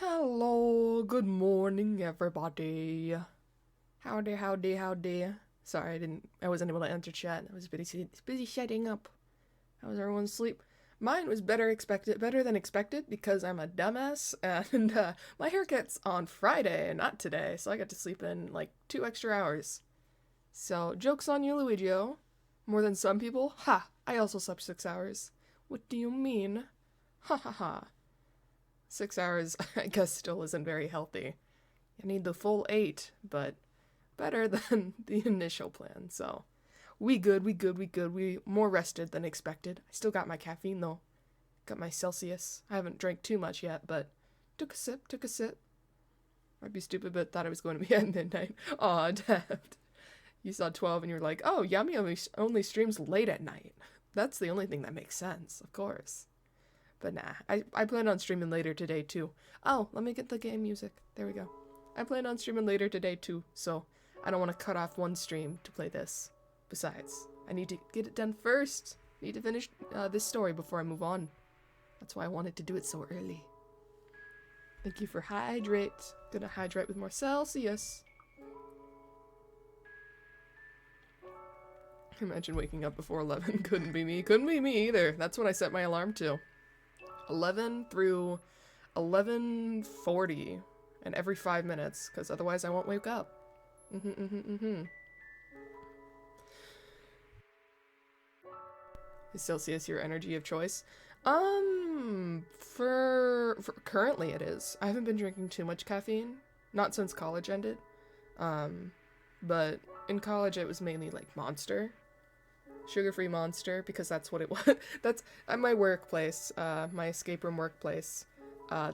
Hello, good morning, everybody. Howdy, howdy, howdy. Sorry, I wasn't able to enter chat. I was busy setting up. How was everyone's sleep? Mine was better than expected because I'm a dumbass, and my haircut's on Friday, not today, so I got to sleep in like 2 extra hours. So, joke's on you, Luigio. More than some people? Ha! I also slept 6 hours. What do you mean? Ha ha ha. 6 hours, I guess, still isn't very healthy. I need the full 8, but better than the initial plan, so. We good. We more rested than expected. I still got my caffeine, though. Got my Celsius. I haven't drank too much yet, but took a sip. Might be stupid, but thought I was going to be at midnight. Aw, Deft. You saw 12 and you're like, oh, Yummy only streams late at night. That's the only thing that makes sense, of course. But nah, I plan on streaming later today, too. Oh, let me get the game music. There we go. I plan on streaming later today, too, so I don't want to cut off one stream to play this. Besides, I need to get it done first. Need to finish this story before I move on. That's why I wanted to do it so early. Thank you for hydrate. Gonna hydrate with more Celsius. Imagine waking up before 11. Couldn't be me. Couldn't be me either. That's what I set my alarm to. 11 through 11:40, and every 5 minutes, because otherwise I won't wake up. Is Celsius your energy of choice? For currently it is. I haven't been drinking too much caffeine, not since college ended. But in college it was mainly like Monster. Sugar-free Monster, because that's what it was. That's at my workplace, my escape room workplace.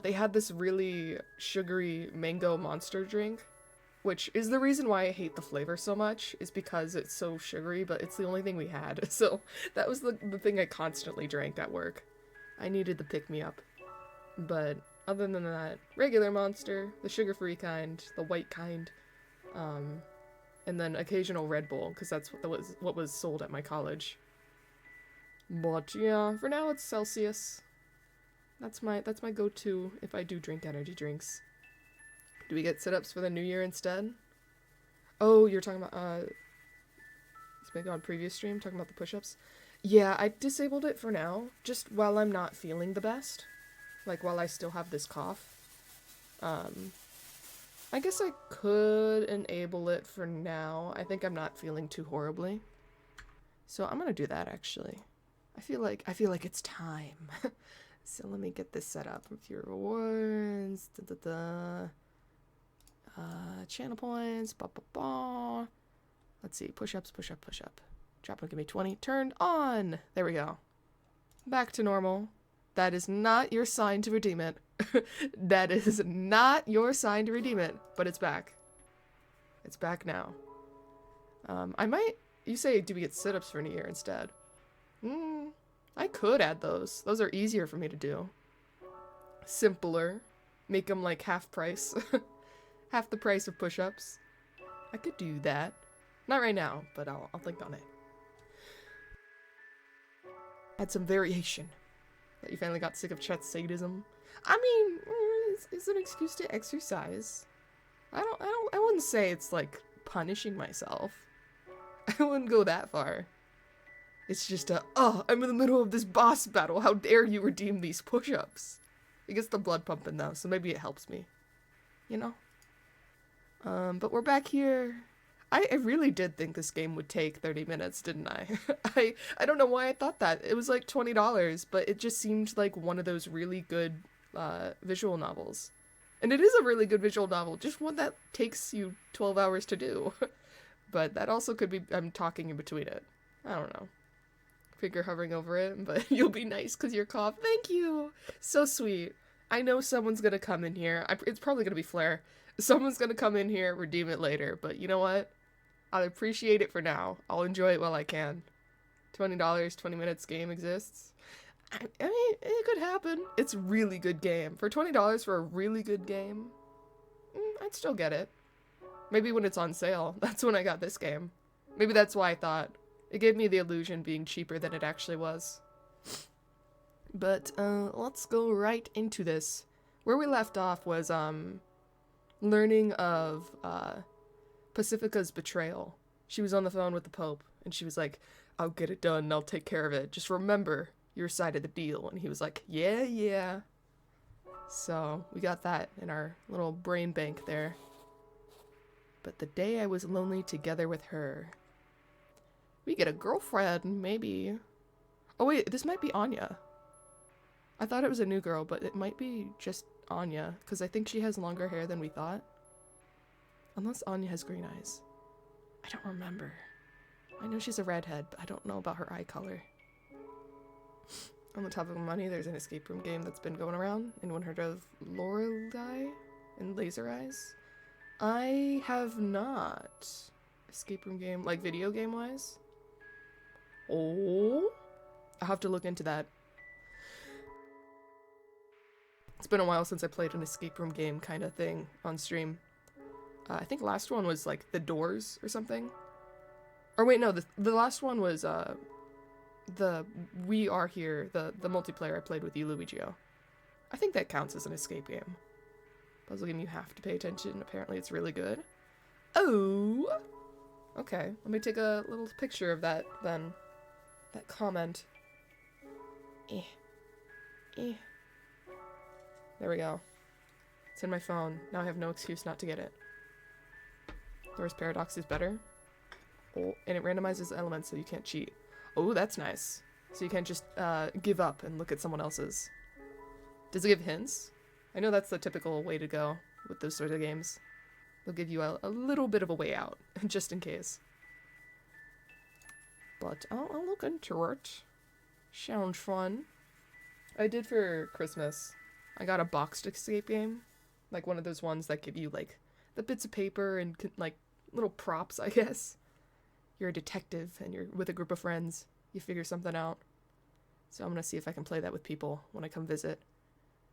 They had this really sugary mango Monster drink, which is the reason why I hate the flavor so much, is because it's so sugary, but it's the only thing we had. So that was the thing I constantly drank at work. I needed the pick-me-up. But other than that, regular Monster, the sugar-free kind, the white kind, and then occasional Red Bull, because that's what was sold at my college. But yeah, for now it's Celsius. That's my go-to if I do drink energy drinks. Do we get sit-ups for the new year instead? Oh, you're talking about it's been on previous stream talking about the push-ups. Yeah, I disabled it for now, just while I'm not feeling the best. Like while I still have this cough. I guess I could enable it for now. I think I'm not feeling too horribly. So I'm gonna do that actually. I feel like it's time. So let me get this set up with your rewards. Channel points. Let's see. Push up. Drop will give me 20. Turned on. There we go. Back to normal. That is not your sign to redeem it. That is not your sign to redeem it, but it's back. It's back now. You say, do we get sit-ups for New Year instead? I could add those. Those are easier for me to do. Simpler. Make them like half price. Half the price of push-ups. I could do that. Not right now, but I'll think on it. Add some variation. That you finally got sick of chat sadism. I mean, it's an excuse to exercise. I wouldn't say it's like punishing myself. I wouldn't go that far. It's just I'm in the middle of this boss battle. How dare you redeem these push-ups? It gets the blood pumping though, so maybe it helps me. You know? But we're back here. I really did think this game would take 30 minutes, didn't I? I don't know why I thought that. It was like $20, but it just seemed like one of those really good visual novels. And it is a really good visual novel, just one that takes you 12 hours to do. But that also could be I'm talking in between it. I don't know. Finger hovering over it, but you'll be nice because you're cough. Thank you! So sweet. I know someone's gonna come in here. It's probably gonna be Flair. Someone's gonna come in here, redeem it later, but you know what? I'll appreciate it for now. I'll enjoy it while I can. $20, 20 minutes game exists. I mean, it could happen. It's a really good game. For $20 for a really good game, I'd still get it. Maybe when it's on sale. That's when I got this game. Maybe that's why I thought. It gave me the illusion being cheaper than it actually was. But, let's go right into this. Where we left off was, learning of, Pacifica's betrayal. She was on the phone with the Pope, and she was like, I'll get it done, I'll take care of it. Just remember your side of the deal. And he was like, yeah, yeah. So, we got that in our little brain bank there. But the day I was lonely together with her. We get a girlfriend, maybe. Oh wait, this might be Anya. I thought it was a new girl, but it might be just Anya, because I think she has longer hair than we thought. Unless Anya has green eyes. I don't remember. I know she's a redhead, but I don't know about her eye color. On the topic of money, there's an escape room game that's been going around. Anyone heard of Lorelei and Laser Eyes? I have not. Escape room game, like video game wise? Oh, I'll have to look into that. It's been a while since I played an escape room game kind of thing on stream. I think last one was like The Doors or something. Or wait, no, the last one was the We Are Here, the multiplayer I played with you, Luigio. I think that counts as an escape game. Puzzle game you have to pay attention. Apparently it's really good. Oh! Okay, let me take a little picture of that then. That comment. There we go. It's in my phone. Now I have no excuse not to get it. Doors Paradox is better. Oh, and it randomizes elements so you can't cheat. Oh, that's nice. So you can't just give up and look at someone else's. Does it give hints? I know that's the typical way to go with those sort of games. They'll give you a little bit of a way out, just in case. But I'll look into it. Sounds fun. I did for Christmas. I got a boxed escape game. Like one of those ones that give you like the bits of paper and like little props, I guess. You're a detective and you're with a group of friends. You figure something out. So I'm gonna see if I can play that with people when I come visit.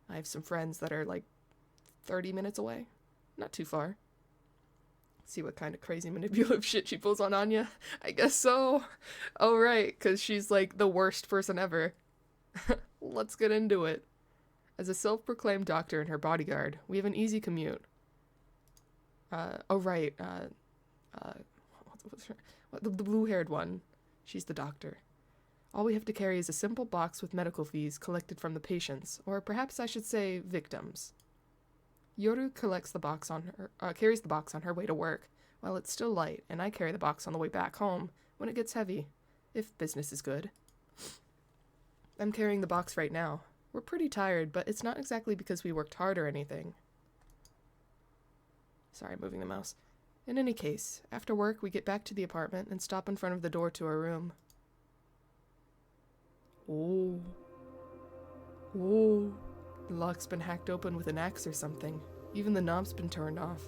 I have some friends that are like 30 minutes away. Not too far. See what kind of crazy manipulative shit she pulls on Anya. I guess so. Oh right, because she's like the worst person ever. Let's get into it. As a self-proclaimed doctor and her bodyguard, we have an easy commute. The blue-haired one. She's the doctor. All we have to carry is a simple box with medical fees collected from the patients, or perhaps I should say victims. Yoru carries the box on her way to work, while it's still light, and I carry the box on the way back home when it gets heavy, if business is good. I'm carrying the box right now. We're pretty tired, but it's not exactly because we worked hard or anything. Sorry, moving the mouse. In any case, after work, we get back to the apartment and stop in front of the door to our room. Oh. Oh. The lock's been hacked open with an axe or something. Even the knob's been turned off.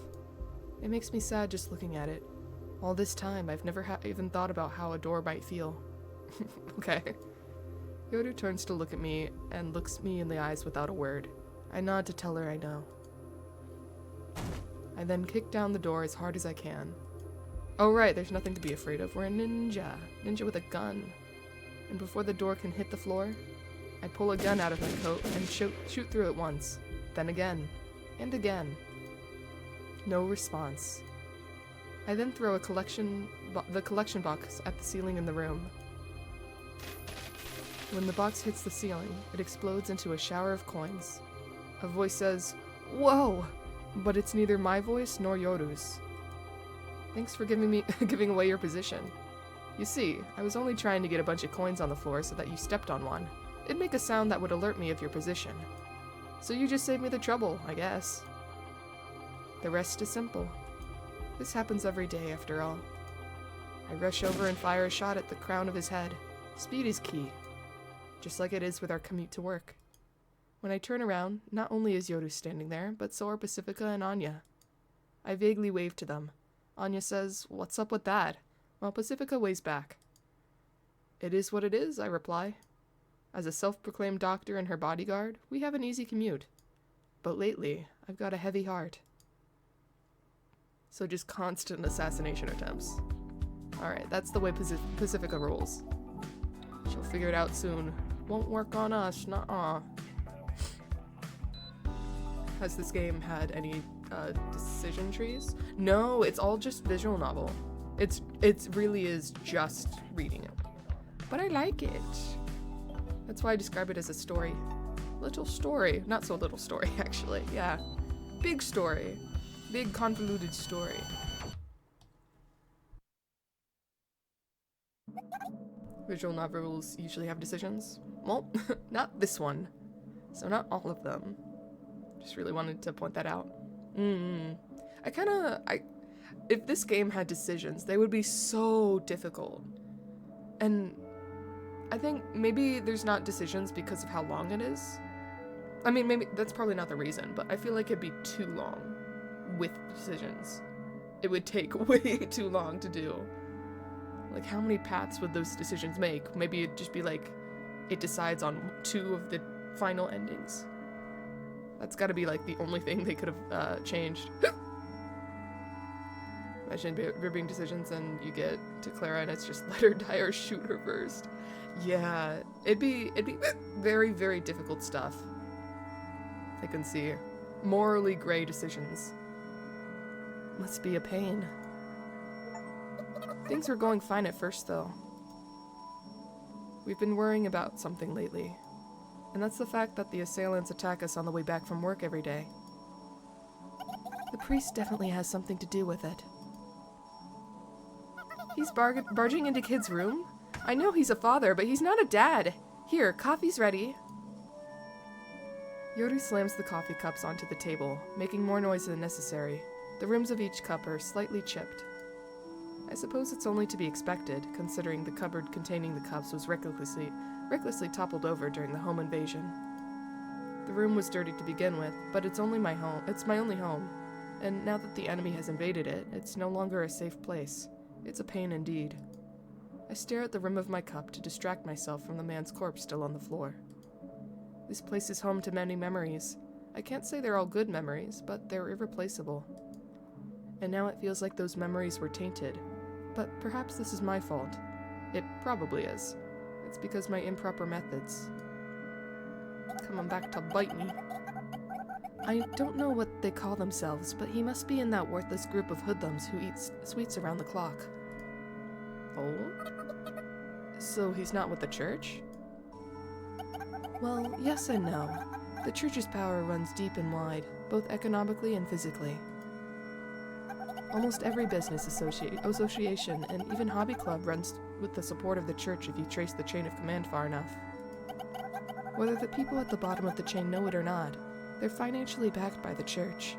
It makes me sad just looking at it. All this time, I've never even thought about how a door might feel. Okay. Yoru turns to look at me and looks me in the eyes without a word. I nod to tell her I know. I then kick down the door as hard as I can. Oh right, there's nothing to be afraid of. We're a ninja. Ninja with a gun. And before the door can hit the floor, I pull a gun out of my coat and shoot through it once. Then again. And again. No response. I then throw the collection box at the ceiling in the room. When the box hits the ceiling, it explodes into a shower of coins. A voice says, "Whoa!" But it's neither my voice nor Yoru's. Thanks for giving away your position. You see, I was only trying to get a bunch of coins on the floor so that you stepped on one. It'd make a sound that would alert me of your position. So you just saved me the trouble, I guess. The rest is simple. This happens every day, after all. I rush over and fire a shot at the crown of his head. Speed is key. Just like it is with our commute to work. When I turn around, not only is Yoru standing there, but so are Pacifica and Anya. I vaguely wave to them. Anya says, "What's up with that?" while Pacifica waves back. "It is what it is," I reply. As a self-proclaimed doctor and her bodyguard, we have an easy commute. But lately, I've got a heavy heart. So just constant assassination attempts. Alright, that's the way Pacifica rolls. She'll figure it out soon. Won't work on us, nuh-uh. Has this game had any decision trees? No, it's all just visual novel. It really is just reading it. But I like it. That's why I describe it as a story. Little story. Not so little story, actually. Yeah. Big story. Big convoluted story. Visual novels usually have decisions. Well, not this one. So not all of them. Just really wanted to point that out. If this game had decisions, they would be so difficult. And I think maybe there's not decisions because of how long it is. I mean, maybe that's probably not the reason, but I feel like it'd be too long with decisions. It would take way too long to do. Like, how many paths would those decisions make? Maybe it'd just be like, it decides on 2 of the final endings. That's gotta be like the only thing they could have changed. Imagine there being decisions and you get to Clara and it's just let her die or shoot her first. Yeah, it'd be very, very difficult stuff. I can see. Morally gray decisions. Must be a pain. Things were going fine at first, though. We've been worrying about something lately, and that's the fact that the assailants attack us on the way back from work every day. The priest definitely has something to do with it. He's barging into Kid's room? I know he's a father, but he's not a dad. Here, coffee's ready. Yoru slams the coffee cups onto the table, making more noise than necessary. The rims of each cup are slightly chipped. I suppose it's only to be expected, considering the cupboard containing the cups was recklessly toppled over during the home invasion. The room was dirty to begin with, but it's my only home, and now that the enemy has invaded it, it's no longer a safe place. It's a pain indeed. I stare at the rim of my cup to distract myself from the man's corpse still on the floor. This place is home to many memories. I can't say they're all good memories, but they're irreplaceable. And now it feels like those memories were tainted. But perhaps this is my fault. It probably is. It's because my improper methods. Coming back to bite me. I don't know what they call themselves, but he must be in that worthless group of hoodlums who eat sweets around the clock. Oh? So he's not with the church? Well, yes and no. The church's power runs deep and wide, both economically and physically. Almost every business association and even hobby club runs with the support of the church if you trace the chain of command far enough. Whether the people at the bottom of the chain know it or not, they're financially backed by the church.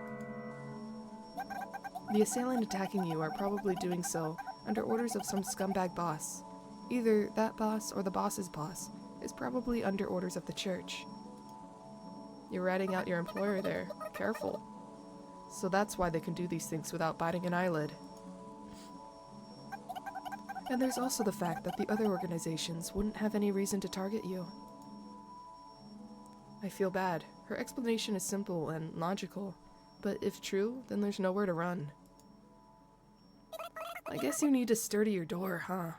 The assailant attacking you are probably doing so under orders of some scumbag boss. Either that boss or the boss's boss is probably under orders of the church. You're ratting out your employer there. Careful. So that's why they can do these things without batting an eyelid. And there's also the fact that the other organizations wouldn't have any reason to target you. I feel bad. Her explanation is simple and logical, but if true, then there's nowhere to run. I guess you need to sturdy your door, huh?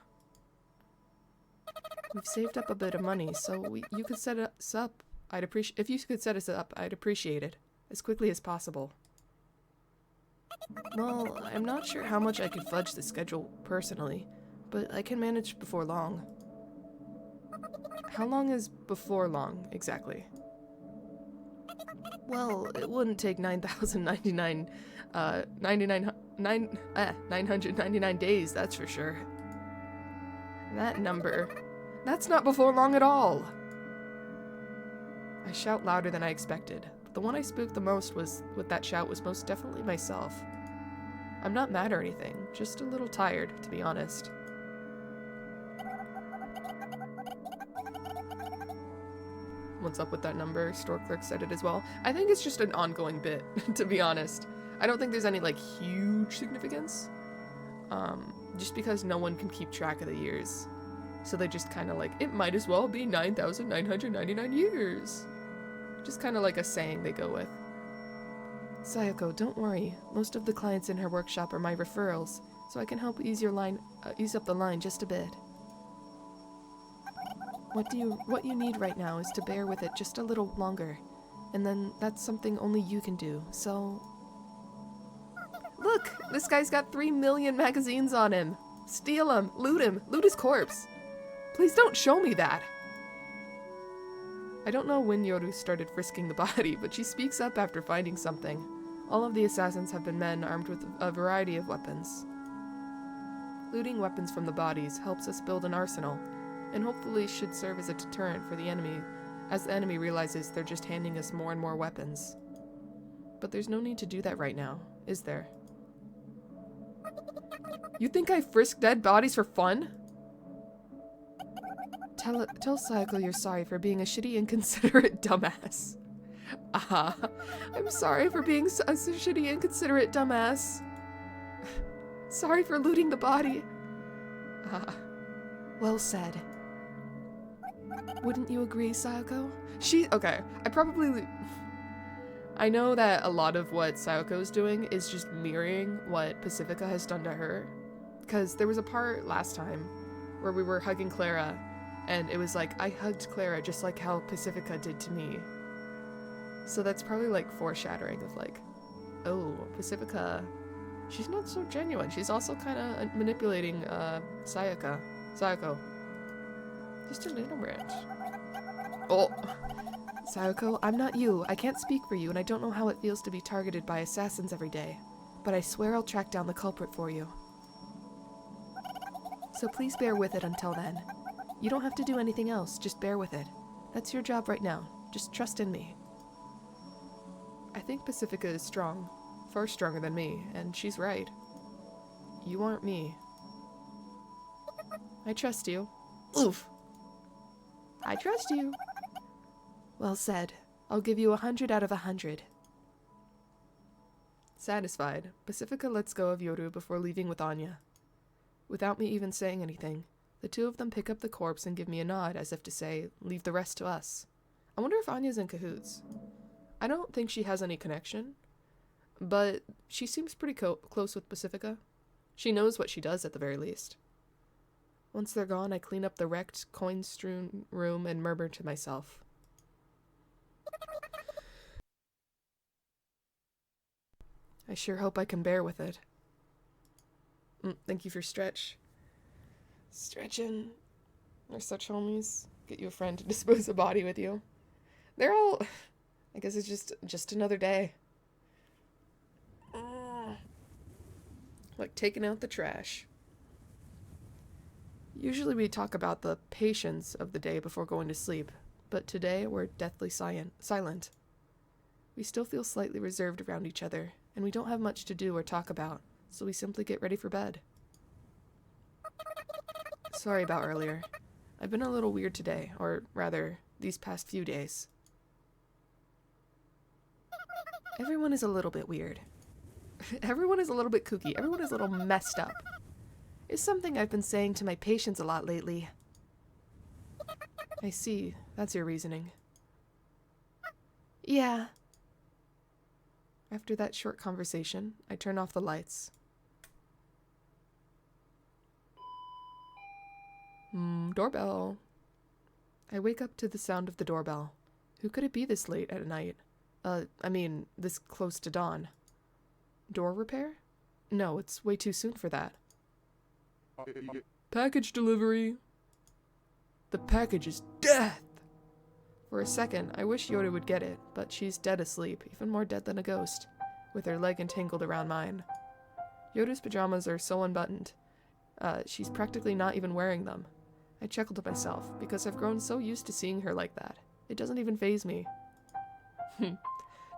We've saved up a bit of money, so you could set us up. If you could set us up, I'd appreciate it as quickly as possible. Well, I'm not sure how much I could fudge the schedule personally, but I can manage before long. How long is before long, exactly? Well, it wouldn't take 999 days, that's for sure. That number, that's not before long at all. I shout louder than I expected, but the one I spooked the most with that shout was most definitely myself. I'm not mad or anything, just a little tired, to be honest. What's up with that number? Store clerk said it as well. I think it's just an ongoing bit, to be honest. I don't think there's any, like, huge significance. Just because no one can keep track of the years. So they just kind of like, it might as well be 9,999 years. Just kind of like a saying they go with. Sayoko, don't worry. Most of the clients in her workshop are my referrals, so I can help ease up the line just a bit. What you need right now is to bear with it just a little longer. And then that's something only you can do, so... Look! This guy's got 3 million magazines on him! Steal him! Loot his corpse! Please don't show me that! I don't know when Yoru started frisking the body, but she speaks up after finding something. All of the assassins have been men armed with a variety of weapons. Looting weapons from the bodies helps us build an arsenal, and hopefully should serve as a deterrent for the enemy, as the enemy realizes they're just handing us more and more weapons. But there's no need to do that right now, is there? You think I frisk dead bodies for fun? Tell Sayako you're sorry for being a shitty, inconsiderate dumbass. I'm sorry for being a shitty, inconsiderate dumbass. Sorry for looting the body. Well said. Wouldn't you agree, Sayako? Okay, I know that a lot of what Sayako is doing is just mirroring what Pacifica has done to her. Because there was a part last time where we were hugging Clara, and it was like, I hugged Clara just like how Pacifica did to me. So that's probably like foreshadowing of like, oh, Pacifica, she's not so genuine. She's also kind of manipulating Sayako. Just a little bit. Oh. Sayako, I'm not you. I can't speak for you, and I don't know how it feels to be targeted by assassins every day. But I swear I'll track down the culprit for you. So please bear with it until then. You don't have to do anything else, just bear with it. That's your job right now. Just trust in me. I think Pacifica is strong. Far stronger than me, and she's right. You aren't me. I trust you. Oof. I trust you. Well said. I'll give you 100 out of 100. Satisfied, Pacifica lets go of Yoru before leaving with Anya. Without me even saying anything, the two of them pick up the corpse and give me a nod as if to say, leave the rest to us. I wonder if Anya's in cahoots. I don't think she has any connection, but she seems pretty close with Pacifica. She knows what she does at the very least. Once they're gone, I clean up the wrecked, coin-strewn room and murmur to myself. I sure hope I can bear with it. Thank you for stretch. Stretching. They're such homies. Get you a friend to dispose a body with you. They're all... I guess it's just another day. Like taking out the trash. Usually we talk about the patience of the day before going to sleep, but today we're deathly silent. We still feel slightly reserved around each other, and we don't have much to do or talk about, so we simply get ready for bed. Sorry about earlier. I've been a little weird today, or rather, these past few days. Everyone is a little bit weird. Everyone is a little bit kooky. Everyone is a little messed up. It's something I've been saying to my patients a lot lately. I see. That's your reasoning. Yeah. After that short conversation, I turn off the lights. Doorbell. I wake up to the sound of the doorbell. Who could it be this late at night? This close to dawn. Door repair? No, it's way too soon for that. Package delivery. The package is death! For a second, I wish Yoda would get it, but she's dead asleep, even more dead than a ghost, with her leg entangled around mine. Yoda's pajamas are so unbuttoned. She's practically not even wearing them. I chuckled to myself, because I've grown so used to seeing her like that. It doesn't even faze me.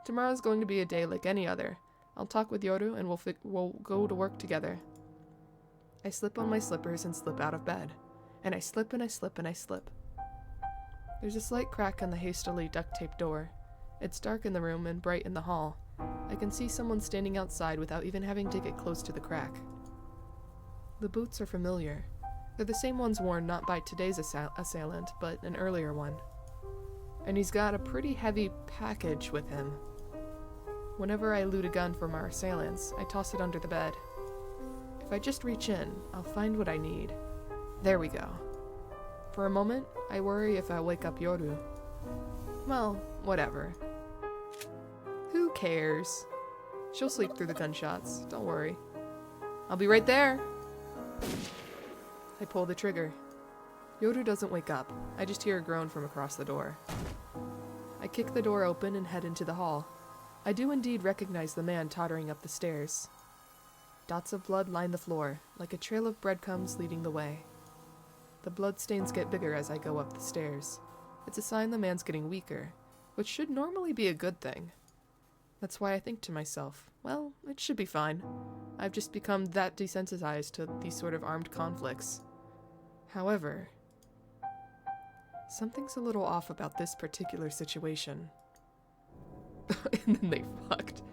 Tomorrow's going to be a day like any other. I'll talk with Yoru and we'll go to work together. I slip on my slippers and slip out of bed. And I slip and I slip and I slip. There's a slight crack on the hastily duct-taped door. It's dark in the room and bright in the hall. I can see someone standing outside without even having to get close to the crack. The boots are familiar. They're the same ones worn not by today's assailant, but an earlier one. And he's got a pretty heavy package with him. Whenever I loot a gun from our assailants, I toss it under the bed. If I just reach in, I'll find what I need. There we go. For a moment, I worry if I wake up Yoru. Well, whatever. cares? She'll sleep through the gunshots. Don't worry. I'll be right there. I pull the trigger. Yoru doesn't wake up. I just hear a groan from across the door. I kick the door open and head into the hall. I do indeed recognize the man tottering up the stairs. Dots of blood line the floor, like a trail of breadcrumbs leading the way. The bloodstains get bigger as I go up the stairs. It's a sign the man's getting weaker, which should normally be a good thing. That's why I think to myself, well, it should be fine. I've just become that desensitized to these sort of armed conflicts. However, something's a little off about this particular situation. And then they fucked.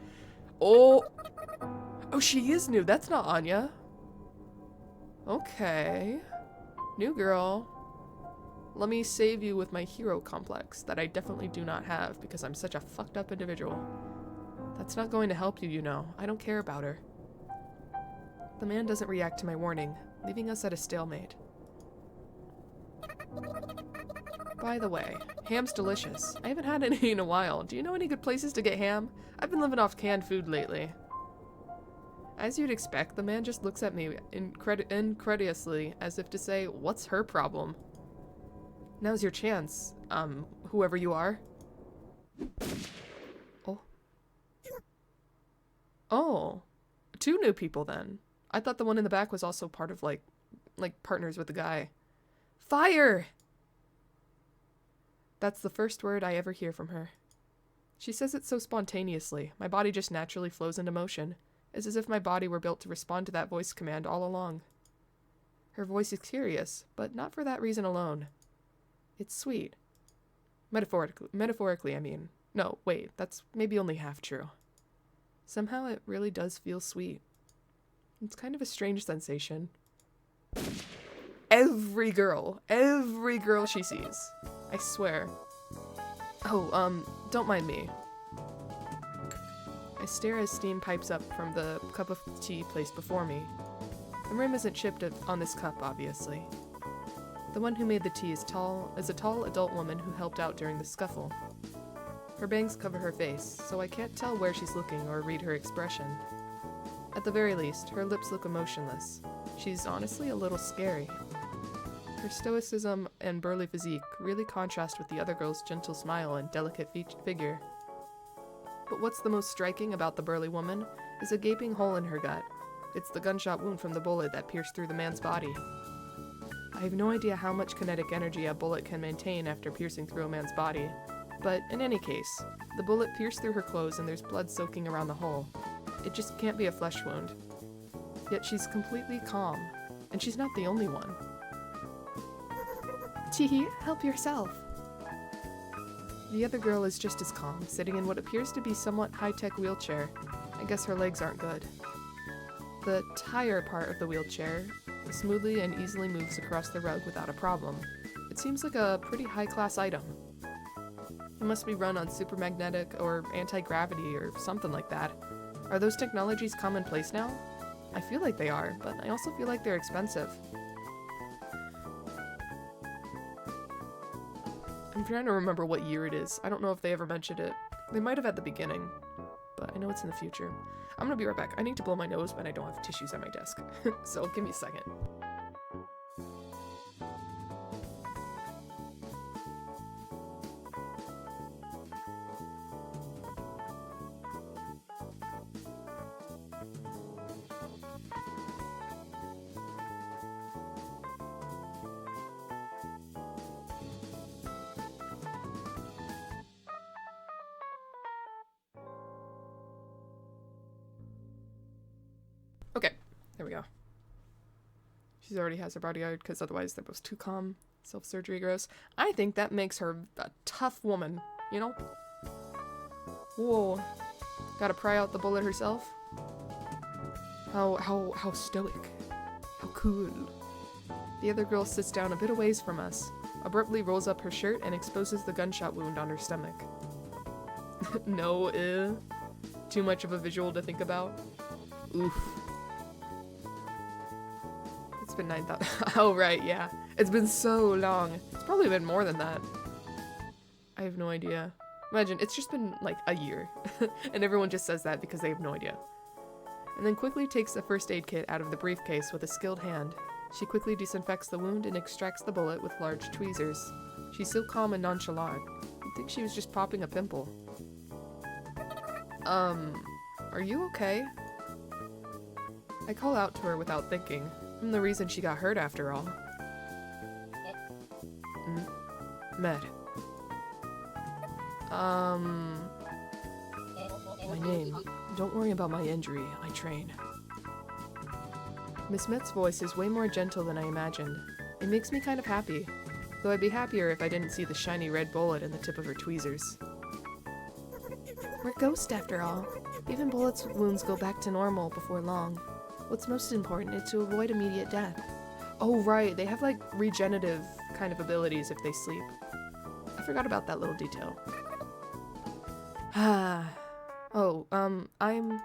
Oh! Oh, she is new. That's not Anya. Okay. New girl. Let me save you with my hero complex that I definitely do not have because I'm such a fucked up individual. That's not going to help you, you know. I don't care about her. The man doesn't react to my warning, leaving us at a stalemate. By the way, ham's delicious. I haven't had any in a while. Do you know any good places to get ham? I've been living off canned food lately. As you'd expect, the man just looks at me incredulously, as if to say, what's her problem? Now's your chance, whoever you are. Oh. Oh. 2 new people then. I thought the one in the back was also part of, like partners with the guy. Fire! That's the first word I ever hear from her. She says it so spontaneously, my body just naturally flows into motion. It's as if my body were built to respond to that voice command all along. Her voice is curious, but not for that reason alone. It's sweet. Metaphorically, I mean. No, wait, that's maybe only half true. Somehow it really does feel sweet. It's kind of a strange sensation. Every girl she sees. I swear. Oh, don't mind me. I stare as steam pipes up from the cup of tea placed before me. The rim isn't chipped on this cup, obviously. The one who made the tea is a tall adult woman who helped out during the scuffle. Her bangs cover her face, so I can't tell where she's looking or read her expression. At the very least, her lips look emotionless. She's honestly a little scary. Her stoicism and burly physique really contrast with the other girl's gentle smile and delicate figure. But what's the most striking about the burly woman is a gaping hole in her gut. It's the gunshot wound from the bullet that pierced through the man's body. I have no idea how much kinetic energy a bullet can maintain after piercing through a man's body, but in any case, the bullet pierced through her clothes and there's blood soaking around the hole. It just can't be a flesh wound. Yet she's completely calm, and she's not the only one. Teehee, help yourself. The other girl is just as calm, sitting in what appears to be somewhat high-tech wheelchair. I guess her legs aren't good. The tire part of the wheelchair smoothly and easily moves across the rug without a problem. It seems like a pretty high-class item. It must be run on supermagnetic or anti-gravity or something like that. Are those technologies commonplace now? I feel like they are, but I also feel like they're expensive. I'm trying to remember what year it is. I don't know if they ever mentioned it. They might have at the beginning, but I know it's in the future. I'm gonna be right back. I need to blow my nose, but I don't have tissues at my desk. So give me a second. Okay, there we go. She already has her bodyguard because otherwise they're both too calm. Self-surgery gross. I think that makes her a tough woman, you know? Whoa. Gotta pry out the bullet herself. How stoic. How cool. The other girl sits down a bit a ways from us, abruptly rolls up her shirt and exposes the gunshot wound on her stomach. No, too much of a visual to think about. Oof. It's been 9,000. Oh, right, yeah. It's been so long. It's probably been more than that. I have no idea. Imagine, it's just been like a year. And everyone just says that because they have no idea. And then quickly takes a first aid kit out of the briefcase with a skilled hand. She quickly disinfects the wound and extracts the bullet with large tweezers. She's so calm and nonchalant. You'd think she was just popping a pimple. Are you okay? I call out to her without thinking. I'm the reason she got hurt after all. Med. My name. Don't worry about my injury. I train. Miss Met's voice is way more gentle than I imagined. It makes me kind of happy. Though I'd be happier if I didn't see the shiny red bullet in the tip of her tweezers. We're ghosts after all. Even bullets' wounds go back to normal before long. What's most important is to avoid immediate death. Oh right, they have like regenerative kind of abilities if they sleep. I forgot about that little detail. I'm...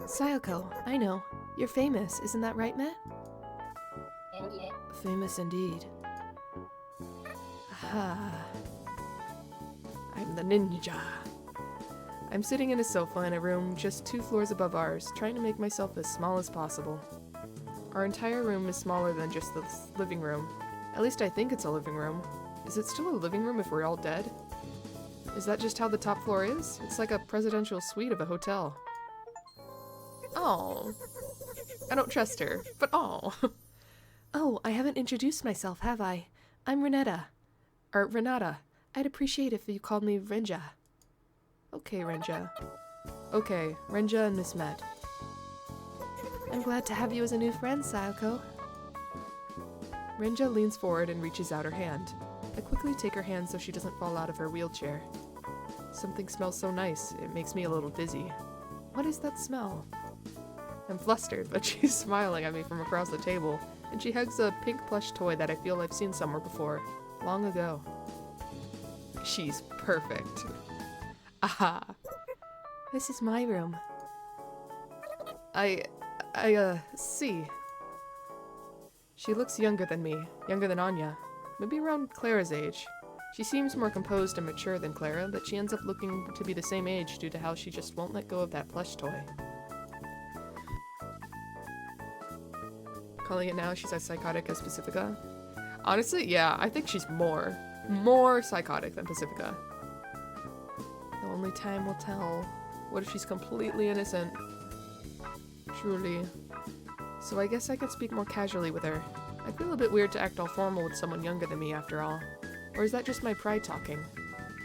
Sayoko, I know. You're famous, isn't that right, Matt? Famous indeed. I'm the ninja. I'm sitting in a sofa in a room just 2 floors above ours, trying to make myself as small as possible. Our entire room is smaller than just the living room. At least I think it's a living room. Is it still a living room if we're all dead? Is that just how the top floor is? It's like a presidential suite of a hotel. Oh. I don't trust her, but oh. Oh, I haven't introduced myself, have I? I'm Renetta. Or Renata. I'd appreciate if you called me Renja. Okay, Renja. Okay, Renja and Miss Met. I'm glad to have you as a new friend, Sayoko. Renja leans forward and reaches out her hand. I quickly take her hand so she doesn't fall out of her wheelchair. Something smells so nice, it makes me a little dizzy. What is that smell? I'm flustered, but she's smiling at me from across the table, and she hugs a pink plush toy that I feel I've seen somewhere before, long ago. She's perfect. Aha! This is my room. I see. She looks younger than me, younger than Anya. Maybe around Clara's age. She seems more composed and mature than Clara, but she ends up looking to be the same age due to how she just won't let go of that plush toy. Calling it now, she's as psychotic as Pacifica. Honestly, yeah, I think she's more psychotic than Pacifica. The only time will tell. What if she's completely innocent? Truly. So I guess I could speak more casually with her. I feel a bit weird to act all formal with someone younger than me after all. Or is that just my pride talking?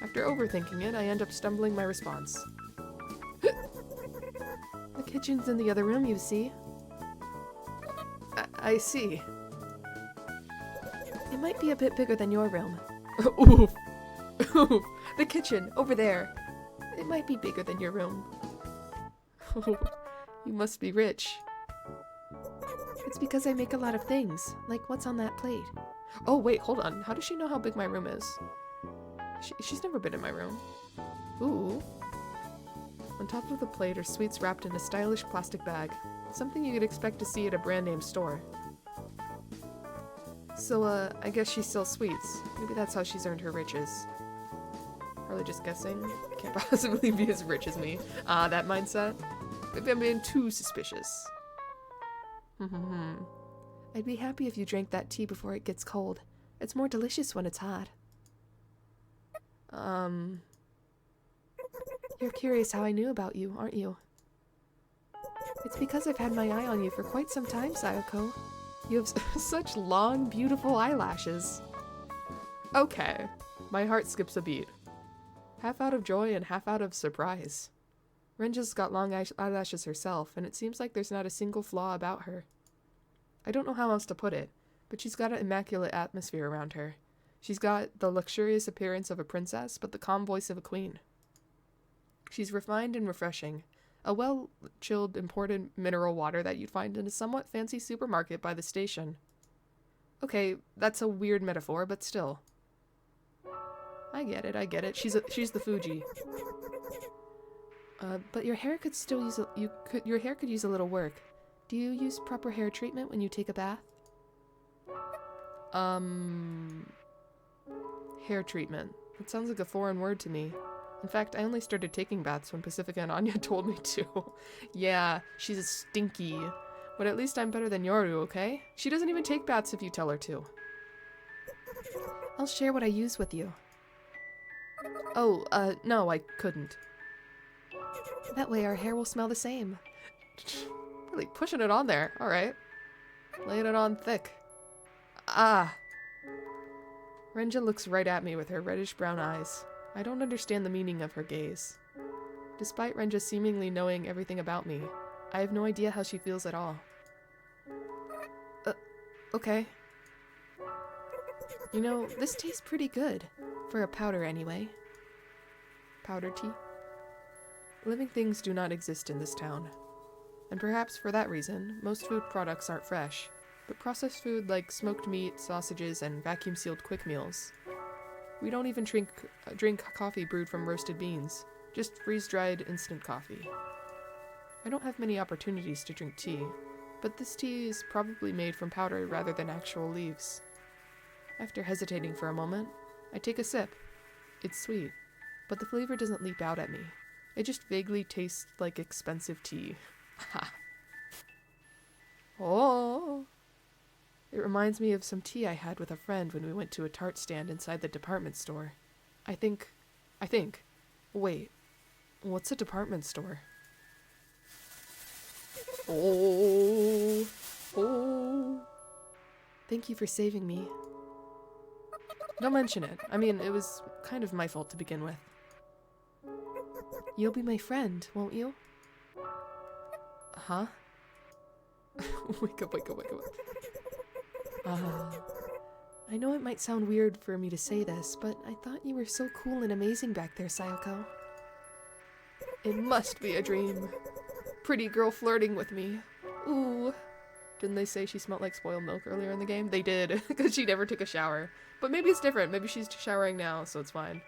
After overthinking it, I end up stumbling my response. The kitchen's in the other room, you see. I see. It might be a bit bigger than your room. Oof. Oof. The kitchen, over there. It might be bigger than your room. You must be rich. It's because I make a lot of things, like what's on that plate. Oh wait, hold on. How does she know how big my room is? She's never been in my room. Ooh. On top of the plate are sweets wrapped in a stylish plastic bag. Something you'd expect to see at a brand name store. So, I guess she sells sweets. Maybe that's how she's earned her riches. Probably just guessing. Can't possibly be as rich as me. That mindset. Maybe I'm being too suspicious. I'd be happy if you drank that tea before it gets cold. It's more delicious when it's hot. You're curious how I knew about you, aren't you? It's because I've had my eye on you for quite some time, Sayoko. You have such long, beautiful eyelashes. Okay. My heart skips a beat. Half out of joy and half out of surprise. Renja's got long eyelashes herself, and it seems like there's not a single flaw about her. I don't know how else to put it, but she's got an immaculate atmosphere around her. She's got the luxurious appearance of a princess, but the calm voice of a queen. She's refined and refreshing. A well-chilled imported mineral water that you'd find in a somewhat fancy supermarket by the station. Okay, that's a weird metaphor, but still. I get it. She's the Fuji. But your hair could still use your hair could use a little work. Do you use proper hair treatment when you take a bath? Hair treatment. It sounds like a foreign word to me. In fact, I only started taking baths when Pacifica and Anya told me to. Yeah, she's stinky. But at least I'm better than Yoru, okay? She doesn't even take baths if you tell her to. I'll share what I use with you. Oh, no, I couldn't. That way our hair will smell the same. Really pushing it on there. Alright. Laying it on thick. Ah. Renja looks right at me with her reddish-brown eyes. I don't understand the meaning of her gaze. Despite Renja seemingly knowing everything about me, I have no idea how she feels at all. Okay. You know, this tastes pretty good. For a powder, anyway. Powder tea? Living things do not exist in this town. And perhaps for that reason, most food products aren't fresh. But processed food like smoked meat, sausages, and vacuum-sealed quick meals. We don't even drink coffee brewed from roasted beans. Just freeze-dried instant coffee. I don't have many opportunities to drink tea, but this tea is probably made from powder rather than actual leaves. After hesitating for a moment, I take a sip. It's sweet, but the flavor doesn't leap out at me. It just vaguely tastes like expensive tea. Oh! It reminds me of some tea I had with a friend when we went to a tart stand inside the department store. I think... Wait, what's a department store? Oh! Thank you for saving me. Don't mention it. I mean, it was kind of my fault to begin with. You'll be my friend, won't you? Huh? Wake up. I know it might sound weird for me to say this, but I thought you were so cool and amazing back there, Sayoko. It must be a dream. Pretty girl flirting with me. Ooh. Didn't they say she smelled like spoiled milk earlier in the game? They did, because she never took a shower. But maybe it's different. Maybe she's showering now, so it's fine.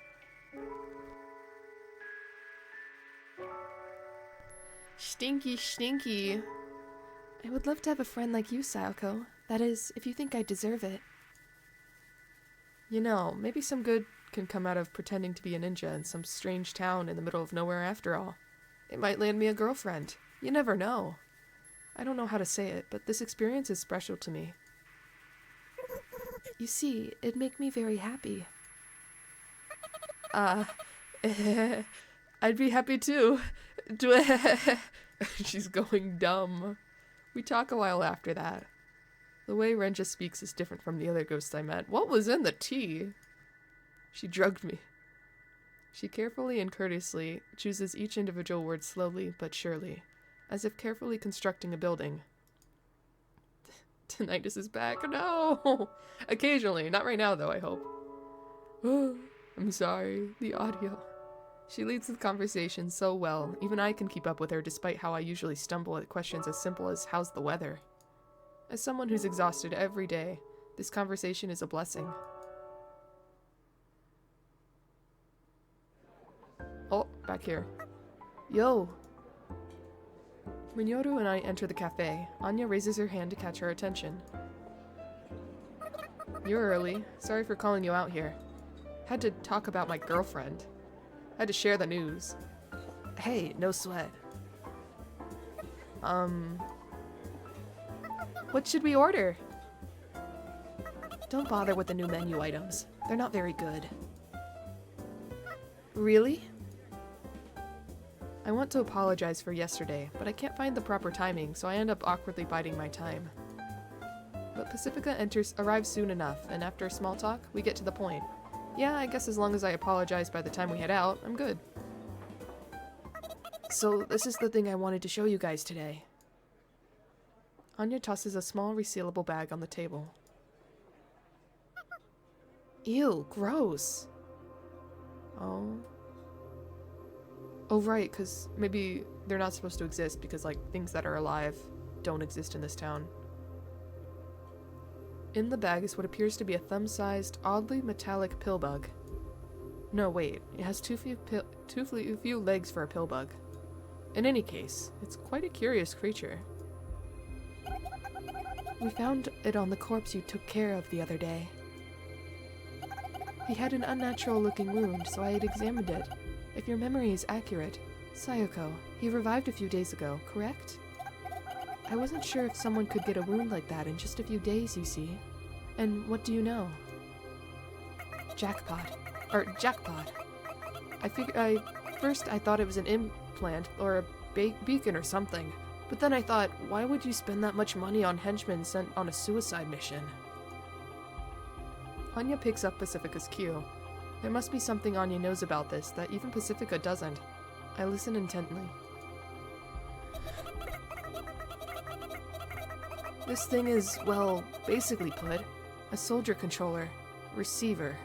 Stinky. I would love to have a friend like you, Sayoko. That is, if you think I deserve it. You know, maybe some good can come out of pretending to be a ninja in some strange town in the middle of nowhere after all. It might land me a girlfriend. You never know. I don't know how to say it, but this experience is special to me. You see, it'd make me very happy. I'd be happy too. She's going dumb. We talk a while after that. The way Renja speaks is different from the other ghosts I met. What was in the tea? She drugged me. She carefully and courteously chooses each individual word slowly but surely, as if carefully constructing a building. Tinnitus is back. No! Occasionally. Not right now, though, I hope. I'm sorry. The audio. She leads the conversation so well, even I can keep up with her despite how I usually stumble at questions as simple as, how's the weather? As someone who's exhausted every day, this conversation is a blessing. Oh, back here. Yo! When Yoru and I enter the cafe, Anya raises her hand to catch our attention. You're early. Sorry for calling you out here. Had to talk about my girlfriend. Had to share the news. Hey, no sweat. What should we order? Don't bother with the new menu items. They're not very good. Really? I want to apologize for yesterday, but I can't find the proper timing, so I end up awkwardly biding my time. But Pacifica arrives soon enough, and after a small talk, we get to the point. Yeah, I guess as long as I apologize by the time we head out, I'm good. So, this is the thing I wanted to show you guys today. Anya tosses a small resealable bag on the table. Ew, gross. Oh. Oh, right, because maybe they're not supposed to exist because, like, things that are alive don't exist in this town. In the bag is what appears to be a thumb-sized, oddly metallic pill bug. No, wait, it has too few legs for a pill bug. In any case, it's quite a curious creature. We found it on the corpse you took care of the other day. He had an unnatural-looking wound, so I had examined it. If your memory is accurate, Sayoko, he revived a few days ago, correct? I wasn't sure if someone could get a wound like that in just a few days, you see. And what do you know? Jackpot. Jackpot. First I thought it was an implant, or a beacon or something. But then I thought, why would you spend that much money on henchmen sent on a suicide mission? Anya picks up Pacifica's cue. There must be something Anya knows about this that even Pacifica doesn't. I listen intently. This thing is, well, basically put, a soldier controller. Receiver.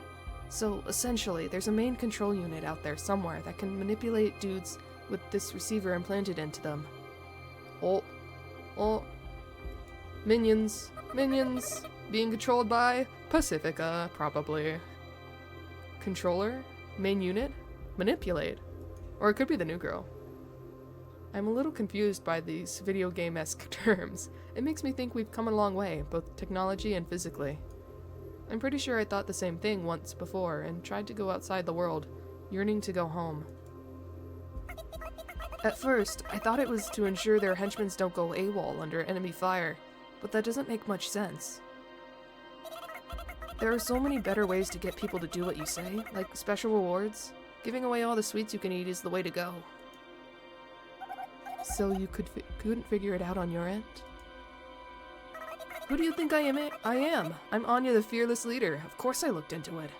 So, essentially, there's a main control unit out there somewhere that can manipulate dudes with this receiver implanted into them. Oh. Minions. Being controlled by Pacifica, probably. Controller? Main unit? Manipulate. Or it could be the new girl. I'm a little confused by these video game-esque terms. It makes me think we've come a long way, both technology and physically. I'm pretty sure I thought the same thing once before and tried to go outside the world, yearning to go home. At first, I thought it was to ensure their henchmen don't go AWOL under enemy fire, but that doesn't make much sense. There are so many better ways to get people to do what you say, like special rewards. Giving away all the sweets you can eat is the way to go. So you couldn't figure it out on your end? Who do you think I am? I'm Anya, the fearless leader. Of course I looked into it.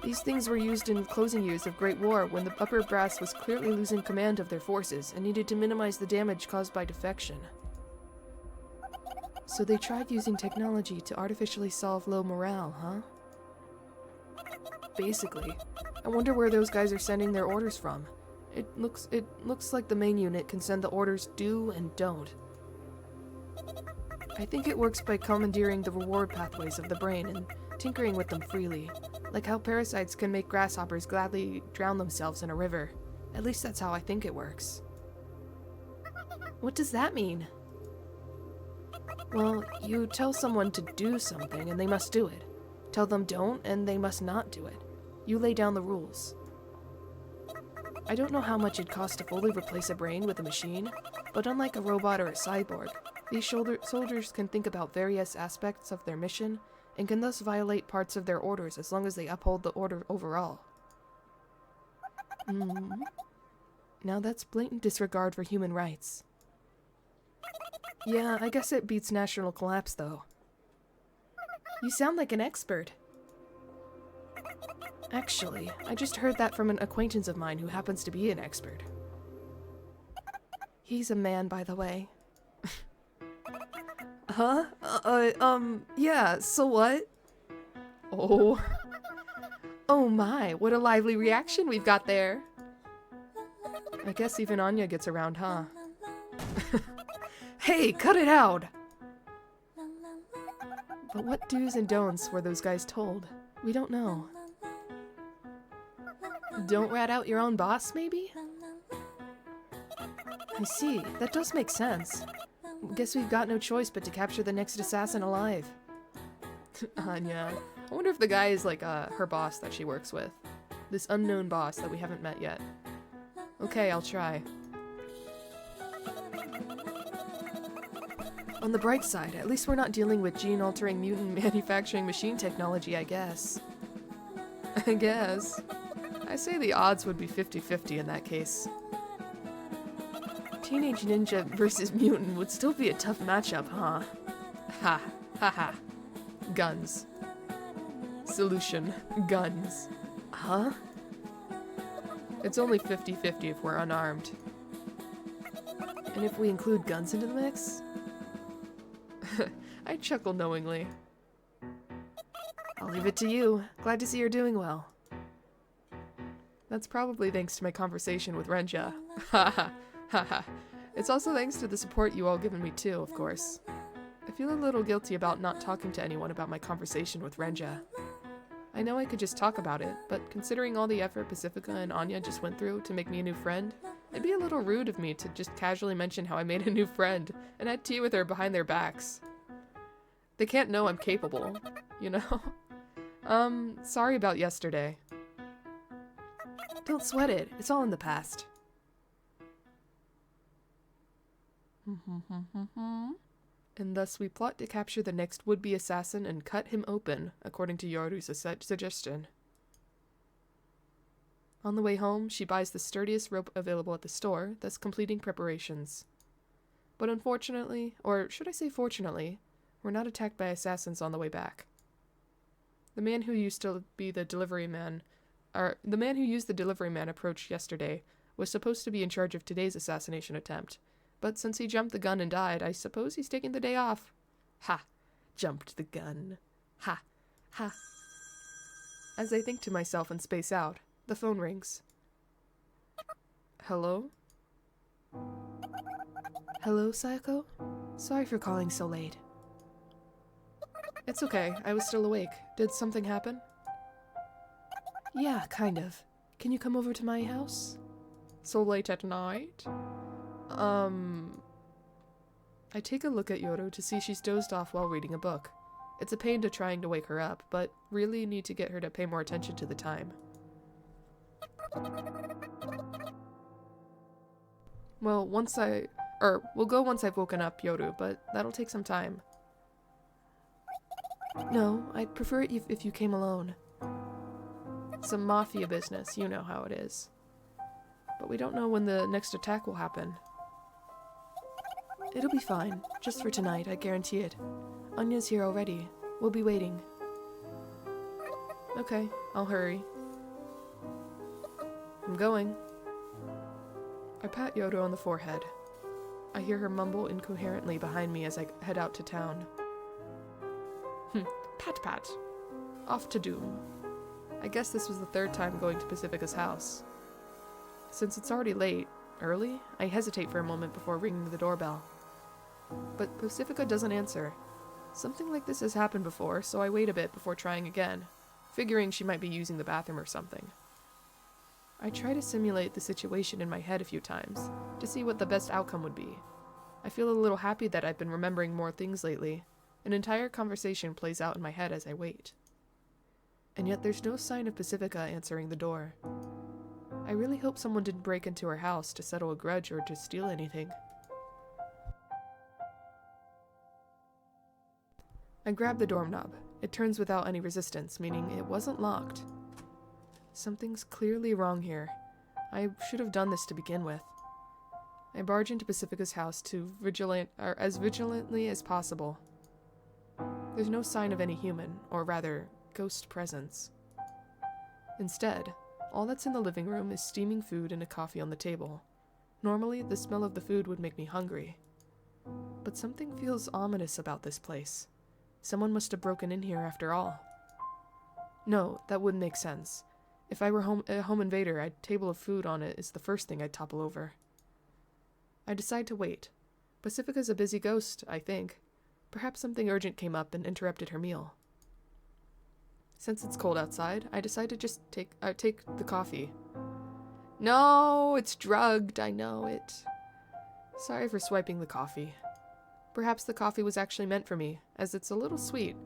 These things were used in closing years of Great War when the upper brass was clearly losing command of their forces and needed to minimize the damage caused by defection. So they tried using technology to artificially solve low morale, huh? Basically. I wonder where those guys are sending their orders from. It looks like the main unit can send the orders do and don't. I think it works by commandeering the reward pathways of the brain and tinkering with them freely, like how parasites can make grasshoppers gladly drown themselves in a river. At least that's how I think it works. What does that mean? Well, you tell someone to do something and they must do it. Tell them don't and they must not do it. You lay down the rules. I don't know how much it costs to fully replace a brain with a machine, but unlike a robot or a cyborg, these soldiers can think about various aspects of their mission and can thus violate parts of their orders as long as they uphold the order overall. Now that's blatant disregard for human rights. Yeah, I guess it beats national collapse, though. You sound like an expert. Actually, I just heard that from an acquaintance of mine who happens to be an expert. He's a man, by the way. Huh? Yeah, so what? Oh. Oh my, what a lively reaction we've got there. I guess even Anya gets around, huh? Hey, cut it out! But what do's and don'ts were those guys told? We don't know. Don't rat out your own boss, maybe? I see, that does make sense. Guess we've got no choice but to capture the next assassin alive. Anya. I wonder if the guy is like her boss that she works with. This unknown boss that we haven't met yet. Okay, I'll try. On the bright side, at least we're not dealing with gene-altering mutant manufacturing machine technology, I guess. I guess. I say the odds would be 50-50 in that case. Teenage ninja versus mutant would still be a tough matchup, huh? Ha. Ha ha. Guns. Solution. Guns. Huh? It's only 50-50 if we're unarmed. And if we include guns into the mix? I chuckle knowingly. I'll leave it to you. Glad to see you're doing well. That's probably thanks to my conversation with Renja. Haha. Haha. It's also thanks to the support you all given me too, of course. I feel a little guilty about not talking to anyone about my conversation with Renja. I know I could just talk about it, but considering all the effort Pacifica and Anya just went through to make me a new friend, it'd be a little rude of me to just casually mention how I made a new friend and had tea with her behind their backs. They can't know I'm capable, you know? Sorry about yesterday. Don't sweat it. It's all in the past. And thus we plot to capture the next would-be assassin and cut him open, according to Yoru's suggestion. On the way home, she buys the sturdiest rope available at the store, thus completing preparations. But unfortunately, or should I say fortunately, we're not attacked by assassins on the way back. The man who used to be the delivery man, the man who used the delivery man approach yesterday was supposed to be in charge of today's assassination attempt, but since he jumped the gun and died, I suppose he's taking the day off. Ha! Jumped the gun. Ha! Ha! As I think to myself and space out, the phone rings. Hello? Hello, Sayako? Sorry for calling so late. It's okay, I was still awake. Did something happen? Yeah, kind of. Can you come over to my house? So late at night? I take a look at Yoru to see she's dozed off while reading a book. It's a pain to trying to wake her up, but really need to get her to pay more attention to the time. Well, we'll go once I've woken up Yoru, but that'll take some time. No, I'd prefer it if you came alone. Some mafia business, you know how it is. But we don't know when the next attack will happen. It'll be fine. Just for tonight, I guarantee it. Anya's here already. We'll be waiting. Okay, I'll hurry. I'm going. I pat Yoru on the forehead. I hear her mumble incoherently behind me as I head out to town. Pat pat. Off to doom. I guess this was the third time going to Pacifica's house. Since it's already late, early, I hesitate for a moment before ringing the doorbell. But Pacifica doesn't answer. Something like this has happened before, so I wait a bit before trying again, figuring she might be using the bathroom or something. I try to simulate the situation in my head a few times, to see what the best outcome would be. I feel a little happy that I've been remembering more things lately. An entire conversation plays out in my head as I wait. And yet there's no sign of Pacifica answering the door. I really hope someone didn't break into her house to settle a grudge or to steal anything. I grab the doorknob. It turns without any resistance, meaning it wasn't locked. Something's clearly wrong here. I should have done this to begin with. I barge into Pacifica's house as vigilantly as possible. There's no sign of any human, or rather, ghost presence. Instead, all that's in the living room is steaming food and a coffee on the table. Normally, the smell of the food would make me hungry. But something feels ominous about this place. Someone must have broken in here after all. No, that wouldn't make sense. If I were a home invader, a table of food on it is the first thing I'd topple over. I decide to wait. Pacifica's a busy ghost, I think. Perhaps something urgent came up and interrupted her meal. Since it's cold outside, I decide to just take the coffee. No, it's drugged, I know it. Sorry for swiping the coffee. Perhaps the coffee was actually meant for me, as it's a little sweet.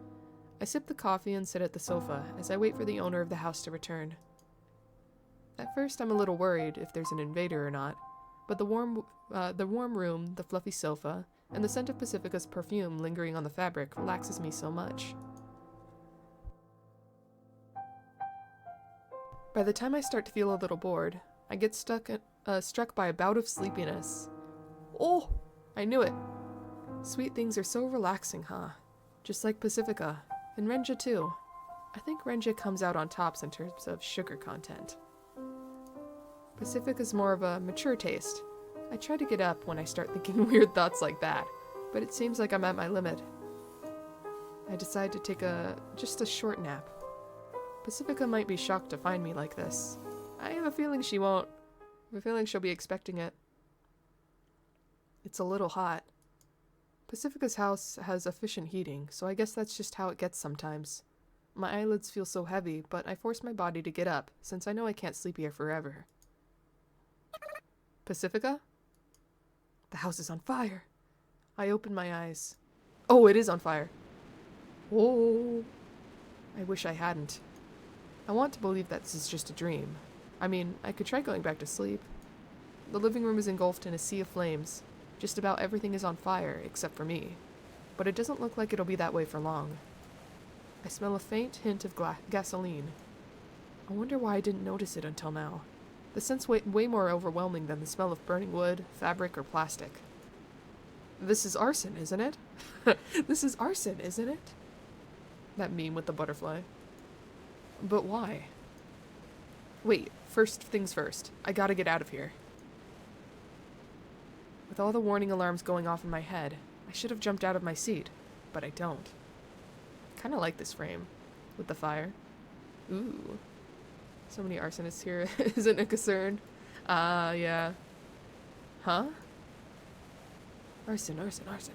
I sip the coffee and sit at the sofa as I wait for the owner of the house to return. At first, I'm a little worried if there's an invader or not, but the warm room, the fluffy sofa, and the scent of Pacifica's perfume lingering on the fabric relaxes me so much. By the time I start to feel a little bored, I get struck by a bout of sleepiness. Oh, I knew it. Sweet things are so relaxing, huh? Just like Pacifica. And Renja too. I think Renja comes out on tops in terms of sugar content. Pacifica's more of a mature taste. I try to get up when I start thinking weird thoughts like that, but it seems like I'm at my limit. I decide to take just a short nap. Pacifica might be shocked to find me like this. I have a feeling she won't. I have a feeling she'll be expecting it. It's a little hot. Pacifica's house has efficient heating, so I guess that's just how it gets sometimes. My eyelids feel so heavy, but I force my body to get up, since I know I can't sleep here forever. Pacifica? The house is on fire. I open my eyes. Oh, it is on fire. Oh. I wish I hadn't. I want to believe that this is just a dream. I mean, I could try going back to sleep. The living room is engulfed in a sea of flames. Just about everything is on fire, except for me. But it doesn't look like it'll be that way for long. I smell a faint hint of gasoline. I wonder why I didn't notice it until now. The scent's way more overwhelming than the smell of burning wood, fabric, or plastic. This is arson, isn't it? This is arson, isn't it? That meme with the butterfly. But why? Wait, first things first. I gotta get out of here. With all the warning alarms going off in my head, I should have jumped out of my seat, but I don't. I kinda like this frame, with the fire. Ooh. So many arsonists here isn't a concern. Yeah. Huh? Arson, arson, arson.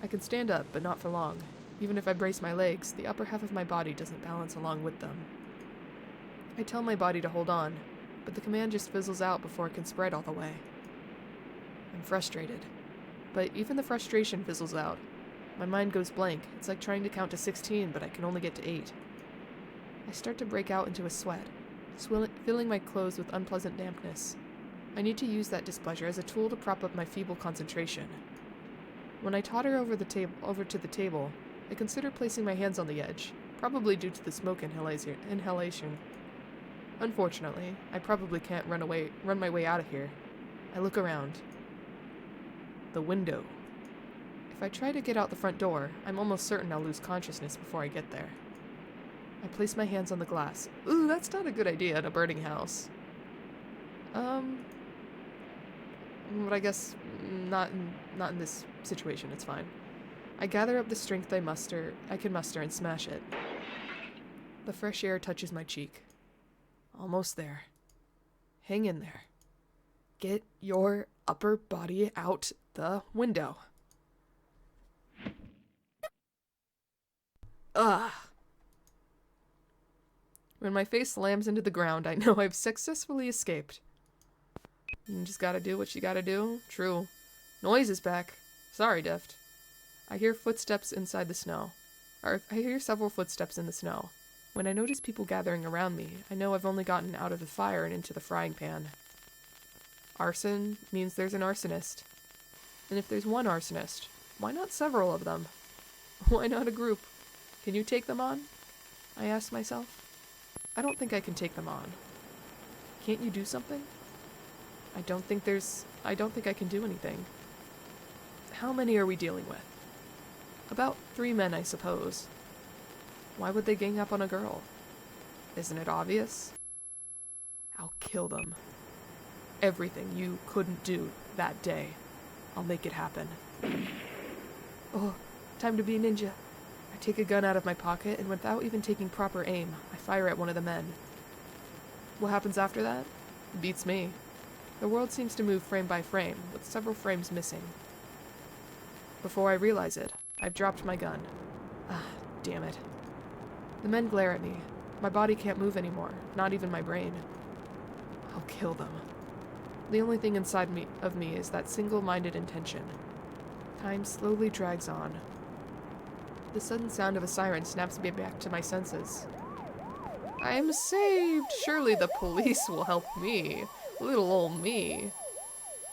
I can stand up, but not for long. Even if I brace my legs, the upper half of my body doesn't balance along with them. I tell my body to hold on, but the command just fizzles out before it can spread all the way. I'm frustrated. But even the frustration fizzles out. My mind goes blank. It's like trying to count to 16, but I can only get to 8. I start to break out into a sweat, filling my clothes with unpleasant dampness. I need to use that displeasure as a tool to prop up my feeble concentration. When I totter over to the table, I consider placing my hands on the edge, probably due to the smoke inhalation. Unfortunately, I probably can't run my way out of here. I look around. The window. If I try to get out the front door, I'm almost certain I'll lose consciousness before I get there. I place my hands on the glass. Ooh, that's not a good idea in a burning house. But I guess not in this situation, it's fine. I gather up the strength I can muster and smash it. The fresh air touches my cheek. Almost there. Hang in there. Get your upper body out the window. Ugh. When my face slams into the ground, I know I've successfully escaped. You just gotta do what you gotta do. True. Noise is back. Sorry, Deft. I hear footsteps inside the snow. I hear several footsteps in the snow. When I notice people gathering around me, I know I've only gotten out of the fire and into the frying pan. Arson means there's an arsonist. And if there's one arsonist, why not several of them? Why not a group? Can you take them on? I ask myself. I don't think I can take them on. Can't you do something? I don't think I can do anything. How many are we dealing with? About 3 men, I suppose. Why would they gang up on a girl? Isn't it obvious? I'll kill them. Everything you couldn't do that day. I'll make it happen. Oh, time to be a ninja. I take a gun out of my pocket, and without even taking proper aim, I fire at one of the men. What happens after that? Beats me. The world seems to move frame by frame, with several frames missing. Before I realize it, I've dropped my gun. Ah, damn it. The men glare at me. My body can't move anymore, not even my brain. I'll kill them. The only thing inside of me is that single-minded intention. Time slowly drags on. The sudden sound of a siren snaps me back to my senses. I am saved! Surely the police will help me. Little old me.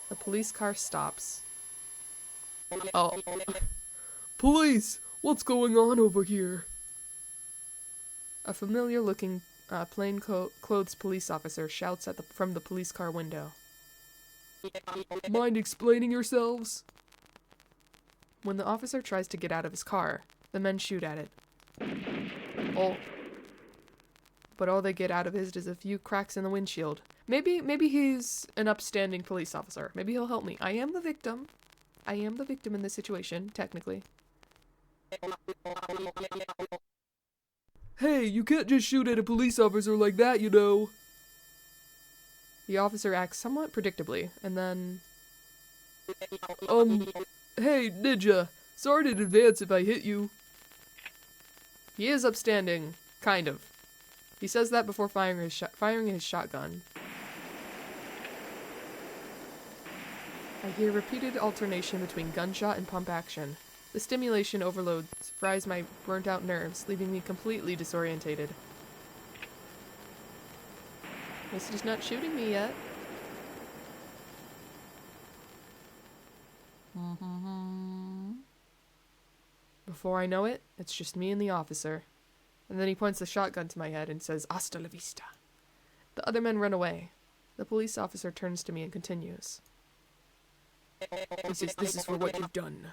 The police car stops. Oh. Police! What's going on over here? A familiar-looking, plain-clothes police officer shouts from the police car window. Mind explaining yourselves? When the officer tries to get out of his car, the men shoot at it. Oh. But all they get out of it is a few cracks in the windshield. Maybe he's an upstanding police officer. Maybe he'll help me. I am the victim. I am the victim in this situation, technically. Hey, you can't just shoot at a police officer like that, you know. The officer acts somewhat predictably, and then... Hey, Ninja. Sorry in advance if I hit you. He is upstanding. Kind of. He says that before firing his shotgun. I hear repeated alternation between gunshot and pump action. The stimulation overload fries my burnt-out nerves, leaving me completely disorientated. Guess he's not shooting me yet. Before I know it, it's just me and the officer. And then he points the shotgun to my head and says, "Hasta la vista." The other men run away. The police officer turns to me and continues. This is for what you've done.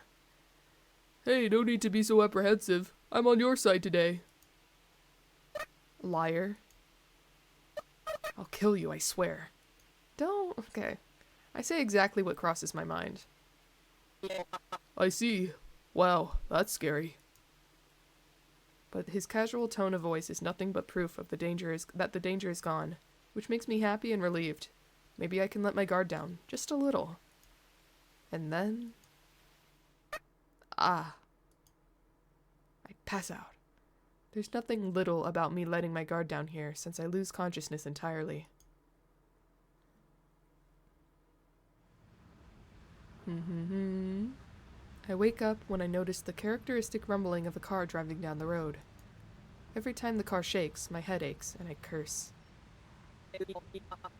Hey, no need to be so apprehensive. I'm on your side today. Liar. I'll kill you, I swear. Don't. Okay. I say exactly what crosses my mind. I see. Wow, that's scary. But his casual tone of voice is nothing but proof of that the danger is gone, which makes me happy and relieved. Maybe I can let my guard down, just a little. And then... I pass out. There's nothing little about me letting my guard down here, since I lose consciousness entirely. I wake up when I notice the characteristic rumbling of a car driving down the road. Every time the car shakes, my head aches, and I curse.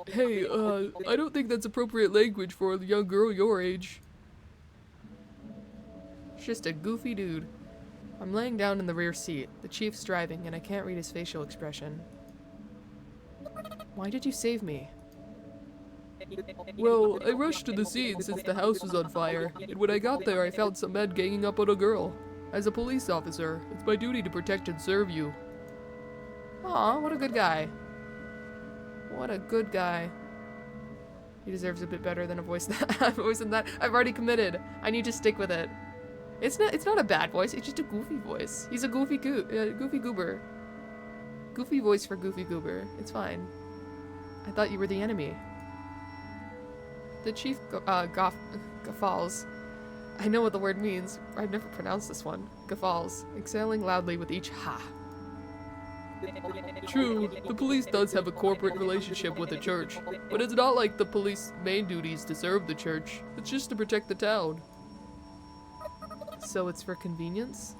Hey, I don't think that's appropriate language for a young girl your age. It's just a goofy dude. I'm laying down in the rear seat. The chief's driving, and I can't read his facial expression. Why did you save me? Well, I rushed to the scene since the house was on fire, and when I got there I found some men ganging up on a girl. As a police officer, it's my duty to protect and serve you. Aw, what a good guy. What a good guy. He deserves a bit better than a voice that I've already committed. I need to stick with it. It's not a bad voice, it's just a goofy voice. He's a goofy goober. Goofy voice for goofy goober. It's fine. I thought you were the enemy. The chief guffaws. I know what the word means. I've never pronounced this one. Guffaws, exhaling loudly with each ha. True, the police does have a corporate relationship with the church, but it's not like the police's main duty is to serve the church. It's just to protect the town. So it's for convenience?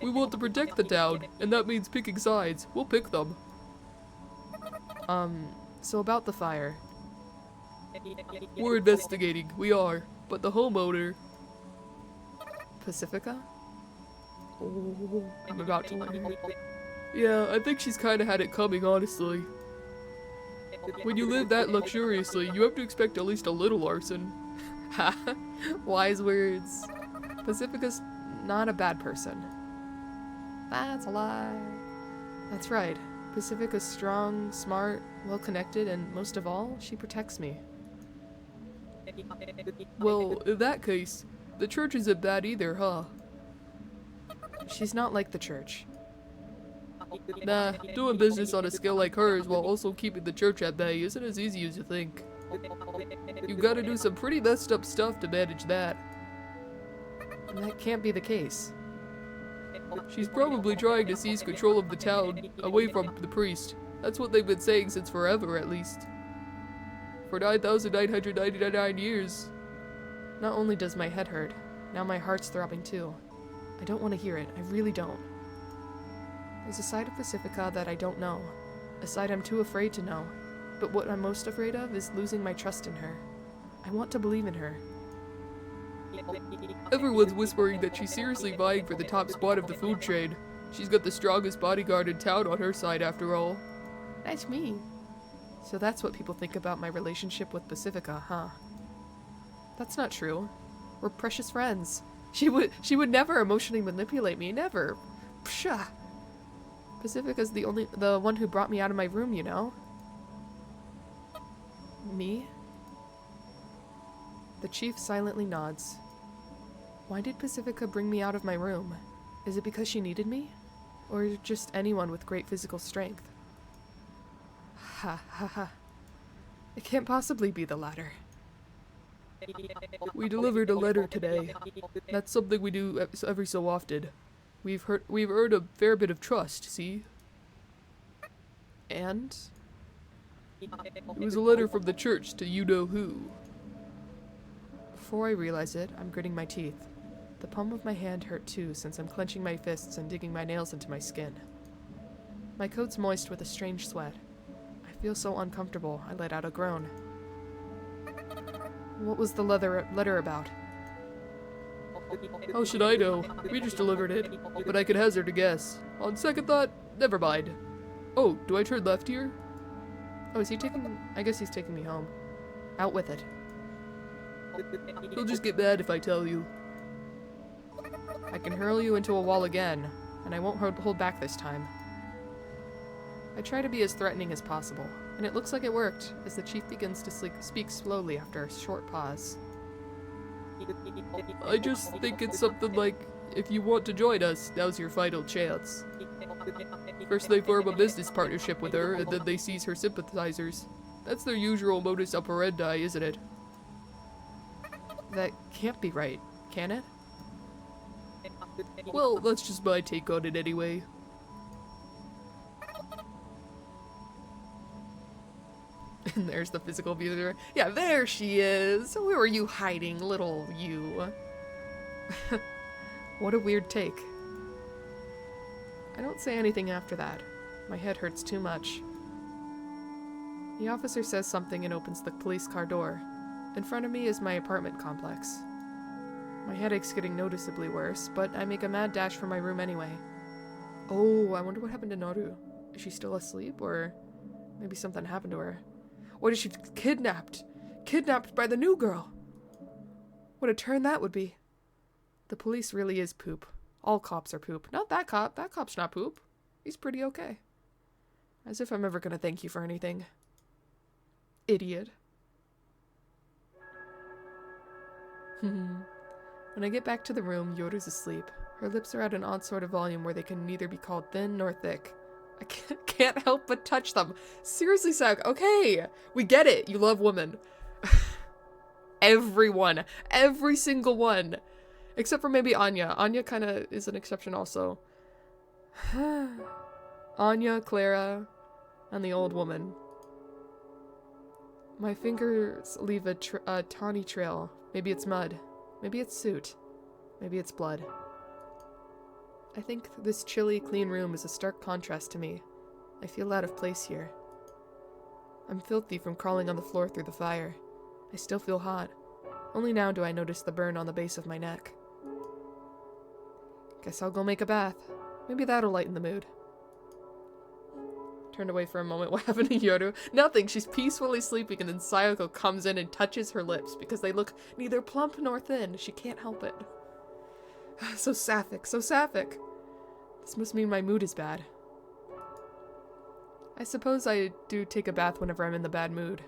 We want to protect the town, and that means picking sides. We'll pick them. So about the fire. We're investigating, we are, but the homeowner... Pacifica? Oh, I'm about to learn. Yeah, I think she's kinda had it coming, honestly. When you live that luxuriously, you have to expect at least a little arson. Ha! Wise words. Pacifica's not a bad person. That's a lie. That's right. Pacifica's strong, smart, well-connected, and most of all, she protects me. Well, in that case, the church isn't bad either, huh? She's not like the church. Nah, doing business on a scale like hers while also keeping the church at bay isn't as easy as you think. You've gotta do some pretty messed up stuff to manage that. And that can't be the case. She's probably trying to seize control of the town away from the priest. That's what they've been saying since forever, at least. For 9,999 years. Not only does my head hurt, now my heart's throbbing too. I don't want to hear it, I really don't. There's a side of Pacifica that I don't know. A side I'm too afraid to know. But what I'm most afraid of is losing my trust in her. I want to believe in her. Everyone's whispering that she's seriously vying for the top spot of the food chain. She's got the strongest bodyguard in town on her side after all. That's me. So that's what people think about my relationship with Pacifica, huh? That's not true. We're precious friends. She would never emotionally manipulate me, never. Psha. Pacifica's the one who brought me out of my room, you know? Me? The chief silently nods. Why did Pacifica bring me out of my room? Is it because she needed me? Or just anyone with great physical strength? Ha ha ha. It can't possibly be the latter. We delivered a letter today. That's something we do every so often. We've earned a fair bit of trust, see? And? It was a letter from the church to you-know-who. Before I realize it, I'm gritting my teeth. The palm of my hand hurt too, since I'm clenching my fists and digging my nails into my skin. My coat's moist with a strange sweat. I feel so uncomfortable, I let out a groan. What was the letter about? How should I know? We just delivered it, but I could hazard a guess. On second thought, never mind. Oh, do I turn left here? Oh, is he taking... I guess he's taking me home. Out with it. He'll just get mad if I tell you. I can hurl you into a wall again, and I won't hold back this time. I try to be as threatening as possible, and it looks like it worked, as the chief begins to speak slowly after a short pause. I just think it's something like, if you want to join us, now's your final chance. First they form a business partnership with her, and then they seize her sympathizers. That's their usual modus operandi, isn't it? That can't be right, can it? Well, that's just my take on it anyway. And there's the physical abuser. Yeah, there she is! Where were you hiding, little you? What a weird take. I don't say anything after that. My head hurts too much. The officer says something and opens the police car door. In front of me is my apartment complex. My headache's getting noticeably worse, but I make a mad dash for my room anyway. Oh, I wonder what happened to Noru. Is she still asleep, or maybe something happened to her? What is she kidnapped? Kidnapped by the new girl! What a turn that would be. The police really is poop. All cops are poop. Not that cop. That cop's not poop. He's pretty okay. As if I'm ever gonna thank you for anything. Idiot. When I get back to the room, Yoru's asleep. Her lips are at an odd sort of volume where they can neither be called thin nor thick. I can't help but touch them. Seriously, Sak. Okay, we get it. You love women. Everyone. Every single one. Except for maybe Anya. Anya kind of is an exception also. Anya, Clara, and the old woman. My fingers leave a tawny trail. Maybe it's mud. Maybe it's soot. Maybe it's blood. I think this chilly, clean room is a stark contrast to me. I feel out of place here. I'm filthy from crawling on the floor through the fire. I still feel hot. Only now do I notice the burn on the base of my neck. Guess I'll go make a bath. Maybe that'll lighten the mood. Turned away for a moment. What happened to Yoru? Nothing. She's peacefully sleeping, and then Sayoko comes in and touches her lips because they look neither plump nor thin. She can't help it. So sapphic. So sapphic. This must mean my mood is bad. I suppose I do take a bath whenever I'm in the bad mood.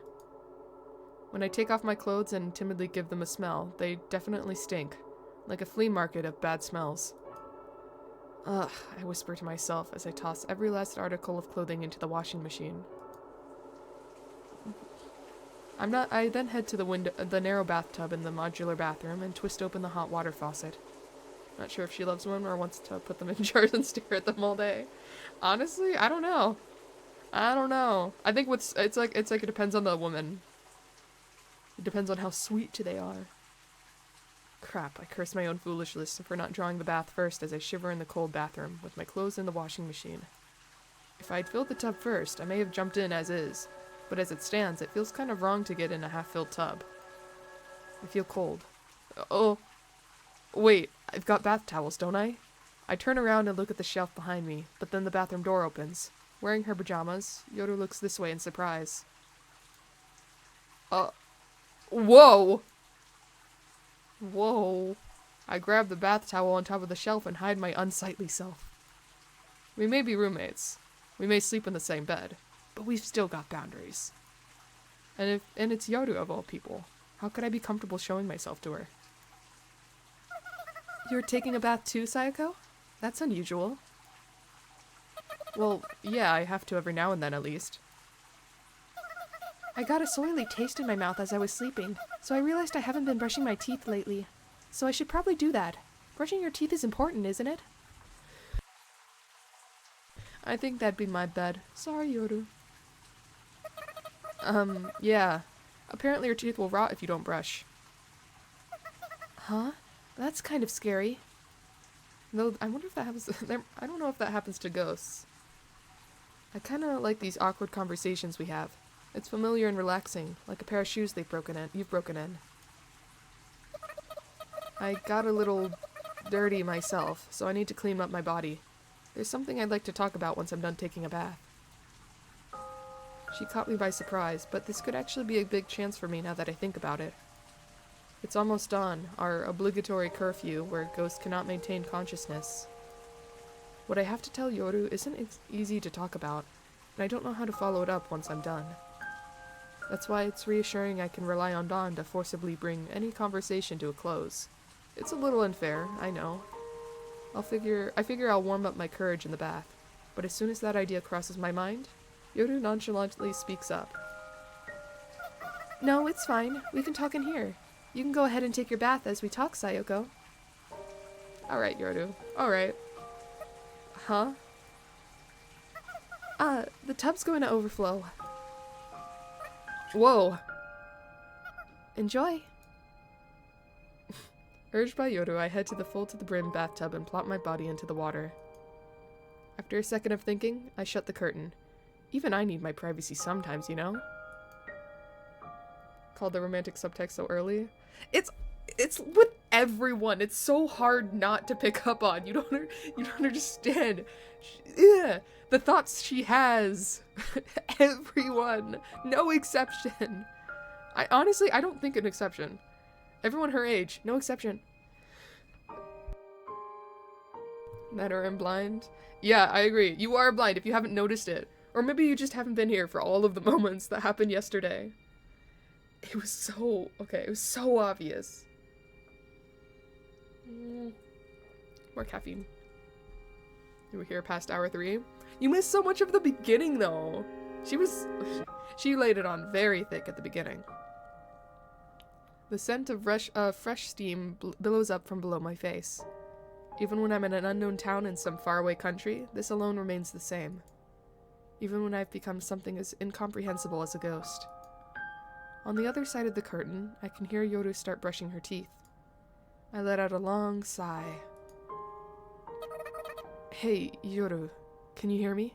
When I take off my clothes and timidly give them a smell, they definitely stink. Like a flea market of bad smells. Ugh, I whisper to myself as I toss every last article of clothing into the washing machine. I then head to the narrow bathtub in the modular bathroom and twist open the hot water faucet. Not sure if she loves them or wants to put them in jars and stare at them all day. Honestly, I don't know. I think it's like it depends on the woman. It depends on how sweet they are. Crap, I curse my own foolishness for not drawing the bath first as I shiver in the cold bathroom, with my clothes in the washing machine. If I'd filled the tub first, I may have jumped in as is, but as it stands, it feels kind of wrong to get in a half-filled tub. I feel cold. Oh, wait, I've got bath towels, don't I? I turn around and look at the shelf behind me, but then the bathroom door opens. Wearing her pajamas, Yoru looks this way in surprise. Whoa! Whoa. I grab the bath towel on top of the shelf and hide my unsightly self. We may be roommates. We may sleep in the same bed. But we've still got boundaries. And it's Yoru of all people. How could I be comfortable showing myself to her? You're taking a bath too, Sayoko? That's unusual. Well, yeah, I have to every now and then at least. I got a soily taste in my mouth as I was sleeping, so I realized I haven't been brushing my teeth lately. So I should probably do that. Brushing your teeth is important, isn't it? I think that'd be my bed. Sorry, Yoru. Yeah. Apparently your teeth will rot if you don't brush. Huh? That's kind of scary. Though, I wonder if that happens... I don't know if that happens to ghosts. I kind of like these awkward conversations we have. It's familiar and relaxing, like a pair of shoes you've broken in. I got a little dirty myself, so I need to clean up my body. There's something I'd like to talk about once I'm done taking a bath. She caught me by surprise, but this could actually be a big chance for me now that I think about it. It's almost dawn, our obligatory curfew where ghosts cannot maintain consciousness. What I have to tell Yoru isn't easy to talk about, and I don't know how to follow it up once I'm done. That's why it's reassuring I can rely on Dawn to forcibly bring any conversation to a close. It's a little unfair, I know. I figure I'll warm up my courage in the bath, but as soon as that idea crosses my mind, Yoru nonchalantly speaks up. No, it's fine. We can talk in here. You can go ahead and take your bath as we talk, Sayoko. Alright, Yoru. Alright. Huh? The tub's going to overflow. Whoa. Enjoy. Urged by Yoru, I head to the full-to-the-brim bathtub and plop my body into the water. After a second of thinking, I shut the curtain. Even I need my privacy sometimes, you know? Called the romantic subtext so early. It's with everyone. It's so hard not to pick up on. You don't understand. The thoughts she has. Everyone. No exception. I don't think an exception. Everyone her age. No exception. That or I'm blind. Yeah, I agree. You are blind if you haven't noticed it. Or maybe you just haven't been here for all of the moments that happened yesterday. It was so... okay, it was so obvious. More caffeine. You were here past hour 3. You missed so much of the beginning, though. She laid it on very thick at the beginning. The scent of fresh steam billows up from below my face. Even when I'm in an unknown town in some faraway country, this alone remains the same. Even when I've become something as incomprehensible as a ghost. On the other side of the curtain, I can hear Yoru start brushing her teeth. I let out a long sigh. Hey, Yoru, can you hear me?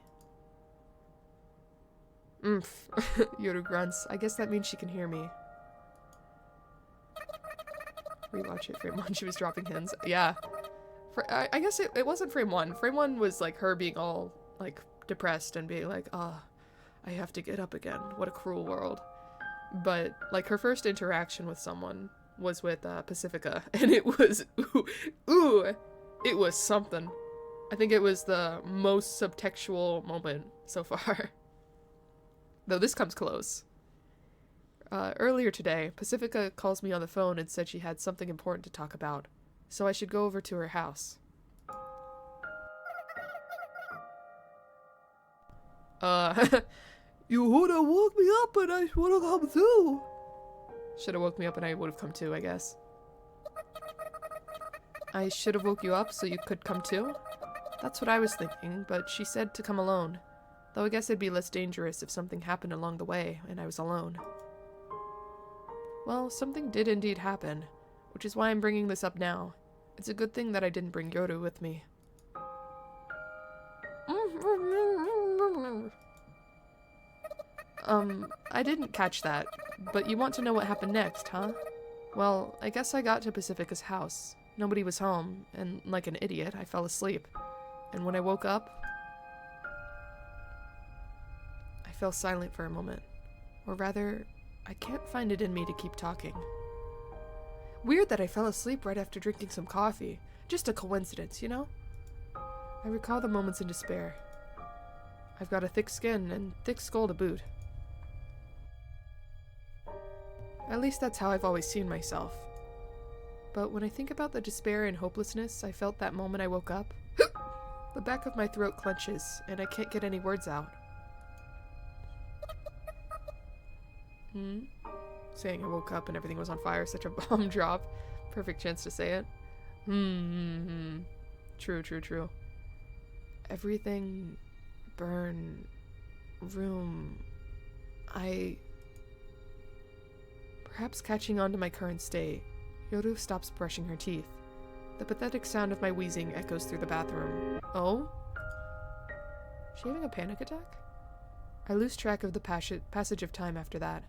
Yoru grunts. I guess that means she can hear me. Rewatch it, frame 1, she was dropping hints. Yeah. I guess it wasn't frame 1. Frame 1 was like her being all, like, depressed and being like, I have to get up again. What a cruel world. But, like, her first interaction with someone was with Pacifica, and it was, it was something. I think it was the most subtextual moment so far. Though this comes close. Earlier today, Pacifica calls me on the phone and said she had something important to talk about, so I should go over to her house. You would've woke me up and I would've come too. Should've woke me up and I would've come too, I guess. I should've woke you up so you could come too? That's what I was thinking, but she said to come alone. Though I guess it'd be less dangerous if something happened along the way and I was alone. Well, something did indeed happen, which is why I'm bringing this up now. It's a good thing that I didn't bring Yoru with me. I didn't catch that, but you want to know what happened next, huh? Well, I guess I got to Pacifica's house. Nobody was home, and like an idiot, I fell asleep. And when I woke up, I fell silent for a moment. Or rather, I can't find it in me to keep talking. Weird that I fell asleep right after drinking some coffee. Just a coincidence, you know? I recall the moments in despair. I've got a thick skin and thick skull to boot. At least that's how I've always seen myself. But when I think about the despair and hopelessness I felt that moment I woke up, the back of my throat clenches, and I can't get any words out. Saying I woke up and everything was on fire, such a bomb drop. Perfect chance to say it. True. Everything burn. Room. Perhaps catching on to my current state, Yoru stops brushing her teeth, The pathetic sound of my wheezing echoes through the bathroom. Oh? Is she having a panic attack? I lose track of the passage of time after that.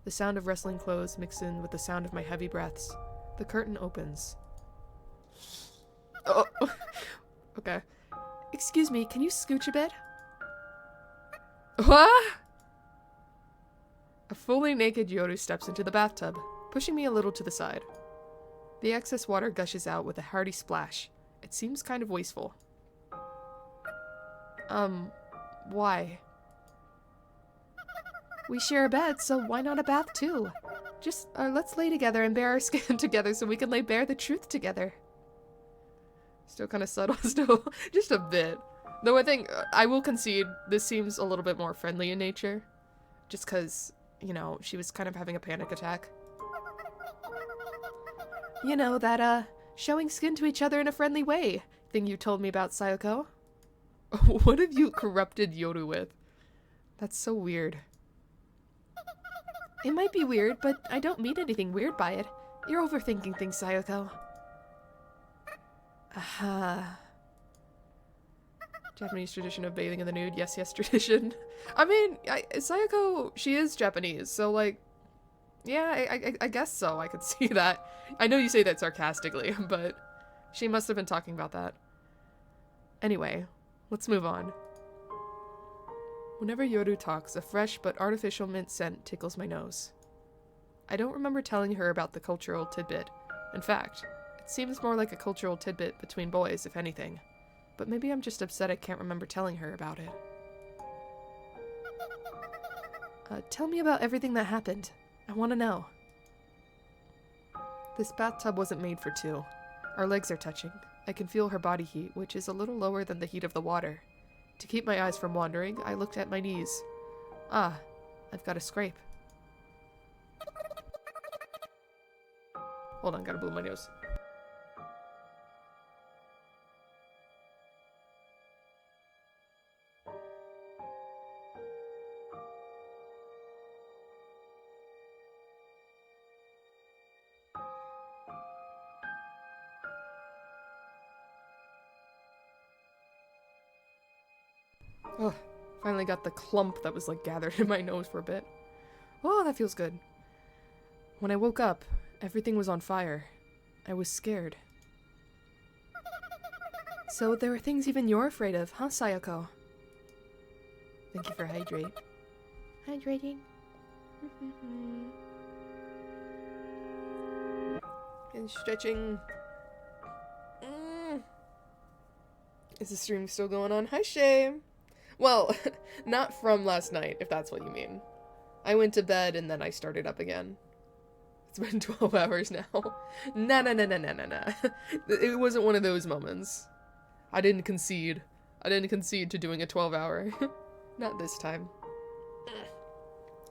The sound of rustling clothes mixed in with the sound of my heavy breaths. The curtain opens. Oh, okay. Excuse me, can you scooch a bit? What? A fully naked Yoru steps into the bathtub, pushing me a little to the side. The excess water gushes out with a hearty splash. It seems kind of wasteful. Why? We share a bed, so why not a bath too? Just, let's lay together and bare our skin together so we can lay bare the truth together. Still kind of subtle, still, just a bit. Though I think, I will concede, this seems a little bit more friendly in nature. Just because, you know, she was kind of having a panic attack. You know, that, showing skin to each other in a friendly way thing you told me about, Sayoko. What have you corrupted Yoru with? That's so weird. It might be weird, but I don't mean anything weird by it. You're overthinking things, Sayoko. Aha. Japanese tradition of bathing in the nude. Yes, yes, tradition. I mean, Sayoko, she is Japanese, so, like, yeah, I guess so. I could see that. I know you say that sarcastically, but she must have been talking about that. Anyway, let's move on. Whenever Yoru talks, a fresh but artificial mint scent tickles my nose. I don't remember telling her about the cultural tidbit. In fact, it seems more like a cultural tidbit between boys, if anything. But maybe I'm just upset I can't remember telling her about it. Tell me about everything that happened. I want to know. This bathtub wasn't made for two. Our legs are touching. I can feel her body heat, which is a little lower than the heat of the water. To keep my eyes from wandering, I looked at my knees. Ah, I've got a scrape. Hold on, gotta blow my nose. Oh, finally got the clump that was like gathered in my nose for a bit. Oh, that feels good. When I woke up, everything was on fire. I was scared. So there are things even you're afraid of, huh, Sayoko? Thank you for hydrating. And stretching. Is the stream still going on? Hi, Shay. Well, not from last night, if that's what you mean. I went to bed and then I started up again. It's been 12 hours now. Nah. It wasn't one of those moments. I didn't concede. To doing a 12-hour. Not this time.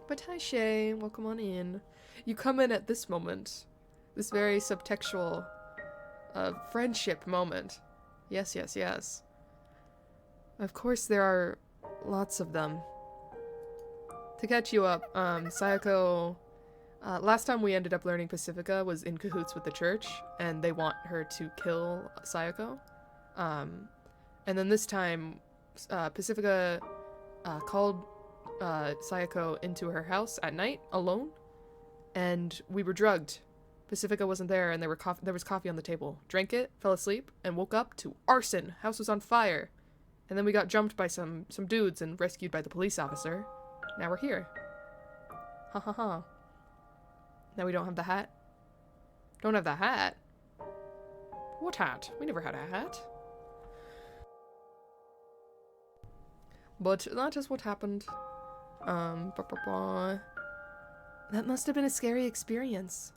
But hi, Shay. Welcome on in. You come in at this moment. This very subtextual, friendship moment. Yes. Of course, there are lots of them. To catch you up, Sayoko, last time we ended up learning Pacifica was in cahoots with the church, and they want her to kill Sayoko. And then this time, Pacifica called Sayoko into her house at night, alone, and we were drugged. Pacifica wasn't there, and there was coffee on the table. Drank it, fell asleep, and woke up to arson. House was on fire. And then we got jumped by some dudes and rescued by the police officer. Now we're here. Ha ha ha. Now we don't have the hat? Don't have the hat? What hat? We never had a hat. But that is what happened. That must have been a scary experience.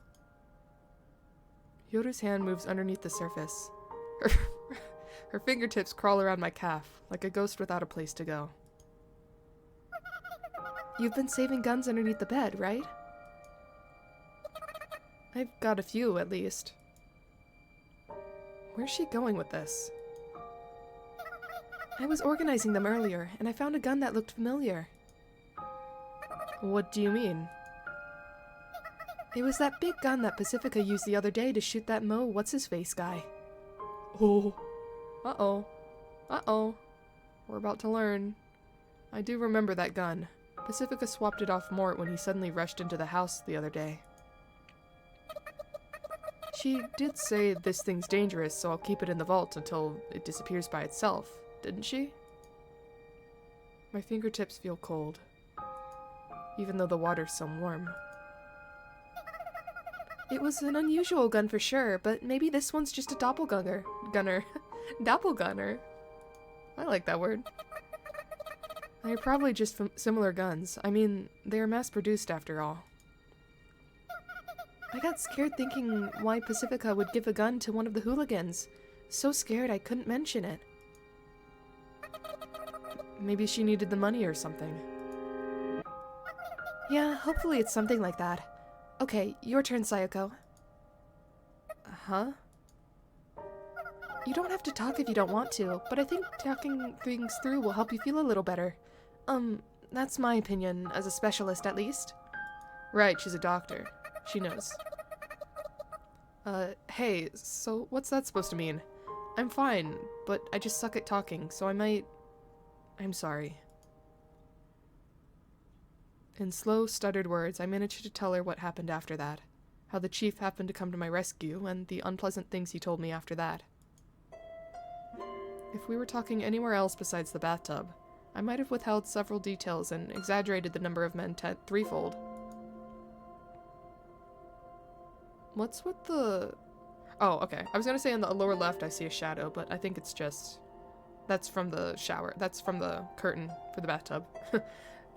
Yoru's hand moves underneath the surface. Her fingertips crawl around my calf, like a ghost without a place to go. You've been saving guns underneath the bed, right? I've got a few, at least. Where's she going with this? I was organizing them earlier, and I found a gun that looked familiar. What do you mean? It was that big gun that Pacifica used the other day to shoot that what's-his-face guy. Oh. Uh-oh. Uh-oh. We're about to learn. I do remember that gun. Pacifica swapped it off Mort when he suddenly rushed into the house the other day. She did say this thing's dangerous, so I'll keep it in the vault until it disappears by itself, didn't she? My fingertips feel cold, even though the water's so warm. It was an unusual gun for sure, but maybe this one's just a doppelganger. Doppelganger. I like that word. They're probably just similar guns. I mean, they are mass-produced after all. I got scared thinking why Pacifica would give a gun to one of the hooligans. So scared I couldn't mention it. Maybe she needed the money or something. Yeah, hopefully it's something like that. Okay, your turn, Sayoko. Huh? You don't have to talk if you don't want to, but I think talking things through will help you feel a little better. That's my opinion, as a specialist at least. Right, she's a doctor. She knows. Hey, so what's that supposed to mean? I'm fine, but I just suck at talking, so I'm sorry. In slow, stuttered words, I managed to tell her what happened after that. How the chief happened to come to my rescue, and the unpleasant things he told me after that. If we were talking anywhere else besides the bathtub, I might have withheld several details and exaggerated the number of men threefold. What's with the... Oh, okay. I was gonna say on the lower left I see a shadow, but I think it's just... That's from the shower. That's from the curtain for the bathtub.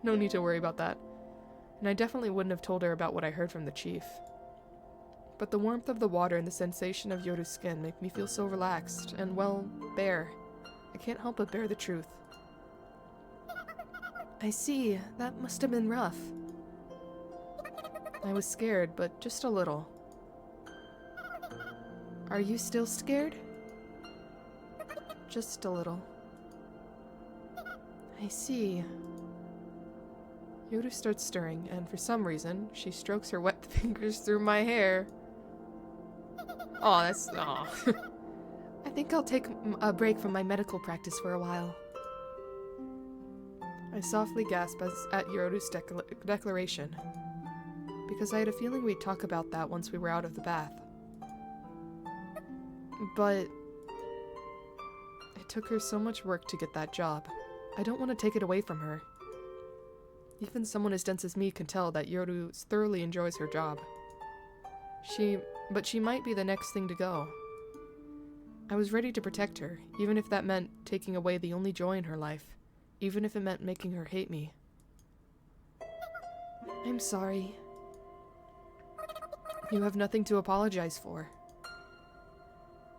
No need to worry about that. And I definitely wouldn't have told her about what I heard from the chief. But the warmth of the water and the sensation of Yoru's skin make me feel so relaxed and, well, bare. I can't help but bear the truth. I see. That must have been rough. I was scared, but just a little. Are you still scared? Just a little. I see. Yoru starts stirring, and for some reason, she strokes her wet fingers through my hair. Aw, aw. I think I'll take a break from my medical practice for a while. I softly gasp at Yoru's declaration, because I had a feeling we'd talk about that once we were out of the bath. But it took her so much work to get that job. I don't want to take it away from her. Even someone as dense as me can tell that Yoru thoroughly enjoys her job. But she might be the next thing to go. I was ready to protect her, even if that meant taking away the only joy in her life, even if it meant making her hate me. I'm sorry. You have nothing to apologize for.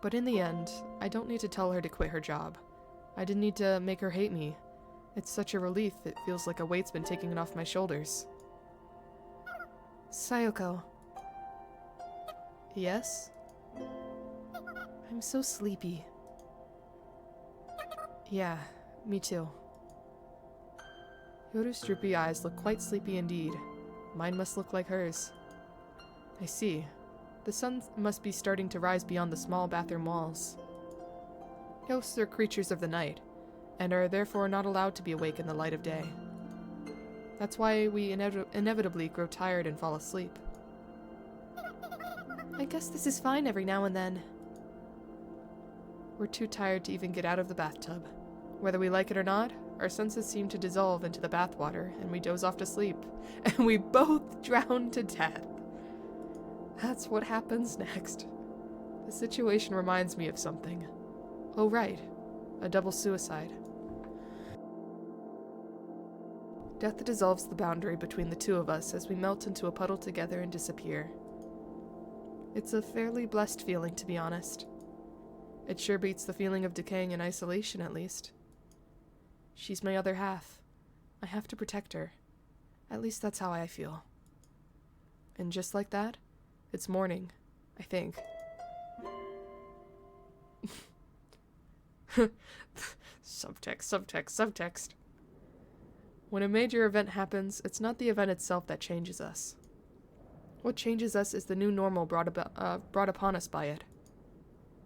But in the end, I don't need to tell her to quit her job. I didn't need to make her hate me. It's such a relief, it feels like a weight's been taken off my shoulders. Sayoko. Yes? I'm so sleepy. Yeah, me too. Yoru's droopy eyes look quite sleepy indeed. Mine must look like hers. I see. The sun must be starting to rise beyond the small bathroom walls. Ghosts are creatures of the night, and are therefore not allowed to be awake in the light of day. That's why we inevitably grow tired and fall asleep. I guess this is fine every now and then. We're too tired to even get out of the bathtub. Whether we like it or not, our senses seem to dissolve into the bathwater, and we doze off to sleep. And we both drown to death. That's what happens next. The situation reminds me of something. Oh right, a double suicide. Death dissolves the boundary between the two of us as we melt into a puddle together and disappear. It's a fairly blessed feeling, to be honest. It sure beats the feeling of decaying in isolation, at least. She's my other half. I have to protect her. At least that's how I feel. And just like that, it's morning, I think. Subtext. When a major event happens, it's not the event itself that changes us. What changes us is the new normal brought upon us by it.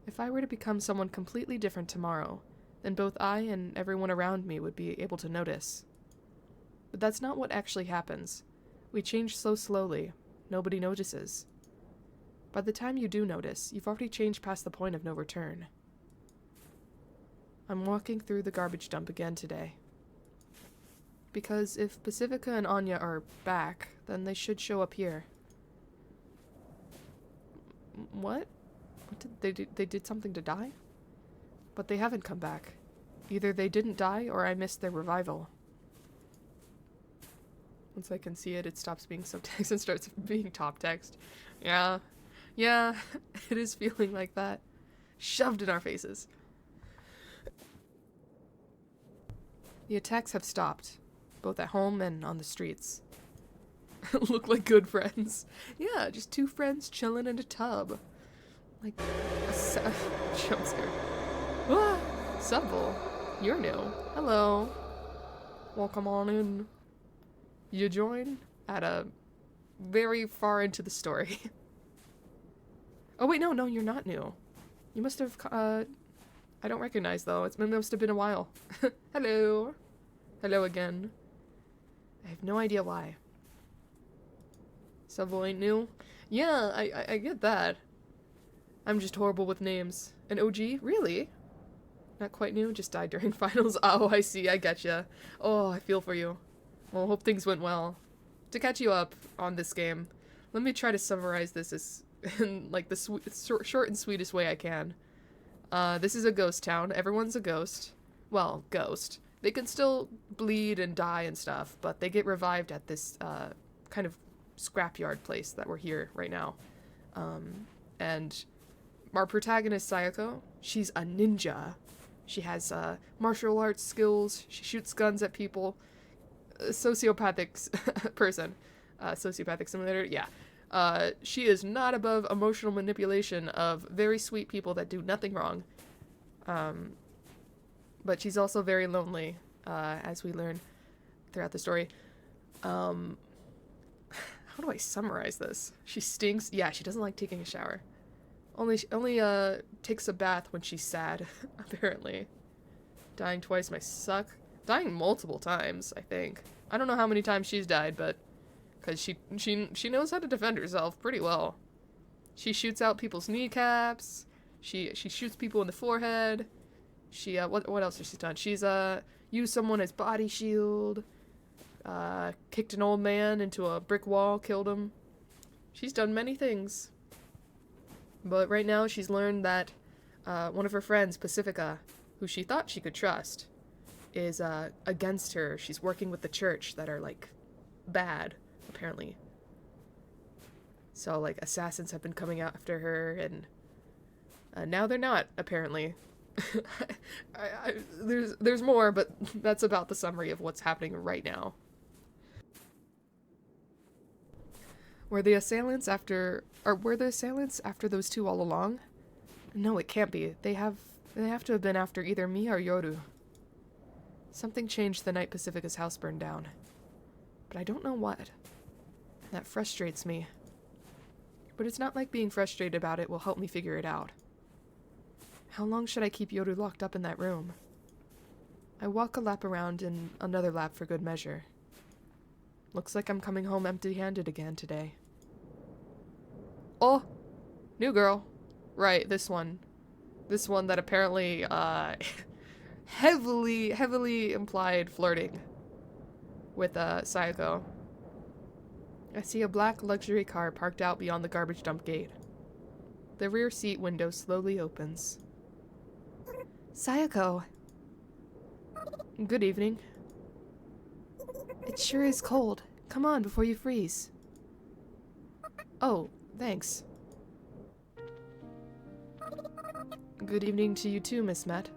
If I were to become someone completely different tomorrow, then both I and everyone around me would be able to notice. But that's not what actually happens. We change so slowly, nobody notices. By the time you do notice, you've already changed past the point of no return. I'm walking through the garbage dump again today. Because if Pacifica and Anya are back, then they should show up here. What? They did something to die? But they haven't come back. Either they didn't die, or I missed their revival. Once I can see it, it stops being subtext and starts being top text. Yeah, it is feeling like that. Shoved in our faces. The attacks have stopped, both at home and on the streets. Look like good friends. Yeah, just two friends chilling in a tub. Like a jump scare. Ah, Subble, you're new. Hello. Welcome on in. You join at a very far into the story. Oh wait, no, you're not new. You must have, I don't recognize though. It must have been a while. Hello. Hello again. I have no idea why. Subble ain't new? Yeah, I get that. I'm just horrible with names. An OG? Really? Not quite new, just died during finals. Oh, I see, I getcha. Oh, I feel for you. Well, hope things went well. To catch you up on this game, let me try to summarize this as in like the short and sweetest way I can. This is a ghost town. Everyone's a ghost. Well, ghost. They can still bleed and die and stuff, but they get revived at this kind of scrapyard place that we're here right now. And our protagonist, Sayako, she's a ninja. She has martial arts skills. She shoots guns at people. A sociopathic person. Sociopathic simulator, yeah. She is not above emotional manipulation of very sweet people that do nothing wrong. But she's also very lonely, as we learn throughout the story. How do I summarize this? She stinks. Yeah, she doesn't like taking a shower. Only takes a bath when she's sad, apparently. Dying twice might suck. Dying multiple times, I think. I don't know how many times she's died, but because she knows how to defend herself pretty well. She shoots out people's kneecaps. She shoots people in the forehead. She what else has she done? She's used someone as body shield. Kicked an old man into a brick wall, killed him. She's done many things. But right now she's learned that one of her friends, Pacifica, who she thought she could trust, is against her. She's working with the church that are like bad, apparently. So like assassins have been coming after her, and now they're not, apparently. There's more, but that's about the summary of what's happening right now. Were the assailants after those two all along? No, it can't be. They have to have been after either me or Yoru. Something changed the night Pacifica's house burned down. But I don't know what. That frustrates me. But it's not like being frustrated about it will help me figure it out. How long should I keep Yoru locked up in that room? I walk a lap around and another lap for good measure. Looks like I'm coming home empty-handed again today. Oh! New girl. Right, this one. This one that apparently, heavily implied flirting with, Sayako. I see a black luxury car parked out beyond the garbage dump gate. The rear seat window slowly opens. Sayako! Good evening. It sure is cold. Come on before you freeze. Oh, thanks. Good evening to you too, Miss Met.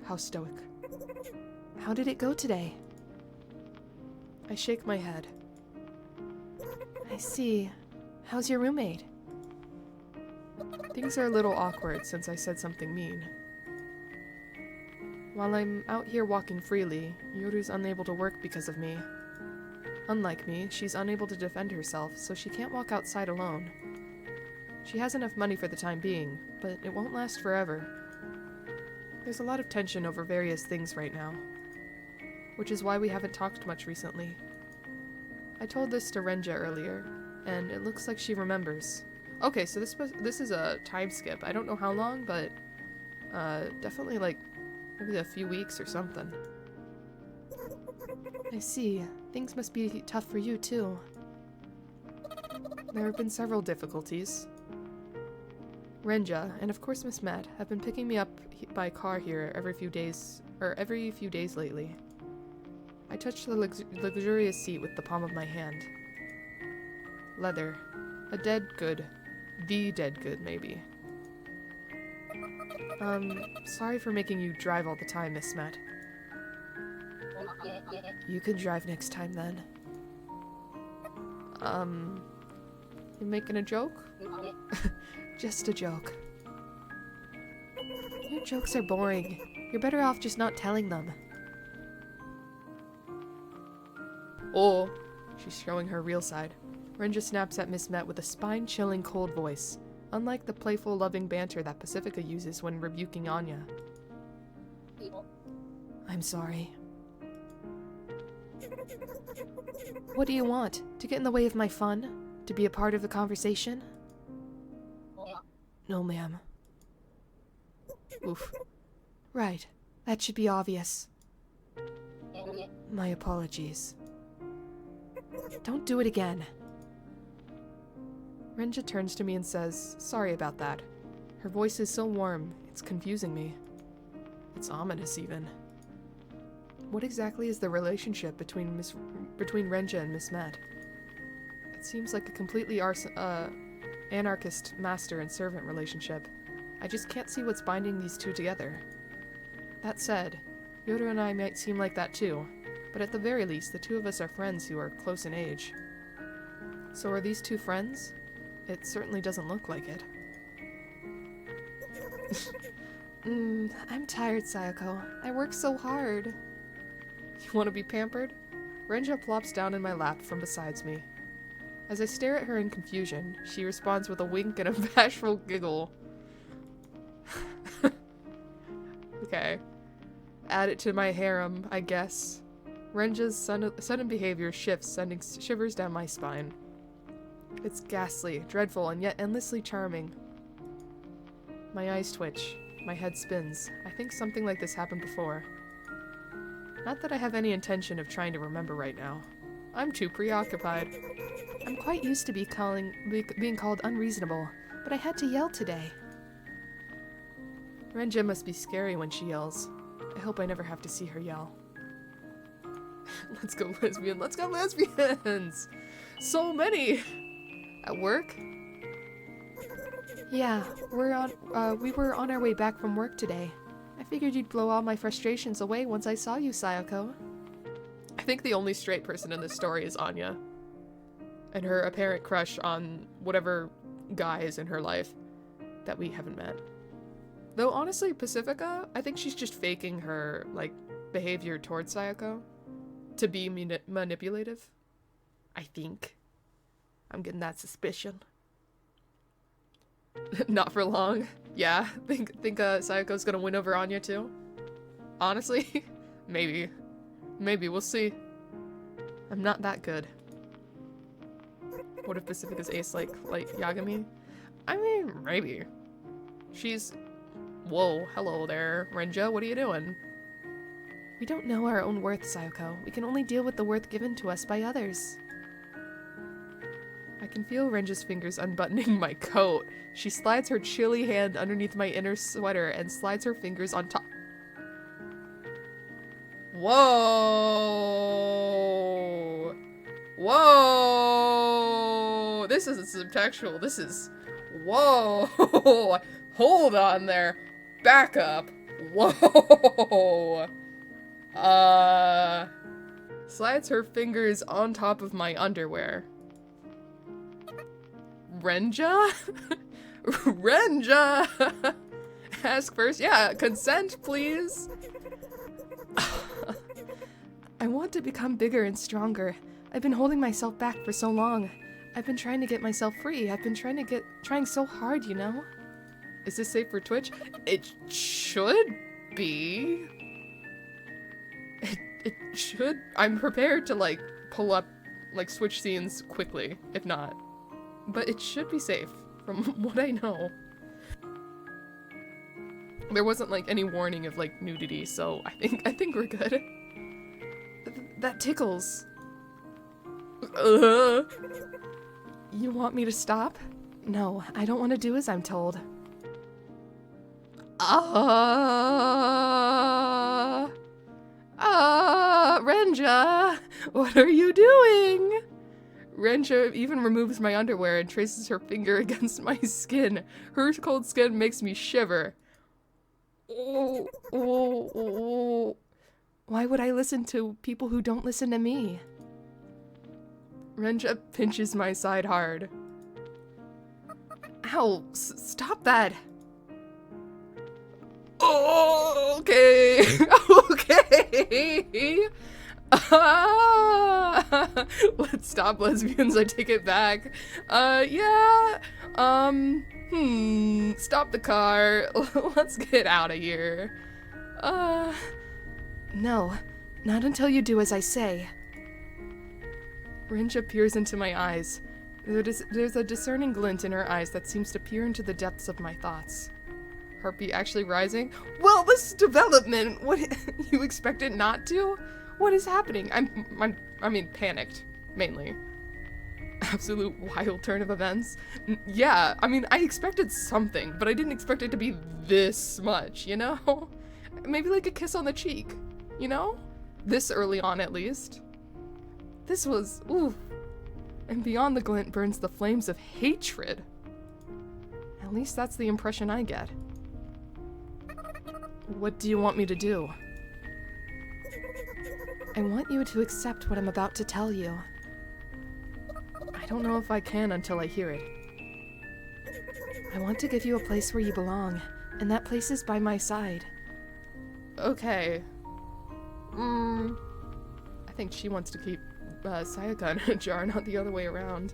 How stoic. How did it go today? I shake my head. I see. How's your roommate? Things are a little awkward since I said something mean. While I'm out here walking freely, Yoru's unable to work because of me. Unlike me, she's unable to defend herself, so she can't walk outside alone. She has enough money for the time being, but it won't last forever. There's a lot of tension over various things right now, which is why we haven't talked much recently. I told this to Renja earlier, and it looks like she remembers. Okay, so this is a time skip. I don't know how long, but definitely like maybe a few weeks or something. I see. Things must be tough for you too. There have been several difficulties. Renja, and of course Miss Matt, have been picking me up by car here every few days lately. I touched the luxurious seat with the palm of my hand. Leather. A dead good. The dead good, maybe. Sorry for making you drive all the time, Miss Matt. You can drive next time, then. You making a joke? Just a joke. Your jokes are boring. You're better off just not telling them. Oh, she's showing her real side. Renja snaps at Miss Met with a spine-chilling cold voice, unlike the playful, loving banter that Pacifica uses when rebuking Anya. I'm sorry. What do you want? To get in the way of my fun? To be a part of the conversation? No, ma'am. Oof. Right. That should be obvious. My apologies. Don't do it again. Renja turns to me and says, sorry about that. Her voice is so warm, it's confusing me. It's ominous, even. What exactly is the relationship between Renja and Miss Matt? It seems like a completely anarchist master and servant relationship. I just can't see what's binding these two together. That said, Yoda and I might seem like that too, but at the very least, the two of us are friends who are close in age. So are these two friends? It certainly doesn't look like it. I'm tired, Sayako. I work so hard. You want to be pampered? Renja plops down in my lap from beside me. As I stare at her in confusion, she responds with a wink and a bashful giggle. Okay. Add it to my harem, I guess. Renja's sudden behavior shifts, sending shivers down my spine. It's ghastly, dreadful, and yet endlessly charming. My eyes twitch. My head spins. I think something like this happened before. Not that I have any intention of trying to remember right now. I'm too preoccupied. I'm quite used to being called unreasonable, but I had to yell today. Renja must be scary when she yells. I hope I never have to see her yell. Let's go lesbian, let's go lesbians! So many! At work? Yeah, we were on our way back from work today. I figured you'd blow all my frustrations away once I saw you, Sayako. I think the only straight person in this story is Anya. And her apparent crush on whatever guy is in her life that we haven't met. Though honestly, Pacifica, I think she's just faking her, like, behavior towards Sayako to be manipulative. I think. I'm getting that suspicion. Not for long. Yeah, think Sayako's gonna win over Anya too? Honestly? Maybe. Maybe, we'll see. I'm not that good. What if Pacifica's ace like Yagami? I mean, maybe. She's... Whoa, hello there, Renja, what are you doing? We don't know our own worth, Sayako. We can only deal with the worth given to us by others. I can feel Renja's fingers unbuttoning my coat. She slides her chilly hand underneath my inner sweater and slides her fingers on top. Whoa! Whoa! This isn't subtextual. This is... Whoa! Hold on there. Back up. Whoa! Slides her fingers on top of my underwear. Renja? Renja! Ask first. Yeah, consent, please. I want to become bigger and stronger. I've been holding myself back for so long. I've been trying to get myself free. I've been trying so hard, you know? Is this safe for Twitch? It should be. It should. I'm prepared to, like, pull up, like, switch scenes quickly, if not. But it should be safe, from what I know. There wasn't, like, any warning of, like, nudity, so I think we're good. That tickles. You want me to stop? No, I don't want to do as I'm told. Renja, what are you doing? Renja even removes my underwear and traces her finger against my skin. Her cold skin makes me shiver. Why would I listen to people who don't listen to me? Renja pinches my side hard. Ow, stop that. Oh, okay. Okay. Let's stop, lesbians. I take it back. Yeah. Stop the car. Let's get out of here. No. Not until you do as I say. Renja peers into my eyes. There's a discerning glint in her eyes that seems to peer into the depths of my thoughts. Heartbeat actually rising? Well, this development, what, you expect it not to? What is happening? I mean, panicked, mainly. Absolute wild turn of events. Yeah, I mean, I expected something, but I didn't expect it to be this much, you know? Maybe like a kiss on the cheek, you know? This early on, at least. This was, ooh. And beyond the glint burns the flames of hatred. At least that's the impression I get. What do you want me to do? I want you to accept what I'm about to tell you. I don't know if I can until I hear it. I want to give you a place where you belong, and that place is by my side. Okay. I think she wants to keep Sayaka in a jar, not the other way around.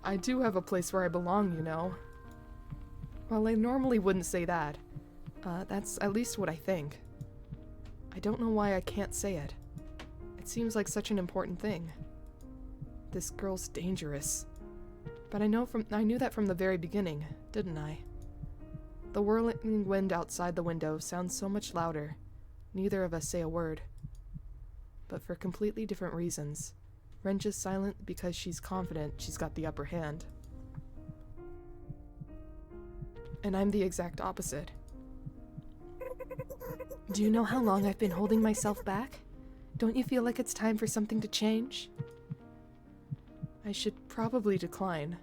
I do have a place where I belong, you know. Well, I normally wouldn't say that. That's at least what I think. I don't know why I can't say it. It seems like such an important thing. This girl's dangerous. But I knew that from the very beginning, didn't I? The whirling wind outside the window sounds so much louder. Neither of us say a word. But for completely different reasons. Renja's silent because she's confident she's got the upper hand. And I'm the exact opposite. Do you know how long I've been holding myself back? Don't you feel like it's time for something to change? I should probably decline.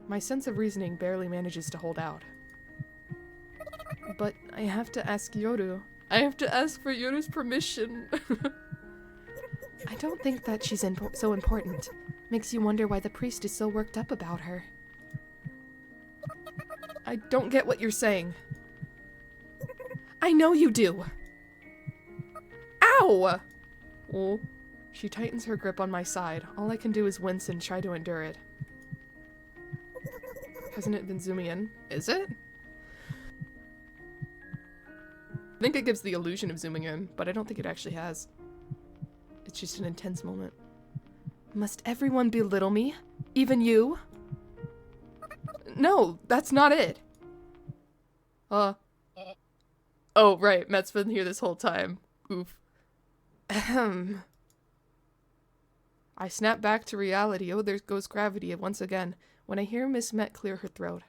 My sense of reasoning barely manages to hold out. But I have to ask Yoru. I have to ask for Yoru's permission. I don't think that she's so important. Makes you wonder why the priest is so worked up about her. I don't get what you're saying. I know you do! Ow! Oh. She tightens her grip on my side. All I can do is wince and try to endure it. Hasn't it been zooming in? Is it? I think it gives the illusion of zooming in, but I don't think it actually has. It's just an intense moment. Must everyone belittle me? Even you? No, that's not it. Oh, right, Matt's been here this whole time. Oof. Ahem. I snap back to reality. Oh, there goes gravity once again, when I hear Miss Met clear her throat.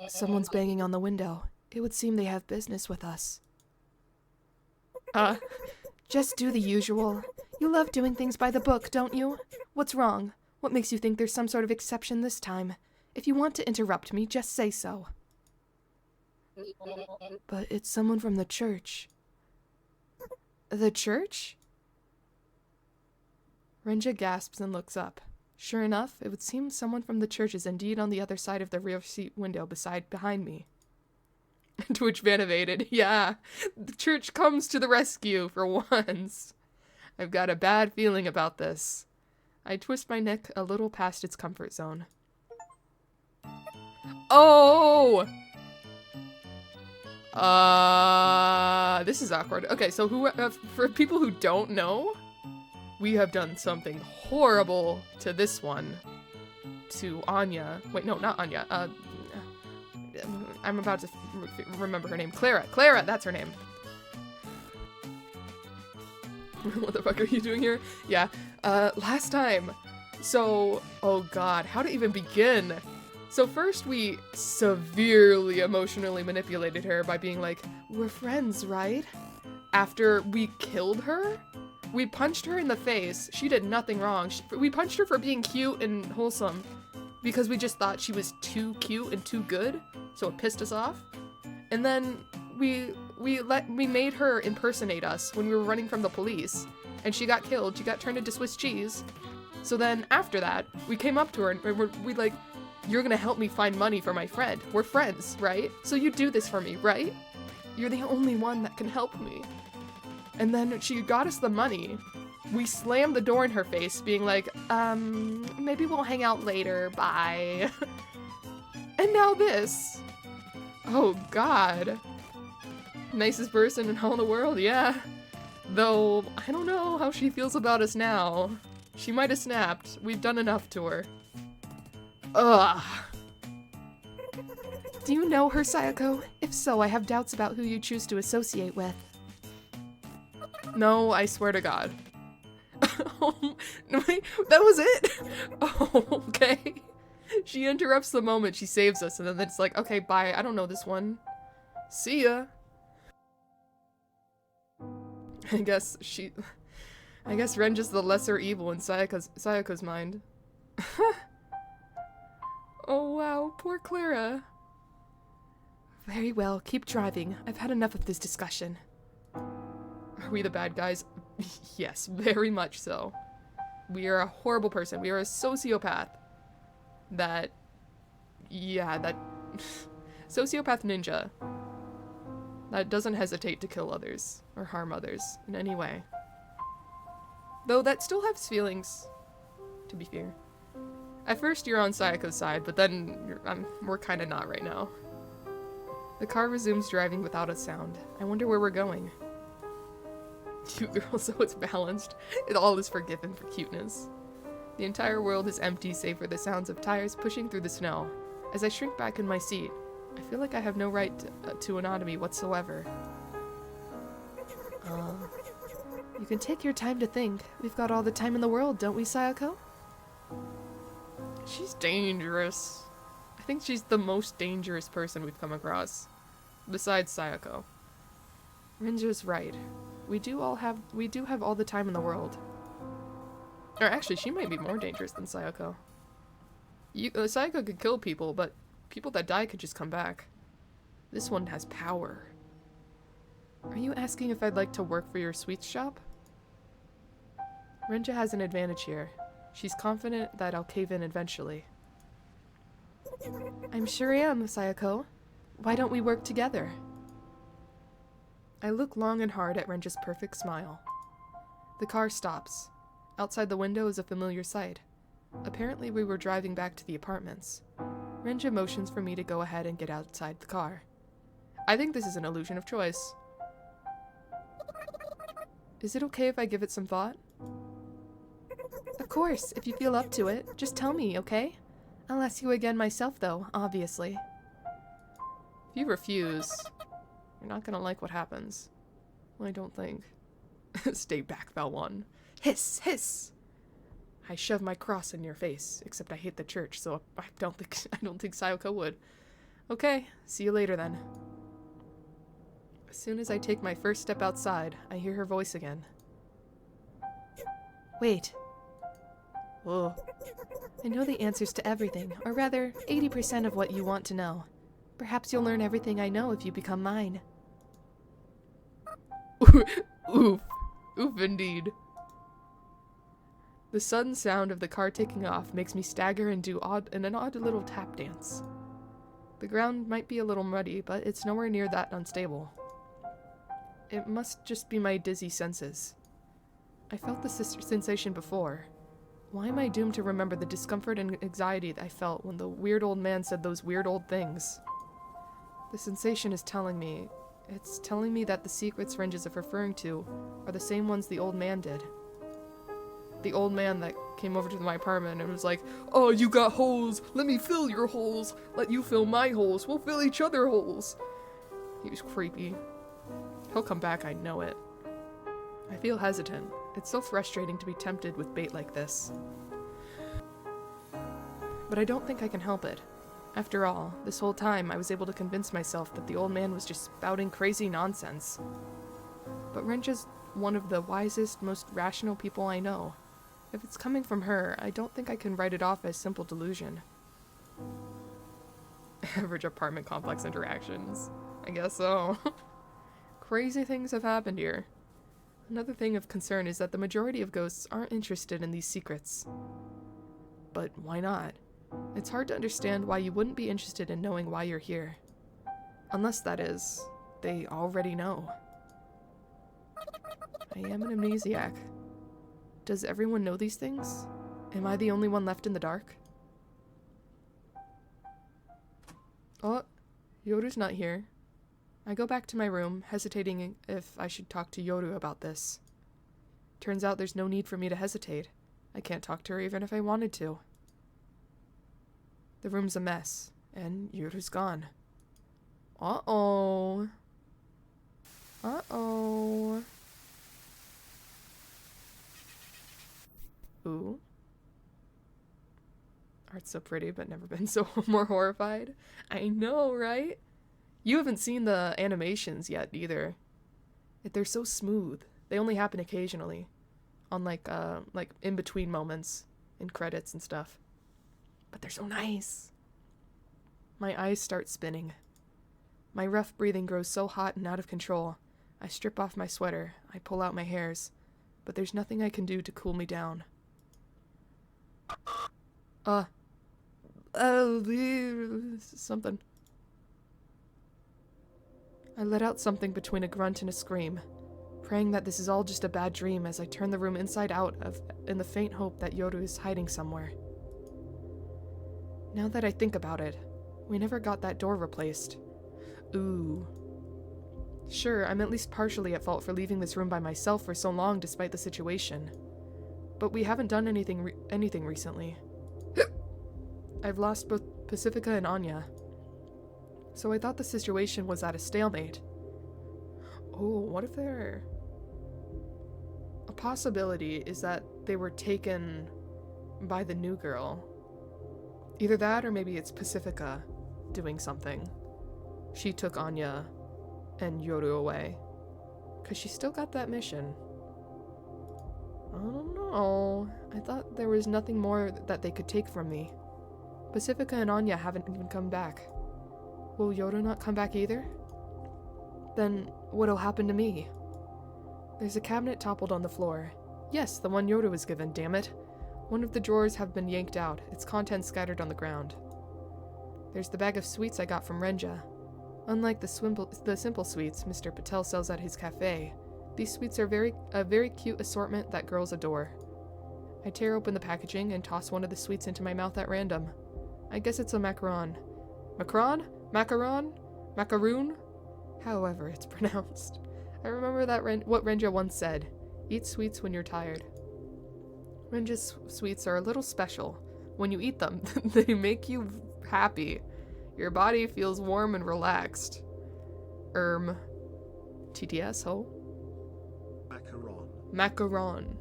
Someone's banging on the window. It would seem they have business with us. Just do the usual. You love doing things by the book, don't you? What's wrong? What makes you think there's some sort of exception this time? If you want to interrupt me, just say so. But it's someone from the church. The church? Renja gasps and looks up. Sure enough, it would seem someone from the church is indeed on the other side of the rear seat window behind me. Twitch ban evaded. Yeah, the church comes to the rescue for once. I've got a bad feeling about this. I twist my neck a little past its comfort zone. Oh! This is awkward. Okay, so for people who don't know, we have done something horrible to this one. To Anya. Wait, no, not Anya. I'm about to remember her name. Clara. Clara, that's her name. What the fuck are you doing here? Yeah. Last time. So, oh god, how to even begin? So first we severely emotionally manipulated her by being like, we're friends, right? After we killed her? We punched her in the face. She did nothing wrong. We punched her for being cute and wholesome because we just thought she was too cute and too good, so it pissed us off. And then we made her impersonate us when we were running from the police, and she got killed. She got turned into Swiss cheese. So then after that, we came up to her and we like, you're gonna help me find money for my friend. We're friends, right? So you do this for me, right? You're the only one that can help me. And then she got us the money. We slammed the door in her face, being like, maybe we'll hang out later, bye. And now this. Oh god. Nicest person in all the world, yeah. Though, I don't know how she feels about us now. She might have snapped. We've done enough to her. Ugh. Do you know her, Sayako? If so, I have doubts about who you choose to associate with. No, I swear to God. Oh, no, wait, that was it? Oh, okay. She interrupts the moment, she saves us, and then it's like, okay, bye, I don't know this one. See ya. I guess Renja's the lesser evil in Sayako's mind. Oh wow, poor Clara. Very well, keep driving. I've had enough of this discussion. Are we the bad guys? Yes, very much so. We are a horrible person. We are a sociopath. That sociopath ninja that doesn't hesitate to kill others or harm others in any way. Though that still has feelings, to be fair. At first you're on Sayako's side, but then we're kind of not right now. The car resumes driving without a sound. I wonder where we're going. Cute girl, so it's balanced. It all is forgiven for cuteness. The entire world is empty save for the sounds of tires pushing through the snow. As I shrink back in my seat, I feel like I have no right to autonomy whatsoever. You can take your time to think. We've got all the time in the world, don't we, Sayako? She's dangerous. I think she's the most dangerous person we've come across. Besides Sayako. Renja's right. We do have all the time in the world. Or actually, she might be more dangerous than Sayako. Sayako could kill people, but people that die could just come back. This one has power. Are you asking if I'd like to work for your sweets shop? Renja has an advantage here. She's confident that I'll cave in eventually. I'm sure I am, Sayako. Why don't we work together? I look long and hard at Renja's perfect smile. The car stops. Outside the window is a familiar sight. Apparently we were driving back to the apartments. Renja motions for me to go ahead and get outside the car. I think this is an illusion of choice. Is it okay if I give it some thought? Of course, if you feel up to it, just tell me, okay? I'll ask you again myself, though, obviously. If you refuse, you're not gonna like what happens. Well, I don't think. Stay back, thou one. Hiss, hiss! I shove my cross in your face, except I hate the church, so I don't think Sayako would. Okay, see you later then. As soon as I take my first step outside, I hear her voice again. Wait. Whoa. I know the answers to everything, or rather, 80% of what you want to know. Perhaps you'll learn everything I know if you become mine. Oof. Oof indeed. The sudden sound of the car taking off makes me stagger and do an odd little tap dance. The ground might be a little muddy, but it's nowhere near that unstable. It must just be my dizzy senses. I felt the sensation before. Why am I doomed to remember the discomfort and anxiety that I felt when the weird old man said those weird old things? The sensation is telling me. It's telling me that the secrets Renj is referring to are the same ones the old man did. The old man that came over to my apartment and was like, "Oh, you got holes. Let me fill your holes. Let you fill my holes. We'll fill each other holes." He was creepy. He'll come back, I know it. I feel hesitant. It's so frustrating to be tempted with bait like this. But I don't think I can help it. After all, this whole time I was able to convince myself that the old man was just spouting crazy nonsense. But Renj is one of the wisest, most rational people I know. If it's coming from her, I don't think I can write it off as simple delusion. Average apartment complex interactions. I guess so. Crazy things have happened here. Another thing of concern is that the majority of ghosts aren't interested in these secrets. But why not? It's hard to understand why you wouldn't be interested in knowing why you're here. Unless, that is, they already know. I am an amnesiac. Does everyone know these things? Am I the only one left in the dark? Oh, Yoru's not here. I go back to my room, hesitating if I should talk to Yoru about this. Turns out there's no need for me to hesitate. I can't talk to her even if I wanted to. The room's a mess, and Yoru's gone. Uh-oh. Uh-oh. Ooh. Art's so pretty, but never been so more horrified. I know, right? You haven't seen the animations yet, either. They're so smooth. They only happen occasionally. On, like in-between moments. In credits and stuff. But they're so nice. My eyes start spinning. My rough breathing grows so hot and out of control. I strip off my sweater. I pull out my hairs. But there's nothing I can do to cool me down. Something. I let out something between a grunt and a scream, praying that this is all just a bad dream as I turn the room inside out in the faint hope that Yoru is hiding somewhere. Now that I think about it, we never got that door replaced. Ooh. Sure, I'm at least partially at fault for leaving this room by myself for so long despite the situation. But we haven't done anything recently. I've lost both Pacifica and Anya. So I thought the situation was at a stalemate. Oh, what if they're... A possibility is that they were taken by the new girl. Either that or maybe it's Pacifica doing something. She took Anya and Yoru away. 'Cause she still got that mission. I don't know. I thought there was nothing more that they could take from me. Pacifica and Anya haven't even come back. Will Yoru not come back either? Then what'll happen to me? There's a cabinet toppled on the floor. Yes, the one Yoru was given, damn it. One of the drawers have been yanked out, its contents scattered on the ground. There's the bag of sweets I got from Renja. Unlike the simple sweets Mr. Patel sells at his cafe, these sweets are a very cute assortment that girls adore. I tear open the packaging and toss one of the sweets into my mouth at random. I guess it's a macaron. Macaron? Macaron? Macaroon? However it's pronounced. I remember what Renja once said. Eat sweets when you're tired. Renja's sweets are a little special. When you eat them, they make you happy. Your body feels warm and relaxed. TTS, ho? Macaron. Macaron.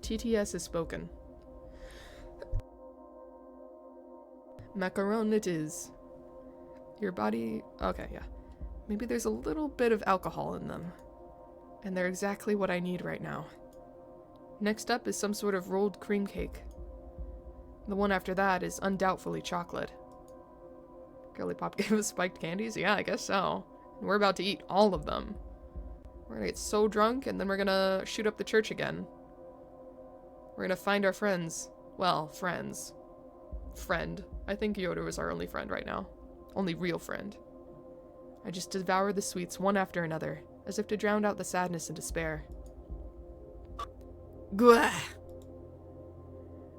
TTS is spoken. Macaron it is. Your body... Okay, yeah. Maybe there's a little bit of alcohol in them. And they're exactly what I need right now. Next up is some sort of rolled cream cake. The one after that is undoubtedly chocolate. Girly Pop gave us spiked candies? Yeah, I guess so. And we're about to eat all of them. We're gonna get so drunk, and then we're gonna shoot up the church again. We're gonna find our friends. Well, friends. Friend. I think Yoda is our only friend right now. Only real friend. I just devour the sweets one after another, as if to drown out the sadness and despair. Gah!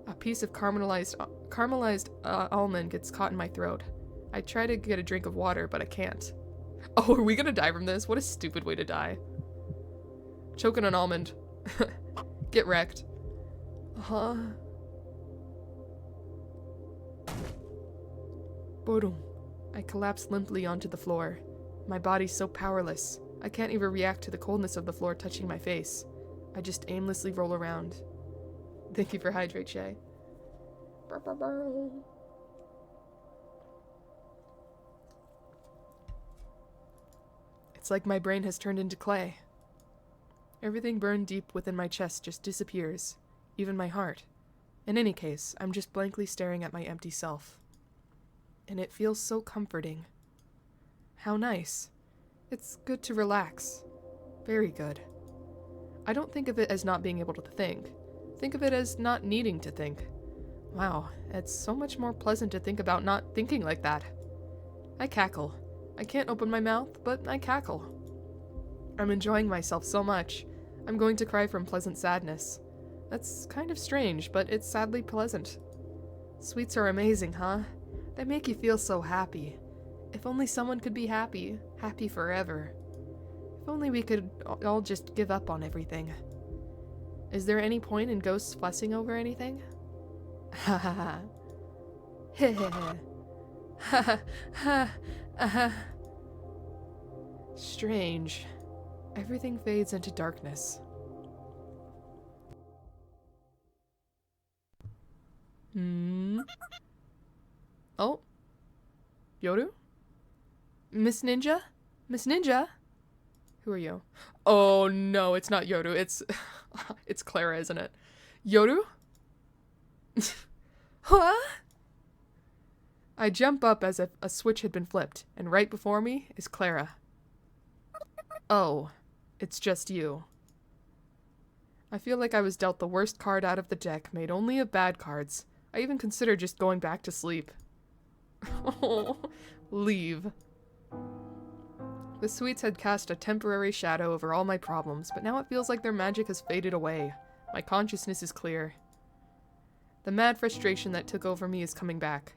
A piece of caramelized almond gets caught in my throat. I try to get a drink of water, but I can't. Oh, are we gonna die from this? What a stupid way to die. Choking an almond. Get wrecked. Huh? Boom. I collapse limply onto the floor. My body's so powerless. I can't even react to the coldness of the floor touching my face. I just aimlessly roll around. Thank you for hydrate, Shay. It's like my brain has turned into clay. Everything burned deep within my chest just disappears, even my heart. In any case, I'm just blankly staring at my empty self. And it feels so comforting. How nice. It's good to relax. Very good. I don't think of it as not being able to think. Think of it as not needing to think. Wow, it's so much more pleasant to think about not thinking like that. I cackle. I can't open my mouth, but I cackle. I'm enjoying myself so much. I'm going to cry from pleasant sadness. That's kind of strange, but it's sadly pleasant. Sweets are amazing, huh? They make you feel so happy. If only someone could be happy. Happy forever. If only we could all just give up on everything. Is there any point in ghosts fussing over anything? Ha ha ha. Heh heh heh. Ha ha ha. Strange. Everything fades into darkness. Oh. Yoru? Miss Ninja? Miss Ninja? Who are you? Oh no, it's not Yoru. It's it's Clara, isn't it? Yoru? Huh? I jump up as if a switch had been flipped, and right before me is Clara. Oh, it's just you. I feel like I was dealt the worst card out of the deck, made only of bad cards. I even considered just going back to sleep. Oh, leave. The sweets had cast a temporary shadow over all my problems, but now it feels like their magic has faded away. My consciousness is clear. The mad frustration that took over me is coming back.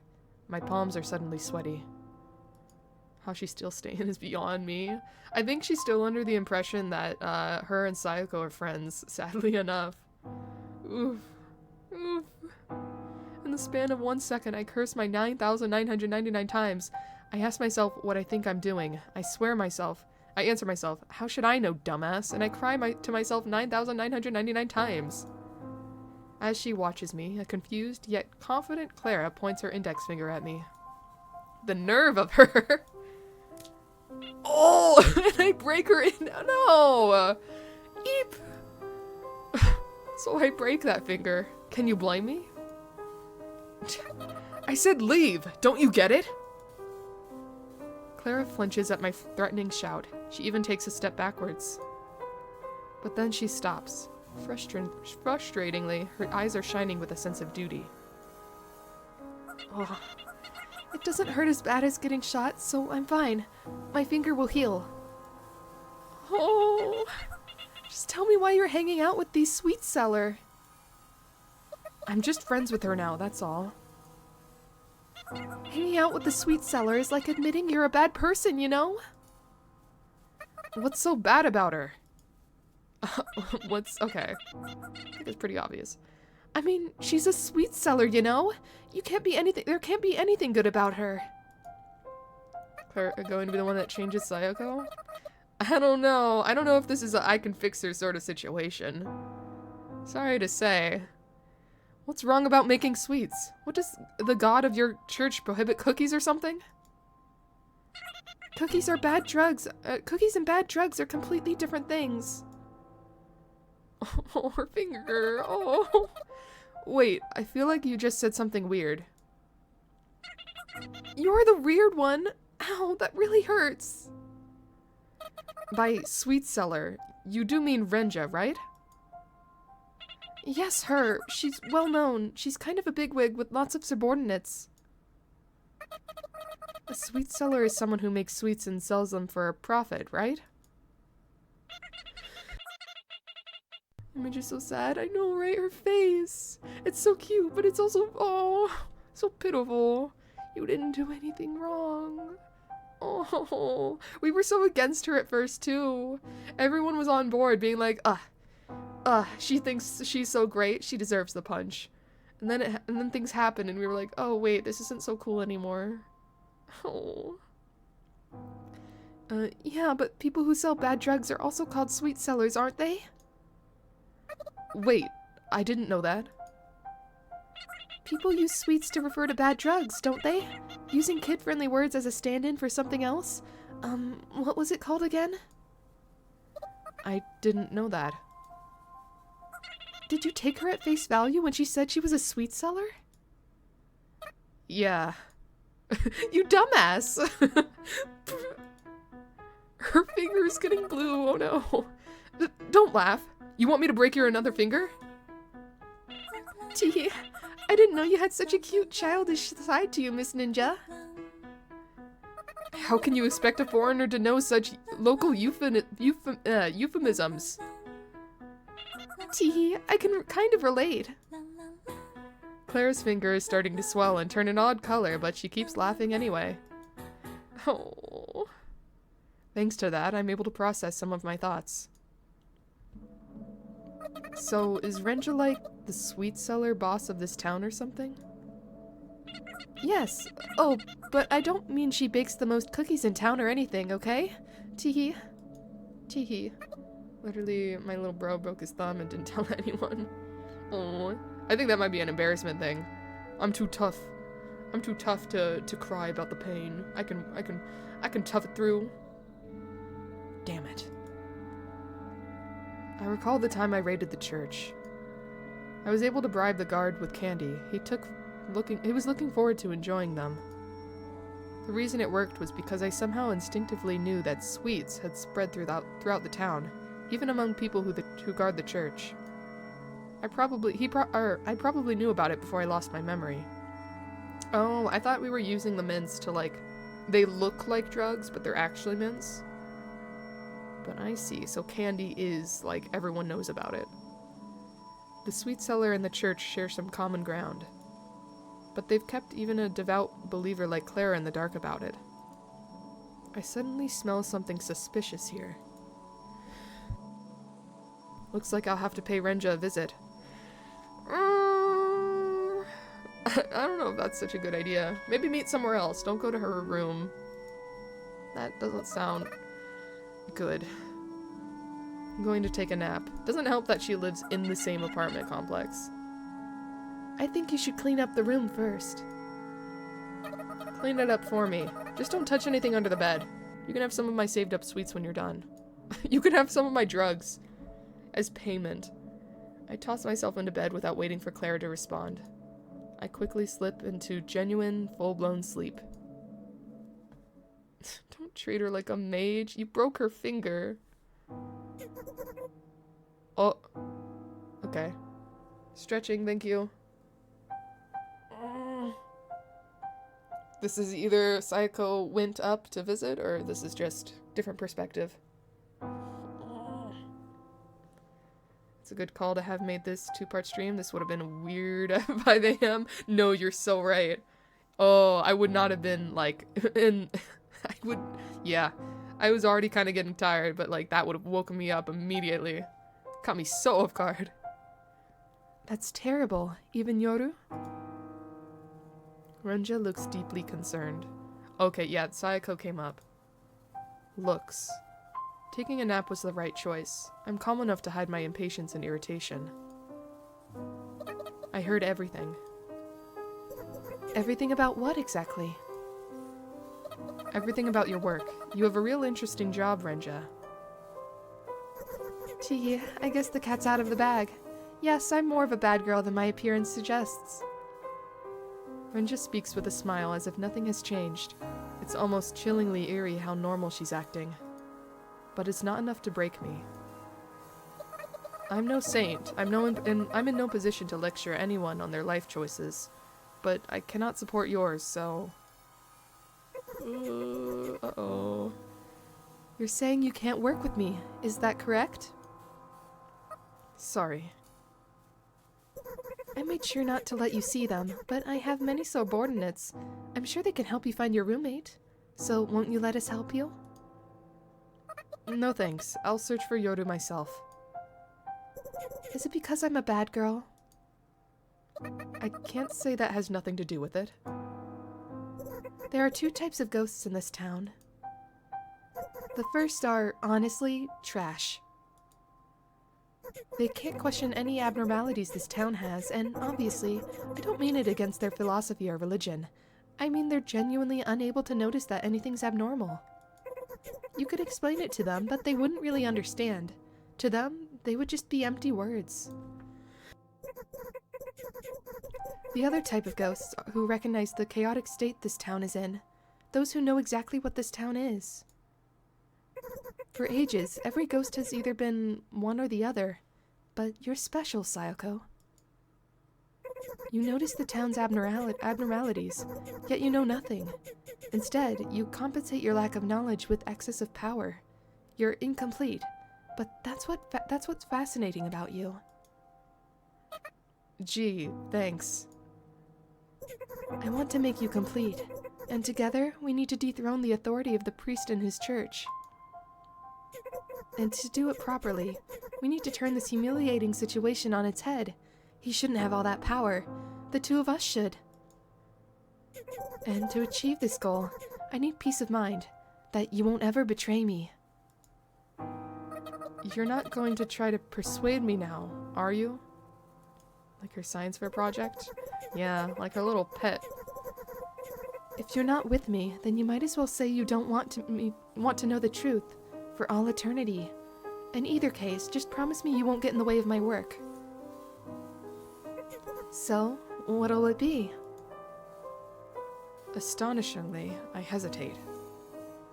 My palms are suddenly sweaty. How she's still staying is beyond me. I think she's still under the impression that her and Sayoko are friends, sadly enough. Oof. Oof. In the span of 1 second, I curse my 9,999 times. I ask myself what I think I'm doing. I answer myself, how should I know, dumbass? And I cry to myself 9,999 times. As she watches me, a confused yet confident Clara points her index finger at me. The nerve of her! Oh! And I break her in. No! Eep! So I break that finger. Can you blame me? I said leave! Don't you get it? Clara flinches at my threatening shout. She even takes a step backwards. But then she stops. Frustratingly, her eyes are shining with a sense of duty. Oh, it doesn't hurt as bad as getting shot, so I'm fine. My finger will heal. Oh, just tell me why you're hanging out with the sweet seller. I'm just friends with her now, that's all. Hanging out with the sweet seller is like admitting you're a bad person, you know? What's so bad about her? Okay. I think it's pretty obvious. I mean, she's a sweet seller, you know? There can't be anything good about her. Claire going to be the one that changes Sayoko? I don't know. I don't know if this is a I can fix her sort of situation. Sorry to say. What's wrong about making sweets? What does the god of your church prohibit cookies or something? Cookies are bad drugs. Cookies and bad drugs are completely different things. Oh, her finger. Oh. Wait, I feel like you just said something weird. You're the weird one. Ow, that really hurts. By sweet seller, you do mean Renja, right? Yes, her. She's well known. She's kind of a bigwig with lots of subordinates. A sweet seller is someone who makes sweets and sells them for a profit, right? Image is so sad. I know, right? Her face. It's so cute, but it's also, oh, so pitiful. You didn't do anything wrong. Oh, we were so against her at first, too. Everyone was on board being like, she thinks she's so great. She deserves the punch. And then things happened and we were like, oh, wait, this isn't so cool anymore. Oh. Yeah, but people who sell bad drugs are also called sweet sellers, aren't they? Wait, I didn't know that. People use sweets to refer to bad drugs, don't they? Using kid-friendly words as a stand-in for something else? What was it called again? I didn't know that. Did you take her at face value when she said she was a sweet seller? Yeah. You dumbass! Her finger is getting blue, oh no. Don't laugh. You want me to break your another finger? Gee, I didn't know you had such a cute childish side to you, Miss Ninja. How can you expect a foreigner to know such local euphemisms? Gee, I can kind of relate. Claire's finger is starting to swell and turn an odd color, but she keeps laughing anyway. Oh. Thanks to that, I'm able to process some of my thoughts. So, is Renja like the sweet seller boss of this town or something? Yes. Oh, but I don't mean she bakes the most cookies in town or anything, okay? Teehee. Teehee. Literally, my little bro broke his thumb and didn't tell anyone. Oh, I think that might be an embarrassment thing. I'm too tough. I'm too tough to cry about the pain. I can tough it through. Damn it. I recall the time I raided the church. I was able to bribe the guard with candy. He was looking forward to enjoying them. The reason it worked was because I somehow instinctively knew that sweets had spread throughout the town, even among people who guard the church. I probably knew about it before I lost my memory. Oh, I thought we were using the mints to they look like drugs, but they're actually mints. But I see, so candy is, everyone knows about it. The sweet seller and the church share some common ground. But they've kept even a devout believer like Clara in the dark about it. I suddenly smell something suspicious here. Looks like I'll have to pay Renja a visit. I don't know if that's such a good idea. Maybe meet somewhere else. Don't go to her room. That doesn't sound good. I'm going to take a nap. Doesn't help that she lives in the same apartment complex. I think you should clean up the room first. Clean it up for me. Just don't touch anything under the bed. You can have some of my saved up sweets when you're done. You can have some of my drugs. As payment. I toss myself into bed without waiting for Claire to respond. I quickly slip into genuine, full-blown sleep. Don't treat her like a mage. You broke her finger. Oh. Okay. Stretching, thank you. This is either Sayako went up to visit, or this is just different perspective. It's a good call to have made this 2-part stream. This would have been weird at 5 a.m. No, you're so right. Oh, I would not have been, yeah. I was already kind of getting tired, but, that would have woken me up immediately. Caught me so off guard. That's terrible. Even Yoru? Renja looks deeply concerned. Okay, yeah, Sayako came up. Looks. Taking a nap was the right choice. I'm calm enough to hide my impatience and irritation. I heard everything. Everything about what exactly? Everything about your work. You have a real interesting job, Renja. Gee, I guess the cat's out of the bag. Yes, I'm more of a bad girl than my appearance suggests. Renja speaks with a smile as if nothing has changed. It's almost chillingly eerie how normal she's acting. But it's not enough to break me. I'm no saint. I'm in no position to lecture anyone on their life choices. But I cannot support yours, so... Uh-oh. You're saying you can't work with me, is that correct? Sorry. I made sure not to let you see them, but I have many subordinates. I'm sure they can help you find your roommate. So won't you let us help you? No thanks. I'll search for Yoru myself. Is it because I'm a bad girl? I can't say that has nothing to do with it. There are two types of ghosts in this town. The first are, honestly, trash. They can't question any abnormalities this town has, and obviously, I don't mean it against their philosophy or religion. I mean they're genuinely unable to notice that anything's abnormal. You could explain it to them, but they wouldn't really understand. To them, they would just be empty words. The other type of ghosts who recognize the chaotic state this town is in. Those who know exactly what this town is. For ages, every ghost has either been one or the other. But you're special, Sayoko. You notice the town's abnormalities, yet you know nothing. Instead, you compensate your lack of knowledge with excess of power. You're incomplete, but that's what's fascinating about you. Gee, thanks. I want to make you complete, and together we need to dethrone the authority of the priest in his church. And to do it properly, we need to turn this humiliating situation on its head. He shouldn't have all that power. The two of us should. And to achieve this goal, I need peace of mind, that you won't ever betray me. You're not going to try to persuade me now, are you? Like her science fair project? Yeah, like her little pet. If you're not with me, then you might as well say you don't want to know the truth for all eternity. In either case, just promise me you won't get in the way of my work. So, what'll it be? Astonishingly, I hesitate.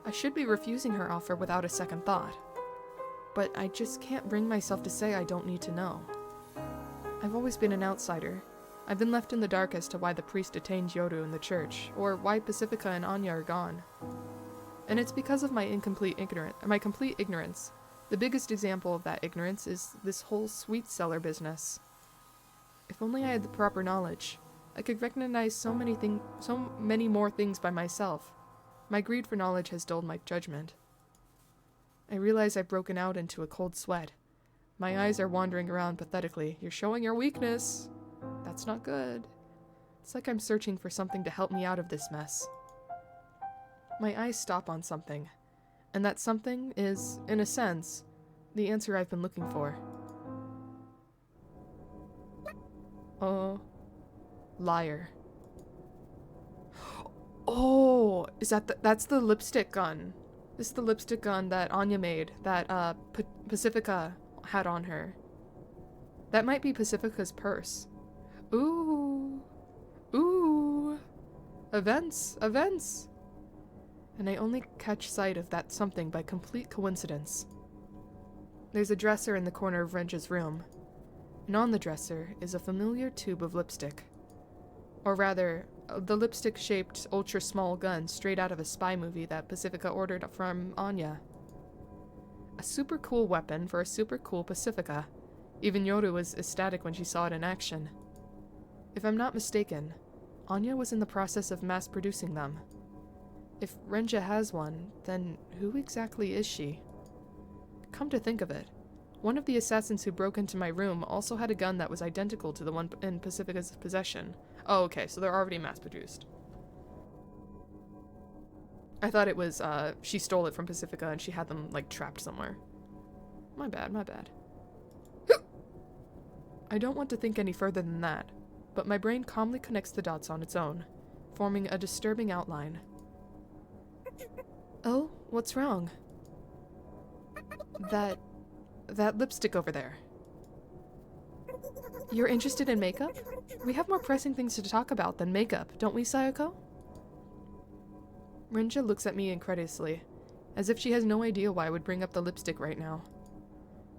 I should be refusing her offer without a second thought. But I just can't bring myself to say I don't need to know. I've always been an outsider. I've been left in the dark as to why the priest detained Yoru in the church, or why Pacifica and Anya are gone. And it's because of my complete ignorance. The biggest example of that ignorance is this whole sweet cellar business. If only I had the proper knowledge, I could recognize so many more things by myself. My greed for knowledge has dulled my judgment. I realize I've broken out into a cold sweat. My eyes are wandering around pathetically. You're showing your weakness. That's not good. It's like I'm searching for something to help me out of this mess. My eyes stop on something, and that something is, in a sense, the answer I've been looking for. Liar. Oh, is that's the lipstick gun. This is the lipstick gun that Anya made, that Pacifica had on her. That might be Pacifica's purse. Ooh. Ooh. Events. And I only catch sight of that something by complete coincidence. There's a dresser in the corner of Renja's room, and on the dresser is a familiar tube of lipstick. Or rather, the lipstick-shaped, ultra-small gun straight out of a spy movie that Pacifica ordered from Anya. A super cool weapon for a super cool Pacifica. Even Yoru was ecstatic when she saw it in action. If I'm not mistaken, Anya was in the process of mass-producing them. If Renja has one, then who exactly is she? Come to think of it, one of the assassins who broke into my room also had a gun that was identical to the one in Pacifica's possession. Oh, okay, so they're already mass-produced. I thought it was, she stole it from Pacifica and she had them, like, trapped somewhere. My bad. I don't want to think any further than that, but my brain calmly connects the dots on its own, forming a disturbing outline. Oh, what's wrong? That lipstick over there. You're interested in makeup? We have more pressing things to talk about than makeup, don't we, Sayoko? Renja looks at me incredulously, as if she has no idea why I would bring up the lipstick right now.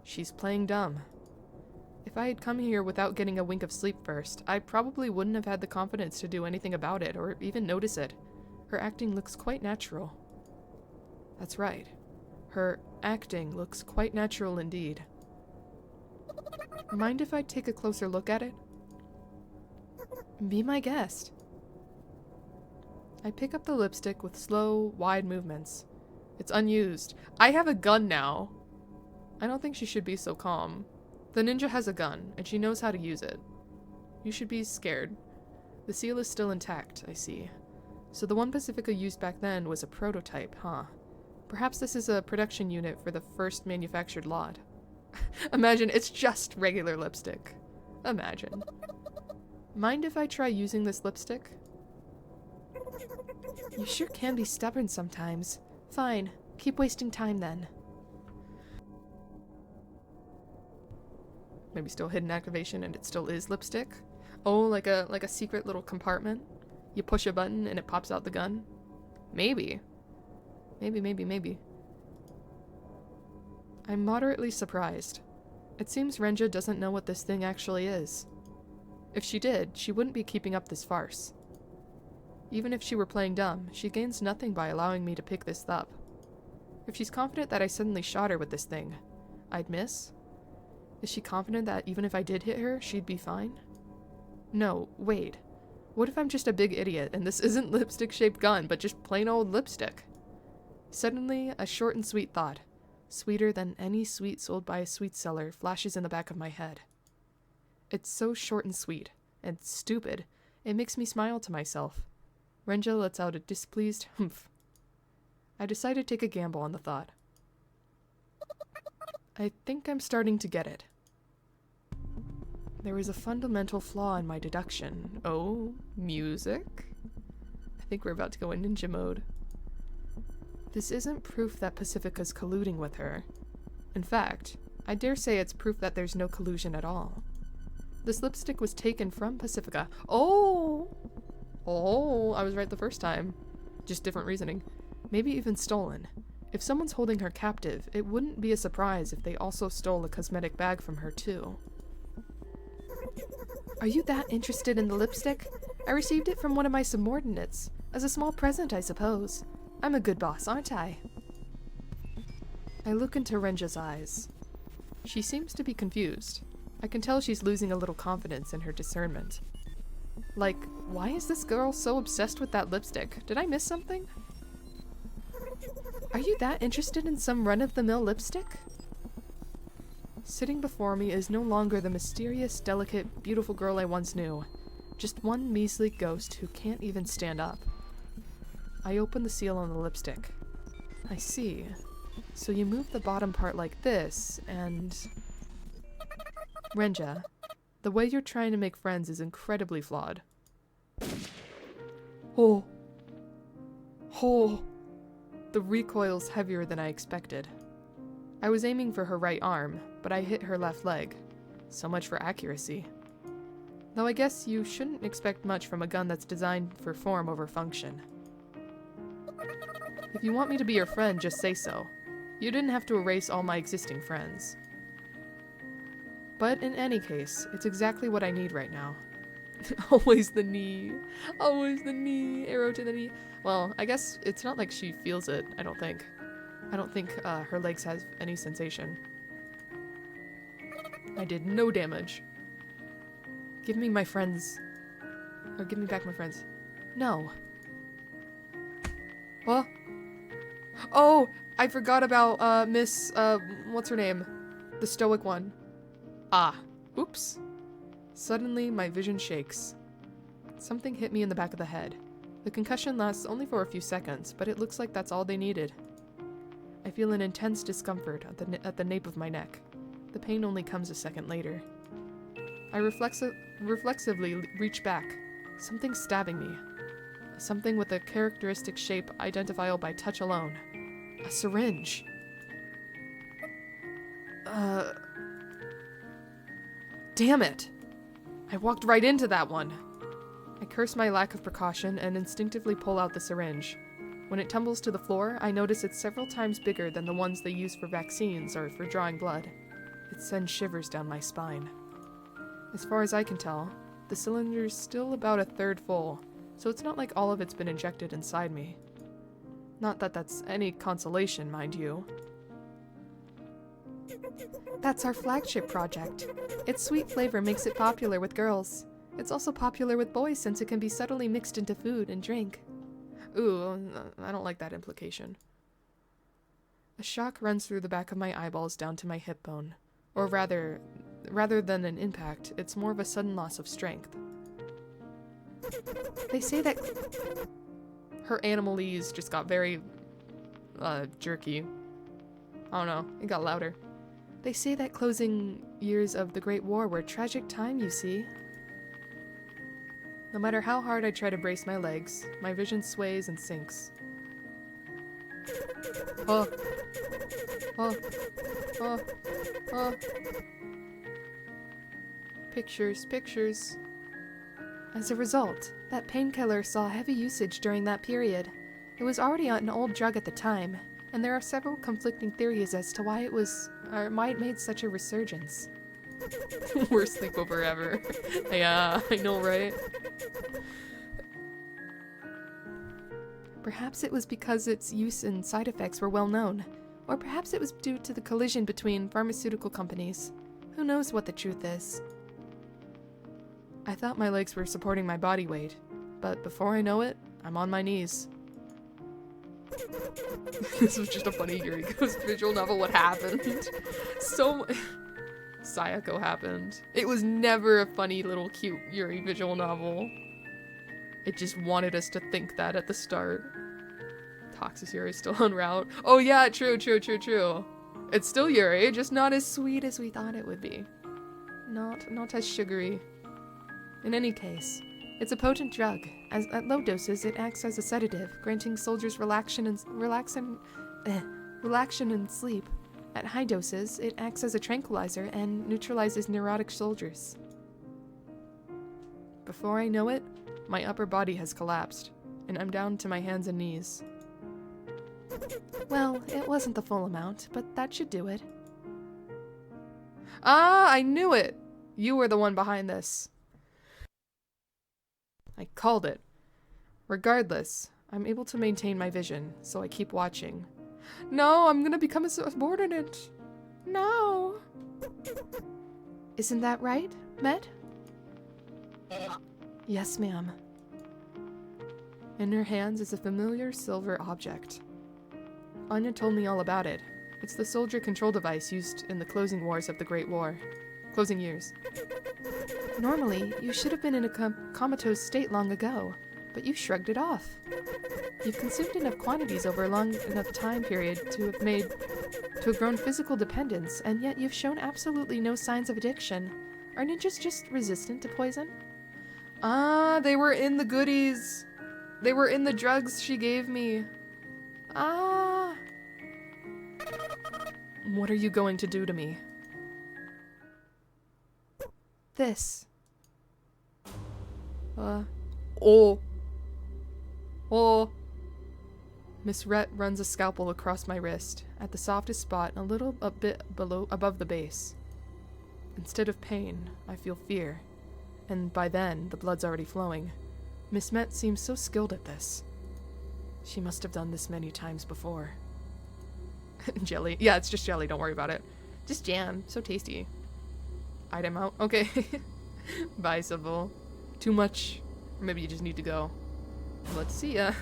She's playing dumb. If I had come here without getting a wink of sleep first, I probably wouldn't have had the confidence to do anything about it or even notice it. Her acting looks quite natural. That's right. Her acting looks quite natural indeed. Mind if I take a closer look at it? Be my guest. I pick up the lipstick with slow, wide movements. It's unused. I have a gun now. I don't think she should be so calm. The ninja has a gun, and she knows how to use it. You should be scared. The seal is still intact, I see. So the one Pacifica used back then was a prototype, huh? Perhaps this is a production unit for the first manufactured lot. Imagine, it's just regular lipstick. Imagine. Mind if I try using this lipstick? You sure can be stubborn sometimes. Fine, keep wasting time then. Maybe still hidden activation and it still is lipstick? Oh, like a secret little compartment? You push a button and it pops out the gun? Maybe. Maybe. I'm moderately surprised. It seems Renja doesn't know what this thing actually is. If she did, she wouldn't be keeping up this farce. Even if she were playing dumb, she gains nothing by allowing me to pick this up. If she's confident that I suddenly shot her with this thing, I'd miss? Is she confident that even if I did hit her, she'd be fine? No, wait. What if I'm just a big idiot and this isn't lipstick-shaped gun, but just plain old lipstick? Suddenly, a short and sweet thought, sweeter than any sweet sold by a sweet seller, flashes in the back of my head. It's so short and sweet, and stupid, it makes me smile to myself. Renja lets out a displeased humph. I decide to take a gamble on the thought. I think I'm starting to get it. There is a fundamental flaw in my deduction. Oh, music? I think we're about to go in ninja mode. This isn't proof that Pacifica's colluding with her. In fact, I dare say it's proof that there's no collusion at all. This lipstick was taken from Pacifica. Oh, I was right the first time. Just different reasoning. Maybe even stolen. If someone's holding her captive, it wouldn't be a surprise if they also stole a cosmetic bag from her too. Are you that interested in the lipstick? I received it from one of my subordinates. As a small present, I suppose. I'm a good boss, aren't I? I look into Renja's eyes. She seems to be confused. I can tell she's losing a little confidence in her discernment. Like, why is this girl so obsessed with that lipstick? Did I miss something? Are you that interested in some run-of-the-mill lipstick? Sitting before me is no longer the mysterious, delicate, beautiful girl I once knew. Just one measly ghost who can't even stand up. I open the seal on the lipstick. I see. So you move the bottom part like this, and... Renja, the way you're trying to make friends is incredibly flawed. Oh. The recoil's heavier than I expected. I was aiming for her right arm, but I hit her left leg. So much for accuracy. Though I guess you shouldn't expect much from a gun that's designed for form over function. If you want me to be your friend, just say so. You didn't have to erase all my existing friends. But in any case, it's exactly what I need right now. Always the knee. Always the knee. Arrow to the knee. Well, I guess it's not like she feels it, I don't think. I don't think her legs has any sensation. I did no damage. Give me my friends. Or give me back my friends. No. What? Oh, I forgot about Miss, what's her name? The stoic one. Ah, oops. Suddenly, my vision shakes. Something hit me in the back of the head. The concussion lasts only for a few seconds, but it looks like that's all they needed. I feel an intense discomfort at the nape of my neck. The pain only comes a second later. I reflexively reach back. Something stabbing me. Something with a characteristic shape identifiable by touch alone. A syringe. Damn it! I walked right into that one! I curse my lack of precaution and instinctively pull out the syringe. When it tumbles to the floor, I notice it's several times bigger than the ones they use for vaccines or for drawing blood. It sends shivers down my spine. As far as I can tell, the cylinder's still about a third full, so it's not like all of it's been injected inside me. Not that that's any consolation, mind you. That's our flagship project. Its sweet flavor makes it popular with girls. It's also popular with boys since it can be subtly mixed into food and drink. Ooh, I don't like that implication. A shock runs through the back of my eyeballs down to my hip bone. Or rather than an impact, it's more of a sudden loss of strength. They say that Her animalese just got very, jerky. I don't know, it got louder. They say that closing years of the Great War were a tragic time, you see. No matter how hard I try to brace my legs, my vision sways and sinks. Oh. Oh. Oh. Oh. Pictures, pictures. As a result, that painkiller saw heavy usage during that period. It was already an old drug at the time, and there are several conflicting theories as to why it made such a resurgence. Worst sleepover ever. Yeah, I know, right? Perhaps it was because its use and side effects were well known, or perhaps it was due to the collision between pharmaceutical companies. Who knows what the truth is? I thought my legs were supporting my body weight, but before I know it, I'm on my knees. This was just a funny Yuri Ghost visual novel. What happened? Sayako happened. It was never a funny little cute Yuri visual novel. It just wanted us to think that at the start. Toxic Yuri still en route. Oh yeah, true. It's still Yuri, just not as sweet as we thought it would be. Not as sugary. In any case, it's a potent drug. At low doses, it acts as a sedative, granting soldiers relaxation and sleep. At high doses, it acts as a tranquilizer and neutralizes neurotic soldiers. Before I know it, my upper body has collapsed, and I'm down to my hands and knees. Well, it wasn't the full amount, but that should do it. Ah, I knew it! You were the one behind this. I called it. Regardless, I'm able to maintain my vision, so I keep watching. No, I'm gonna become a subordinate. No. Isn't that right, Met? Yes, ma'am. In her hands is a familiar silver object. Anya told me all about it. It's the soldier control device used in the closing wars of the Great War. Closing years. Normally, you should have been in a comatose state long ago, but you shrugged it off. You've consumed enough quantities over a long enough time period to have grown physical dependence, and yet you've shown absolutely no signs of addiction. Are ninjas just resistant to poison? Ah, they were in the goodies. They were in the drugs she gave me. Ah. What are you going to do to me? This. Oh. Miss Rhett runs a scalpel across my wrist, at the softest spot, a bit above the base. Instead of pain, I feel fear, and by then, the blood's already flowing. Miss Met seems so skilled at this. She must have done this many times before. Jelly. Yeah, it's just jelly, don't worry about it. Just jam, so tasty. Item out. Okay. Bye, Sybil. Too much. Or maybe you just need to go. Let's see ya.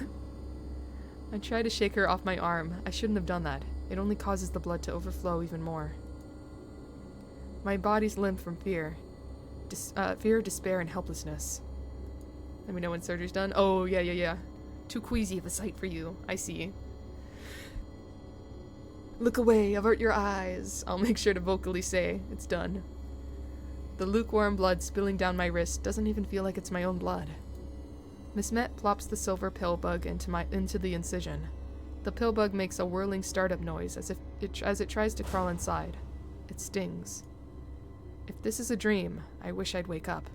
I try to shake her off my arm. I shouldn't have done that. It only causes the blood to overflow even more. My body's limp from fear. Fear, despair, and helplessness. Let me know when surgery's done. Oh, yeah. Too queasy of a sight for you. I see. Look away, avert your eyes. I'll make sure to vocally say, it's done. The lukewarm blood spilling down my wrist doesn't even feel like it's my own blood. Miss Met plops the silver pill bug into the incision. The pill bug makes a whirling startup noise as it tries to crawl inside. It stings. If this is a dream, I wish I'd wake up.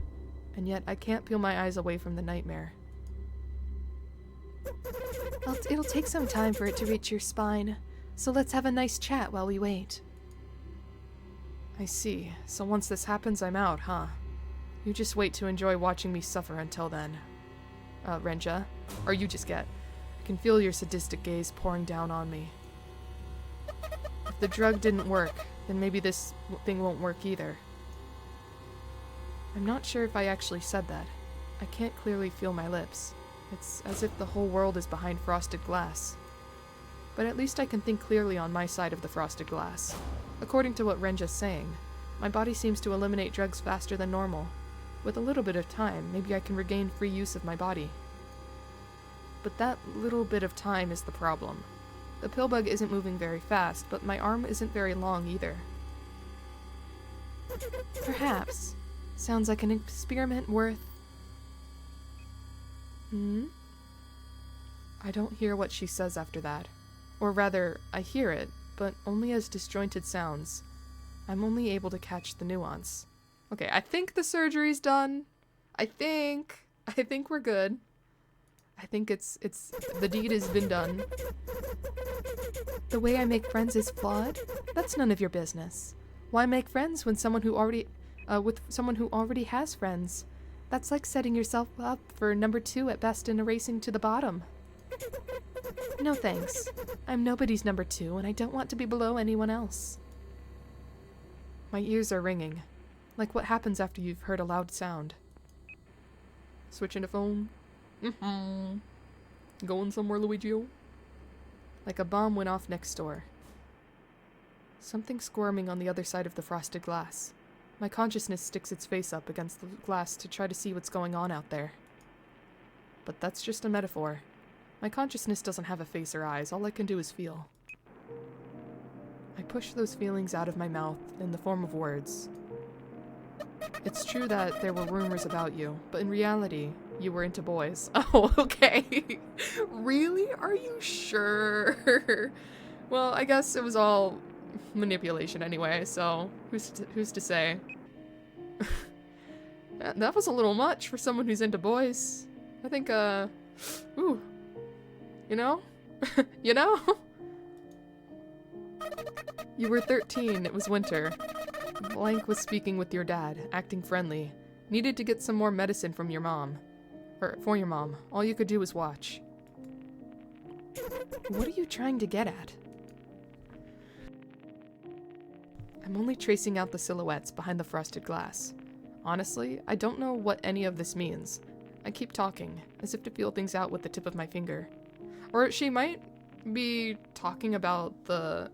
And yet I can't peel my eyes away from the nightmare. Well, it'll take some time for it to reach your spine, so let's have a nice chat while we wait. I see. So once this happens, I'm out, huh? You just wait to enjoy watching me suffer until then. Renja. Or you just get. I can feel your sadistic gaze pouring down on me. If the drug didn't work, then maybe this thing won't work either. I'm not sure if I actually said that. I can't clearly feel my lips. It's as if the whole world is behind frosted glass. But at least I can think clearly on my side of the frosted glass. According to what Renja's saying, my body seems to eliminate drugs faster than normal. With a little bit of time, maybe I can regain free use of my body. But that little bit of time is the problem. The pill bug isn't moving very fast, but my arm isn't very long either. Perhaps. Sounds like an experiment worth... I don't hear what she says after that. Or rather, I hear it, but only as disjointed sounds. I'm only able to catch the nuance. Okay, I think the surgery's done. I think we're good. I think the deed has been done. The way I make friends is flawed? That's none of your business. Why make friends when someone who already, with someone who already has friends? That's like setting yourself up for number 2 at best in a racing to the bottom. No thanks. I'm nobody's number 2, and I don't want to be below anyone else. My ears are ringing, like what happens after you've heard a loud sound. Switching to phone. Going somewhere, Luigi? Like a bomb went off next door. Something squirming on the other side of the frosted glass. My consciousness sticks its face up against the glass to try to see what's going on out there. But that's just a metaphor. My consciousness doesn't have a face or eyes, all I can do is feel. I push those feelings out of my mouth in the form of words. It's true that there were rumors about you, but in reality, you were into boys. Oh, okay. Really? Are you sure? Well, I guess it was all manipulation anyway, so who's to say? That was a little much for someone who's into boys. I think, ooh. You know? You know? You were 13, it was winter. Blank was speaking with your dad, acting friendly. Needed to get some more medicine from your mom. Or for your mom. All you could do was watch. What are you trying to get at? I'm only tracing out the silhouettes behind the frosted glass. Honestly, I don't know what any of this means. I keep talking, as if to feel things out with the tip of my finger. Or she might be talking about the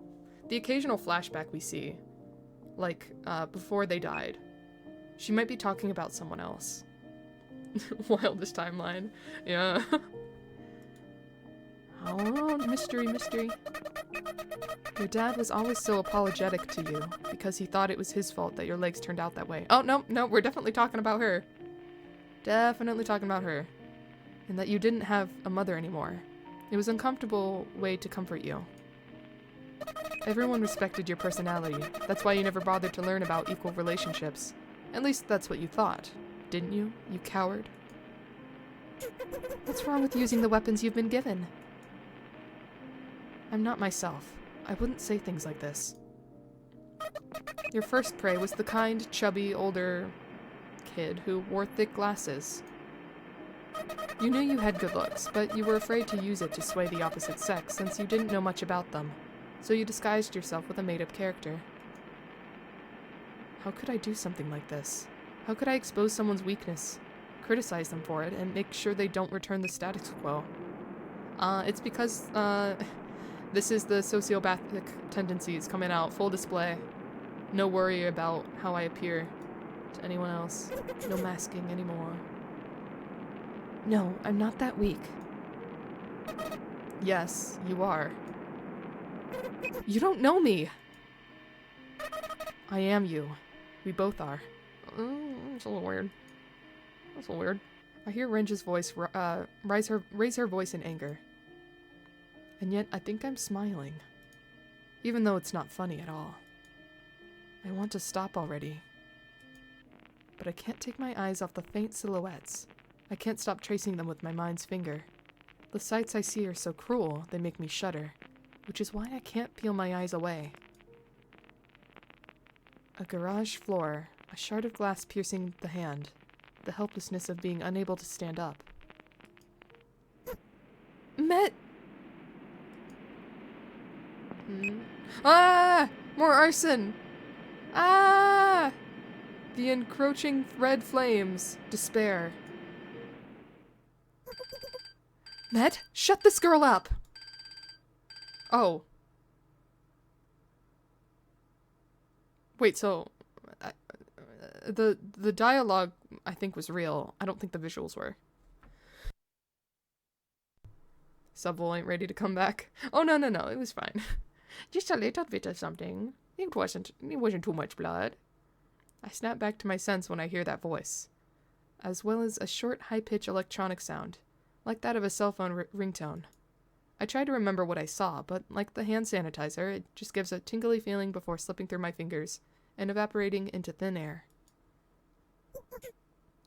occasional flashback we see. Like, before they died. She might be talking about someone else. Wildest timeline. Yeah. Oh, mystery. Your dad was always so apologetic to you, because he thought it was his fault that your legs turned out that way. Oh, no, we're definitely talking about her. Definitely talking about her. And that you didn't have a mother anymore. It was an uncomfortable way to comfort you. Everyone respected your personality. That's why you never bothered to learn about equal relationships. At least that's what you thought. Didn't you, you coward? What's wrong with using the weapons you've been given? I'm not myself. I wouldn't say things like this. Your first prey was the kind, chubby, older kid who wore thick glasses. You knew you had good looks, but you were afraid to use it to sway the opposite sex since you didn't know much about them. So you disguised yourself with a made-up character. How could I do something like this? How could I expose someone's weakness, criticize them for it, and make sure they don't return the status quo? It's because, this is the sociopathic tendencies coming out, full display. No worry about how I appear to anyone else. No masking anymore. No, I'm not that weak. Yes, you are. You don't know me! I am you. We both are. It's a little weird. That's a little weird. I hear Renja's voice raise her voice in anger. And yet, I think I'm smiling. Even though it's not funny at all. I want to stop already. But I can't take my eyes off the faint silhouettes. I can't stop tracing them with my mind's finger. The sights I see are so cruel, they make me shudder. Which is why I can't peel my eyes away. A garage floor, a shard of glass piercing the hand, the helplessness of being unable to stand up. Met. Ah! More arson! Ah! The encroaching red flames. Despair. Met, shut this girl up! Oh. Wait, so... the dialogue, I think, was real. I don't think the visuals were. Subvol ain't ready to come back. Oh, no, it was fine. Just a little bit of something. It wasn't too much blood. I snap back to my sense when I hear that voice, as well as a short, high-pitched electronic sound, like that of a cell phone ringtone. I try to remember what I saw, but like the hand sanitizer, it just gives a tingly feeling before slipping through my fingers and evaporating into thin air.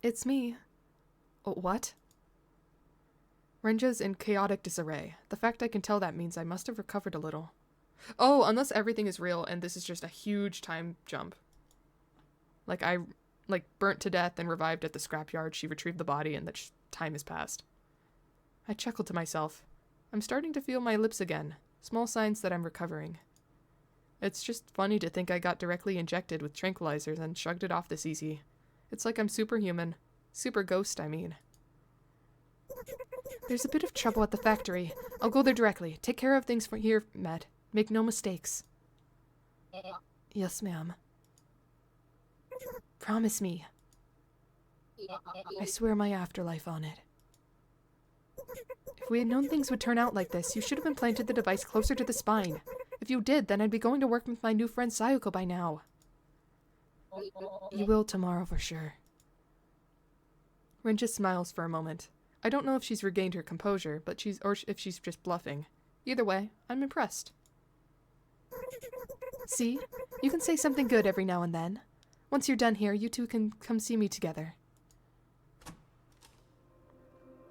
It's me. Oh, what? Renja's in chaotic disarray. The fact I can tell that means I must have recovered a little. Oh, unless everything is real and this is just a huge time jump. Like I burnt to death and revived at the scrapyard, she retrieved the body, and that time has passed. I chuckled to myself. I'm starting to feel my lips again. Small signs that I'm recovering. It's just funny to think I got directly injected with tranquilizers and shrugged it off this easy. It's like I'm superhuman. Super ghost, I mean. There's a bit of trouble at the factory. I'll go there directly. Take care of things for here, Matt. Make no mistakes. Yes, ma'am. Promise me. I swear my afterlife on it. If we had known things would turn out like this, you should have implanted the device closer to the spine. If you did, then I'd be going to work with my new friend Sayoko by now. You will tomorrow for sure. Renja smiles for a moment. I don't know if she's regained her composure, but if she's just bluffing. Either way, I'm impressed. See? You can say something good every now and then. Once you're done here, you two can come see me together.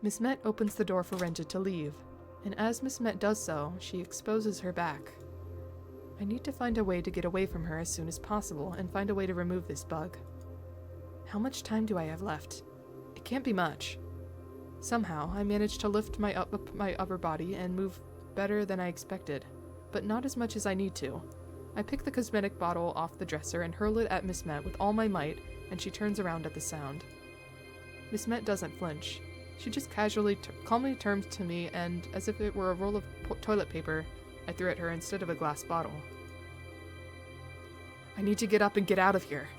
Miss Met opens the door for Renja to leave, and as Miss Met does so, she exposes her back. I need to find a way to get away from her as soon as possible and find a way to remove this bug. How much time do I have left? It can't be much. Somehow, I managed to lift my upper body and move better than I expected, but not as much as I need to. I pick the cosmetic bottle off the dresser and hurl it at Miss Met with all my might, and she turns around at the sound. Miss Met doesn't flinch. She just calmly turns to me, and as if it were a roll of toilet paper, I threw at her instead of a glass bottle. I need to get up and get out of here.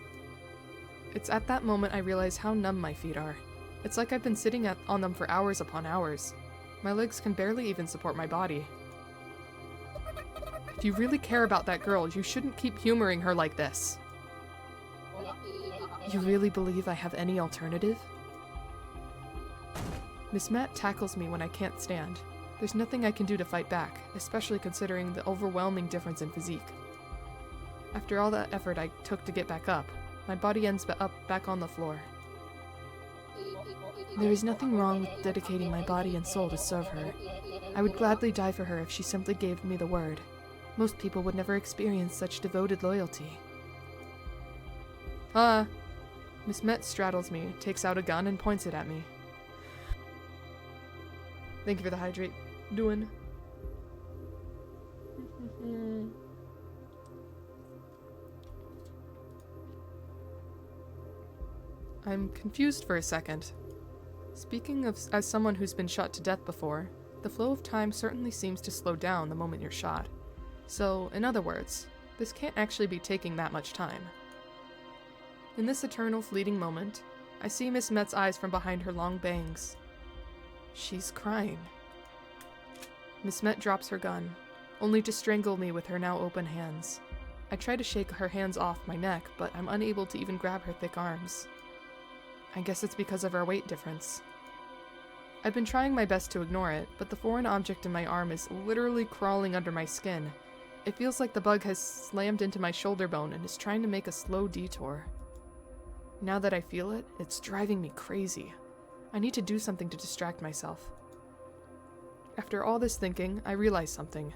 It's at that moment I realize how numb my feet are. It's like I've been sitting on them for hours upon hours. My legs can barely even support my body. If you really care about that girl, you shouldn't keep humoring her like this. You really believe I have any alternative? Miss Met tackles me when I can't stand. There's nothing I can do to fight back, especially considering the overwhelming difference in physique. After all that effort I took to get back up, my body ends up back on the floor. There is nothing wrong with dedicating my body and soul to serve her. I would gladly die for her if she simply gave me the word. Most people would never experience such devoted loyalty. Miss Met straddles me, takes out a gun, and points it at me. Thank you for the hydrate. Doing. I'm confused for a second. Speaking of as someone who's been shot to death before, the flow of time certainly seems to slow down the moment you're shot. So, in other words, this can't actually be taking that much time. In this eternal fleeting moment, I see Miss Met's eyes from behind her long bangs. She's crying. Miss Met drops her gun, only to strangle me with her now open hands. I try to shake her hands off my neck, but I'm unable to even grab her thick arms. I guess it's because of our weight difference. I've been trying my best to ignore it, but the foreign object in my arm is literally crawling under my skin. It feels like the bug has slammed into my shoulder bone and is trying to make a slow detour. Now that I feel it, it's driving me crazy. I need to do something to distract myself. After all this thinking, I realize something.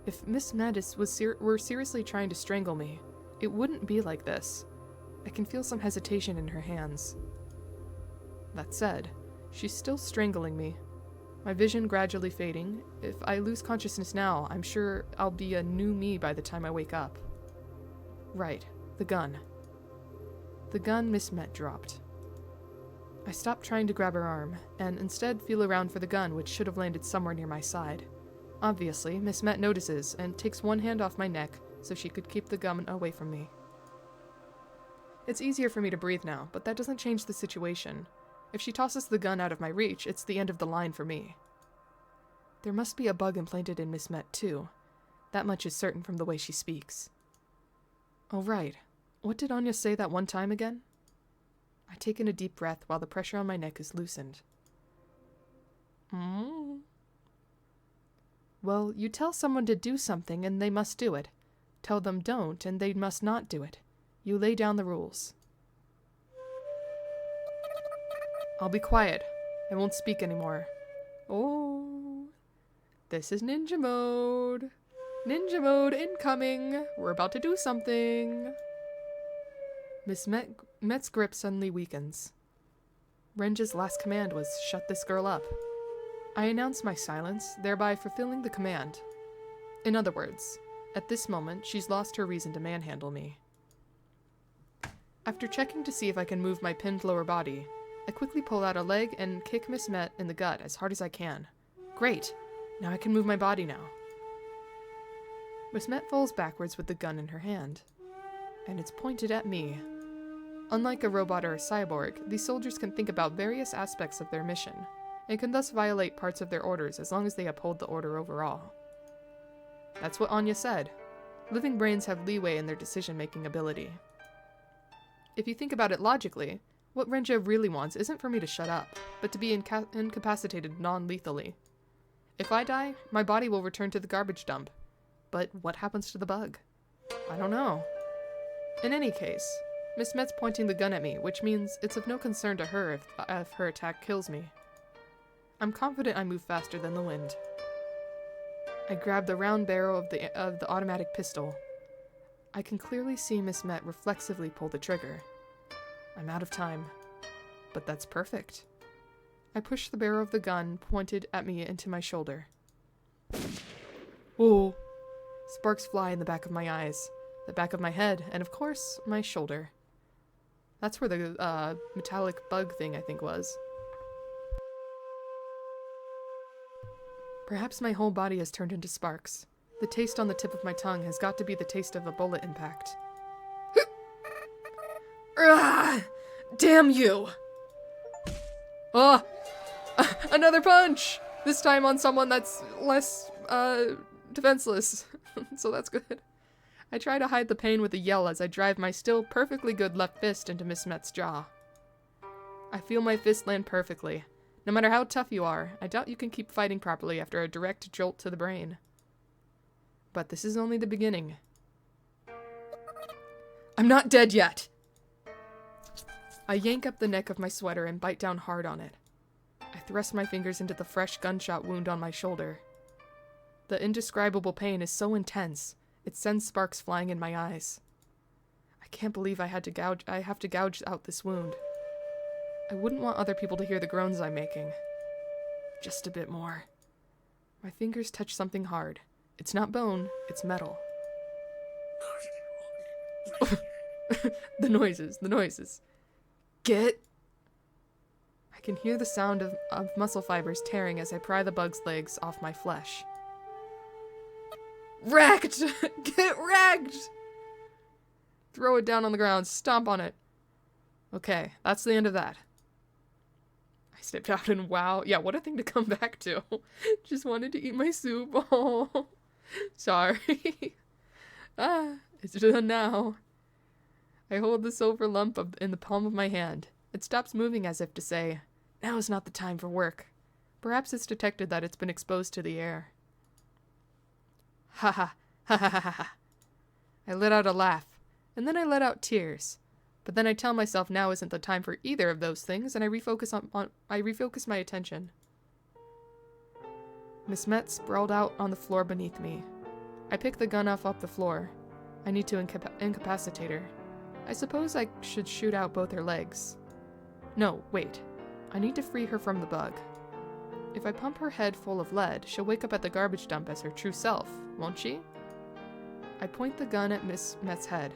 If Miss Mattis were seriously trying to strangle me, it wouldn't be like this. I can feel some hesitation in her hands. That said, she's still strangling me. my vision gradually fading. If I lose consciousness now, I'm sure I'll be a new me by the time I wake up. Right, the gun. The gun Miss Met dropped. I stopped trying to grab her arm, and instead feel around for the gun, which should have landed somewhere near my side. Obviously, Miss Met notices and takes one hand off my neck so she could keep the gun away from me. It's easier for me to breathe now, but that doesn't change the situation. If she tosses the gun out of my reach, it's the end of the line for me. There must be a bug implanted in Miss Met, too. That much is certain from the way she speaks. Oh, right. What did Anya say that one time again? I take in a deep breath while the pressure on my neck is loosened. Well, you tell someone to do something and they must do it. Tell them don't and they must not do it. You lay down the rules. I'll be quiet. I won't speak anymore. Oh, this is ninja mode. Ninja mode incoming. We're about to do something. Miss Met's grip suddenly weakens. Renja's last command was, shut this girl up. I announce my silence, thereby fulfilling the command. In other words, at this moment, she's lost her reason to manhandle me. After checking to see if I can move my pinned lower body, I quickly pull out a leg and kick Miss Met in the gut as hard as I can. Great! Now I can move my body now. Miss Met falls backwards with the gun in her hand. And it's pointed at me. Unlike a robot or a cyborg, these soldiers can think about various aspects of their mission, and can thus violate parts of their orders as long as they uphold the order overall. That's what Anya said. Living brains have leeway in their decision-making ability. If you think about it logically, what Renja really wants isn't for me to shut up, but to be incapacitated non-lethally. If I die, my body will return to the garbage dump. But what happens to the bug? I don't know. In any case, Miss Met's pointing the gun at me, which means it's of no concern to her if her attack kills me. I'm confident I move faster than the wind. I grab the round barrel of the automatic pistol. I can clearly see Miss Met reflexively pull the trigger. I'm out of time. But that's perfect. I push the barrel of the gun pointed at me into my shoulder. Whoa! Sparks fly in the back of my eyes, the back of my head, and of course, my shoulder. That's where the metallic bug thing I think was. Perhaps my whole body has turned into sparks. The taste on the tip of my tongue has got to be the taste of a bullet impact. Damn you! Oh! Another punch! This time on someone that's less, defenseless. So that's good. I try to hide the pain with a yell as I drive my still perfectly good left fist into Miss Met's jaw. I feel my fist land perfectly. No matter how tough you are, I doubt you can keep fighting properly after a direct jolt to the brain. But this is only the beginning. I'm not dead yet! I yank up the neck of my sweater and bite down hard on it. I thrust my fingers into the fresh gunshot wound on my shoulder. The indescribable pain is so intense, it sends sparks flying in my eyes. I can't believe I have to gouge out this wound. I wouldn't want other people to hear the groans I'm making. Just a bit more. My fingers touch something hard. It's not bone, it's metal. The noises. Get! I can hear the sound of muscle fibers tearing as I pry the bug's legs off my flesh. Wrecked! Get wrecked! Throw it down on the ground, stomp on it. Okay, that's the end of that. I stepped out and wow, yeah, what a thing to come back to. Just wanted to eat my soup. Oh, sorry. It's done now. I hold the silver lump in the palm of my hand. It stops moving as if to say, now is not the time for work. Perhaps it's detected that it's been exposed to the air. Ha ha, ha ha ha ha ha. I let out a laugh, and then I let out tears. But then I tell myself now isn't the time for either of those things, and I refocus my attention. Miss Met sprawled out on the floor beneath me. I pick the gun off the floor. I need to incapacitate her. I suppose I should shoot out both her legs. No, wait. I need to free her from the bug. If I pump her head full of lead, she'll wake up at the garbage dump as her true self, won't she? I point the gun at Miss Met's head.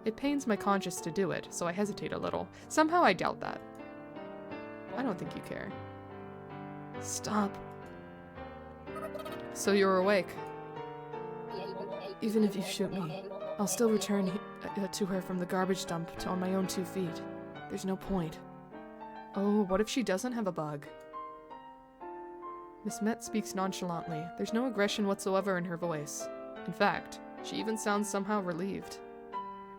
It pains my conscience to do it, so I hesitate a little. Somehow I doubt that. I don't think you care. Stop. So you're awake. Even if you shoot me, I'll still return to her from the garbage dump on my own 2 feet. There's no point. Oh, what if she doesn't have a bug? Miss Met speaks nonchalantly. There's no aggression whatsoever in her voice. In fact, she even sounds somehow relieved.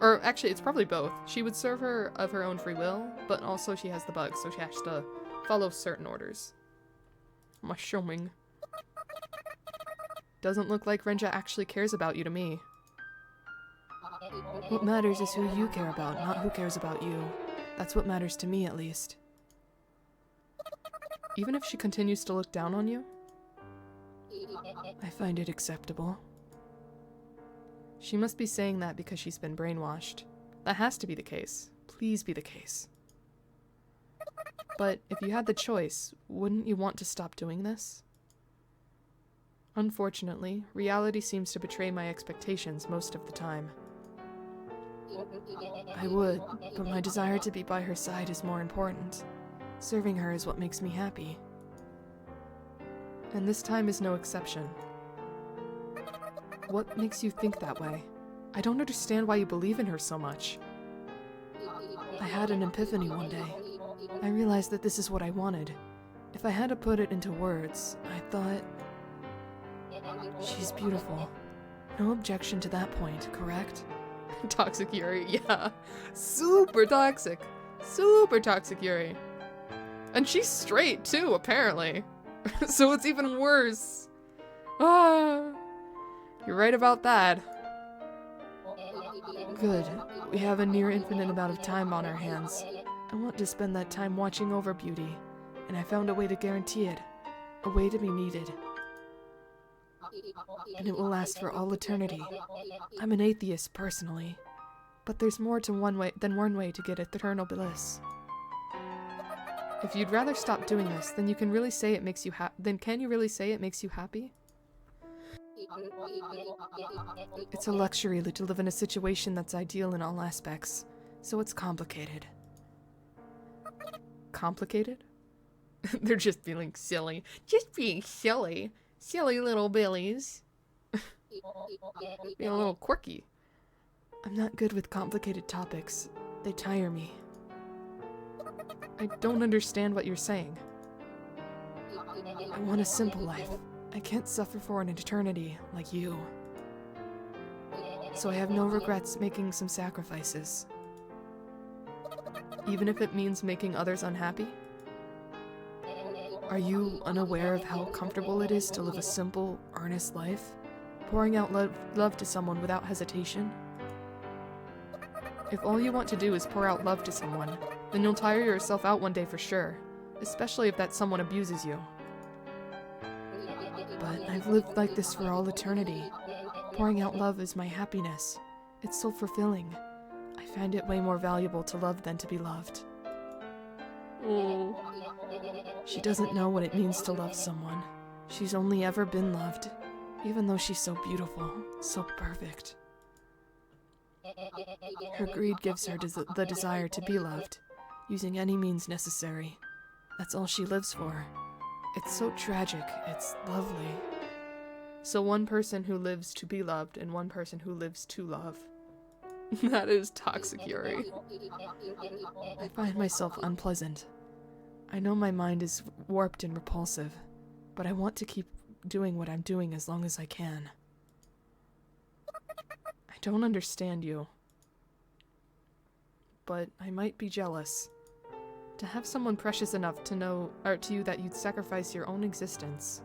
Or actually, it's probably both. She would serve her of her own free will, but also she has the bug, so she has to follow certain orders. I'm assuming. Doesn't look like Renja actually cares about you to me. What matters is who you care about, not who cares about you. That's what matters to me, at least. Even if she continues to look down on you? I find it acceptable. She must be saying that because she's been brainwashed. That has to be the case. Please be the case. But if you had the choice, wouldn't you want to stop doing this? Unfortunately, reality seems to betray my expectations most of the time. I would, but my desire to be by her side is more important. Serving her is what makes me happy. And this time is no exception. What makes you think that way? I don't understand why you believe in her so much. I had an epiphany one day. I realized that this is what I wanted. If I had to put it into words, I thought... She's beautiful. No objection to that point, correct? Toxic Yuri, yeah. Super toxic. Super toxic Yuri. And she's straight, too, apparently. So it's even worse. Ah, you're right about that. Good. We have a near infinite amount of time on our hands. I want to spend that time watching over beauty, and I found a way to guarantee it. A way to be needed. And it will last for all eternity. I'm an atheist, personally. But there's more to one way to get eternal bliss. If you'd rather stop doing this, then you can really say it makes you can you really say it makes you happy? It's a luxury to live in a situation that's ideal in all aspects, so it's complicated. Complicated? They're just feeling silly. Just being silly. Silly little billies. Being a little quirky. I'm not good with complicated topics. They tire me. I don't understand what you're saying. I want a simple life. I can't suffer for an eternity like you. So I have no regrets making some sacrifices. Even if it means making others unhappy? Are you unaware of how comfortable it is to live a simple, earnest life? Pouring out love to someone without hesitation? If all you want to do is pour out love to someone, then you'll tire yourself out one day for sure, especially if that someone abuses you. But I've lived like this for all eternity. Pouring out love is my happiness. It's so fulfilling. I find it way more valuable to love than to be loved. Oh. She doesn't know what it means to love someone. She's only ever been loved, even though she's so beautiful, so perfect. Her greed gives her the desire to be loved, using any means necessary. That's all she lives for. It's so tragic, it's lovely. So one person who lives to be loved and one person who lives to love. That is toxic Yuri. I find myself unpleasant. I know my mind is warped and repulsive, but I want to keep doing what I'm doing as long as I can. I don't understand you, but I might be jealous. To have someone precious enough to know, or to you, that you'd sacrifice your own existence.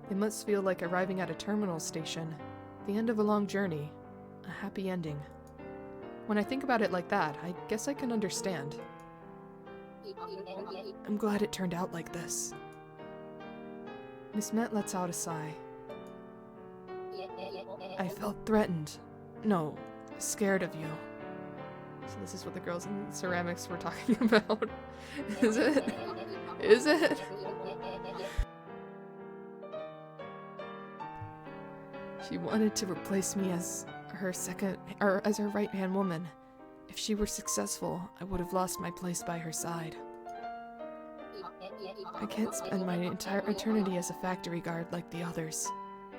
It must feel like arriving at a terminal station, the end of a long journey, a happy ending. When I think about it like that, I guess I can understand. I'm glad it turned out like this. Miss Met lets out a sigh. I felt threatened. No, scared of you. So this is what the girls in ceramics were talking about. Is it? Is it? She wanted to replace me as her as her right-hand woman. If she were successful, I would have lost my place by her side. I can't spend my entire eternity as a factory guard like the others.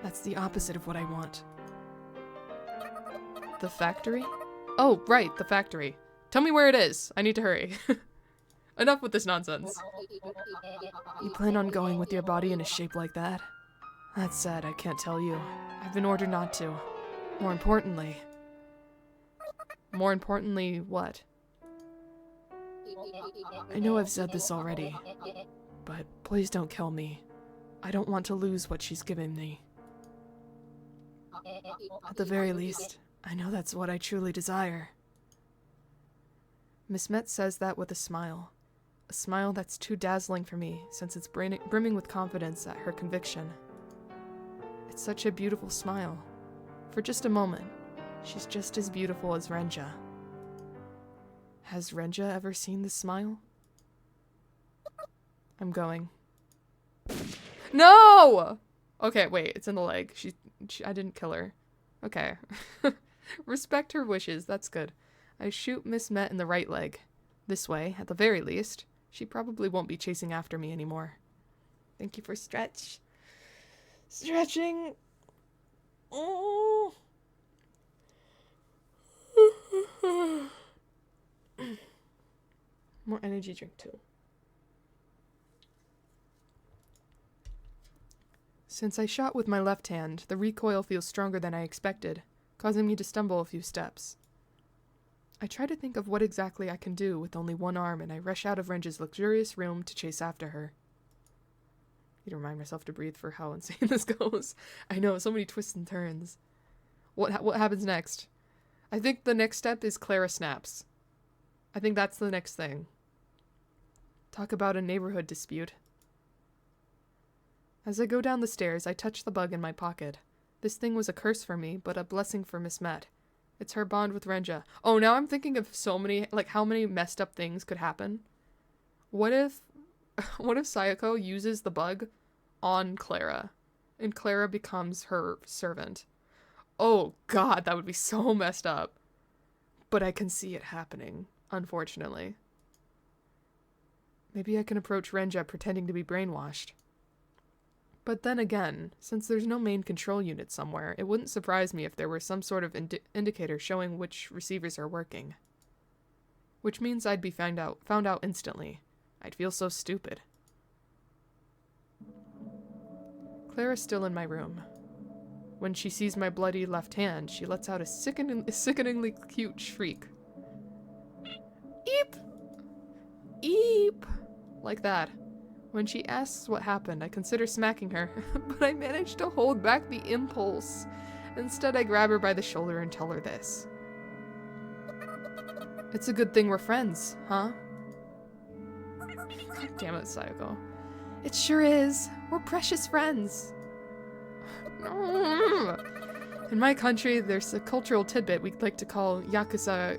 That's the opposite of what I want. The factory? Oh, right, the factory. Tell me where it is. I need to hurry. Enough with this nonsense. You plan on going with your body in a shape like that? That's sad, I can't tell you. I've been ordered not to. More importantly... More importantly, what? I know I've said this already, but please don't kill me. I don't want to lose what she's given me. At the very least, I know that's what I truly desire. Miss Met says that with a smile that's too dazzling for me, since it's brimming with confidence at her conviction. It's such a beautiful smile. For just a moment, she's just as beautiful as Renja. Has Renja ever seen this smile? I'm going. No! Okay, wait, it's in the leg. I didn't kill her. Okay. Respect her wishes, that's good. I shoot Miss Met in the right leg. This way, at the very least. She probably won't be chasing after me anymore. Thank you for stretching. Oh. More energy drink too. Since I shot with my left hand, the recoil feels stronger than I expected, causing me to stumble a few steps. I try to think of what exactly I can do with only one arm, and I rush out of Renja's luxurious room to chase after her. I need to remind myself to breathe for how insane this goes. I know, so many twists and turns. What happens next? I think the next step is Clara snaps. I think that's the next thing. Talk about a neighborhood dispute. As I go down the stairs, I touch the bug in my pocket. This thing was a curse for me, but a blessing for Miss Met. It's her bond with Renja. Oh, now I'm thinking of so many, like, how many messed up things could happen. What if Sayako uses the bug on Clara, and Clara becomes her servant? Oh god, that would be so messed up. But I can see it happening, unfortunately. Maybe I can approach Renja pretending to be brainwashed. But then again, since there's no main control unit somewhere, it wouldn't surprise me if there were some sort of indicator showing which receivers are working. Which means I'd be found out instantly. I'd feel so stupid. Clara's still in my room. When she sees my bloody left hand, she lets out a sickeningly cute shriek. Eep! Eep! Like that. When she asks what happened, I consider smacking her, but I manage to hold back the impulse. Instead, I grab her by the shoulder and tell her this. It's a good thing we're friends, huh? God damn it, Sayako. It sure is. We're precious friends. In my country, there's a cultural tidbit we'd like to call Yakuza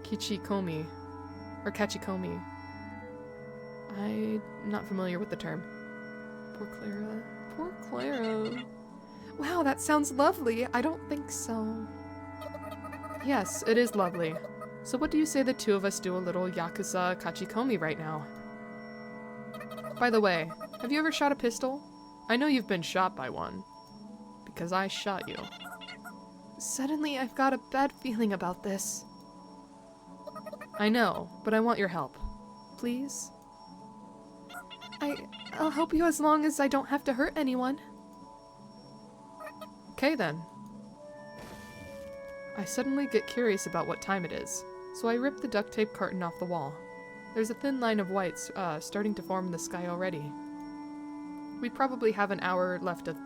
Kichikomi, or Kachikomi. I'm not familiar with the term. Poor Clara. Poor Clara. Wow, that sounds lovely. I don't think so. Yes, it is lovely. So what do you say the two of us do a little Yakuza Kachikomi right now? By the way, have you ever shot a pistol? I know you've been shot by one. Because I shot you. Suddenly, I've got a bad feeling about this. I know, but I want your help. Please? I'll help you as long as I don't have to hurt anyone. Okay then. I suddenly get curious about what time it is, so I rip the duct tape carton off the wall. There's a thin line of whites starting to form in the sky already. We probably have an hour left of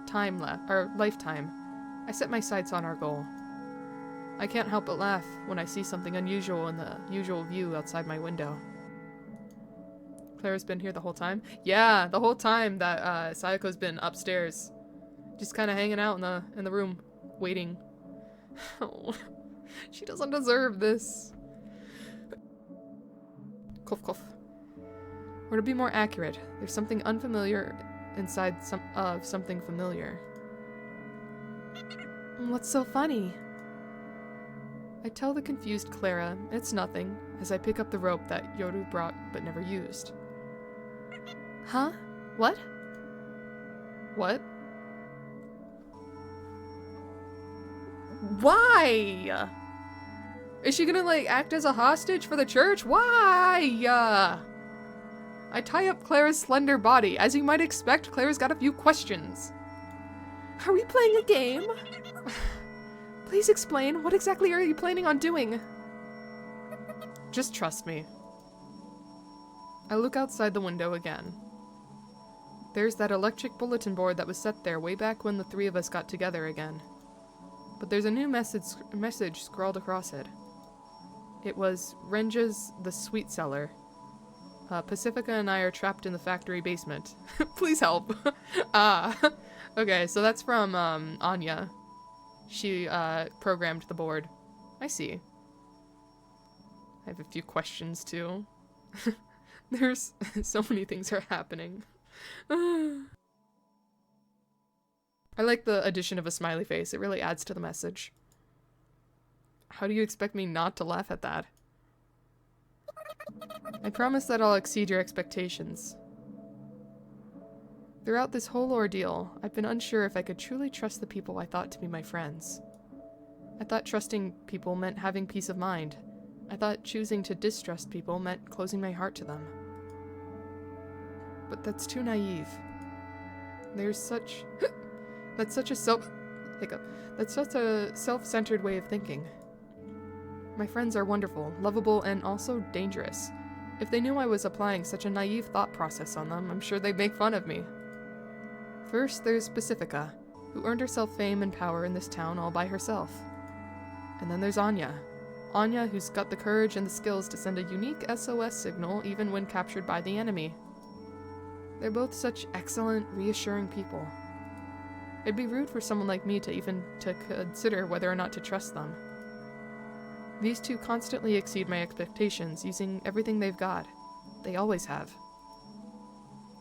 lifetime. I set my sights on our goal. I can't help but laugh when I see something unusual in the usual view outside my window. Clara's been here the whole time? Yeah, the whole time that Sayako's been upstairs. Just kind of hanging out in the room, waiting. Oh, she doesn't deserve this. Cough, cough. Or to be more accurate, there's something unfamiliar inside something familiar. What's so funny? I tell the confused Clara it's nothing as I pick up the rope that Yoru brought but never used. Huh? What? What? Why? Is she gonna, like, act as a hostage for the church? Why? I tie up Clara's slender body. As you might expect, Clara's got a few questions. Are we playing a game? Please explain. What exactly are you planning on doing? Just trust me. I look outside the window again. There's that electric bulletin board that was set there way back when the three of us got together again. But there's a new message scrawled across it. It was, Renja's the sweet cellar. Pacifica and I are trapped in the factory basement. Please help. Okay, so that's from Anya. She programmed the board. I see. I have a few questions too. There's so many things are happening. I like the addition of a smiley face. It really adds to the message. How do you expect me not to laugh at that? I promise that I'll exceed your expectations. Throughout this whole ordeal, I've been unsure if I could truly trust the people I thought to be my friends. I thought trusting people meant having peace of mind. I thought choosing to distrust people meant closing my heart to them. But that's too naive. There's such... That's such a self-centered way of thinking. My friends are wonderful, lovable, and also dangerous. If they knew I was applying such a naive thought process on them, I'm sure they'd make fun of me. First, there's Pacifica, who earned herself fame and power in this town all by herself. And then there's Anya. Anya, who's got the courage and the skills to send a unique SOS signal even when captured by the enemy. They're both such excellent, reassuring people. It'd be rude for someone like me to consider whether or not to trust them. These two constantly exceed my expectations, using everything they've got. They always have.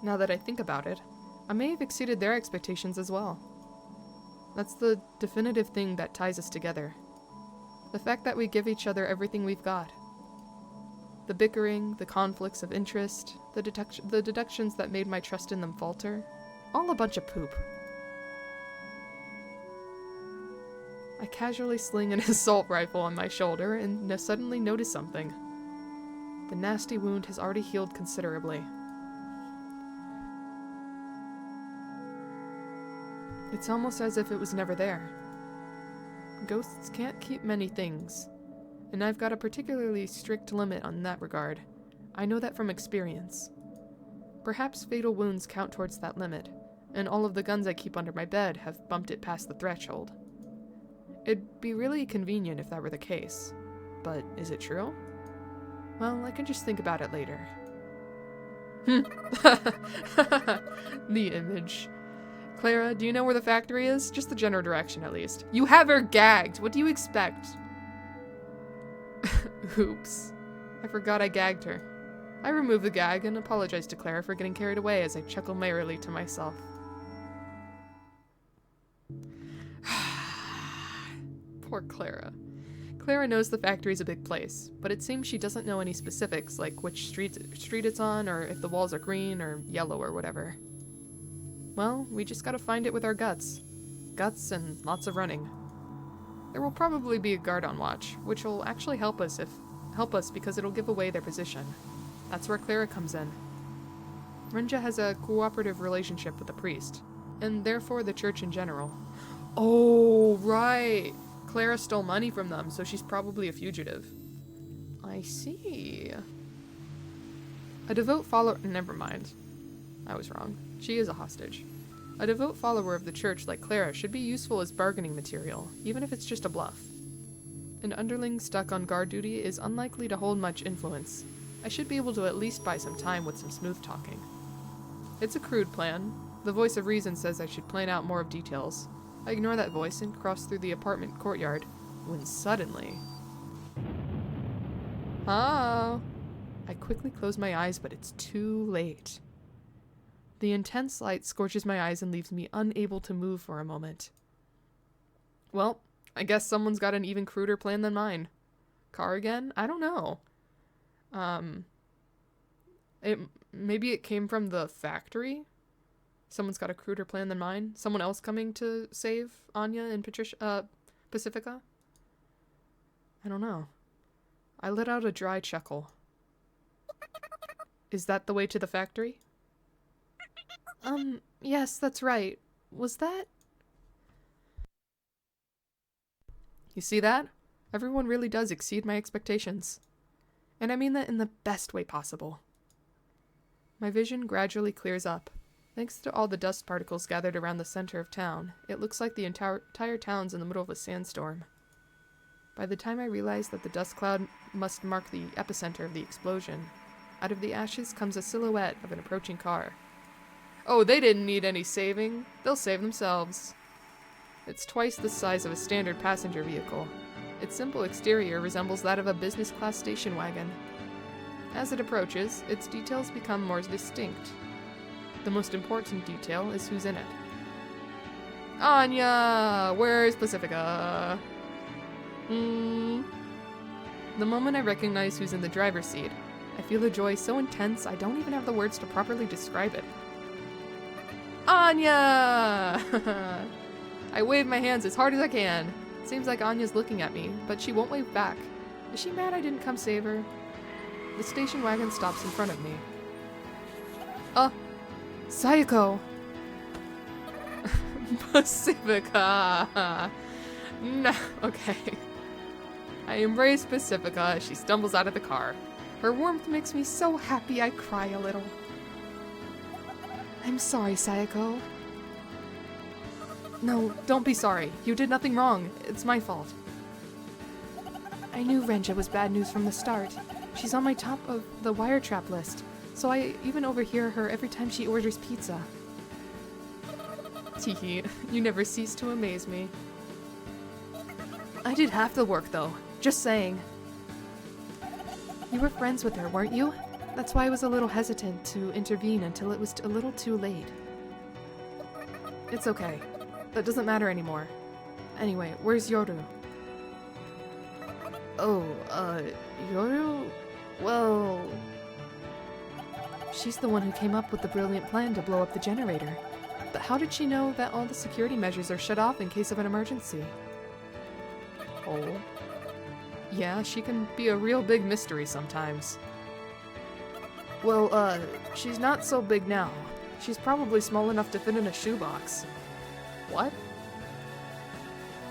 Now that I think about it, I may have exceeded their expectations as well. That's the definitive thing that ties us together. The fact that we give each other everything we've got. The bickering, the conflicts of interest, the deductions that made my trust in them falter. All a bunch of poop. I casually sling an assault rifle on my shoulder and suddenly notice something. The nasty wound has already healed considerably. It's almost as if it was never there. Ghosts can't keep many things, and I've got a particularly strict limit on that regard. I know that from experience. Perhaps fatal wounds count towards that limit, and all of the guns I keep under my bed have bumped it past the threshold. It'd be really convenient if that were the case. But is it true? Well, I can just think about it later. The image. Clara, do you know where the factory is? Just the general direction, at least. You have her gagged! What do you expect? Oops. I forgot I gagged her. I remove the gag and apologize to Clara for getting carried away as I chuckle merrily to myself. Poor Clara. Clara knows the factory's a big place, but it seems she doesn't know any specifics, like which street it's on, or if the walls are green or yellow or whatever. Well, we just gotta find it with our guts. Guts and lots of running. There will probably be a guard on watch, which will actually help us because it'll give away their position. That's where Clara comes in. Renja has a cooperative relationship with the priest, and therefore the church in general. Oh, right! Clara stole money from them, so she's probably a fugitive. I see. A devout follower— never mind. I was wrong. She is a hostage. A devout follower of the church like Clara should be useful as bargaining material, even if it's just a bluff. An underling stuck on guard duty is unlikely to hold much influence. I should be able to at least buy some time with some smooth talking. It's a crude plan. The voice of reason says I should plan out more of details. I ignore that voice and cross through the apartment courtyard, when suddenly... Oh! I quickly close my eyes, but it's too late. The intense light scorches my eyes and leaves me unable to move for a moment. Well, I guess someone's got an even cruder plan than mine. Car again? I don't know. Maybe it came from the factory? Someone's got a cruder plan than mine? Someone else coming to save Anya and Pacifica? I don't know. I let out a dry chuckle. Is that the way to the factory? Yes, that's right. Was that? You see that? Everyone really does exceed my expectations. And I mean that in the best way possible. My vision gradually clears up. Thanks to all the dust particles gathered around the center of town, it looks like the entire town's in the middle of a sandstorm. By the time I realize that the dust cloud must mark the epicenter of the explosion, out of the ashes comes a silhouette of an approaching car. Oh, they didn't need any saving. They'll save themselves. It's twice the size of a standard passenger vehicle. Its simple exterior resembles that of a business-class station wagon. As it approaches, its details become more distinct. The most important detail is who's in it. Anya! Where's Pacifica? The moment I recognize who's in the driver's seat, I feel a joy so intense I don't even have the words to properly describe it. Anya! I wave my hands as hard as I can. Seems like Anya's looking at me, but she won't wave back. Is she mad I didn't come save her? The station wagon stops in front of me. Sayako! Pacifica! No, okay. I embrace Pacifica as she stumbles out of the car. Her warmth makes me so happy I cry a little. I'm sorry, Sayako. No, don't be sorry. You did nothing wrong. It's my fault. I knew Renja was bad news from the start. She's on my top of the wire trap list, so I even overhear her every time she orders pizza. Teehee, you never cease to amaze me. I did half the work, though. Just saying. You were friends with her, weren't you? That's why I was a little hesitant to intervene until it was a little too late. It's okay. That doesn't matter anymore. Anyway, where's Yoru? Oh, Yoru? Well... She's the one who came up with the brilliant plan to blow up the generator. But how did she know that all the security measures are shut off in case of an emergency? Oh. Yeah, she can be a real big mystery sometimes. Well, she's not so big now. She's probably small enough to fit in a shoebox. What?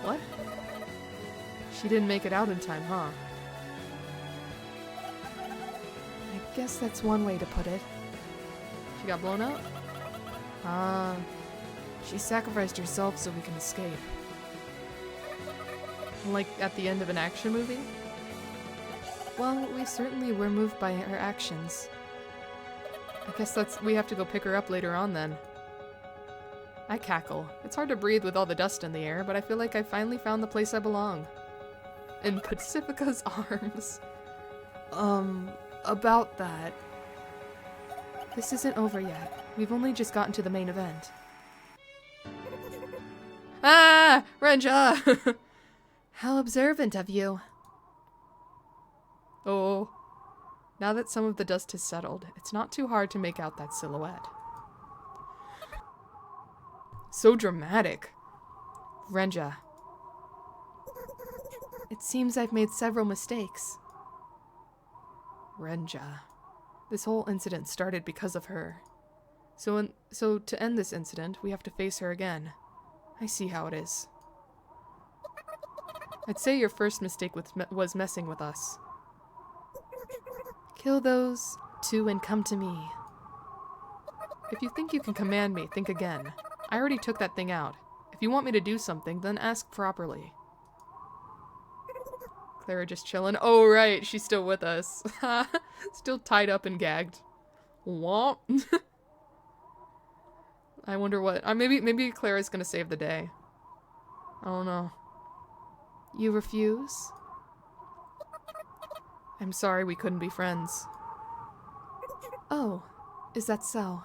What? She didn't make it out in time, huh? I guess that's one way to put it. She got blown up? Ah, she sacrificed herself so we can escape. Like at the end of an action movie? Well, we certainly were moved by her actions. I guess we have to go pick her up later on then. I cackle. It's hard to breathe with all the dust in the air, but I feel like I finally found the place I belong. In Pacifica's arms. About that. This isn't over yet. We've only just gotten to the main event. Ah! Renja! How observant of you. Oh. Now that some of the dust has settled, it's not too hard to make out that silhouette. So dramatic. Renja. It seems I've made several mistakes. Renja. This whole incident started because of her. So to end this incident, we have to face her again. I see how it is. I'd say your first mistake was messing with us. Kill those two and come to me. If you think you can command me, think again. I already took that thing out. If you want me to do something, then ask properly. Clara just chilling. Oh, right, she's still with us. Still tied up and gagged. Womp. I wonder what... maybe Clara's gonna save the day. I don't know. You refuse? I'm sorry we couldn't be friends. Oh, is that so?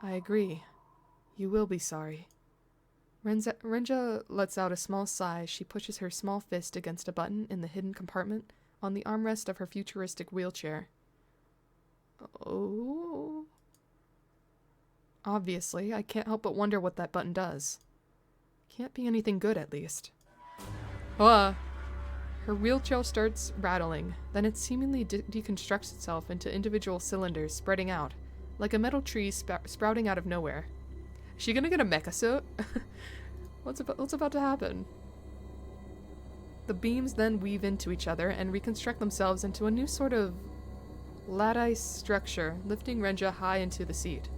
I agree. You will be sorry. Renja lets out a small sigh as she pushes her small fist against a button in the hidden compartment on the armrest of her futuristic wheelchair. Oh. Obviously, I can't help but wonder what that button does. Can't be anything good, at least. Her wheelchair starts rattling, then it seemingly deconstructs itself into individual cylinders spreading out, like a metal tree sprouting out of nowhere. Is she gonna get a mecha suit? What's about to happen? The beams then weave into each other and reconstruct themselves into a new sort of lattice structure, lifting Renja high into the seat.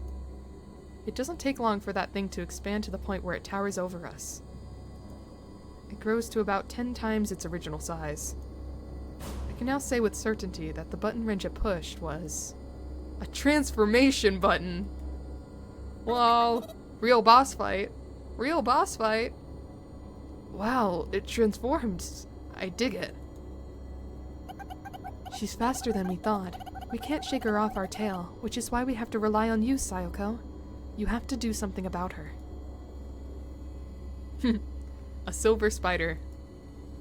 It doesn't take long for that thing to expand to the point where it towers over us. It grows to about 10 times its original size. I can now say with certainty that the button Renja pushed was a transformation button. Whoa, real boss fight. Real boss fight. Wow, it transformed. I dig it. She's faster than we thought. We can't shake her off our tail, which is why we have to rely on you, Sayoko. You have to do something about her. A silver spider.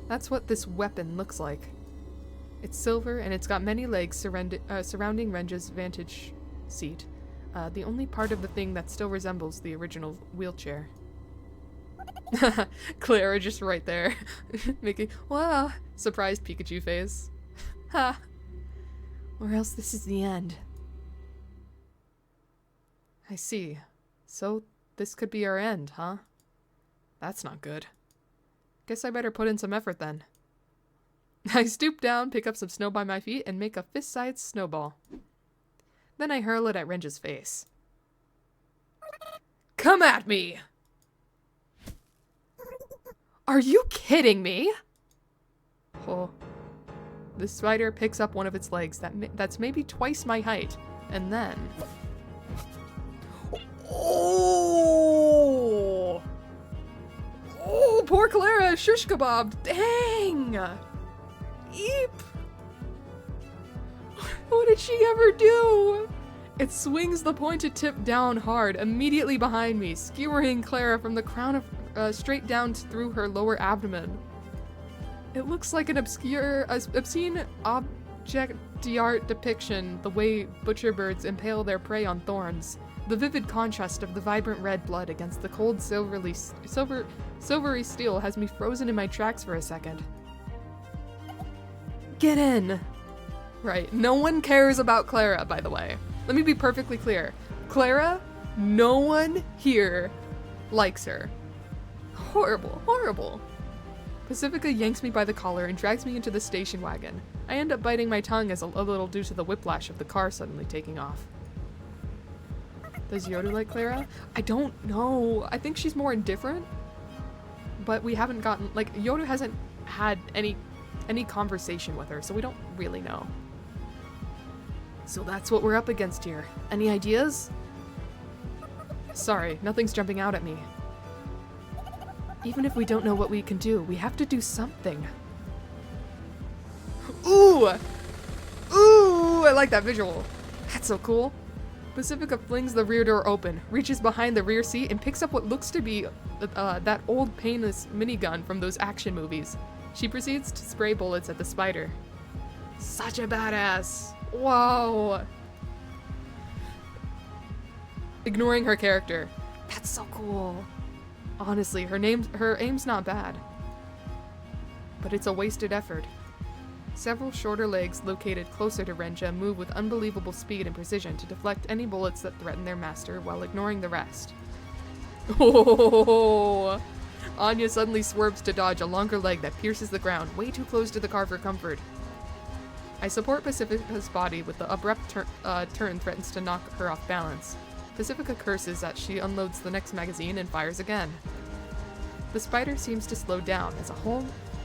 That's what this weapon looks like. It's silver and it's got many legs surrounding Renja's vantage seat. The only part of the thing that still resembles the original wheelchair. Clara just right there. Making, wow, surprised Pikachu face. Ha! Or else this is the end. I see. So, this could be our end, huh? That's not good. Guess I better put in some effort then. I stoop down, pick up some snow by my feet, and make a fist-sized snowball. Then I hurl it at Renja's face. Come at me! Are you kidding me? Oh. The spider picks up one of its legs that's maybe twice my height, and then... Oh! Oh, poor Clara! Shish kebab! Dang! Eep! What did she ever do? It swings the pointed tip down hard, immediately behind me, skewering Clara from the crown of straight down through her lower abdomen. It looks like an obscene object d'art depiction, the way butcher birds impale their prey on thorns. The vivid contrast of the vibrant red blood against the cold silvery steel has me frozen in my tracks for a second. Get in! Right, no one cares about Clara, by the way. Let me be perfectly clear. Clara, no one here likes her. Horrible, horrible. Pacifica yanks me by the collar and drags me into the station wagon. I end up biting my tongue as a little due to the whiplash of the car suddenly taking off. Does Yoda like Clara? I don't know. I think she's more indifferent. But we haven't gotten, like, Yoda hasn't had any conversation with her, so we don't really know. So that's what we're up against here. Any ideas? Sorry, nothing's jumping out at me. Even if we don't know what we can do, we have to do something. Ooh! Ooh! I like that visual. That's so cool. Pacifica flings the rear door open, reaches behind the rear seat, and picks up what looks to be that old painless minigun from those action movies. She proceeds to spray bullets at the spider. Such a badass! Whoa! Ignoring her character. That's so cool. Honestly, her aim's not bad. But it's a wasted effort. Several shorter legs located closer to Renja move with unbelievable speed and precision to deflect any bullets that threaten their master while ignoring the rest. Oh! Anya suddenly swerves to dodge a longer leg that pierces the ground, way too close to the car for comfort. I support Pacifica's body with the abrupt turn threatens to knock her off balance. Pacifica curses as she unloads the next magazine and fires again. The spider seems to slow down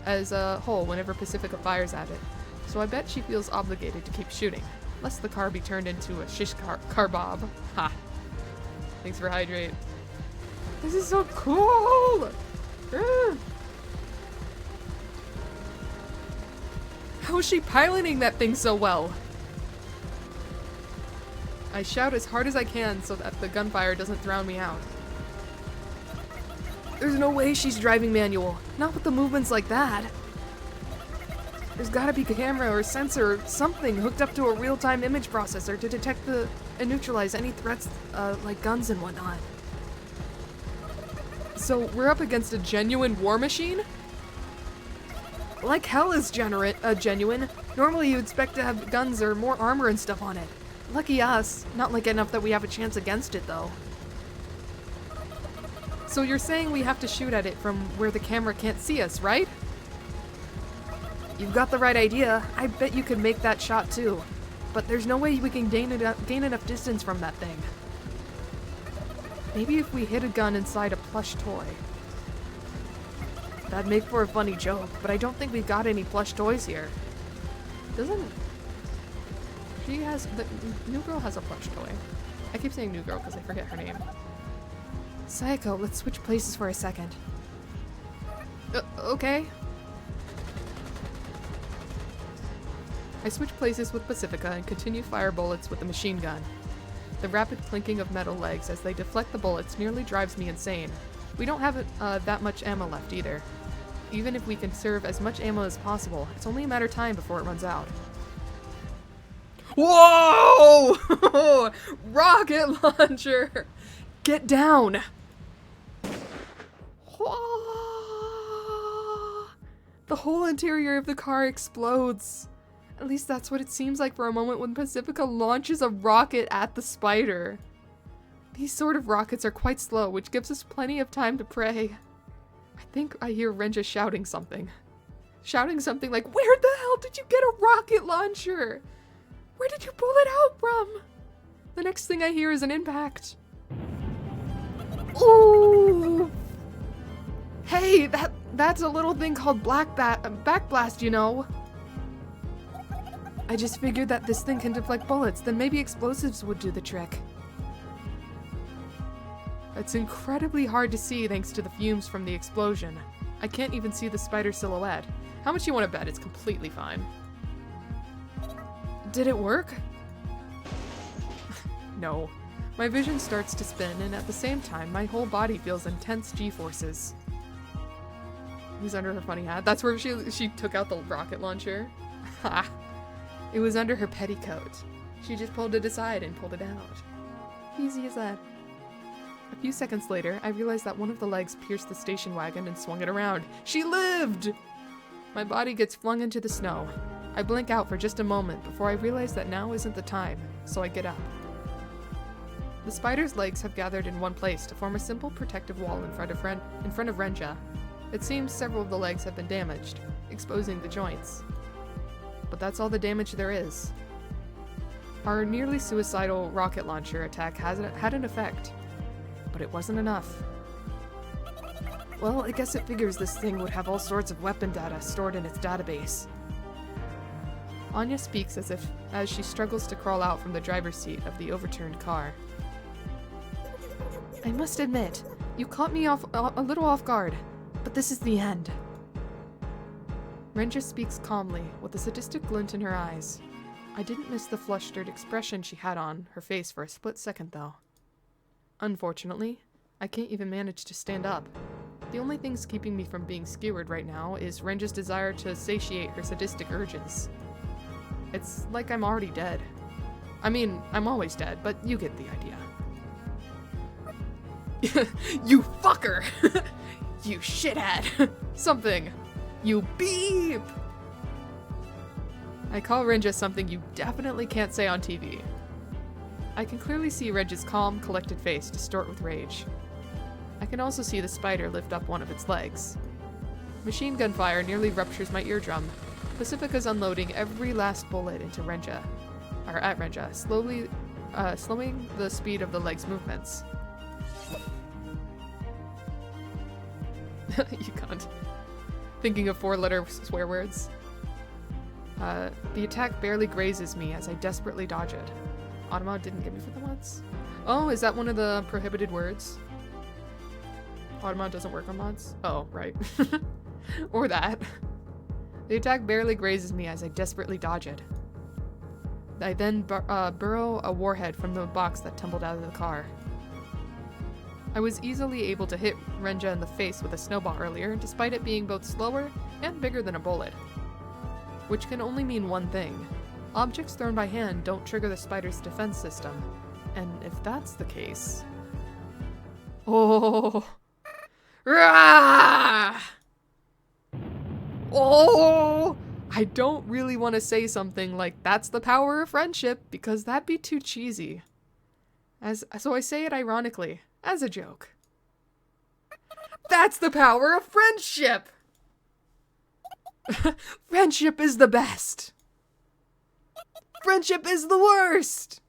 as a whole whenever Pacifica fires at it, so I bet she feels obligated to keep shooting, lest the car be turned into a shish kebab. Ha! Thanks for hydrate. This is so cool! How is she piloting that thing so well? I shout as hard as I can so that the gunfire doesn't drown me out. There's no way she's driving manual. Not with the movements like that. There's gotta be a camera or sensor or something hooked up to a real-time image processor to detect and neutralize any threats like guns and whatnot. So we're up against a genuine war machine? Like hell is genuine. Normally you expect to have guns or more armor and stuff on it. Lucky us. Not like enough that we have a chance against it though. So you're saying we have to shoot at it from where the camera can't see us, right? You've got the right idea. I bet you could make that shot too. But there's no way we can gain enough distance from that thing. Maybe if we hid a gun inside a plush toy. That'd make for a funny joke, but I don't think we've got any plush toys here. Doesn't... The new girl has a plush toy. I keep saying new girl because I forget her name. Sayako, let's switch places for a second. Okay. I switch places with Pacifica and continue fire bullets with the machine gun. The rapid clinking of metal legs as they deflect the bullets nearly drives me insane. We don't have that much ammo left either. Even if we conserve as much ammo as possible, it's only a matter of time before it runs out. Whoa! Rocket launcher! Get down! The whole interior of the car explodes. At least that's what it seems like for a moment when Pacifica launches a rocket at the spider. These sort of rockets are quite slow, which gives us plenty of time to pray. I think I hear Renja shouting something. Shouting something like, "Where the hell did you get a rocket launcher? Where did you pull it out from?" The next thing I hear is an impact. Ooh! Hey, that's a little thing called backblast, you know. I just figured that this thing can deflect bullets, then maybe explosives would do the trick. It's incredibly hard to see thanks to the fumes from the explosion. I can't even see the spider silhouette. How much you want to bet it's completely fine? Did it work? No. My vision starts to spin, and at the same time, my whole body feels intense G-forces. It was under her funny hat. That's where she took out the rocket launcher. Ha! It was under her petticoat. She just pulled it aside and pulled it out. Easy as that. A few seconds later, I realized that one of the legs pierced the station wagon and swung it around. She lived! My body gets flung into the snow. I blink out for just a moment before I realize that now isn't the time, so I get up. The spider's legs have gathered in one place to form a simple protective wall in front of Renja. It seems several of the legs have been damaged, exposing the joints. But that's all the damage there is. Our nearly suicidal rocket launcher attack had an effect, but it wasn't enough. Well, I guess it figures this thing would have all sorts of weapon data stored in its database. Anya speaks as she struggles to crawl out from the driver's seat of the overturned car. I must admit, you caught me a little off guard, but this is the end. Renja speaks calmly, with a sadistic glint in her eyes. I didn't miss the flustered expression she had on her face for a split second, though. Unfortunately, I can't even manage to stand up. The only things keeping me from being skewered right now is Renja's desire to satiate her sadistic urges. It's like I'm already dead. I mean, I'm always dead, but you get the idea. You fucker! You shithead! Something! You beep! I call Renja something you definitely can't say on TV. I can clearly see Renja's calm, collected face distort with rage. I can also see the spider lift up one of its legs. Machine gun fire nearly ruptures my eardrum. Pacifica's unloading every last bullet at Renja, slowing the speed of the leg's movements. You can't. Thinking of 4-letter swear words. The attack barely grazes me as I desperately dodge it. Automa didn't get me for the once. Oh, is that one of the prohibited words? Automa doesn't work on mods? Oh, right. Or that. The attack barely grazes me as I desperately dodge it. I then burrow a warhead from the box that tumbled out of the car. I was easily able to hit Renja in the face with a snowball earlier, despite it being both slower and bigger than a bullet. Which can only mean one thing. Objects thrown by hand don't trigger the spider's defense system. And if that's the case... Oh! Rah! Oh! I don't really want to say something like, that's the power of friendship, because that'd be too cheesy. So I say it ironically, as a joke. That's the power of friendship! Friendship is the best! Friendship is the worst!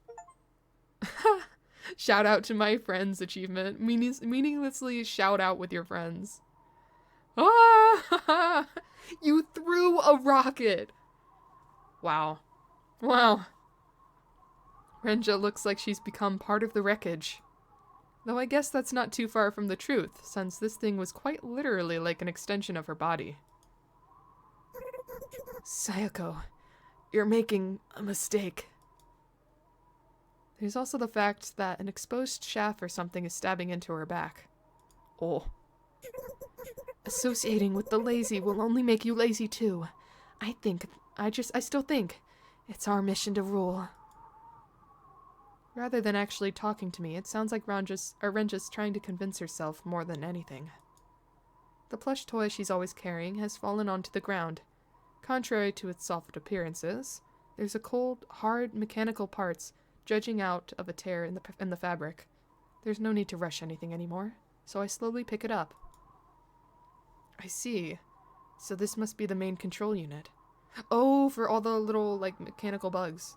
Shout out to my friends achievement. Meaninglessly shout out with your friends. Ah! You threw a rocket! Wow. Wow. Renja looks like she's become part of the wreckage. Though I guess that's not too far from the truth, since this thing was quite literally like an extension of her body. Sayako, you're making a mistake. There's also the fact that an exposed shaft or something is stabbing into her back. Oh. Associating with the lazy will only make you lazy too. I still think it's our mission to rule. Rather than actually talking to me, it sounds like Renja's trying to convince herself more than anything. The plush toy she's always carrying has fallen onto the ground. Contrary to its soft appearances, there's a cold, hard, mechanical parts judging out of a tear in the fabric. There's no need to rush anything anymore, so I slowly pick it up. I see. So this must be the main control unit. Oh, for all the little, like, mechanical bugs.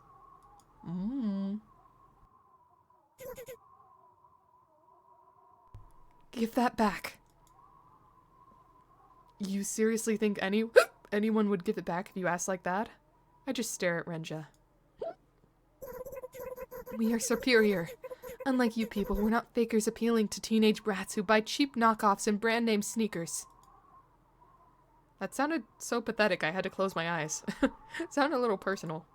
Give that back. You seriously think anyone would give it back if you asked like that? I just stare at Renja. We are superior. Unlike you people, we're not fakers appealing to teenage brats who buy cheap knockoffs and brand-name sneakers. That sounded so pathetic I had to close my eyes. It sounded a little personal.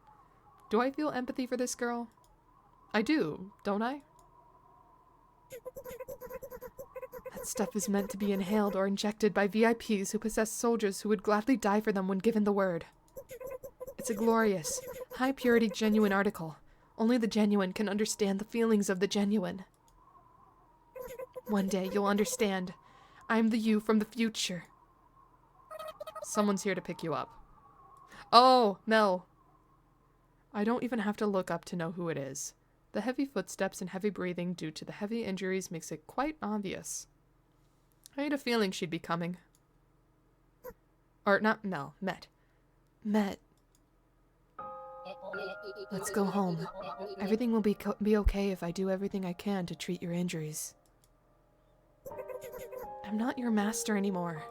Do I feel empathy for this girl? I do, don't I? That stuff is meant to be inhaled or injected by VIPs who possess soldiers who would gladly die for them when given the word. It's a glorious, high-purity, genuine article. Only the genuine can understand the feelings of the genuine. One day you'll understand. I'm the you from the future. Someone's here to pick you up. Oh, Mel. I don't even have to look up to know who it is. The heavy footsteps and heavy breathing due to the heavy injuries makes it quite obvious. I had a feeling she'd be coming. Or not Mel, Met. Met. Let's go home. Everything will be okay if I do everything I can to treat your injuries. I'm not your master anymore.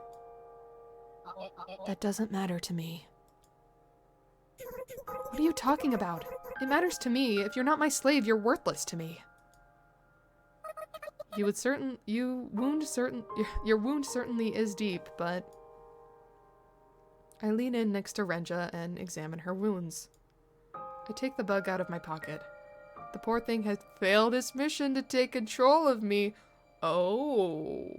That doesn't matter to me. What are you talking about? It matters to me. If you're not my slave, you're worthless to me. Your wound certainly is deep, but... I lean in next to Renja and examine her wounds. I take the bug out of my pocket. The poor thing has failed its mission to take control of me. Oh.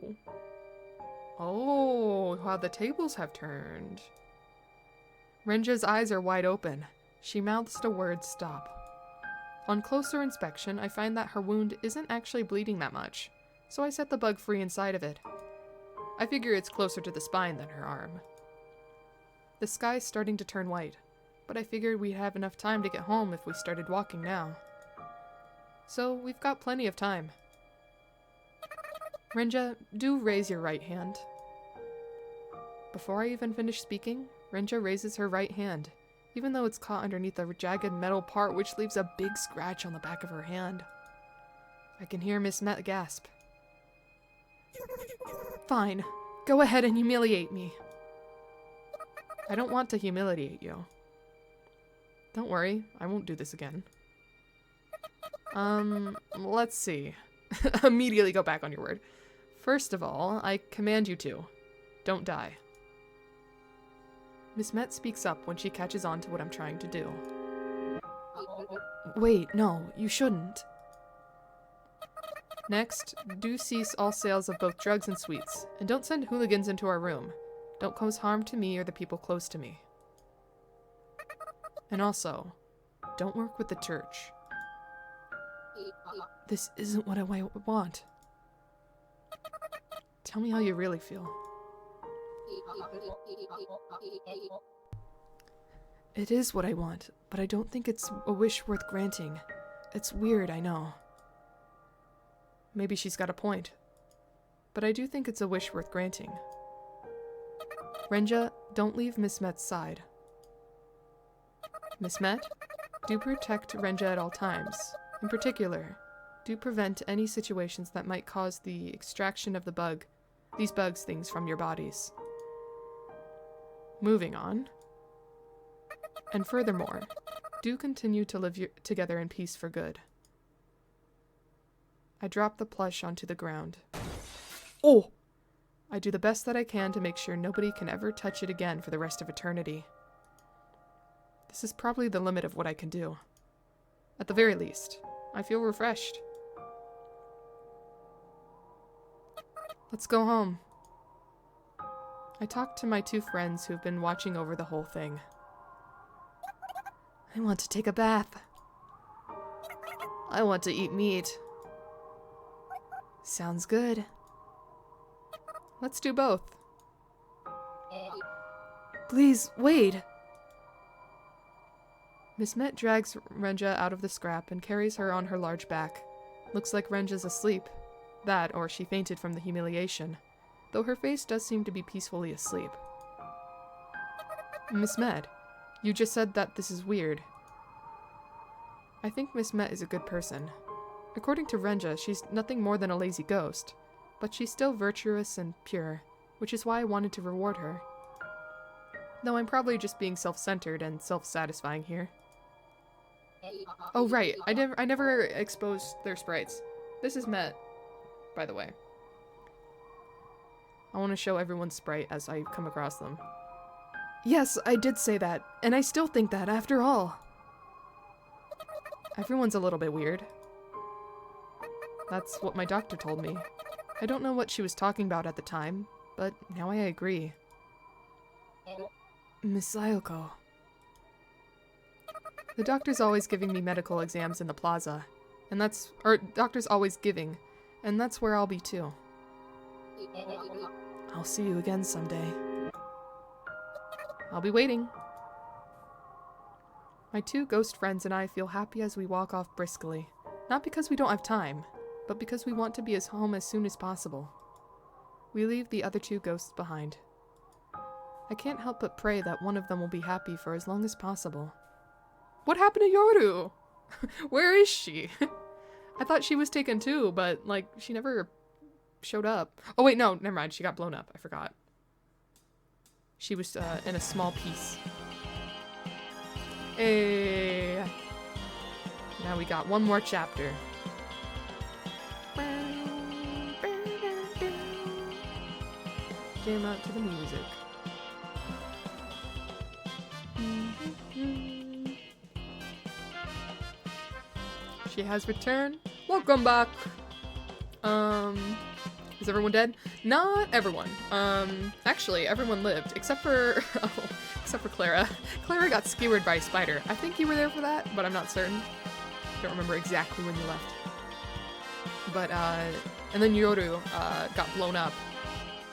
Oh, how the tables have turned. Renja's eyes are wide open. She mouths the word stop. On closer inspection, I find that her wound isn't actually bleeding that much, so I set the bug free inside of it. I figure it's closer to the spine than her arm. The sky's starting to turn white, but I figured we'd have enough time to get home if we started walking now. So we've got plenty of time. Renja, do raise your right hand. Before I even finish speaking, Renja raises her right hand, even though it's caught underneath a jagged metal part which leaves a big scratch on the back of her hand. I can hear Miss Met gasp. Fine. Go ahead and humiliate me. I don't want to humiliate you. Don't worry, I won't do this again. Let's see. Immediately go back on your word. First of all, I command you to. Don't die. Miss Met speaks up when she catches on to what I'm trying to do. Wait, no, you shouldn't. Next, do cease all sales of both drugs and sweets, and don't send hooligans into our room. Don't cause harm to me or the people close to me. And also, don't work with the church. This isn't what I want. Tell me how you really feel. It is what I want, but I don't think it's a wish worth granting. It's weird, I know. Maybe she's got a point. But I do think it's a wish worth granting. Renja, don't leave Miss Met's side. Miss Met, do protect Renja at all times. In particular, do prevent any situations that might cause the extraction of these bugs things from your bodies. Moving on. And furthermore, do continue to live together in peace for good. I drop the plush onto the ground. Oh! I do the best that I can to make sure nobody can ever touch it again for the rest of eternity. This is probably the limit of what I can do. At the very least, I feel refreshed. Let's go home. I talked to my 2 friends who've been watching over the whole thing. I want to take a bath. I want to eat meat. Sounds good. Let's do both. Please, wait! Miss Met drags Renja out of the scrap and carries her on her large back. Looks like Renja's asleep. That, or she fainted from the humiliation. Though her face does seem to be peacefully asleep. Miss Met, you just said that this is weird. I think Miss Met is a good person. According to Renja, she's nothing more than a lazy ghost, but she's still virtuous and pure, which is why I wanted to reward her. Though I'm probably just being self-centered and self-satisfying here. Oh right, I never exposed their sprites. This is Met, by the way. I want to show everyone's sprite as I come across them. Yes, I did say that, and I still think that after all. Everyone's a little bit weird. That's what my doctor told me. I don't know what she was talking about at the time, but now I agree. Miss Sayoko. The doctor's always giving me medical exams in the plaza, doctor's always giving, and that's where I'll be too. I'll see you again someday. I'll be waiting. My 2 ghost friends and I feel happy as we walk off briskly, not because we don't have time, but because we want to be home as soon as possible. We leave the other 2 ghosts behind. I can't help but pray that one of them will be happy for as long as possible. What happened to Yoru? Where is she? I thought she was taken too, but, like, she never showed up. Oh wait, no, never mind, she got blown up, I forgot. She was in a small piece. Hey! Now we got one more chapter. Jam out to the music. She has returned. Welcome back. Is everyone dead? Not everyone. Actually, everyone lived except for except for Clara. Clara got skewered by a spider. I think you were there for that, but I'm not certain. Don't remember exactly when you left. But and then Yoru got blown up.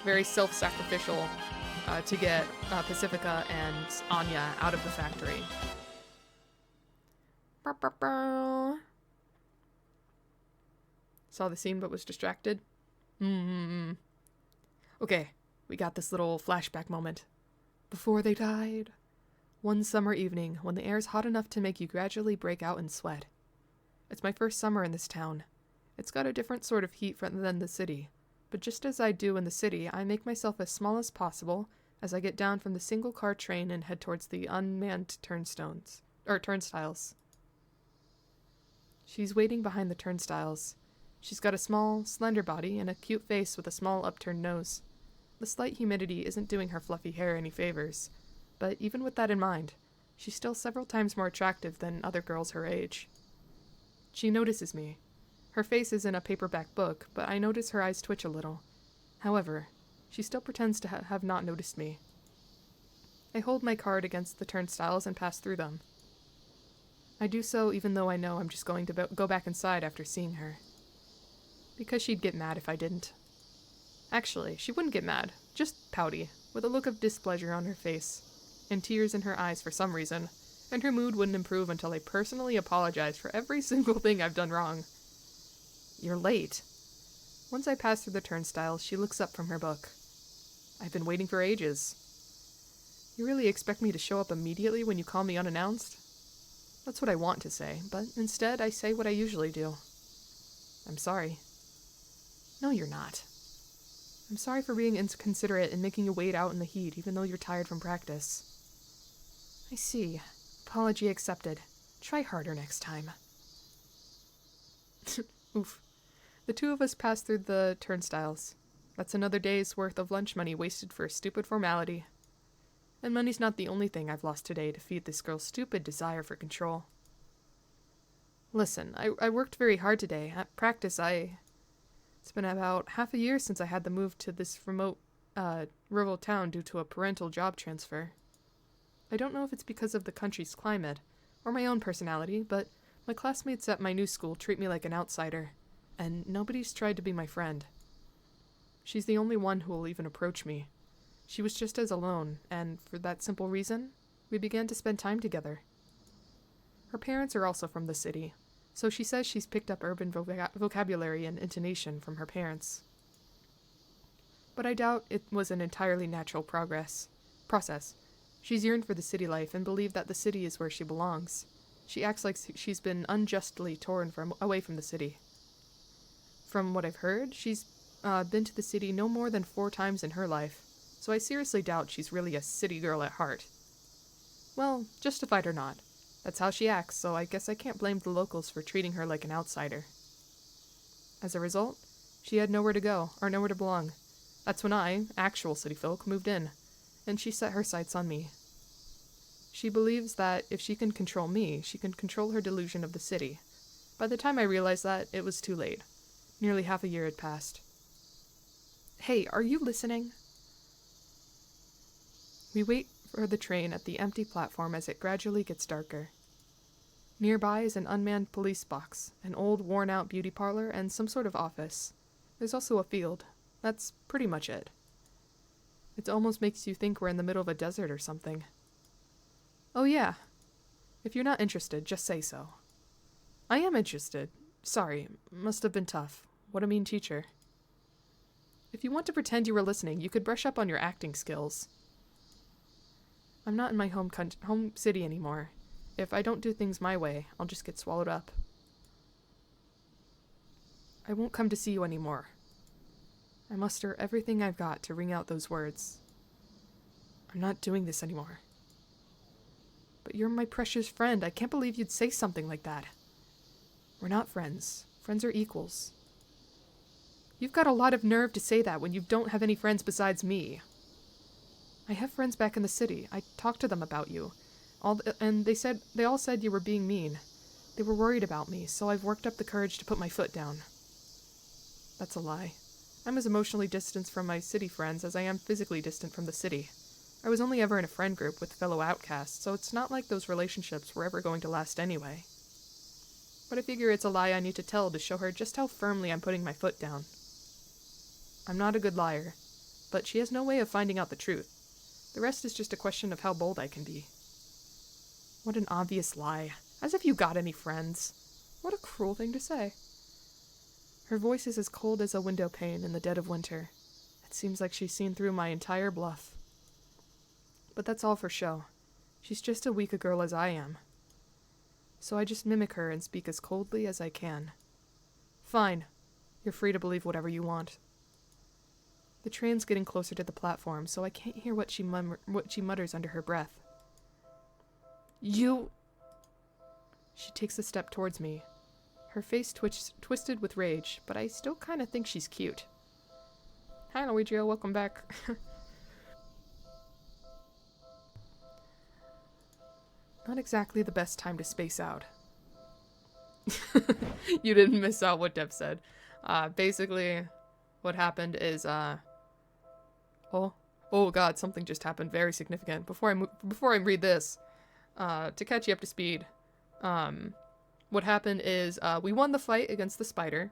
Very self-sacrificial to get Pacifica and Anya out of the factory. Saw the scene but was distracted. Okay, we got this little flashback moment. Before they died. One summer evening, when the air's hot enough to make you gradually break out in sweat. It's my first summer in this town. It's got a different sort of heat than the city. But just as I do in the city, I make myself as small as possible as I get down from the single-car train and head towards the unmanned turnstiles. She's waiting behind the turnstiles. She's got a small, slender body and a cute face with a small upturned nose. The slight humidity isn't doing her fluffy hair any favors, but even with that in mind, she's still several times more attractive than other girls her age. She notices me. Her face is in a paperback book, but I notice her eyes twitch a little. However, she still pretends to have not noticed me. I hold my card against the turnstiles and pass through them. I do so even though I know I'm just going to go back inside after seeing her. Because she'd get mad if I didn't. Actually, she wouldn't get mad, just pouty, with a look of displeasure on her face, and tears in her eyes for some reason, and her mood wouldn't improve until I personally apologized for every single thing I've done wrong. You're late. Once I pass through the turnstiles, she looks up from her book. I've been waiting for ages. You really expect me to show up immediately when you call me unannounced? That's what I want to say, but instead I say what I usually do. I'm sorry. No, you're not. I'm sorry for being inconsiderate and making you wait out in the heat even though you're tired from practice. I see. Apology accepted. Try harder next time. Oof. The two of us pass through the turnstiles. That's another day's worth of lunch money wasted for a stupid formality. And money's not the only thing I've lost today to feed this girl's stupid desire for control. Listen, I worked very hard today. At practice, It's been about half a year since I had to move to this remote, rural town due to a parental job transfer. I don't know if it's because of the country's climate, or my own personality, but my classmates at my new school treat me like an outsider, and nobody's tried to be my friend. She's the only one who will even approach me. She was just as alone, and for that simple reason, we began to spend time together. Her parents are also from the city, so she says she's picked up urban vocabulary and intonation from her parents. But I doubt it was an entirely natural process. She's yearned for the city life and believed that the city is where she belongs. She acts like she's been unjustly torn away from the city. From what I've heard, she's been to the city no more than 4 times in her life, so I seriously doubt she's really a city girl at heart. Well, justified or not, that's how she acts, so I guess I can't blame the locals for treating her like an outsider. As a result, she had nowhere to go, or nowhere to belong. That's when I, actual city folk, moved in, and she set her sights on me. She believes that if she can control me, she can control her delusion of the city. By the time I realized that, it was too late. Nearly half a year had passed. Hey, are you listening? We wait for the train at the empty platform as it gradually gets darker. Nearby is an unmanned police box, an old worn-out beauty parlor, and some sort of office. There's also a field. That's pretty much it. It almost makes you think we're in the middle of a desert or something. Oh yeah. If you're not interested, just say so. I am interested. Sorry, must have been tough. What a mean teacher. If you want to pretend you were listening, you could brush up on your acting skills. I'm not in my home city anymore. If I don't do things my way, I'll just get swallowed up. I won't come to see you anymore. I muster everything I've got to ring out those words. I'm not doing this anymore. But you're my precious friend. I can't believe you'd say something like that. We're not friends. Friends are equals. You've got a lot of nerve to say that when you don't have any friends besides me. I have friends back in the city. I talked to them about you. And they all said you were being mean. They were worried about me, so I've worked up the courage to put my foot down. That's a lie. I'm as emotionally distant from my city friends as I am physically distant from the city. I was only ever in a friend group with fellow outcasts, so it's not like those relationships were ever going to last anyway. But I figure it's a lie I need to tell to show her just how firmly I'm putting my foot down. I'm not a good liar, but she has no way of finding out the truth. The rest is just a question of how bold I can be. What an obvious lie. As if you got any friends. What a cruel thing to say. Her voice is as cold as a window pane in the dead of winter. It seems like she's seen through my entire bluff. But that's all for show. She's just as weak a girl as I am. So I just mimic her and speak as coldly as I can. Fine. You're free to believe whatever you want. The train's getting closer to the platform, so I can't hear what she mutters under her breath. You... She takes a step towards me. Her face twisted with rage, but I still kind of think she's cute. Hi, Luigi, welcome back. Not exactly the best time to space out. You didn't miss out what Deb said. Basically, what happened is, oh god, something just happened very significant. Before I read this, to catch you up to speed, what happened is, we won the fight against the spider.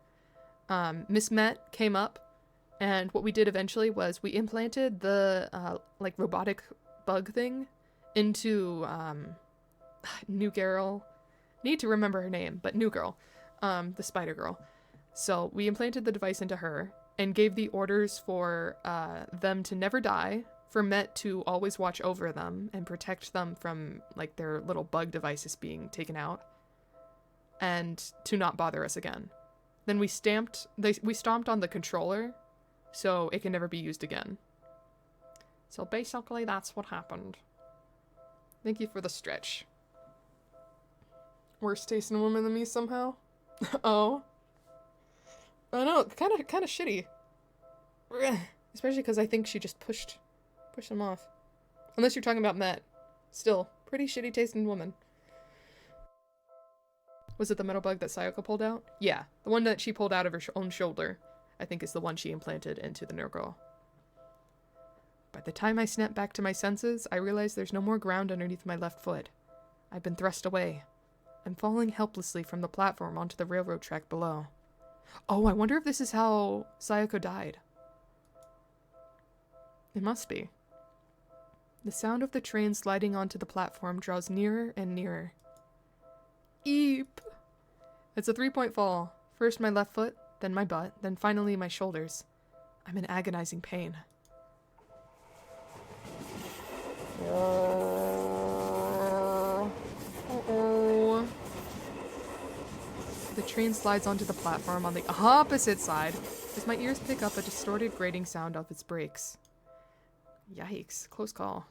Miss Met came up, and what we did eventually was we implanted the, like, robotic bug thing into, New Girl. Need to remember her name, but New Girl, the spider girl. So we implanted the device into her and gave the orders for them to never die, for Met to always watch over them and protect them from like their little bug devices being taken out, and to not bother us again. Then we stomped on the controller so it can never be used again. So basically that's what happened. Thank you for the stretch. Worse tasting woman than me somehow? Oh. I know, kind of shitty. Especially because I think she just pushed him off. Unless you're talking about Matt. Still, pretty shitty tasting woman. Was it the metal bug that Sayaka pulled out? Yeah, the one that she pulled out of her own shoulder, I think is the one she implanted into the new girl. By the time I snapped back to my senses, I realized there's no more ground underneath my left foot. I've been thrust away. I'm falling helplessly from the platform onto the railroad track below. Oh, I wonder if this is how Sayako died. It must be. The sound of the train sliding onto the platform draws nearer and nearer. Eep! It's a 3-point fall. First my left foot, then my butt, then finally my shoulders. I'm in agonizing pain. Uh-oh. The train slides onto the platform on the opposite side as my ears pick up a distorted grating sound of its brakes. Yikes, close call.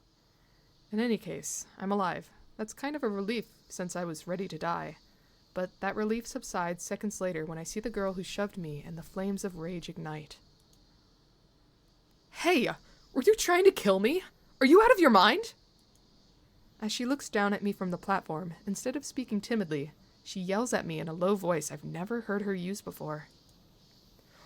In any case, I'm alive. That's kind of a relief since I was ready to die. But that relief subsides seconds later when I see the girl who shoved me and the flames of rage ignite. Hey! Were you trying to kill me? Are you out of your mind? As she looks down at me from the platform, instead of speaking timidly, she yells at me in a low voice I've never heard her use before.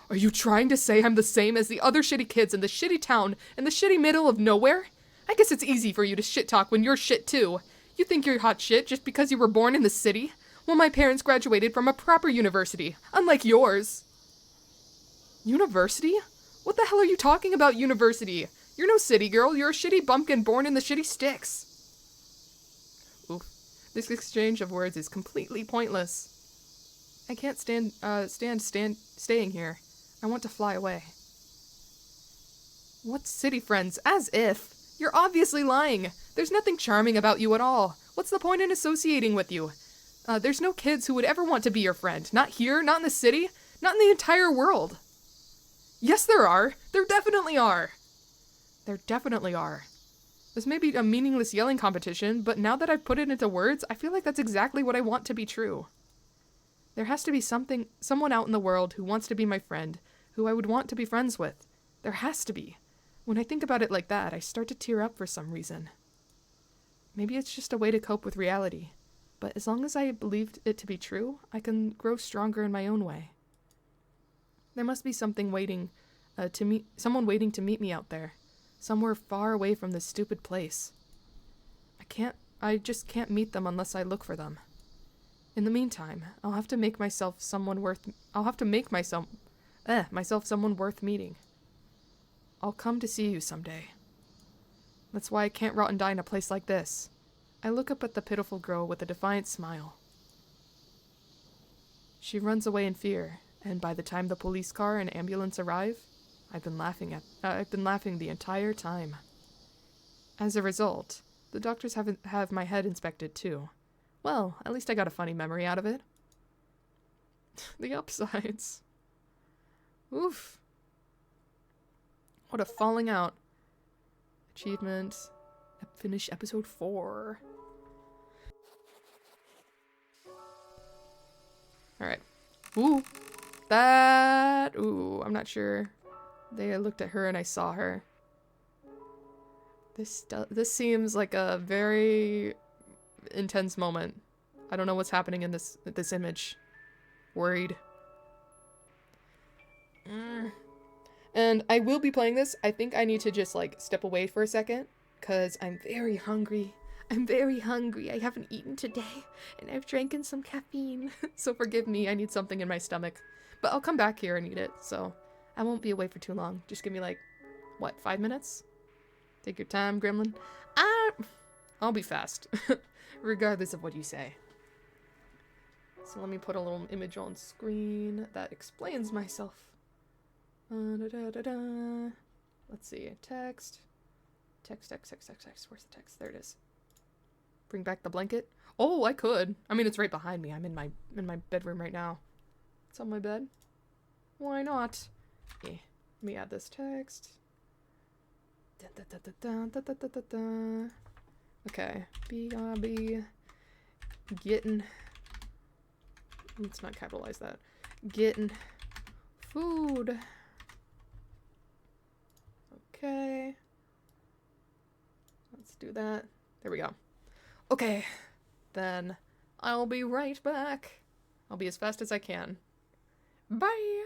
Are you trying to say I'm the same as the other shitty kids in the shitty town in the shitty middle of nowhere? I guess it's easy for you to shit talk when you're shit too. You think you're hot shit just because you were born in the city? Well, my parents graduated from a proper university, unlike yours. University? What the hell are you talking about, university? You're no city girl, you're a shitty bumpkin born in the shitty sticks. Oof. This exchange of words is completely pointless. I can't stand staying here. I want to fly away. What city friends? As if. You're obviously lying. There's nothing charming about you at all. What's the point in associating with you? There's no kids who would ever want to be your friend. Not here, not in the city, not in the entire world. Yes, there are. There definitely are. There definitely are. This may be a meaningless yelling competition, but now that I've put it into words, I feel like that's exactly what I want to be true. There has to be someone out in the world who wants to be my friend, who I would want to be friends with. There has to be. When I think about it like that, I start to tear up for some reason. Maybe it's just a way to cope with reality, but as long as I believed it to be true, I can grow stronger in my own way. There must be someone waiting to meet me out there, somewhere far away from this stupid place. I just can't meet them unless I look for them. In the meantime, I'll have to make myself someone worth meeting. I'll come to see you someday. That's why I can't rot and die in a place like this. I look up at the pitiful girl with a defiant smile. She runs away in fear, and by the time the police car and ambulance arrive, I've been laughing the entire time. As a result, the doctors have my head inspected too. Well, at least I got a funny memory out of it. The upsides. Oof. What a falling out. Achievement. Finish episode 4. Alright. Ooh. I'm not sure. I looked at her and I saw her. This seems like a very intense moment. I don't know what's happening in this image. Worried. And I will be playing this. I think I need to just, like, step away for a second, because I'm very hungry. I'm very hungry. I haven't eaten today, and I've drank some caffeine. So forgive me, I need something in my stomach. But I'll come back here and eat it, so I won't be away for too long. Just give me, like, what, 5 minutes? Take your time, gremlin. I'll be fast, regardless of what you say. So let me put a little image on screen that explains myself. Let's see, text. Text. Where's the text? There it is. Bring back the blanket. Oh, I could. I mean, it's right behind me. I'm in my bedroom right now. It's on my bed. Why not? Yeah. Let me add this text. Okay. BRB. Getting. Let's not capitalize that. Getting food. Okay. Let's do that. There we go. Okay. Then I'll be right back. I'll be as fast as I can. Bye!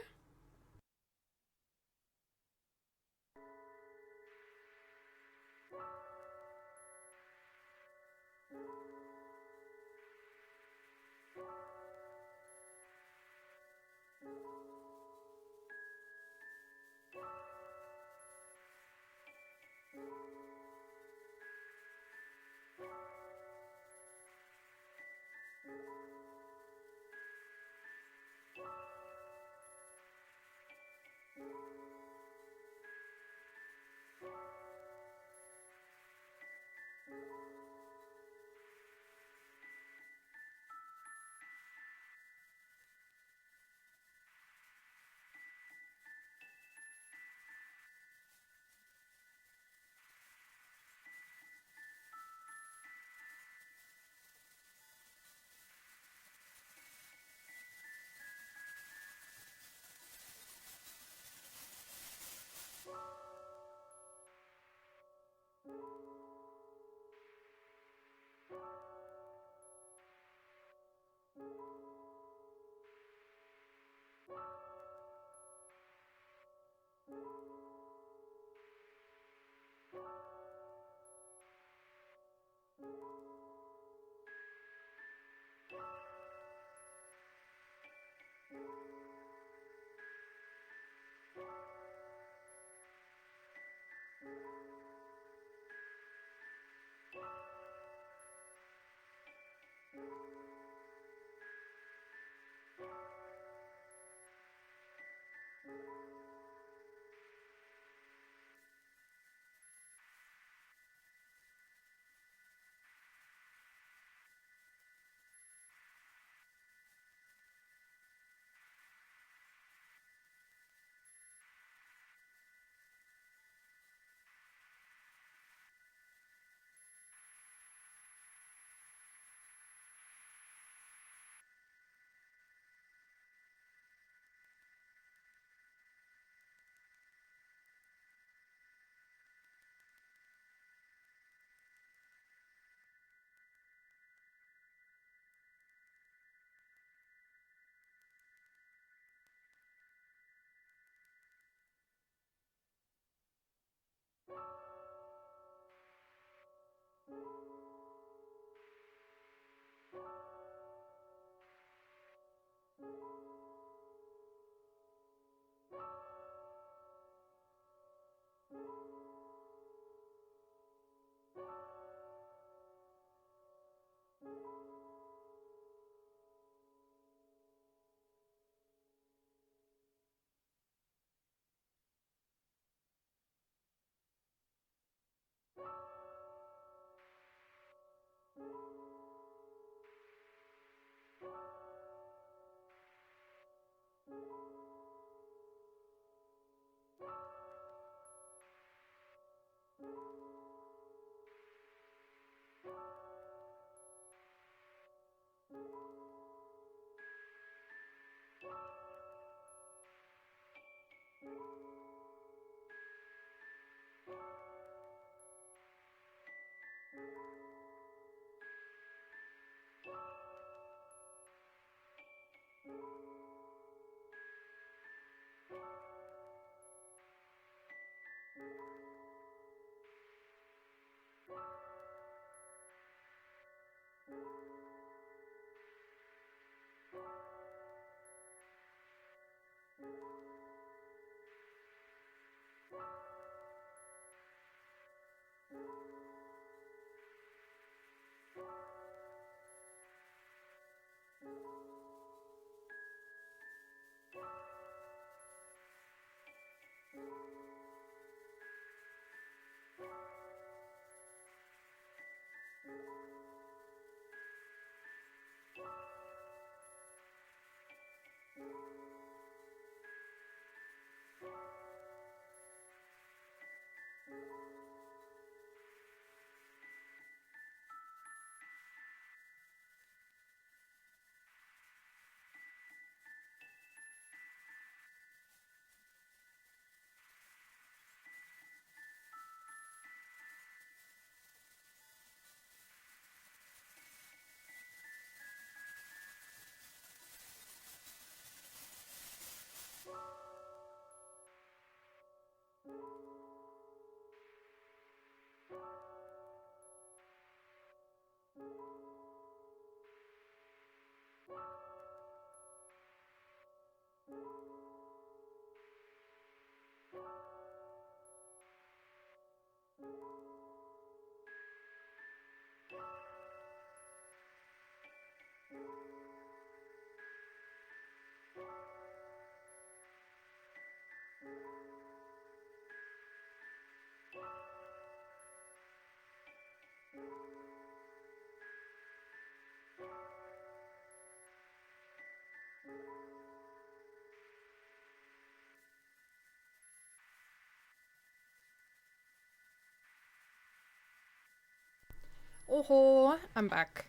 Oh, I'm back.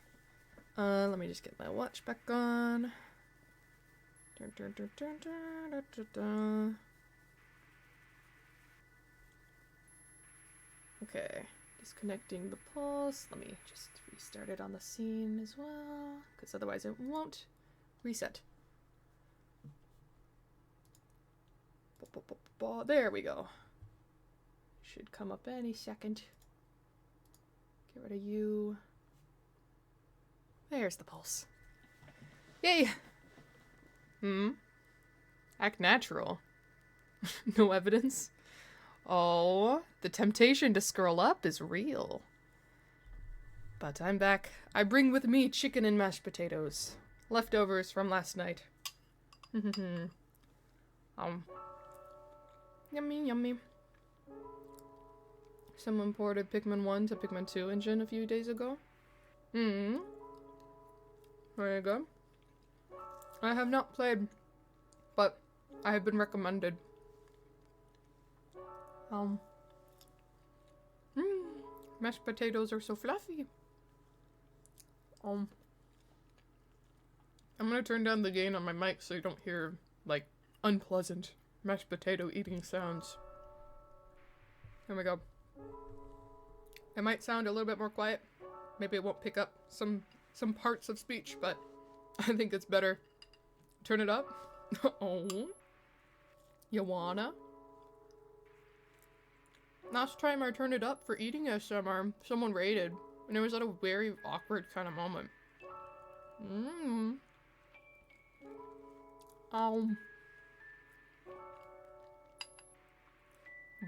Let me just get my watch back on. Dun, dun, dun, dun, dun, dun, dun, dun. Okay, disconnecting the pulse. Let me just restart it on the scene as well, because otherwise it won't reset. There we go. Should come up any second. Get rid of you. There's the pulse. Yay! Act natural. No evidence. Oh, the temptation to scroll up is real. But I'm back. I bring with me chicken and mashed potatoes. Leftovers from last night. Yummy, yummy. Someone ported Pikmin 1 to Pikmin 2 engine a few days ago. There you go. I have not played, but I have been recommended. Mashed potatoes are so fluffy. I'm gonna turn down the gain on my mic so you don't hear, like, unpleasant mashed potato eating sounds. There we go. It might sound a little bit more quiet. Maybe it won't pick up some parts of speech, but I think it's better. Turn it up. Oh. You wanna? Last time I turned it up for eating ASMR, someone rated, and it was at a very awkward kind of moment.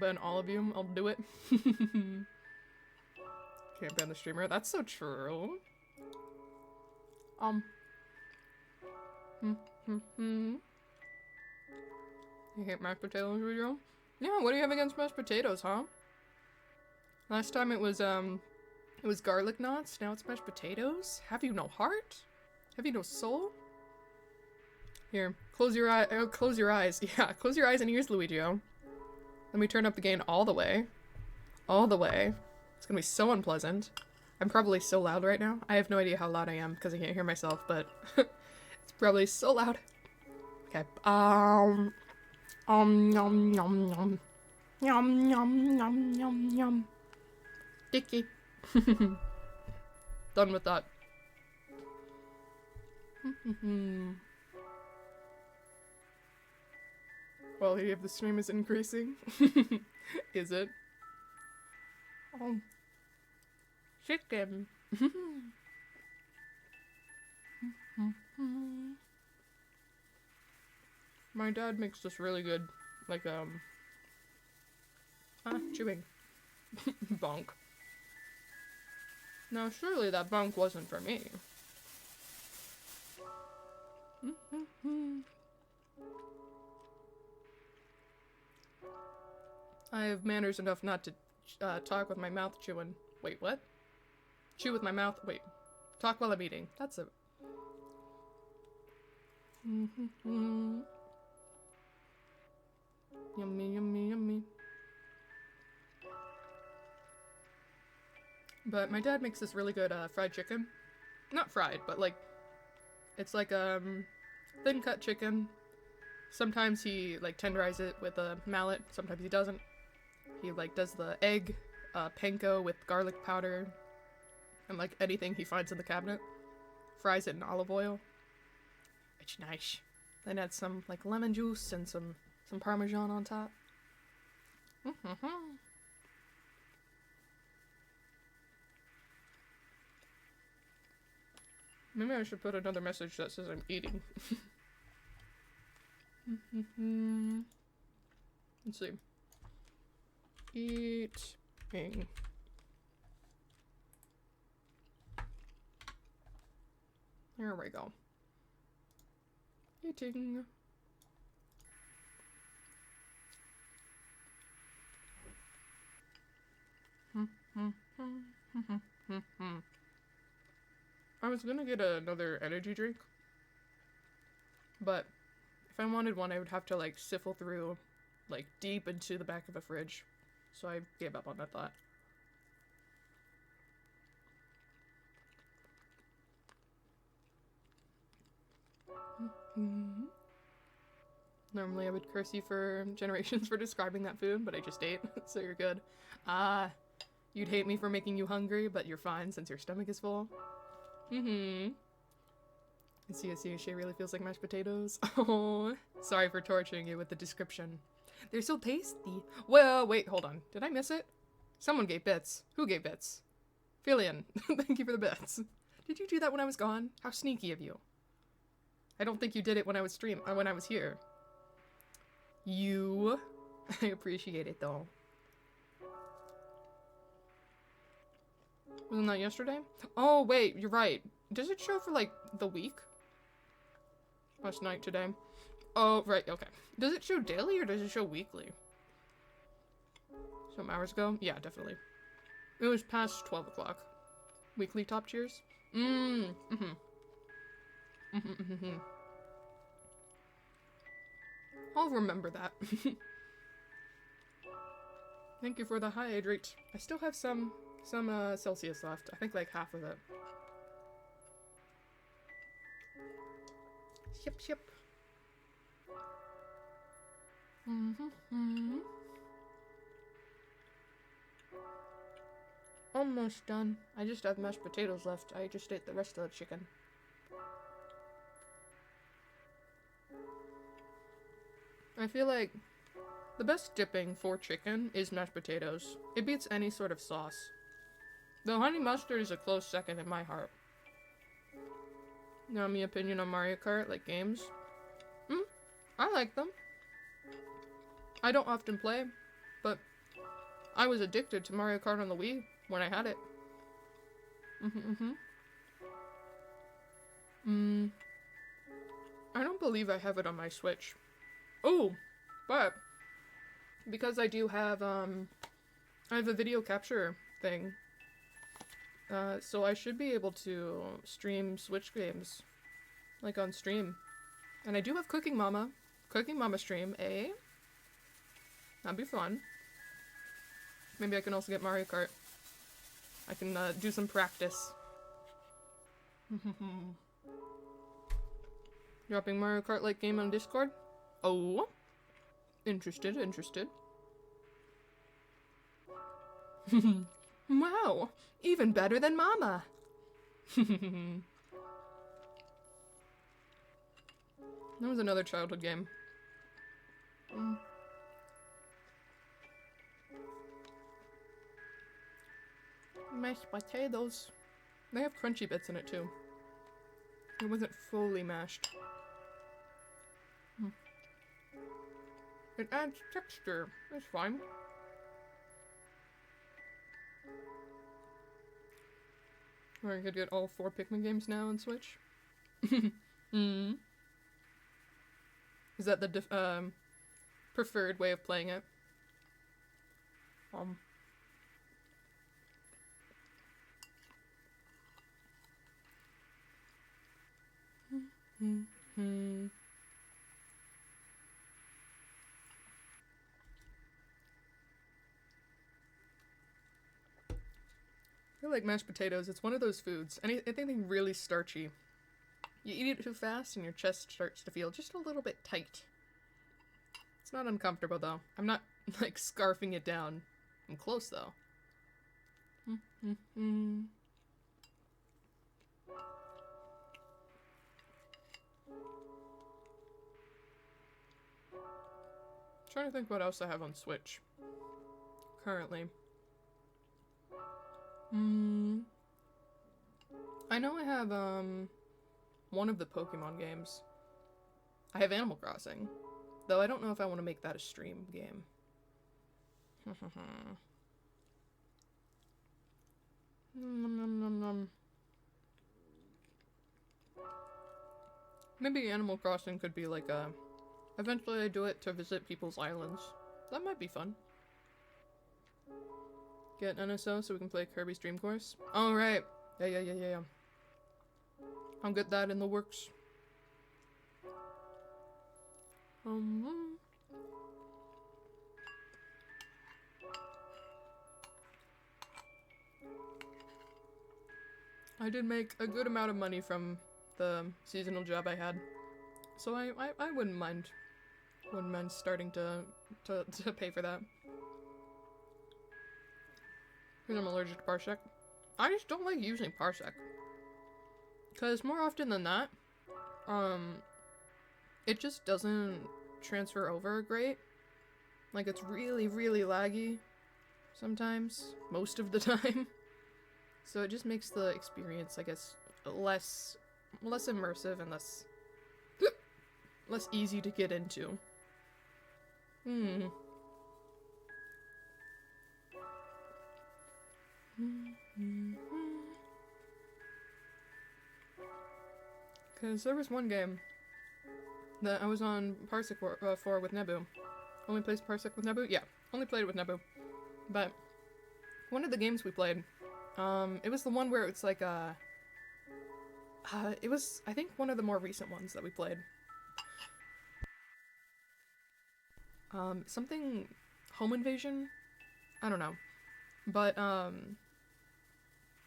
Ban all of you, I'll do it. Can't ban the streamer. That's so true. You hate mashed potatoes, video? Yeah, what do you have against mashed potatoes, huh? Last time it was garlic knots, now it's mashed potatoes? Have you no heart? Have you no soul? Here, close your eye. Close your eyes. Yeah, close your eyes and ears, Luigio. Let me turn up the gain all the way. All the way. It's gonna be so unpleasant. I'm probably so loud right now. I have no idea how loud I am because I can't hear myself, but it's probably so loud. Okay. Yum yum yum yum. Yum yum yum yum yum. Dicky. Done with that. Quality of the stream is increasing. Is it? Chicken. My dad makes this really good, like, chewing. Bonk. Now, surely that bonk wasn't for me. I have manners enough not to talk with my mouth chewing. Wait, what? Chew with my mouth. Wait. Talk while I'm eating. That's it. Yummy, yummy, yummy. But my dad makes this really good fried chicken. Not fried, but like, it's like thin cut chicken. Sometimes he like tenderizes it with a mallet. Sometimes he doesn't. He like does the egg panko with garlic powder and like anything he finds in the cabinet. Fries it in olive oil. It's nice. Then add some like lemon juice and some Parmesan on top. Maybe I should put another message that says I'm eating. Let's see. Eating. There we go. Eating. I was gonna get another energy drink, but if I wanted one, I would have to like siphon through like deep into the back of a fridge, so I gave up on that thought. Normally I would curse you for generations for describing that food, but I just ate, so you're good. You'd hate me for making you hungry, but you're fine since your stomach is full. I see, Shay really feels like mashed potatoes. Oh, sorry for torturing you with the description. They're so tasty. Well, wait, hold on. Did I miss it? Someone gave bits. Who gave bits? Philian, thank you for the bits. Did you do that when I was gone? How sneaky of you. I don't think you did it when I was when I was here. You. I appreciate it though. Wasn't that yesterday? Oh, wait, you're right. Does it show for, like, the week? Last night, today. Oh, right, okay. Does it show daily or does it show weekly? Some hours ago? Yeah, definitely. It was past 12 o'clock. Weekly top cheers? I'll remember that. Thank you for the hydrate. I still have some Celsius left. I think like half of it. Ship. Almost done. I just have mashed potatoes left. I just ate the rest of the chicken. I feel like the best dipping for chicken is mashed potatoes. It beats any sort of sauce. The honey mustard is a close second in my heart. Now, my opinion on Mario Kart, like games? I like them. I don't often play, but I was addicted to Mario Kart on the Wii when I had it. I don't believe I have it on my Switch. Oh, but because I do have, I have a video capture thing. So I should be able to stream Switch games, like on stream. And I do have Cooking Mama stream, eh? That'd be fun. Maybe I can also get Mario Kart. I can do some practice. Dropping Mario Kart like game on Discord? Oh, interested. Wow, even better than Mama. That was another childhood game. Mashed potatoes. They have crunchy bits in it too. It wasn't fully mashed. It adds texture. That's fine. Or I could get all 4 Pikmin games now on Switch. Mm. Is that the preferred way of playing it? I feel like mashed potatoes, it's one of those foods. Anything really starchy. You eat it too fast and your chest starts to feel just a little bit tight. It's not uncomfortable though. I'm not like scarfing it down. I'm close though. Trying to think what else I have on Switch currently. I know I have one of the Pokemon games. I have Animal Crossing, though I don't know if I want to make that a stream game. Maybe Animal Crossing could be like a... Eventually I do it to visit people's islands. That might be fun. Get NSO so we can play Kirby's Dream Course. Oh, right. Yeah. I'll get that in the works. I did make a good amount of money from the seasonal job I had. So I wouldn't mind starting to pay for that. Because I'm allergic to Parsec. I just don't like using Parsec. Because more often than not, it just doesn't transfer over great. Like, it's really, really laggy sometimes, most of the time. So it just makes the experience, I guess, less immersive and less easy to get into. Because there was one game that I was on Parsec for with Nebu. Only plays Parsec with Nebu? Yeah, only played it with Nebu. But one of the games we played, it was the one where it's like it was, I think, one of the more recent ones that we played. Something home invasion? I don't know. But,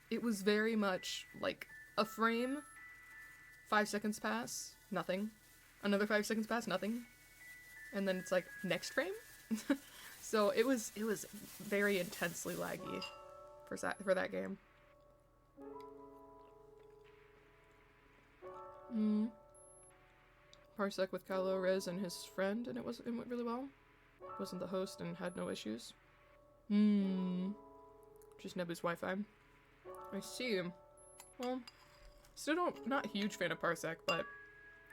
it was very much like a frame, 5 seconds pass, nothing. Another 5 seconds pass, nothing. And then it's like, next frame? So it was very intensely laggy for that game. Parsec with Kylo, Rez, and his friend, and it went really well. Wasn't the host and had no issues. Just Nebu's Wi-Fi. I see. Well, still not a huge fan of Parsec, but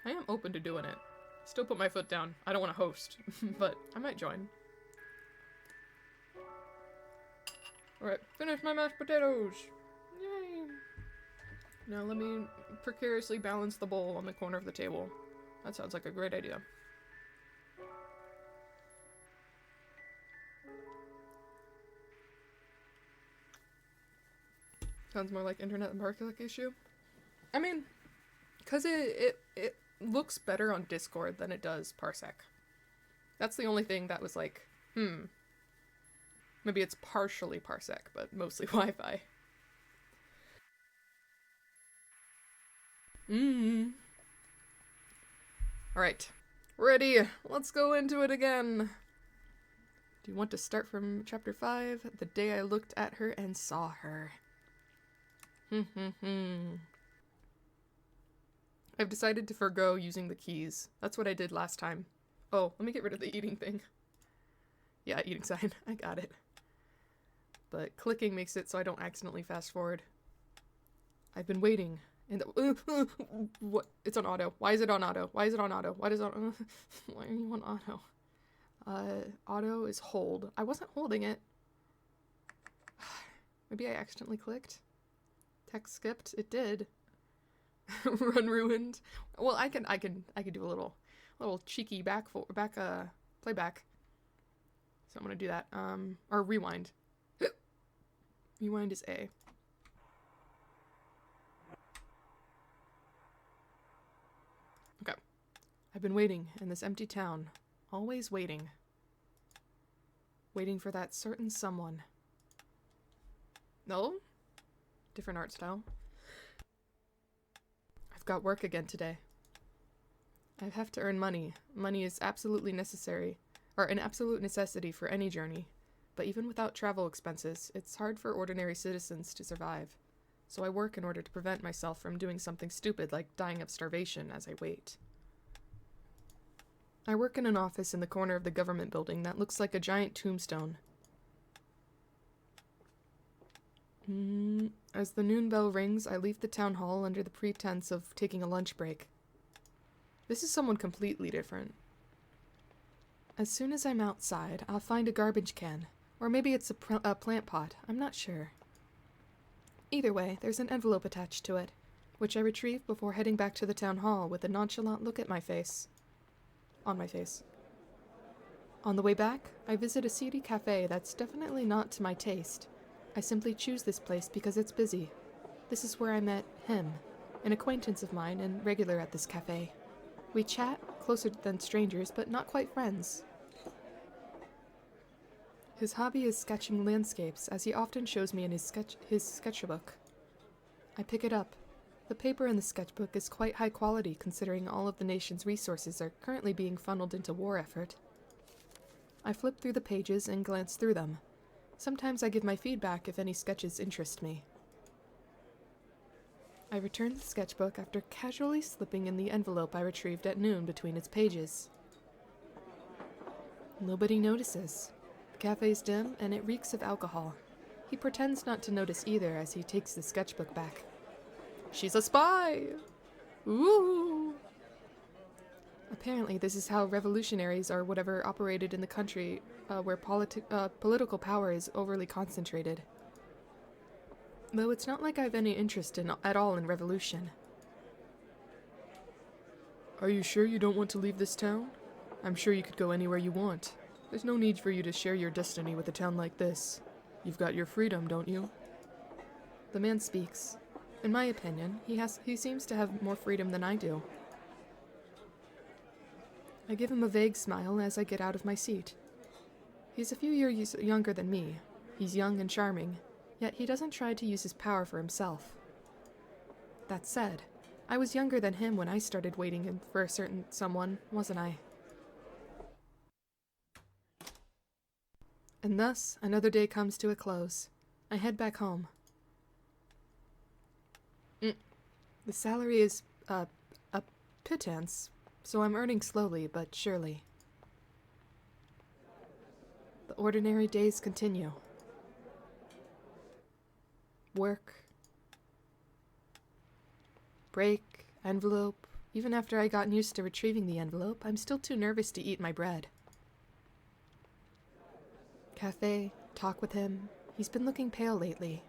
I am open to doing it. Still put my foot down. I don't want to host, but I might join. Alright, finish my mashed potatoes! Yay! Now let me precariously balance the bowl on the corner of the table. That sounds like a great idea. Sounds more like internet and Parsec issue. I mean, because it looks better on Discord than it does Parsec. That's the only thing that was like, maybe it's partially Parsec, but mostly Wi-Fi. Alright. Ready! Let's go into it again! Do you want to start from chapter 5? The day I looked at her and saw her. I've decided to forgo using the keys. That's what I did last time. Oh, let me get rid of the eating thing. Yeah, eating sign. I got it. But clicking makes it so I don't accidentally fast forward. I've been waiting. And what? It's on auto. Why is it on auto? Why is it on auto? Why are you on auto? Auto is hold. I wasn't holding it. Maybe I accidentally clicked. Text skipped. It did. Run ruined. Well, I could do a little cheeky playback. So I'm gonna do that. Or rewind. Rewind is A. Okay. I've been waiting in this empty town. Always waiting. Waiting for that certain someone. No? Different art style. I've got work again today. I have to earn money. Money is absolutely necessary, or an absolute necessity for any journey. But even without travel expenses, it's hard for ordinary citizens to survive. So I work in order to prevent myself from doing something stupid like dying of starvation as I wait. I work in an office in the corner of the government building that looks like a giant tombstone. As the noon bell rings, I leave the town hall under the pretense of taking a lunch break. This is someone completely different. As soon as I'm outside, I'll find a garbage can. Or maybe it's a plant pot, I'm not sure. Either way, there's an envelope attached to it, which I retrieve before heading back to the town hall with a nonchalant look at my face. On my face. On the way back, I visit a seedy cafe that's definitely not to my taste. I simply choose this place because it's busy. This is where I met him, an acquaintance of mine and regular at this cafe. We chat, closer than strangers, but not quite friends. His hobby is sketching landscapes, as he often shows me in his sketchbook. I pick it up. The paper in the sketchbook is quite high quality considering all of the nation's resources are currently being funneled into war effort. I flip through the pages and glance through them. Sometimes I give my feedback if any sketches interest me. I return the sketchbook after casually slipping in the envelope I retrieved at noon between its pages. Nobody notices. The cafe's dim, and it reeks of alcohol. He pretends not to notice either as he takes the sketchbook back. She's a spy! Ooh! Apparently, this is how revolutionaries or whatever operated in the country where political power is overly concentrated. Though it's not like I have any interest at all in revolution. Are you sure you don't want to leave this town? I'm sure you could go anywhere you want. There's no need for you to share your destiny with a town like this. You've got your freedom, don't you? The man speaks. In my opinion, he seems to have more freedom than I do. I give him a vague smile as I get out of my seat. He's a few years younger than me. He's young and charming, yet he doesn't try to use his power for himself. That said, I was younger than him when I started waiting for a certain someone, wasn't I? And thus, another day comes to a close. I head back home. The salary is, a pittance, so I'm earning slowly but surely. The ordinary days continue. Work. Break. Envelope. Even after I gotten used to retrieving the envelope, I'm still too nervous to eat my bread. Cafe. Talk with him. He's been looking pale lately.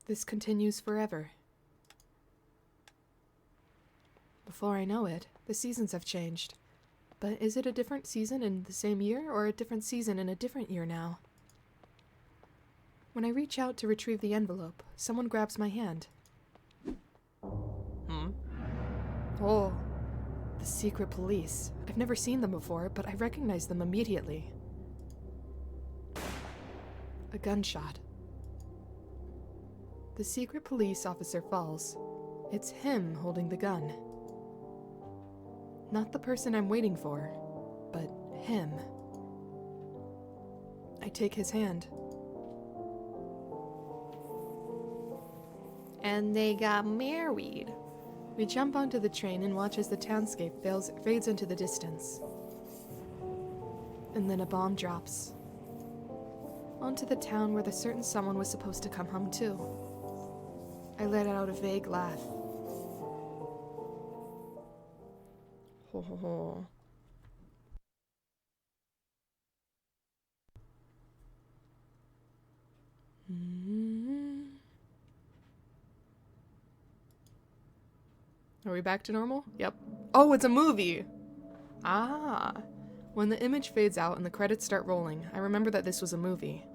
This continues forever. Before I know it, the seasons have changed. But is it a different season in the same year, or a different season in a different year now? When I reach out to retrieve the envelope, someone grabs my hand. Oh, the secret police. I've never seen them before, but I recognize them immediately. A gunshot. The secret police officer falls. It's him holding the gun. Not the person I'm waiting for, but him. I take his hand. And they got married. We jump onto the train and watch as the townscape fades into the distance. And then a bomb drops. Onto the town where the certain someone was supposed to come home to. I let out a vague laugh. Ho ho ho. Are we back to normal? Yep. Oh, it's a movie! Ah. When the image fades out and the credits start rolling, I remember that this was a movie.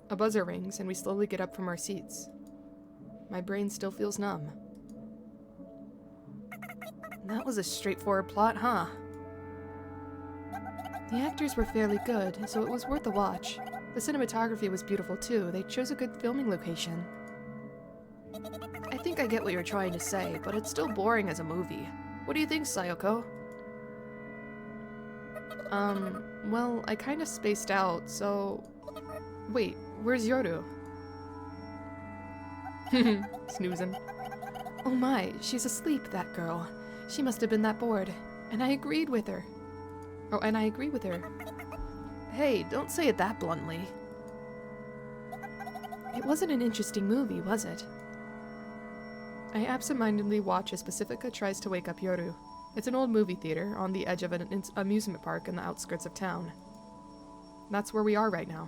A buzzer rings and we slowly get up from our seats. My brain still feels numb. That was a straightforward plot, huh? The actors were fairly good, so it was worth a watch. The cinematography was beautiful too. They chose a good filming location. I think I get what you're trying to say, but it's still boring as a movie. What do you think, Sayoko? Well, I kinda spaced out, so... Wait, where's Yoru? Snoozing. Oh my, she's asleep, that girl. She must have been that bored. And I agreed with her. Oh, and I agree with her. Hey, don't say it that bluntly. It wasn't an interesting movie, was it? I absentmindedly watch as Pacifica tries to wake up Yoru. It's an old movie theater on the edge of an amusement park in the outskirts of town. That's where we are right now.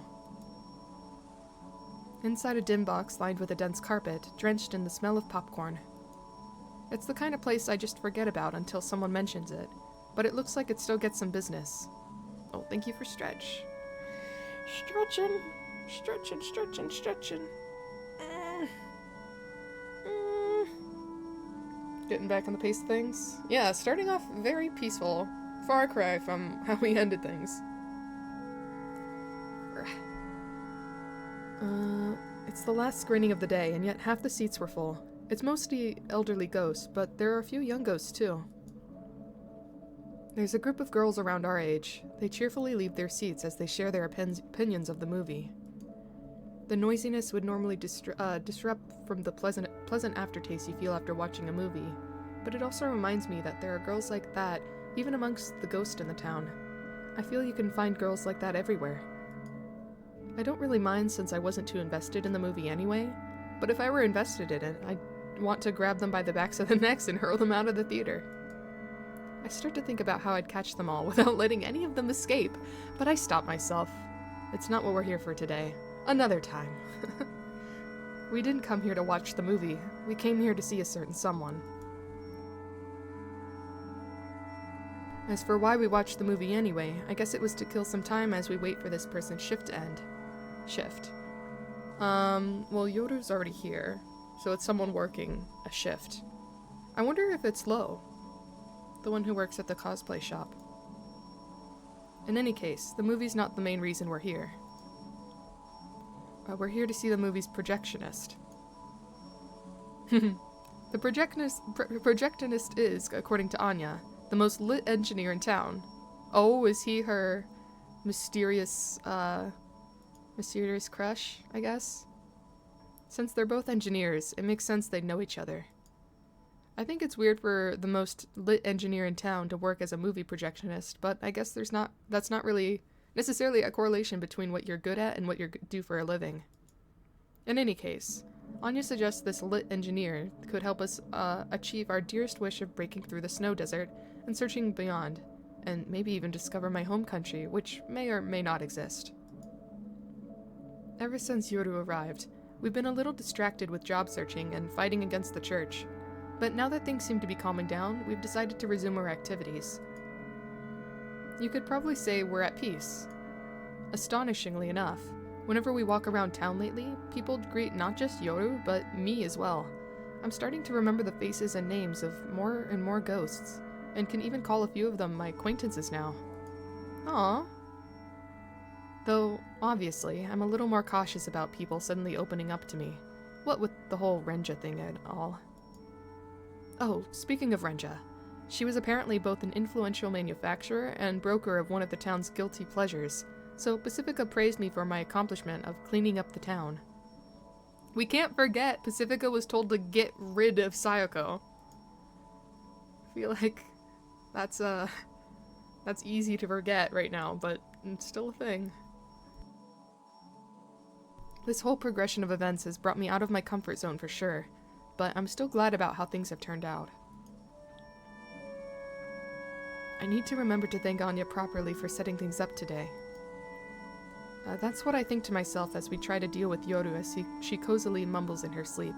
Inside a dim box lined with a dense carpet, drenched in the smell of popcorn. It's the kind of place I just forget about until someone mentions it, but it looks like it still gets some business. Oh, thank you for stretch. Stretching, stretching, stretching, stretching. Getting back on the pace of things. Yeah, starting off very peaceful. Far cry from how we ended things. It's the last screening of the day, and yet half the seats were full. It's mostly elderly ghosts, but there are a few young ghosts too. There's a group of girls around our age. They cheerfully leave their seats as they share their opinions of the movie. The noisiness would normally disrupt from the pleasant aftertaste you feel after watching a movie, but it also reminds me that there are girls like that even amongst the ghosts in the town. I feel you can find girls like that everywhere. I don't really mind since I wasn't too invested in the movie anyway, but if I were invested in it, I'd want to grab them by the backs of the necks and hurl them out of the theater. I start to think about how I'd catch them all without letting any of them escape, but I stop myself. It's not what we're here for today. Another time. We didn't come here to watch the movie. We came here to see a certain someone. As for why we watched the movie anyway, I guess it was to kill some time as we wait for this person's shift to end. Shift. Well, Yoru's already here, so it's someone working a shift. I wonder if it's Lo, the one who works at the cosplay shop. In any case, the movie's not the main reason we're here. We're here to see the movie's projectionist. The projectionist is, according to Anya, the most lit engineer in town. Oh, is he her mysterious crush, I guess? Since they're both engineers, it makes sense they'd know each other. I think it's weird for the most lit engineer in town to work as a movie projectionist, but I guess that's not really necessarily a correlation between what you're good at and what you do for a living. In any case, Anya suggests this lit engineer could help us achieve our dearest wish of breaking through the snow desert and searching beyond, and maybe even discover my home country, which may or may not exist. Ever since Yoru arrived, we've been a little distracted with job searching and fighting against the church, but now that things seem to be calming down, we've decided to resume our activities. You could probably say we're at peace. Astonishingly enough, whenever we walk around town lately, people greet not just Yoru, but me as well. I'm starting to remember the faces and names of more and more ghosts, and can even call a few of them my acquaintances now. Aww. Though, obviously, I'm a little more cautious about people suddenly opening up to me. What with the whole Renja thing and all. Oh, speaking of Renja, she was apparently both an influential manufacturer and broker of one of the town's guilty pleasures, so Pacifica praised me for my accomplishment of cleaning up the town. We can't forget Pacifica was told to get rid of Sayoko. I feel like that's easy to forget right now, but it's still a thing. This whole progression of events has brought me out of my comfort zone for sure, but I'm still glad about how things have turned out. I need to remember to thank Anya properly for setting things up today. That's what I think to myself as we try to deal with Yoru as she cozily mumbles in her sleep.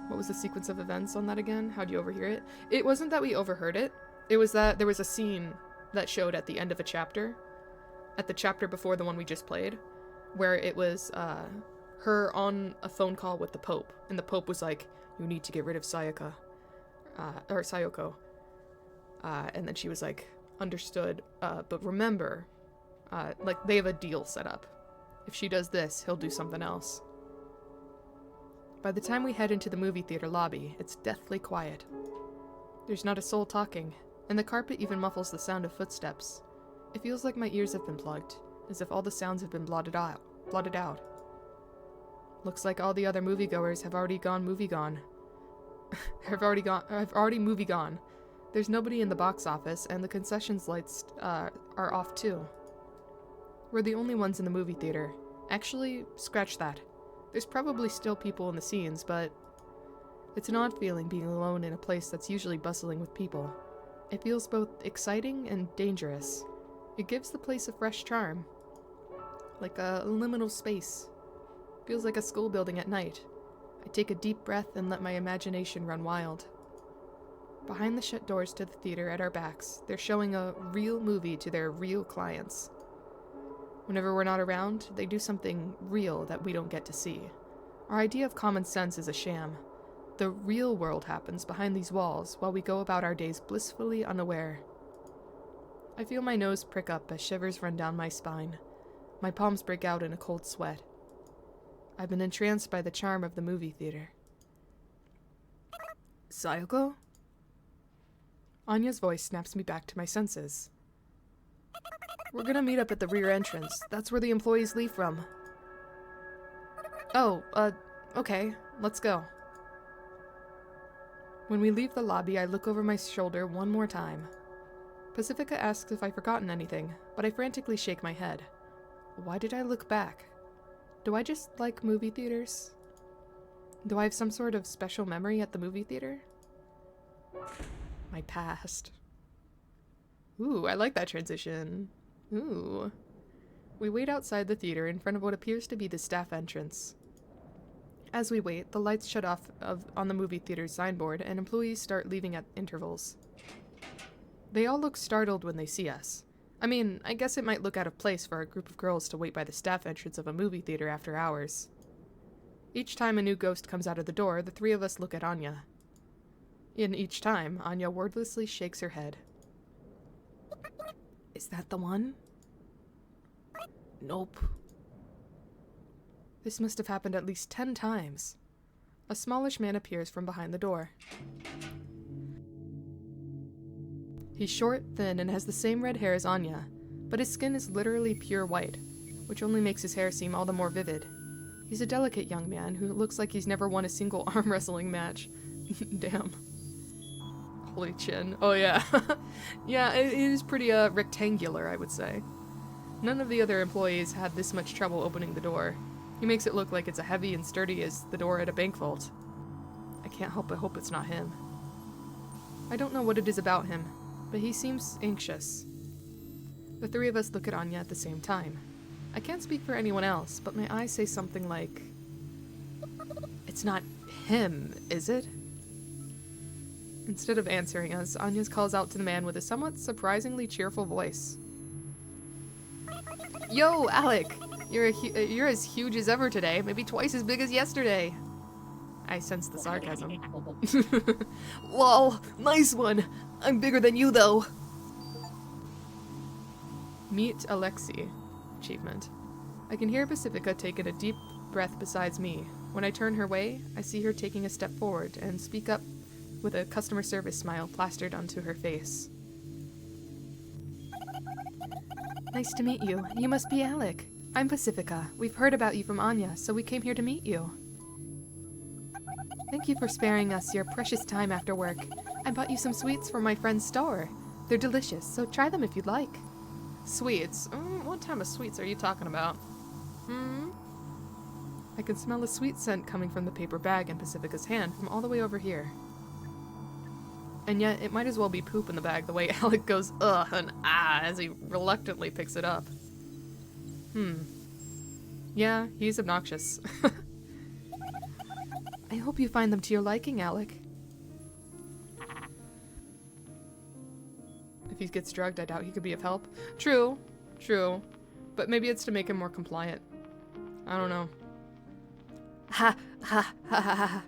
What was the sequence of events on that again? How'd you overhear it? It wasn't that we overheard it. It was that there was a scene that showed at the end of a chapter, at the chapter before the one we just played, where it was her on a phone call with the Pope, and the Pope was like, "You need to get rid of Sayoko," and then she was like, "Understood, but remember, like they have a deal set up. If she does this, he'll do something else." By the time we head into the movie theater lobby, it's deathly quiet. There's not a soul talking, and the carpet even muffles the sound of footsteps. It feels like my ears have been plugged, as if all the sounds have been blotted out. Looks like all the other moviegoers have already movie gone. There's nobody in the box office, and the concessions lights are off too. We're the only ones in the movie theater. Actually, scratch that. There's probably still people in the scenes, but it's an odd feeling being alone in a place that's usually bustling with people. It feels both exciting and dangerous. It gives the place a fresh charm. Like a liminal space. Feels like a school building at night. I take a deep breath and let my imagination run wild. Behind the shut doors to the theater at our backs, they're showing a real movie to their real clients. Whenever we're not around, they do something real that we don't get to see. Our idea of common sense is a sham. The real world happens behind these walls while we go about our days blissfully unaware. I feel my nose prick up as shivers run down my spine. My palms break out in a cold sweat. I've been entranced by the charm of the movie theater. Sayoko? Anya's voice snaps me back to my senses. We're gonna meet up at the rear entrance. That's where the employees leave from. Oh, okay. Let's go. When we leave the lobby, I look over my shoulder one more time. Pacifica asks if I've forgotten anything, but I frantically shake my head. Why did I look back? Do I just like movie theaters? Do I have some sort of special memory at the movie theater? My past. Ooh, I like that transition. Ooh. We wait outside the theater in front of what appears to be the staff entrance. As we wait, the lights shut off on the movie theater's signboard, and employees start leaving at intervals. They all look startled when they see us. I mean, I guess it might look out of place for a group of girls to wait by the staff entrance of a movie theater after hours. Each time a new ghost comes out of the door, the three of us look at Anya. And each time, Anya wordlessly shakes her head. Is that the one? Nope. This must have happened at least 10 times. A smallish man appears from behind the door. He's short, thin, and has the same red hair as Anya, but his skin is literally pure white, which only makes his hair seem all the more vivid. He's a delicate young man who looks like he's never won a single arm wrestling match. Damn. Holy chin. Oh yeah. Yeah, it is pretty rectangular, I would say. None of the other employees had this much trouble opening the door. He makes it look like it's as heavy and sturdy as the door at a bank vault. I can't help but hope it's not him. I don't know what it is about him, but he seems anxious. The three of us look at Anya at the same time. I can't speak for anyone else, but my eyes say something like, "It's not him, is it?" Instead of answering us, Anya calls out to the man with a somewhat surprisingly cheerful voice. Yo, Alec! You're as huge as ever today, maybe twice as big as yesterday. I sense the sarcasm. Lol, nice one! I'm bigger than you, though! Meet Alexi. Achievement. I can hear Pacifica taking a deep breath beside me. When I turn her way, I see her taking a step forward and speak up with a customer service smile plastered onto her face. Nice to meet you. You must be Alec. I'm Pacifica. We've heard about you from Anya, so we came here to meet you. Thank you for sparing us your precious time after work. I bought you some sweets from my friend's store. They're delicious, so try them if you'd like. Sweets? What type of sweets are you talking about? I can smell a sweet scent coming from the paper bag in Pacifica's hand from all the way over here. And yet, it might as well be poop in the bag the way Alec goes ugh and ah as he reluctantly picks it up. Yeah, he's obnoxious. I hope you find them to your liking, Alec. If he gets drugged, I doubt he could be of help. True. True. But maybe it's to make him more compliant. I don't know. Ha ha ha ha ha.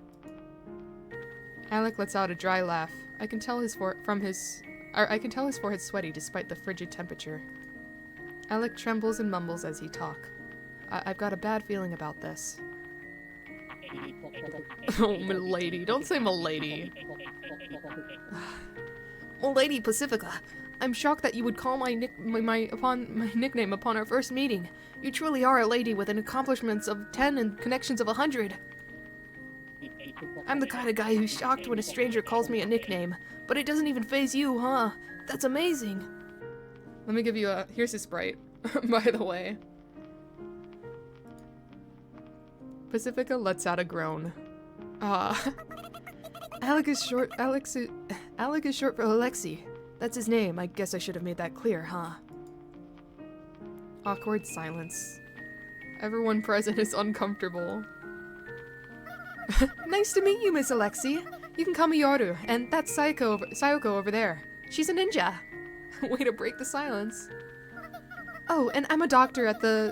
Alec lets out a dry laugh. I can tell his forehead sweaty despite the frigid temperature. Alec trembles and mumbles as he talks. I've got a bad feeling about this. Oh, milady. Don't say milady. Milady Pacifica, I'm shocked that you would call my nickname upon our first meeting. You truly are a lady with an accomplishments of 10 and connections of 100. I'm the kind of guy who's shocked when a stranger calls me a nickname, but it doesn't even faze you, huh? That's amazing. Let me give you a... Here's his sprite, by the way. Pacifica lets out a groan. Alec is short for Alexi. That's his name. I guess I should have made that clear, huh? Awkward silence. Everyone present is uncomfortable. Nice to meet you, Miss Alexi. You can call me Yoru, and that's Sayoko over there. She's a ninja. Way to break the silence. Oh, and I'm a doctor at the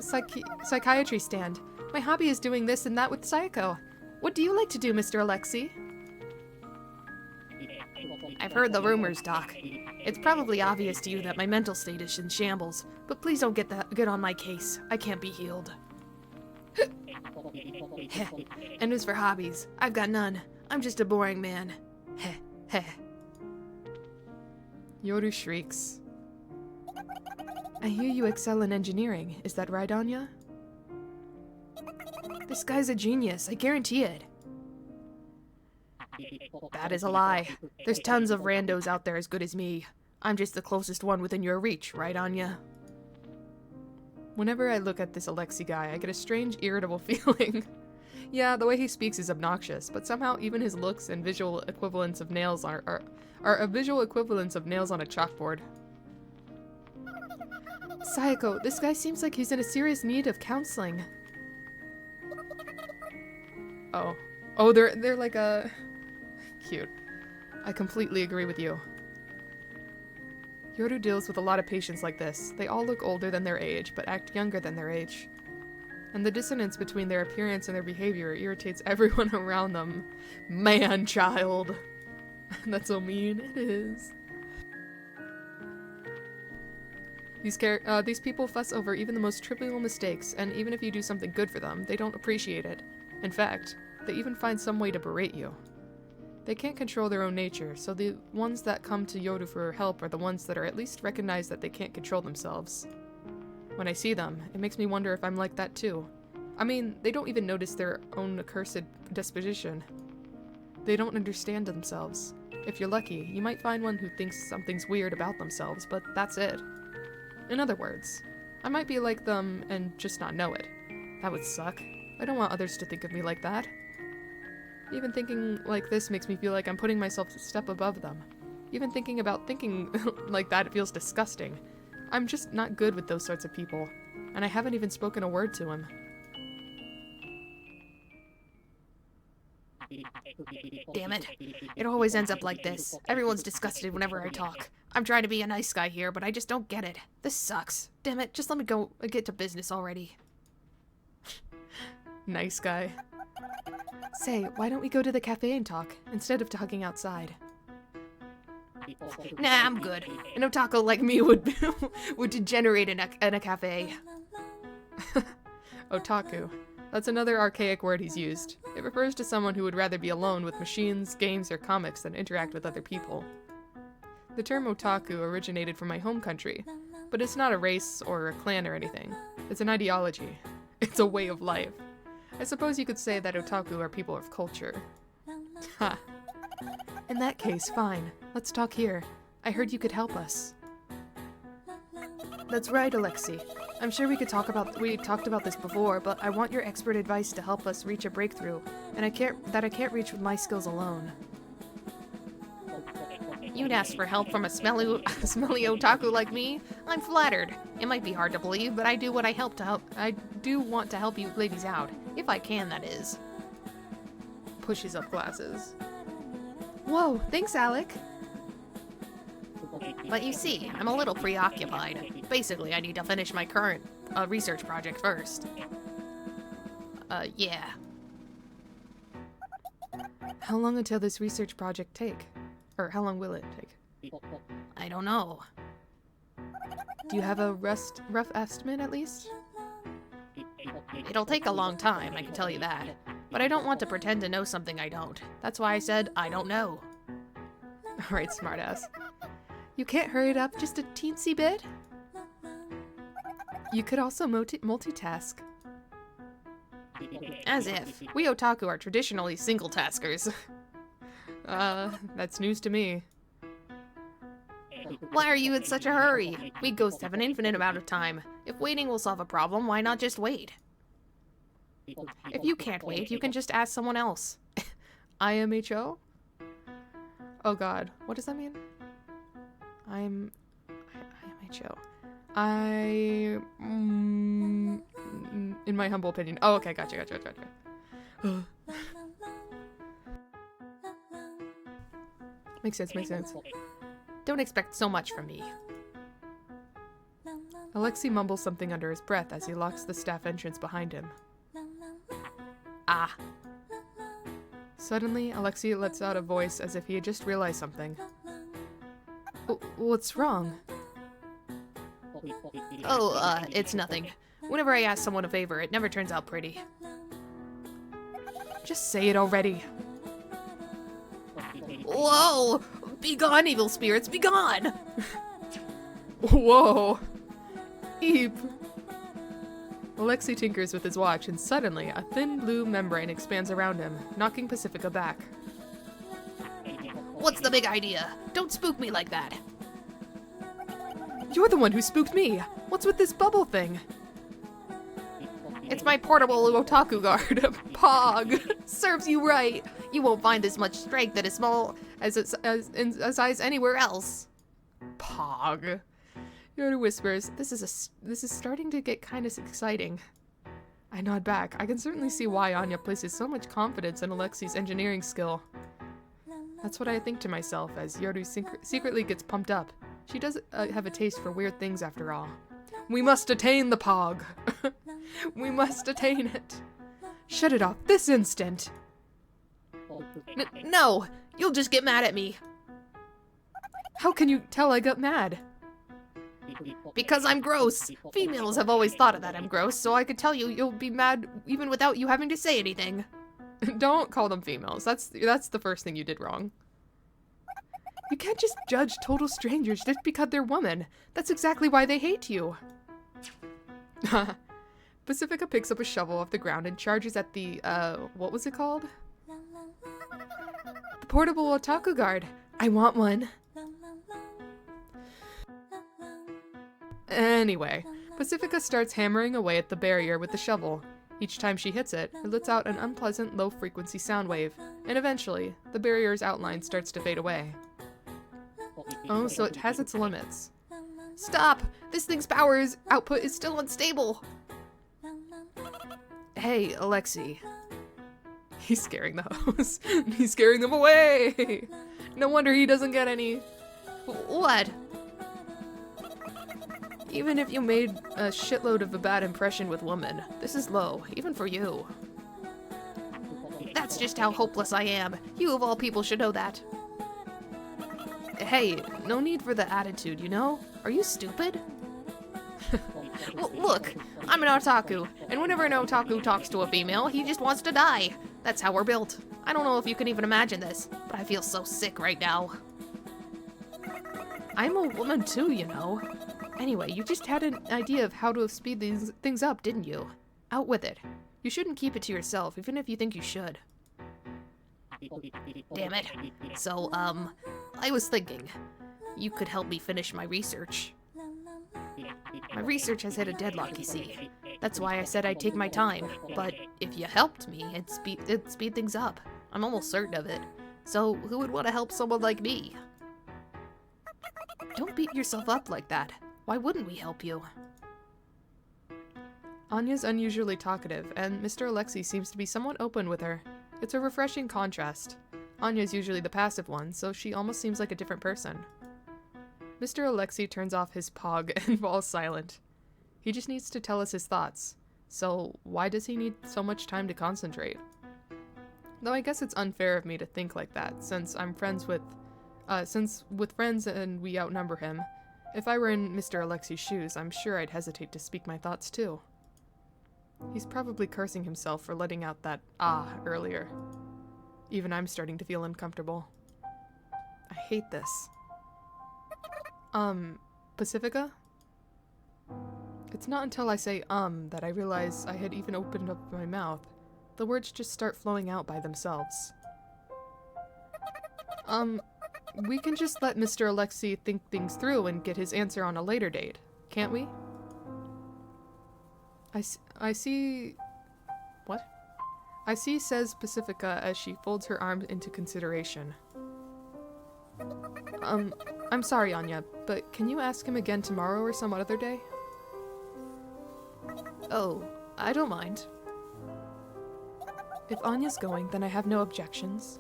psychiatry stand. My hobby is doing this and that with Sayoko. What do you like to do, Mr. Alexi? I've heard the rumors, Doc. It's probably obvious to you that my mental state is in shambles, but please don't get on my case. I can't be healed. And as for hobbies, I've got none. I'm just a boring man. Yoru shrieks. I hear you excel in engineering. Is that right, Anya? This guy's a genius, I guarantee it. That is a lie. There's tons of randos out there as good as me. I'm just the closest one within your reach, right, Anya? Whenever I look at this Alexi guy, I get a strange, irritable feeling. Yeah, the way he speaks is obnoxious, but somehow even his looks and visual equivalents of nails are a visual equivalence of nails on a chalkboard. Sayoko, this guy seems like he's in a serious need of counseling. Oh. Oh, they're like a... Cute. I completely agree with you. Yoru deals with a lot of patients like this. They all look older than their age, but act younger than their age. And the dissonance between their appearance and their behavior irritates everyone around them. Man-child. That's so mean. It is. These people fuss over even the most trivial mistakes, and even if you do something good for them, they don't appreciate it. In fact, they even find some way to berate you. They can't control their own nature, so the ones that come to Yoru for help are the ones that are at least recognize that they can't control themselves. When I see them, it makes me wonder if I'm like that too. I mean, they don't even notice their own accursed disposition. They don't understand themselves. If you're lucky, you might find one who thinks something's weird about themselves, but that's it. In other words, I might be like them and just not know it. That would suck. I don't want others to think of me like that. Even thinking like this makes me feel like I'm putting myself a step above them. Even thinking about thinking like that, it feels disgusting. I'm just not good with those sorts of people, and I haven't even spoken a word to him. Damn it. It always ends up like this. Everyone's disgusted whenever I talk. I'm trying to be a nice guy here, but I just don't get it. This sucks. Damn it, just let me go and get to business already. Nice guy. Say, why don't we go to the cafe and talk, instead of talking outside? Nah, I'm good. An otaku like me would degenerate in a cafe. Otaku. That's another archaic word he's used. It refers to someone who would rather be alone with machines, games, or comics than interact with other people. The term otaku originated from my home country, but it's not a race or a clan or anything. It's an ideology. It's a way of life. I suppose you could say that otaku are people of culture. Ha. In that case, fine. Let's talk here. I heard you could help us. That's right, Alexi. I'm sure we talked about this before, but I want your expert advice to help us reach a breakthrough, and I can't reach with my skills alone. You'd ask for help from a smelly otaku like me? I'm flattered. It might be hard to believe, but I do what I do want to help you ladies out. If I can, that is. pushes up glasses. Whoa, thanks, Alec. But you see, I'm a little preoccupied. Basically, I need to finish my current research project first. Yeah. How long until this research project take? Or how long will it take? I don't know. Do you have a rough estimate at least? It'll take a long time, I can tell you that. But I don't want to pretend to know something I don't. That's why I said I don't know. Alright, smartass. You can't hurry it up just a teensy bit? You could also multitask. As if. We otaku are traditionally single-taskers. That's news to me. Why are you in such a hurry? We ghosts have an infinite amount of time. If waiting will solve a problem, why not just wait? If you can't wait, you can just ask someone else. IMHO? Oh god, what does that mean? IMHO. In my humble opinion. Oh, okay, gotcha. Makes sense. Don't expect so much from me. Alexei mumbles something under his breath as he locks the staff entrance behind him. Ah. Suddenly, Alexei lets out a voice as if he had just realized something. What's wrong? Oh, it's nothing. Whenever I ask someone a favor, it never turns out pretty. Just say it already. Whoa! Be gone, evil spirits, be gone! Whoa! Eep! Alexei tinkers with his watch, and suddenly, a thin blue membrane expands around him, knocking Pacifica back. What's the big idea? Don't spook me like that. You're the one who spooked me! What's with this bubble thing? It's my portable otaku guard. Pog! Serves you right. You won't find this much strength at a small as a size anywhere else. Pog. Yoda whispers, this is starting to get kind of exciting. I nod back. I can certainly see why Anya places so much confidence in Alexei's engineering skill. That's what I think to myself as Yoru secretly gets pumped up. She does have a taste for weird things after all. We must attain the Pog! We must attain it! Shut it off this instant! No! You'll just get mad at me. How can you tell I got mad? Because I'm gross. Females have always thought that I'm gross, so I could tell you'll be mad even without you having to say anything. Don't call them females. That's the first thing you did wrong. You can't just judge total strangers just because they're women. That's exactly why they hate you. Pacifica picks up a shovel off the ground and charges at the, what was it called? The portable otaku guard. I want one. Anyway, Pacifica starts hammering away at the barrier with the shovel. Each time she hits it, it lets out an unpleasant low-frequency sound wave, and eventually, the barrier's outline starts to fade away. Oh, so it has its limits. Stop! This thing's output is still unstable! Hey, Alexei. He's scaring the host. He's scaring them away! No wonder he doesn't get any. What? Even if you made a shitload of a bad impression with women, this is low, even for you. That's just how hopeless I am. You of all people should know that. Hey, no need for the attitude, you know? Are you stupid? Look, I'm an otaku, and whenever an otaku talks to a female, he just wants to die. That's how we're built. I don't know if you can even imagine this, but I feel so sick right now. I'm a woman too, you know. Anyway, you just had an idea of how to speed these things up, didn't you? Out with it. You shouldn't keep it to yourself, even if you think you should. Damn it. So, I was thinking, you could help me finish my research. My research has hit a deadlock, you see. That's why I said I'd take my time, but if you helped me, it'd speed things up. I'm almost certain of it. So, who would want to help someone like me? Don't beat yourself up like that. Why wouldn't we help you? Anya's unusually talkative, and Mr. Alexei seems to be somewhat open with her. It's a refreshing contrast. Anya's usually the passive one, so she almost seems like a different person. Mr. Alexei turns off his pog and falls silent. He just needs to tell us his thoughts. So why does he need so much time to concentrate? Though I guess it's unfair of me to think like that, since I'm friends with friends and we outnumber him. If I were in Mr. Alexei's shoes, I'm sure I'd hesitate to speak my thoughts too. He's probably cursing himself for letting out that "ah" earlier. Even I'm starting to feel uncomfortable. I hate this. Pacifica? It's not until I say that I realize I had even opened up my mouth. The words just start flowing out by themselves. We can just let Mr. Alexei think things through and get his answer on a later date, can't we? I see... What? I see, says Pacifica as she folds her arms into consideration. I'm sorry, Anya, but can you ask him again tomorrow or some other day? Oh, I don't mind. If Anya's going, then I have no objections.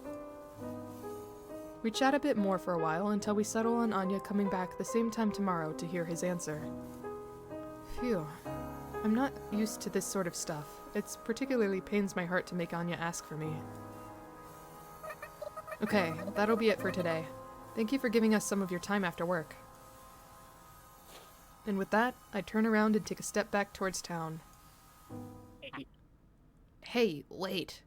We chat a bit more for a while until we settle on Anya coming back the same time tomorrow to hear his answer. Phew. I'm not used to this sort of stuff. It particularly pains my heart to make Anya ask for me. Okay, that'll be it for today. Thank you for giving us some of your time after work. And with that, I turn around and take a step back towards town. Hey, wait.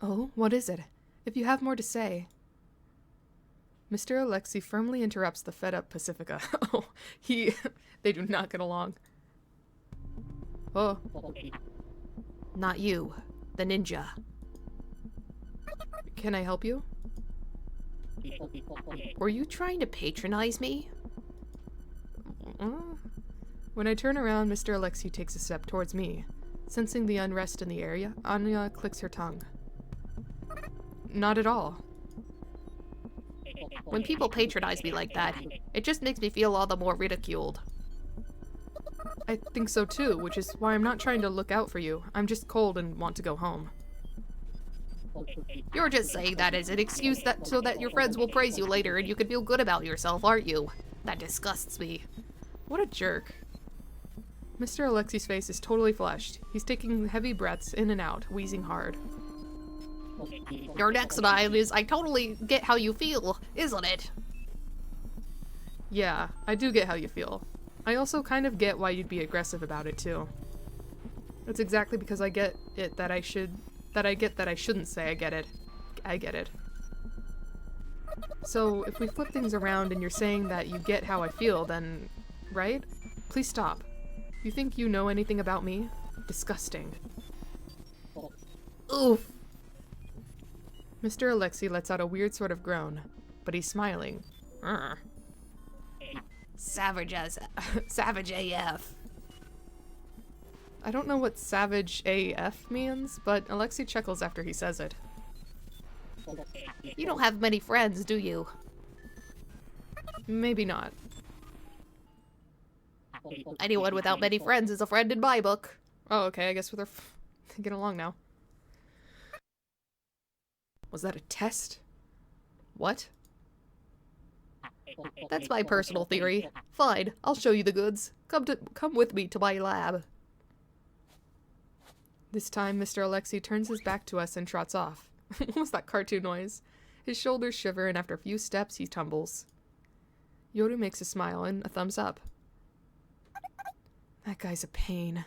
Oh, what is it? If you have more to say. Mr. Alexei firmly interrupts the fed-up Pacifica. Oh, they do not get along. Oh. Not you, the ninja. Can I help you? Were you trying to patronize me? When I turn around, Mr. Alexei takes a step towards me. Sensing the unrest in the area, Anya clicks her tongue. Not at all. When people patronize me like that, it just makes me feel all the more ridiculed. I think so too, which is why I'm not trying to look out for you. I'm just cold and want to go home. You're just saying that as an excuse so that your friends will praise you later and you can feel good about yourself, aren't you? That disgusts me. What a jerk. Mr. Alexei's face is totally flushed. He's taking heavy breaths in and out, wheezing hard. Your next line is, I totally get how you feel, isn't it? Yeah, I do get how you feel. I also kind of get why you'd be aggressive about it too. It's exactly because I get it that I shouldn't say I get it. I get it. So, if we flip things around and you're saying that you get how I feel, then... right? Please stop. You think you know anything about me? Disgusting. Oof. Mr. Alexei lets out a weird sort of groan, but he's smiling. Savage AF. I don't know what savage AF means, but Alexei chuckles after he says it. You don't have many friends, do you? Maybe not. Anyone without many friends is a friend in my book. Oh, okay, I guess we're getting along now. Was that a test? What? That's my personal theory. Fine, I'll show you the goods. Come with me to my lab. This time, Mr. Alexei turns his back to us and trots off. What was that cartoon noise? His shoulders shiver, and after a few steps, he tumbles. Yoru makes a smile and a thumbs up. That guy's a pain.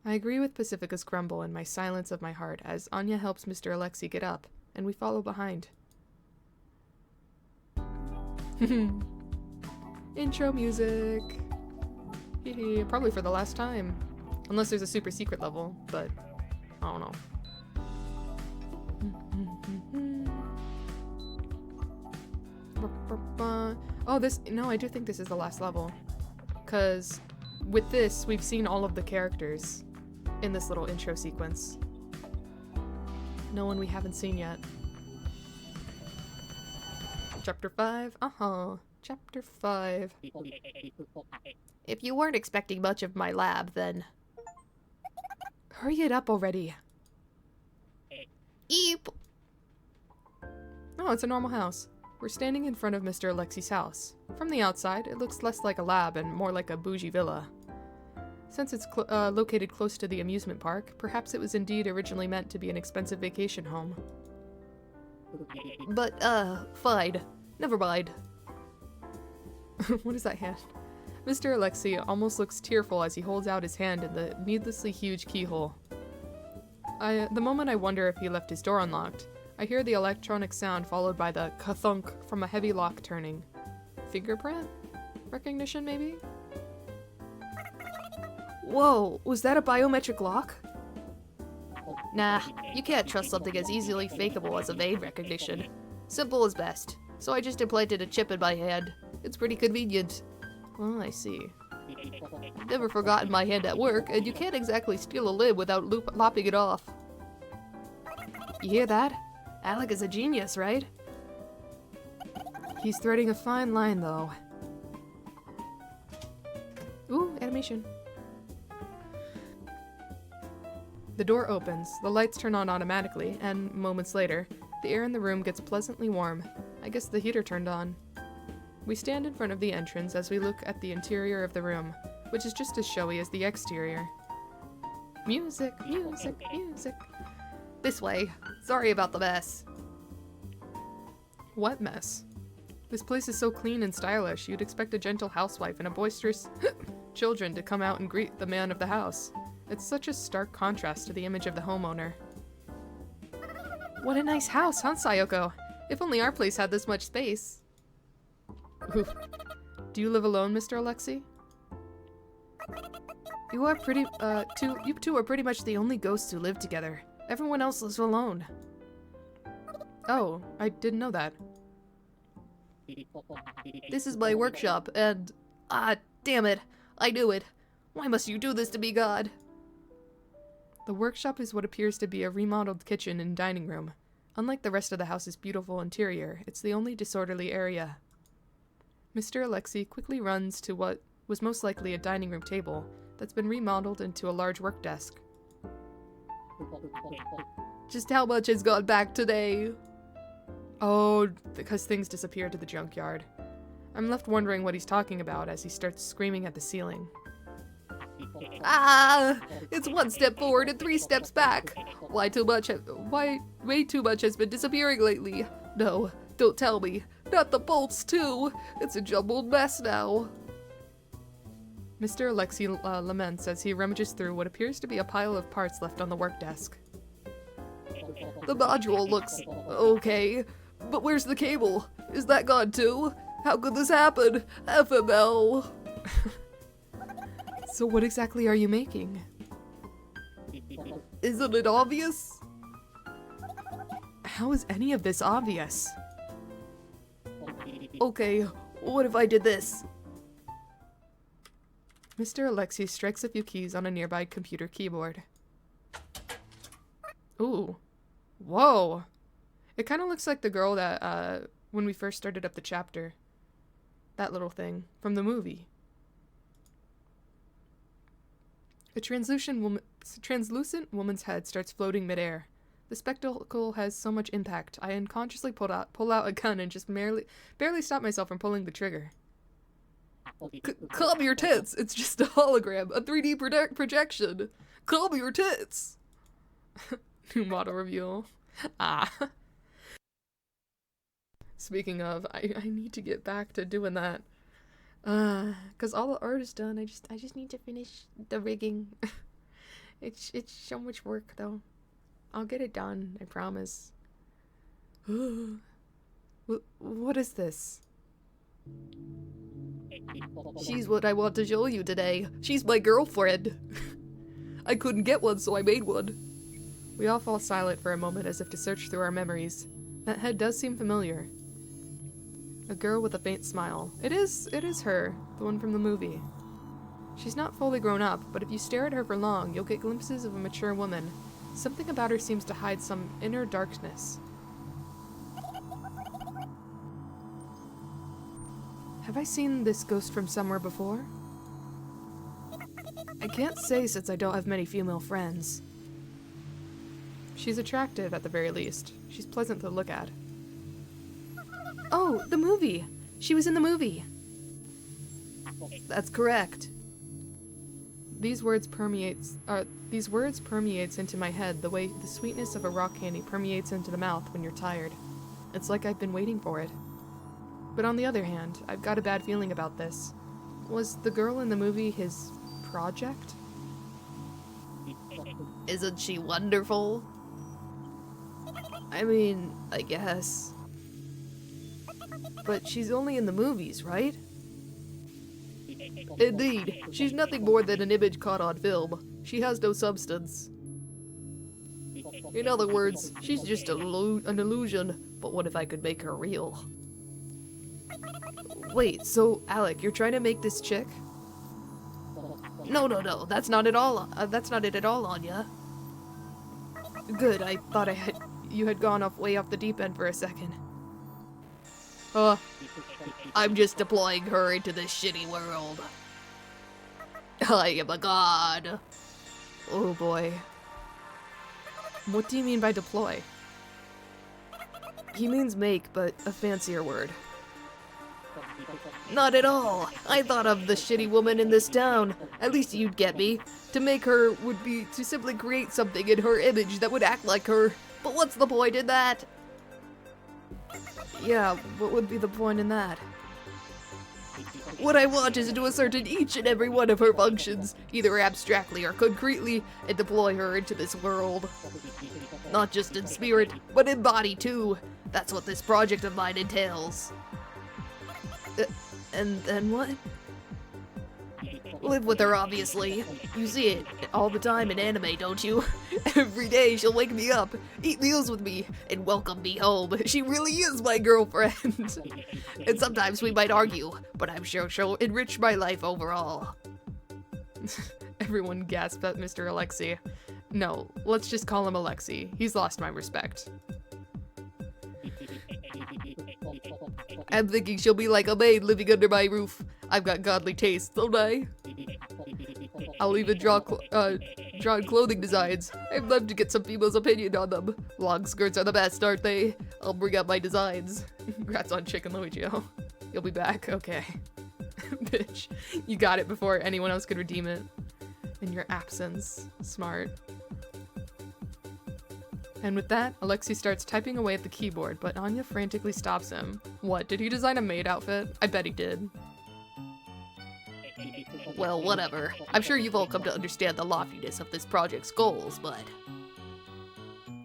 I agree with Pacifica's grumble and my silence of my heart as Anya helps Mr. Alexei get up, and we follow behind. Intro music! Hehe, probably for the last time. Unless there's a super secret level, but I don't know. Oh, no, I do think this is the last level. Because with this, we've seen all of the characters in this little intro sequence. No one we haven't seen yet. Chapter 5? Chapter 5. If you weren't expecting much of my lab, then... Hurry it up already. Eep! Oh, it's a normal house. We're standing in front of Mr. Alexi's house. From the outside, it looks less like a lab and more like a bougie villa. Since it's located close to the amusement park, perhaps it was indeed originally meant to be an expensive vacation home. But, fine. Never mind. What is that hand? Mr. Alexei almost looks tearful as he holds out his hand in the needlessly huge keyhole. The moment I wonder if he left his door unlocked, I hear the electronic sound followed by the ka-thunk from a heavy lock turning. Fingerprint? Recognition, maybe? Whoa, was that a biometric lock? Nah, you can't trust something as easily fakeable as a vein recognition. Simple is best. So I just implanted a chip in my hand. It's pretty convenient. Oh, I see. Never forgotten my hand at work, and you can't exactly steal a limb without lopping it off. You hear that? Alec is a genius, right? He's threading a fine line, though. Ooh, animation. The door opens, the lights turn on automatically, and moments later, the air in the room gets pleasantly warm. I guess the heater turned on. We stand in front of the entrance as we look at the interior of the room, which is just as showy as the exterior. Music, music, music. This way. Sorry about the mess. What mess? This place is so clean and stylish, you'd expect a gentle housewife and a boisterous children to come out and greet the man of the house. It's such a stark contrast to the image of the homeowner. What a nice house, huh, Sayoko? If only our place had this much space. Oof. Do you live alone, Mr. Alexei? You two are pretty much the only ghosts who live together. Everyone else lives alone. Oh, I didn't know that. This is my workshop, and... Ah, damn it. I knew it. Why must you do this to me, God? The workshop is what appears to be a remodeled kitchen and dining room. Unlike the rest of the house's beautiful interior, it's the only disorderly area. Mr. Alexei quickly runs to what was most likely a dining room table that's been remodeled into a large work desk. Just how much has gone back today? Oh, because things disappeared to the junkyard. I'm left wondering what he's talking about as he starts screaming at the ceiling. Ah! It's 1 step forward and 3 steps back. Way too much has been disappearing lately. No, don't tell me. Not the bolts, too. It's a jumbled mess now. Mr. Alexei laments as he rummages through what appears to be a pile of parts left on the work desk. The module looks okay, but where's the cable? Is that gone too? How could this happen? FML. So what exactly are you making? Isn't it obvious? How is any of this obvious? Okay, what if I did this? Mr. Alexei strikes a few keys on a nearby computer keyboard. Ooh. Whoa! It kind of looks like the girl that, when we first started up the chapter. That little thing from the movie. A translucent woman's head starts floating midair. The spectacle has so much impact, I unconsciously pull out a gun and just barely stop myself from pulling the trigger. Calm your tits! It's just a hologram, a 3D projection! Calm your tits! New model reveal. Ah. Speaking of, I need to get back to doing that. Cause all the art is done. I just need to finish the rigging. It's so much work though. I'll get it done, I promise. What is this? She's what I want to show you today. She's my girlfriend. I couldn't get one, so I made one. We all fall silent for a moment as if to search through our memories. That head does seem familiar. A girl with a faint smile. It is her, the one from the movie. She's not fully grown up, but if you stare at her for long, you'll get glimpses of a mature woman. Something about her seems to hide some inner darkness. Have I seen this ghost from somewhere before? I can't say since I don't have many female friends. She's attractive at the very least. She's pleasant to look at. Oh, the movie! She was in the movie! That's correct. These words permeates into my head the way the sweetness of a rock candy permeates into the mouth when you're tired. It's like I've been waiting for it. But on the other hand, I've got a bad feeling about this. Was the girl in the movie his project? Isn't she wonderful? I mean, I guess. But she's only in the movies, right? Indeed, she's nothing more than an image caught on film. She has no substance. In other words, she's just an illusion, but what if I could make her real? Wait, so Alec, you're trying to make this chick? No, that's not it at all, Anya. Good, I thought you had gone way off the deep end for a second. I'm just deploying her into this shitty world. I am a god. Oh boy. What do you mean by deploy? He means make, but a fancier word. Not at all. I thought of the shitty woman in this town. At least you'd get me. To make her would be to simply create something in her image that would act like her. But what's the point in that? Yeah, what would be the point in that? What I want is to ascertain each and every one of her functions, either abstractly or concretely, and deploy her into this world. Not just in spirit, but in body too. That's what this project of mine entails. And then what? Live with her, obviously. You see it all the time in anime, don't you? Every day she'll wake me up, eat meals with me, and welcome me home. She really is my girlfriend. And sometimes we might argue, but I'm sure she'll enrich my life overall. Everyone gasped at Mr. Alexei. No, let's just call him Alexei. He's lost my respect. I'm thinking she'll be like a maid living under my roof. I've got godly taste, don't I? I'll even draw clothing designs. I'd love to get some people's opinion on them. Long skirts are the best, aren't they? I'll bring out my designs. Congrats on Chicken Luigio. You'll be back? Okay. Bitch, you got it before anyone else could redeem it. In your absence. Smart. And with that, Alexei starts typing away at the keyboard, but Anya frantically stops him. What, did he design a maid outfit? I bet he did. Well, whatever. I'm sure you've all come to understand the loftiness of this project's goals, but...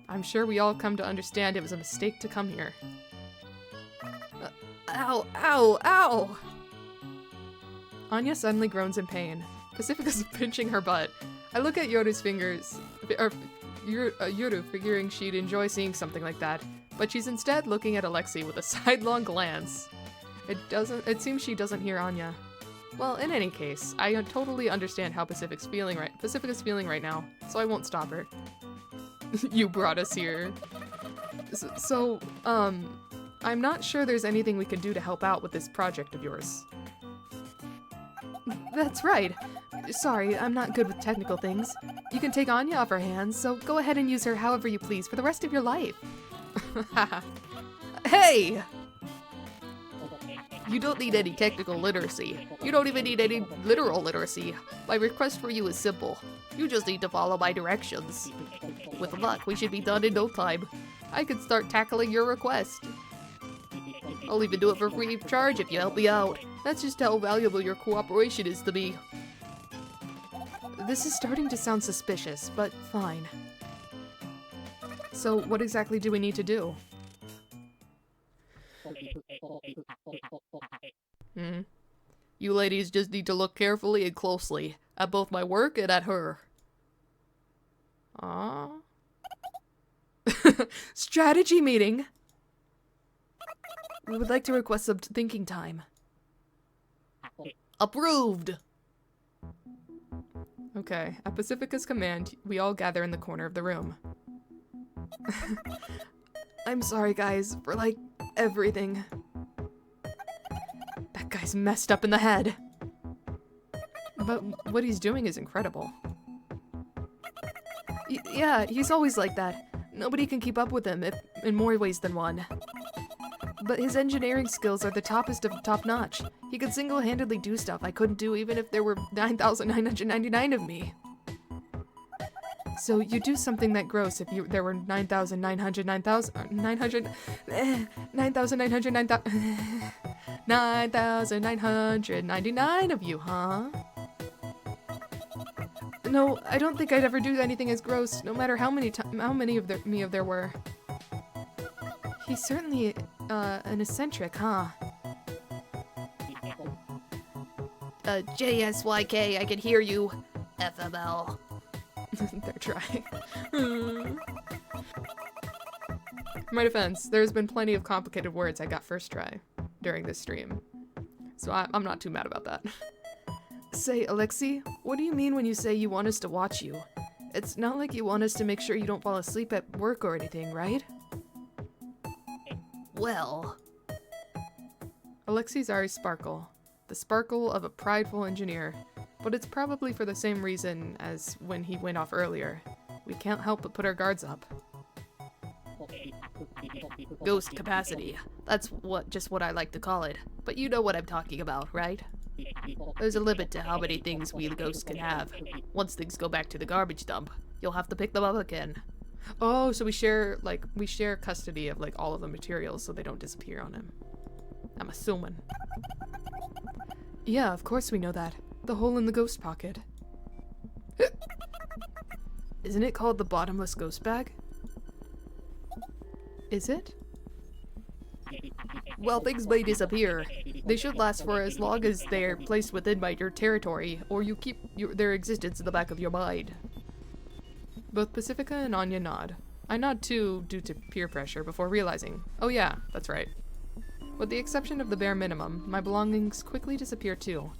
I'm sure we all come to understand it was a mistake to come here. Ow, ow, ow! Anya suddenly groans in pain. Pacifica's pinching her butt. I look at Yoru's fingers, or Yoru, figuring she'd enjoy seeing something like that, but she's instead looking at Alexei with a sidelong glance. It seems she doesn't hear Anya. Well, in any case, I totally understand how Pacifica's feeling right now, so I won't stop her. You brought us here. So, I'm not sure there's anything we can do to help out with this project of yours. That's right. Sorry, I'm not good with technical things. You can take Anya off her hands, so go ahead and use her however you please for the rest of your life. Hey! You don't need any technical literacy. You don't even need any literal literacy. My request for you is simple. You just need to follow my directions. With luck, we should be done in no time. I can start tackling your request. I'll even do it for free of charge if you help me out. That's just how valuable your cooperation is to me. This is starting to sound suspicious, but fine. So what exactly do we need to do? You ladies just need to look carefully and closely at both my work and at her. Strategy meeting! We would like to request some thinking time. Approved! Okay, at Pacifica's command, we all gather in the corner of the room. I'm sorry, guys, for, everything. That guy's messed up in the head. But what he's doing is incredible. Yeah, he's always like that. Nobody can keep up with him in more ways than one. But his engineering skills are the toppest of top-notch. He could single-handedly do stuff I couldn't do even if there were 9,999 of me. So you do something that gross if there were 9,999 of you, huh? No, I don't think I'd ever do anything as gross, no matter how many of there were. He's certainly an eccentric, huh? JSYK, I can hear you. FML. They're trying. My defense, there's been plenty of complicated words I got first try during this stream. So I'm not too mad about that. Say, Alexei, what do you mean when you say you want us to watch you? It's not like you want us to make sure you don't fall asleep at work or anything, right? Well... Alexei's eyes sparkle. The sparkle of a prideful engineer. But it's probably for the same reason as when he went off earlier. We can't help but put our guards up. Ghost capacity. That's just what I like to call it. But you know what I'm talking about, right? There's a limit to how many things we the ghosts can have. Once things go back to the garbage dump, you'll have to pick them up again. Oh, so we share custody of all of the materials so they don't disappear on him. I'm assuming. Yeah, of course we know that. The hole in the ghost pocket. Isn't it called the bottomless ghost bag? Is it? Well, things may disappear. They should last for as long as they're placed within your territory, or you keep their existence in the back of your mind. Both Pacifica and Anya nod. I nod too, due to peer pressure, before realizing, oh yeah, that's right. With the exception of the bare minimum, my belongings quickly disappear too.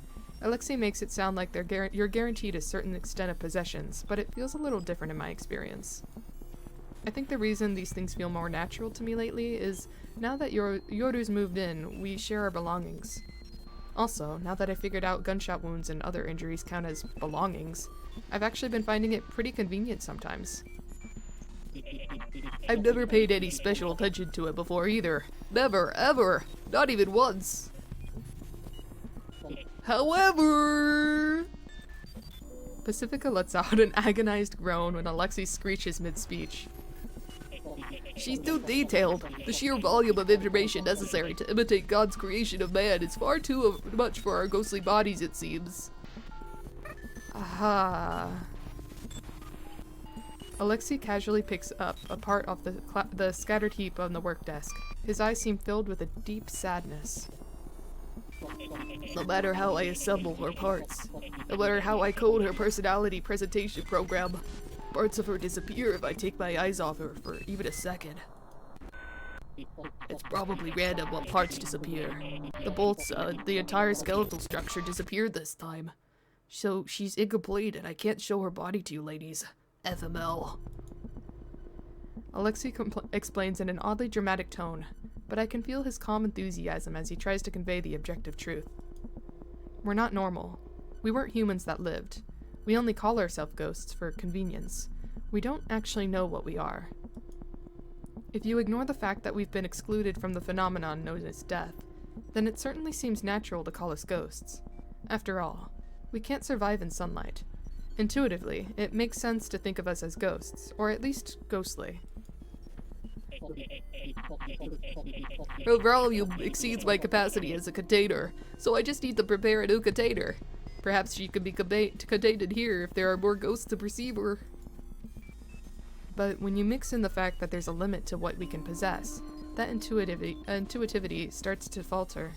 Alexei makes it sound like you're guaranteed a certain extent of possessions, but it feels a little different in my experience. I think the reason these things feel more natural to me lately is, now that Yoru's moved in, we share our belongings. Also, now that I figured out gunshot wounds and other injuries count as belongings, I've actually been finding it pretty convenient sometimes. I've never paid any special attention to it before either. Never, ever. Not even once. However... Pacifica lets out an agonized groan when Alexei screeches mid-speech. She's too detailed. The sheer volume of information necessary to imitate God's creation of man is far too much for our ghostly bodies, it seems. Aha. Alexei casually picks up a part of the scattered heap on the work desk. His eyes seem filled with a deep sadness. No matter how I assemble her parts, no matter how I code her personality presentation program, parts of her disappear if I take my eyes off her for even a second. It's probably random what parts disappear. The bolts, the entire skeletal structure disappeared this time. So she's incomplete and I can't show her body to you ladies. FML. Alexei explains in an oddly dramatic tone, but I can feel his calm enthusiasm as he tries to convey the objective truth. We're not normal. We weren't humans that lived. We only call ourselves ghosts for convenience. We don't actually know what we are. If you ignore the fact that we've been excluded from the phenomenon known as death, then it certainly seems natural to call us ghosts. After all, we can't survive in sunlight. Intuitively, it makes sense to think of us as ghosts, or at least ghostly. Her volume exceeds my capacity as a container, so I just need to prepare a new container. Perhaps she could be contained in here if there are more ghosts to perceive her. But when you mix in the fact that there's a limit to what we can possess, that intuitivity starts to falter.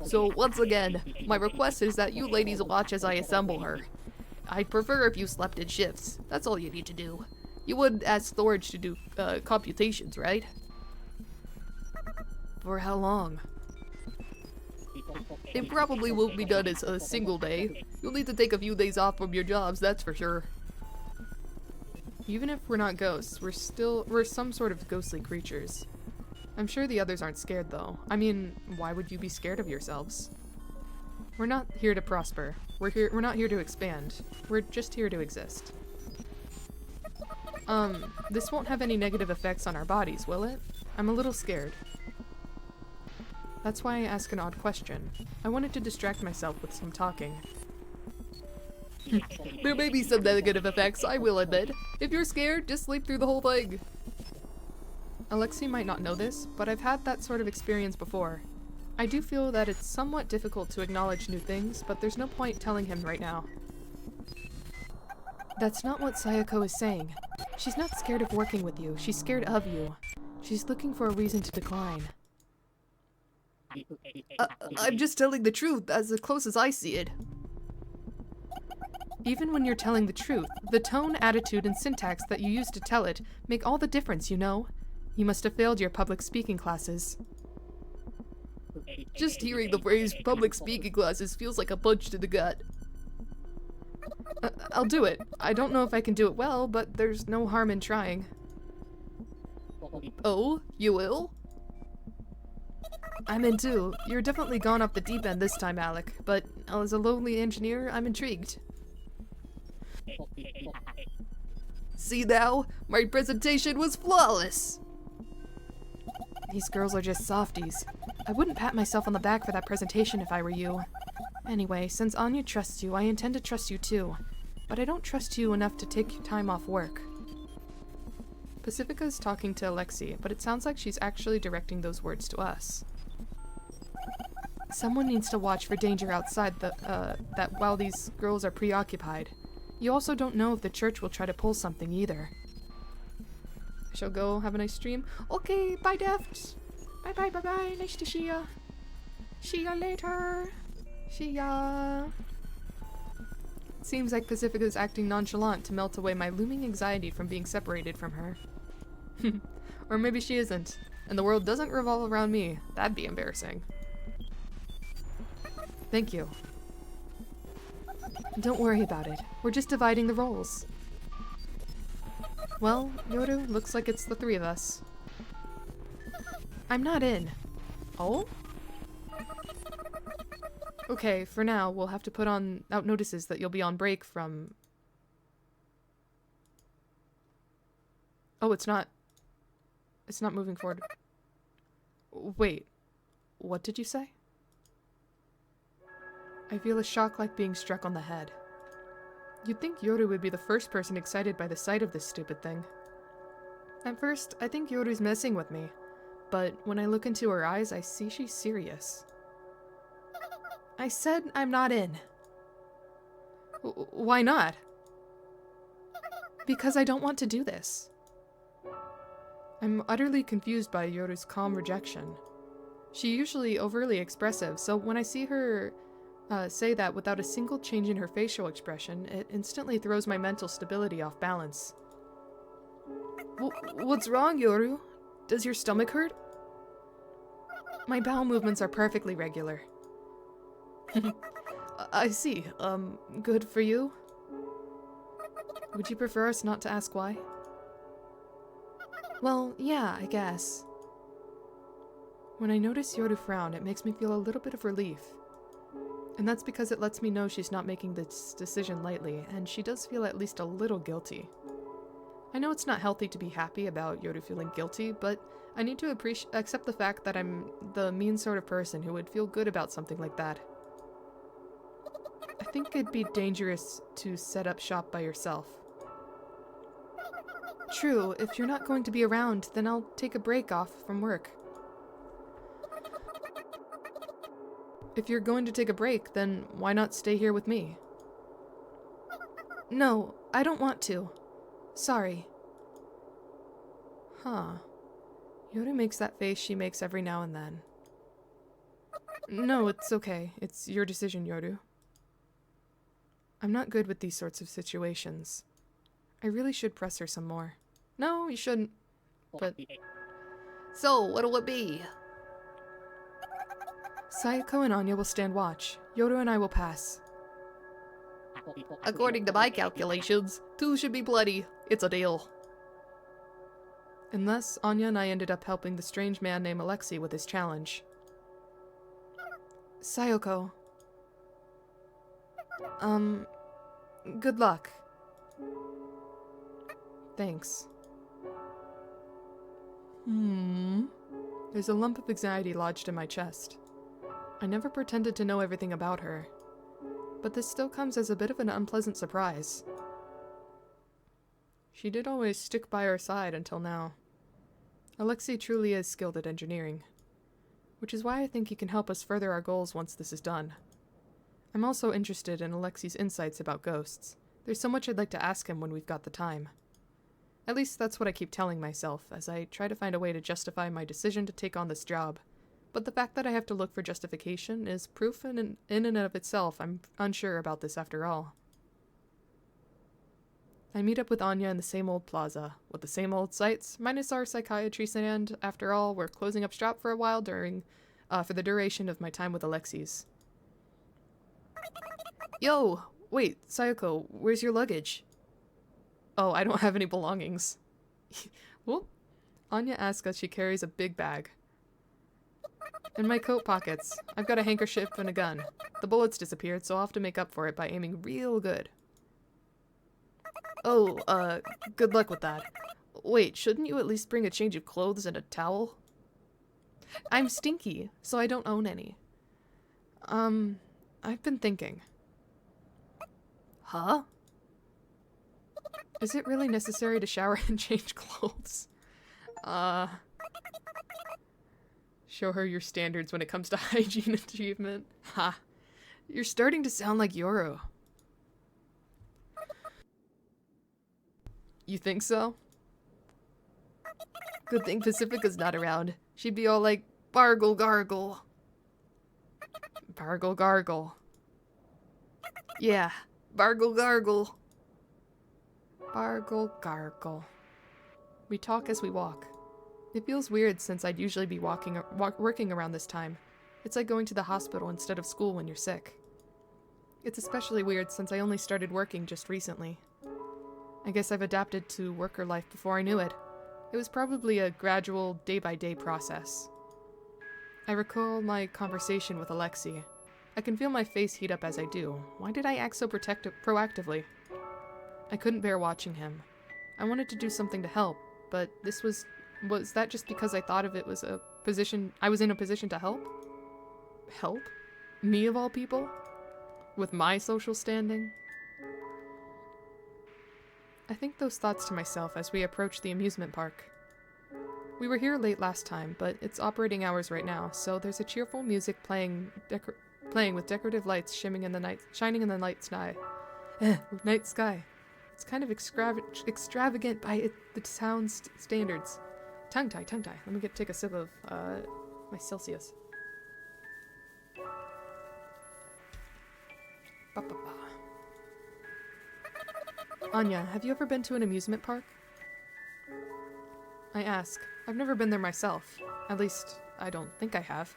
So once again, my request is that you ladies watch as I assemble her. I'd prefer if you slept in shifts. That's all you need to do. You wouldn't ask storage to do computations, right? For how long? It probably won't be done as a single day. You'll need to take a few days off from your jobs, that's for sure. Even if we're not ghosts, we're some sort of ghostly creatures. I'm sure the others aren't scared though. I mean, why would you be scared of yourselves? We're not here to prosper. We're not here to expand. We're just here to exist. This won't have any negative effects on our bodies, will it? I'm a little scared. That's why I ask an odd question. I wanted to distract myself with some talking. There may be some negative effects, I will admit. If you're scared, just sleep through the whole thing. Alexei might not know this, but I've had that sort of experience before. I do feel that it's somewhat difficult to acknowledge new things, but there's no point telling him right now. That's not what Sayako is saying. She's not scared of working with you, she's scared of you. She's looking for a reason to decline. I'm just telling the truth, as close as I see it. Even when you're telling the truth, the tone, attitude, and syntax that you use to tell it make all the difference, you know? You must have failed your public speaking classes. Just hearing the phrase public speaking classes feels like a punch to the gut. I'll do it. I don't know if I can do it well, but there's no harm in trying. Oh, you will? I'm in too. You're definitely gone off the deep end this time, Alec, but as a lowly engineer, I'm intrigued. See now? My presentation was flawless! These girls are just softies. I wouldn't pat myself on the back for that presentation if I were you. Anyway, since Anya trusts you, I intend to trust you too. But I don't trust you enough to take time off work. Pacifica is talking to Alexei, but it sounds like she's actually directing those words to us. Someone needs to watch for danger outside that while these girls are preoccupied. You also don't know if the church will try to pull something either. I shall go have a nice stream. Okay, bye Deft. Bye bye bye bye. Nice to see ya. See ya later. See ya. Seems like Pacifica's acting nonchalant to melt away my looming anxiety from being separated from her. Or maybe she isn't, and the world doesn't revolve around me. That'd be embarrassing. Thank you. Don't worry about it. We're just dividing the roles. Well, Yoru, looks like it's the three of us. I'm not in. Oh? Okay, for now, we'll have to put out notices that you'll be on break from... Oh, it's not moving forward. Wait, what did you say? I feel a shock like being struck on the head. You'd think Yoru would be the first person excited by the sight of this stupid thing. At first, I think Yoru's messing with me, but when I look into her eyes, I see she's serious. I said I'm not in. Why not? Because I don't want to do this. I'm utterly confused by Yoru's calm rejection. She's usually overly expressive, so when I see her say that without a single change in her facial expression, it instantly throws my mental stability off balance. What's wrong, Yoru? Does your stomach hurt? My bowel movements are perfectly regular. I see. Good for you? Would you prefer us not to ask why? Well, yeah, I guess. When I notice Yoru frown, it makes me feel a little bit of relief. And that's because it lets me know she's not making this decision lightly, and she does feel at least a little guilty. I know it's not healthy to be happy about Yoru feeling guilty, but I need to accept the fact that I'm the mean sort of person who would feel good about something like that. I think it'd be dangerous to set up shop by yourself. True, if you're not going to be around, then I'll take a break off from work. If you're going to take a break, then why not stay here with me? No, I don't want to. Sorry. Huh. Yoru makes that face she makes every now and then. No, it's okay. It's your decision, Yoru. I'm not good with these sorts of situations. I really should press her some more. No, you shouldn't. But... So, what'll it be? Sayako and Anya will stand watch. Yoru and I will pass. According to my calculations, 2 should be plenty. It's a deal. And thus, Anya and I ended up helping the strange man named Alexei with his challenge. Sayako. Good luck. Thanks. There's a lump of anxiety lodged in my chest. I never pretended to know everything about her, but this still comes as a bit of an unpleasant surprise. She did always stick by our side until now. Alexei truly is skilled at engineering, which is why I think he can help us further our goals once this is done. I'm also interested in Alexei's insights about ghosts. There's so much I'd like to ask him when we've got the time. At least that's what I keep telling myself as I try to find a way to justify my decision to take on this job. But the fact that I have to look for justification is proof in and of itself I'm unsure about this after all. I meet up with Anya in the same old plaza, with the same old sights, minus our psychiatry stand. After all, we're closing up shop for a while for the duration of my time with Alexei's. Yo! Wait, Sayoko, where's your luggage? Oh, I don't have any belongings. Whoop. Anya asks as she carries a big bag. In my coat pockets, I've got a handkerchief and a gun. The bullets disappeared, so I'll have to make up for it by aiming real good. Oh, good luck with that. Wait, shouldn't you at least bring a change of clothes and a towel? I'm stinky, so I don't own any. I've been thinking. Huh? Is it really necessary to shower and change clothes? Show her your standards when it comes to hygiene achievement. Ha. You're starting to sound like Yoru. You think so? Good thing Pacifica's not around. She'd be all like, bargle gargle. Bargle gargle. Yeah, bargle gargle. Bargle gargle. We talk as we walk. It feels weird since I'd usually be working around this time. It's like going to the hospital instead of school when you're sick. It's especially weird since I only started working just recently. I guess I've adapted to worker life before I knew it. It was probably a gradual, day-by-day process. I recall my conversation with Alexei. I can feel my face heat up as I do. Why did I act so proactively? I couldn't bear watching him. I wanted to do something to help, but this was that just because I thought of it was I was in a position to help? Help? Me of all people? With my social standing? I think those thoughts to myself as we approach the amusement park. We were here late last time, but it's operating hours right now, so there's a cheerful music playing with decorative lights shining in the night sky. Night sky. It's kind of extravagant by the town's standards. Tongue tie. Let me take a sip of my Celsius. Ba-ba-ba. Anya, have you ever been to an amusement park? I ask. I've never been there myself. At least, I don't think I have.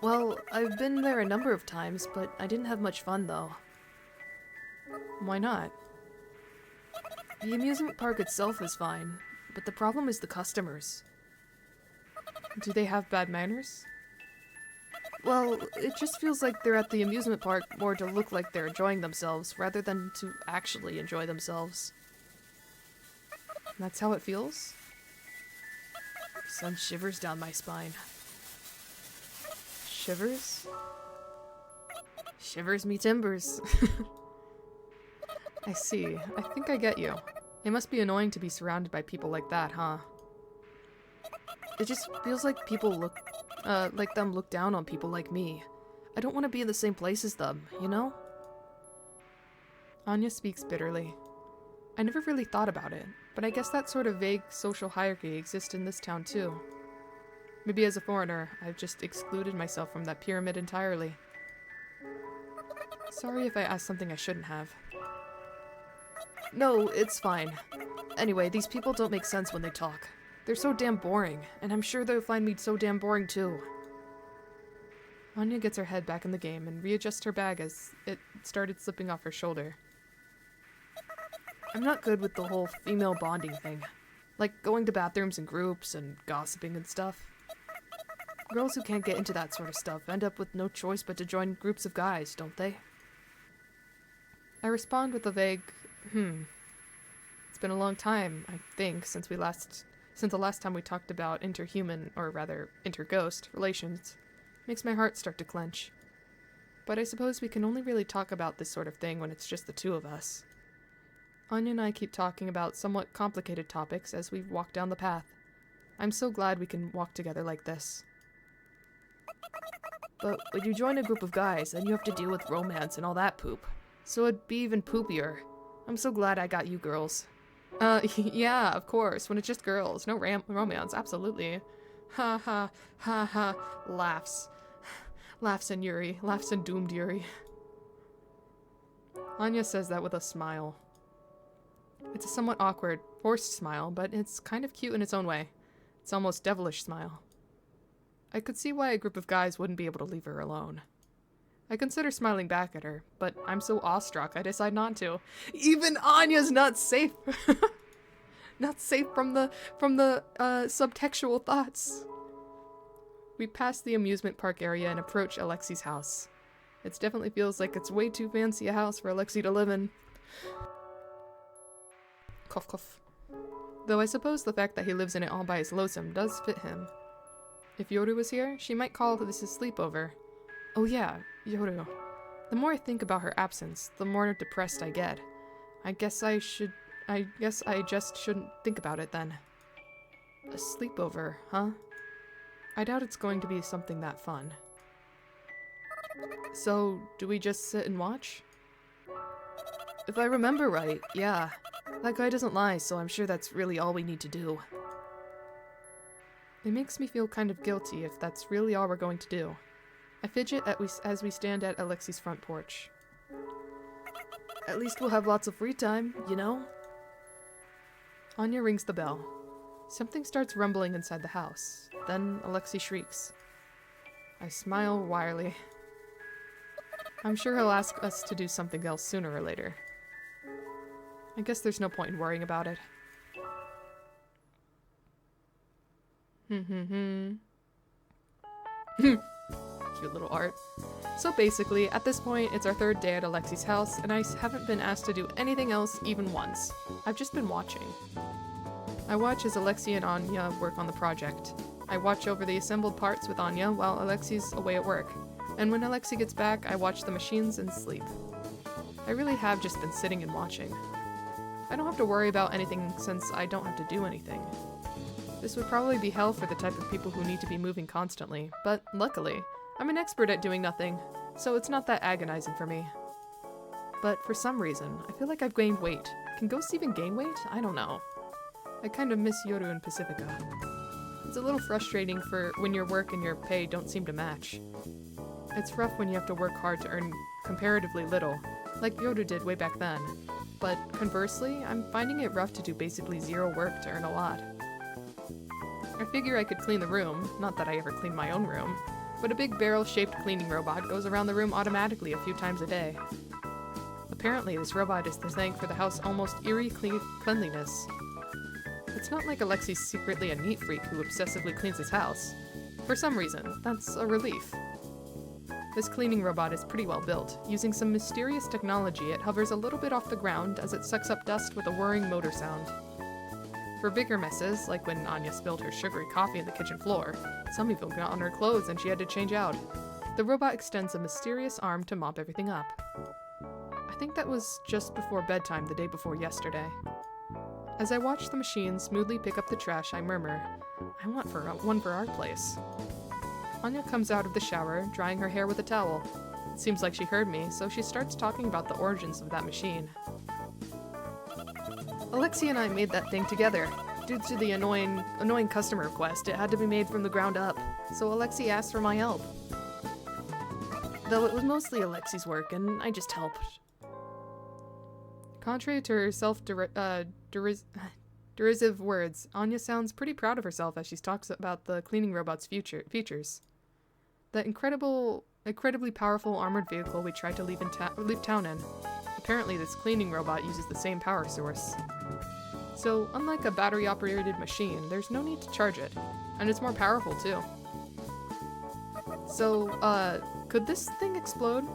Well, I've been there a number of times, but I didn't have much fun, though. Why not? The amusement park itself is fine, but the problem is the customers. Do they have bad manners? Well, it just feels like they're at the amusement park more to look like they're enjoying themselves, rather than to actually enjoy themselves. That's how it feels? Sends shivers down my spine. Shivers? Shivers me timbers. I see. I think I get you. It must be annoying to be surrounded by people like that, huh? It just feels like them look down on people like me. I don't want to be in the same place as them, you know? Anya speaks bitterly. I never really thought about it, but I guess that sort of vague social hierarchy exists in this town too. Maybe as a foreigner, I've just excluded myself from that pyramid entirely. Sorry if I asked something I shouldn't have. No, it's fine. Anyway, these people don't make sense when they talk. They're so damn boring, and I'm sure they'll find me so damn boring too. Anya gets her head back in the game and readjusts her bag as it started slipping off her shoulder. I'm not good with the whole female bonding thing. Like going to bathrooms in groups and gossiping and stuff. Girls who can't get into that sort of stuff end up with no choice but to join groups of guys, don't they? I respond with a vague, It's been a long time, I think, since the last time we talked about interhuman, or rather, interghost, relations. Makes my heart start to clench. But I suppose we can only really talk about this sort of thing when it's just the two of us. Anya and I keep talking about somewhat complicated topics as we walk down the path. I'm so glad we can walk together like this. But when you join a group of guys, then you have to deal with romance and all that poop. So it'd be even poopier. I'm so glad I got you girls. Yeah, of course, when it's just girls, no romance, absolutely. Ha ha, ha ha, laughs. Laughs in Yuri, laughs in doomed Yuri. Anya says that with a smile. It's a somewhat awkward, forced smile, but it's kind of cute in its own way. It's almost devilish smile. I could see why a group of guys wouldn't be able to leave her alone. I consider smiling back at her, but I'm so awestruck I decide not to. Even Anya's not safe. Not safe from the subtextual thoughts. We pass the amusement park area and approach Alexi's house. It definitely feels like it's way too fancy a house for Alexi to live in. Cough cough. Though I suppose the fact that he lives in it all by his lonesome does fit him. If Yoru was here, she might call this his sleepover. Oh yeah, Yoru. The more I think about her absence, the more depressed I get. I guess I just shouldn't think about it then. A sleepover, huh? I doubt it's going to be something that fun. So, do we just sit and watch? If I remember right, yeah. That guy doesn't lie, so I'm sure that's really all we need to do. It makes me feel kind of guilty if that's really all we're going to do. I fidget as we stand at Alexi's front porch. At least we'll have lots of free time, you know? Anya rings the bell. Something starts rumbling inside the house. Then Alexi shrieks. I smile wryly. I'm sure he'll ask us to do something else sooner or later. I guess there's no point in worrying about it. Cute little art. So basically, at this point, it's our third day at Alexi's house, and I haven't been asked to do anything else even once. I've just been watching. I watch as Alexi and Anya work on the project. I watch over the assembled parts with Anya while Alexi's away at work. And when Alexi gets back, I watch the machines and sleep. I really have just been sitting and watching. I don't have to worry about anything since I don't have to do anything. This would probably be hell for the type of people who need to be moving constantly, but luckily, I'm an expert at doing nothing, so it's not that agonizing for me. But for some reason, I feel like I've gained weight. Can ghosts even gain weight? I don't know. I kind of miss Yoru and Pacifica. It's a little frustrating for when your work and your pay don't seem to match. It's rough when you have to work hard to earn comparatively little, like Yoru did way back then. But conversely, I'm finding it rough to do basically zero work to earn a lot. I figure I could clean the room, not that I ever clean my own room, but a big barrel-shaped cleaning robot goes around the room automatically a few times a day. Apparently, this robot is to thank for the house's almost eerie cleanliness. It's not like Alexi's secretly a neat freak who obsessively cleans his house. For some reason, that's a relief. This cleaning robot is pretty well built. Using some mysterious technology, it hovers a little bit off the ground as it sucks up dust with a whirring motor sound. For bigger messes, like when Anya spilled her sugary coffee on the kitchen floor, some even got on her clothes and she had to change out, the robot extends a mysterious arm to mop everything up. I think that was just before bedtime the day before yesterday. As I watch the machine smoothly pick up the trash, I murmur, I want one for our place. Anya comes out of the shower, drying her hair with a towel. It seems like she heard me, so she starts talking about the origins of that machine. Alexi and I made that thing together. Due to the annoying customer request, it had to be made from the ground up, so Alexi asked for my help. Though it was mostly Alexi's work, and I just helped. Contrary to her derisive words, Anya sounds pretty proud of herself as she talks about the cleaning robot's features. That incredibly powerful armored vehicle we tried to leave town in. Apparently this cleaning robot uses the same power source. So, unlike a battery-operated machine, there's no need to charge it, and it's more powerful too. So, could this thing explode?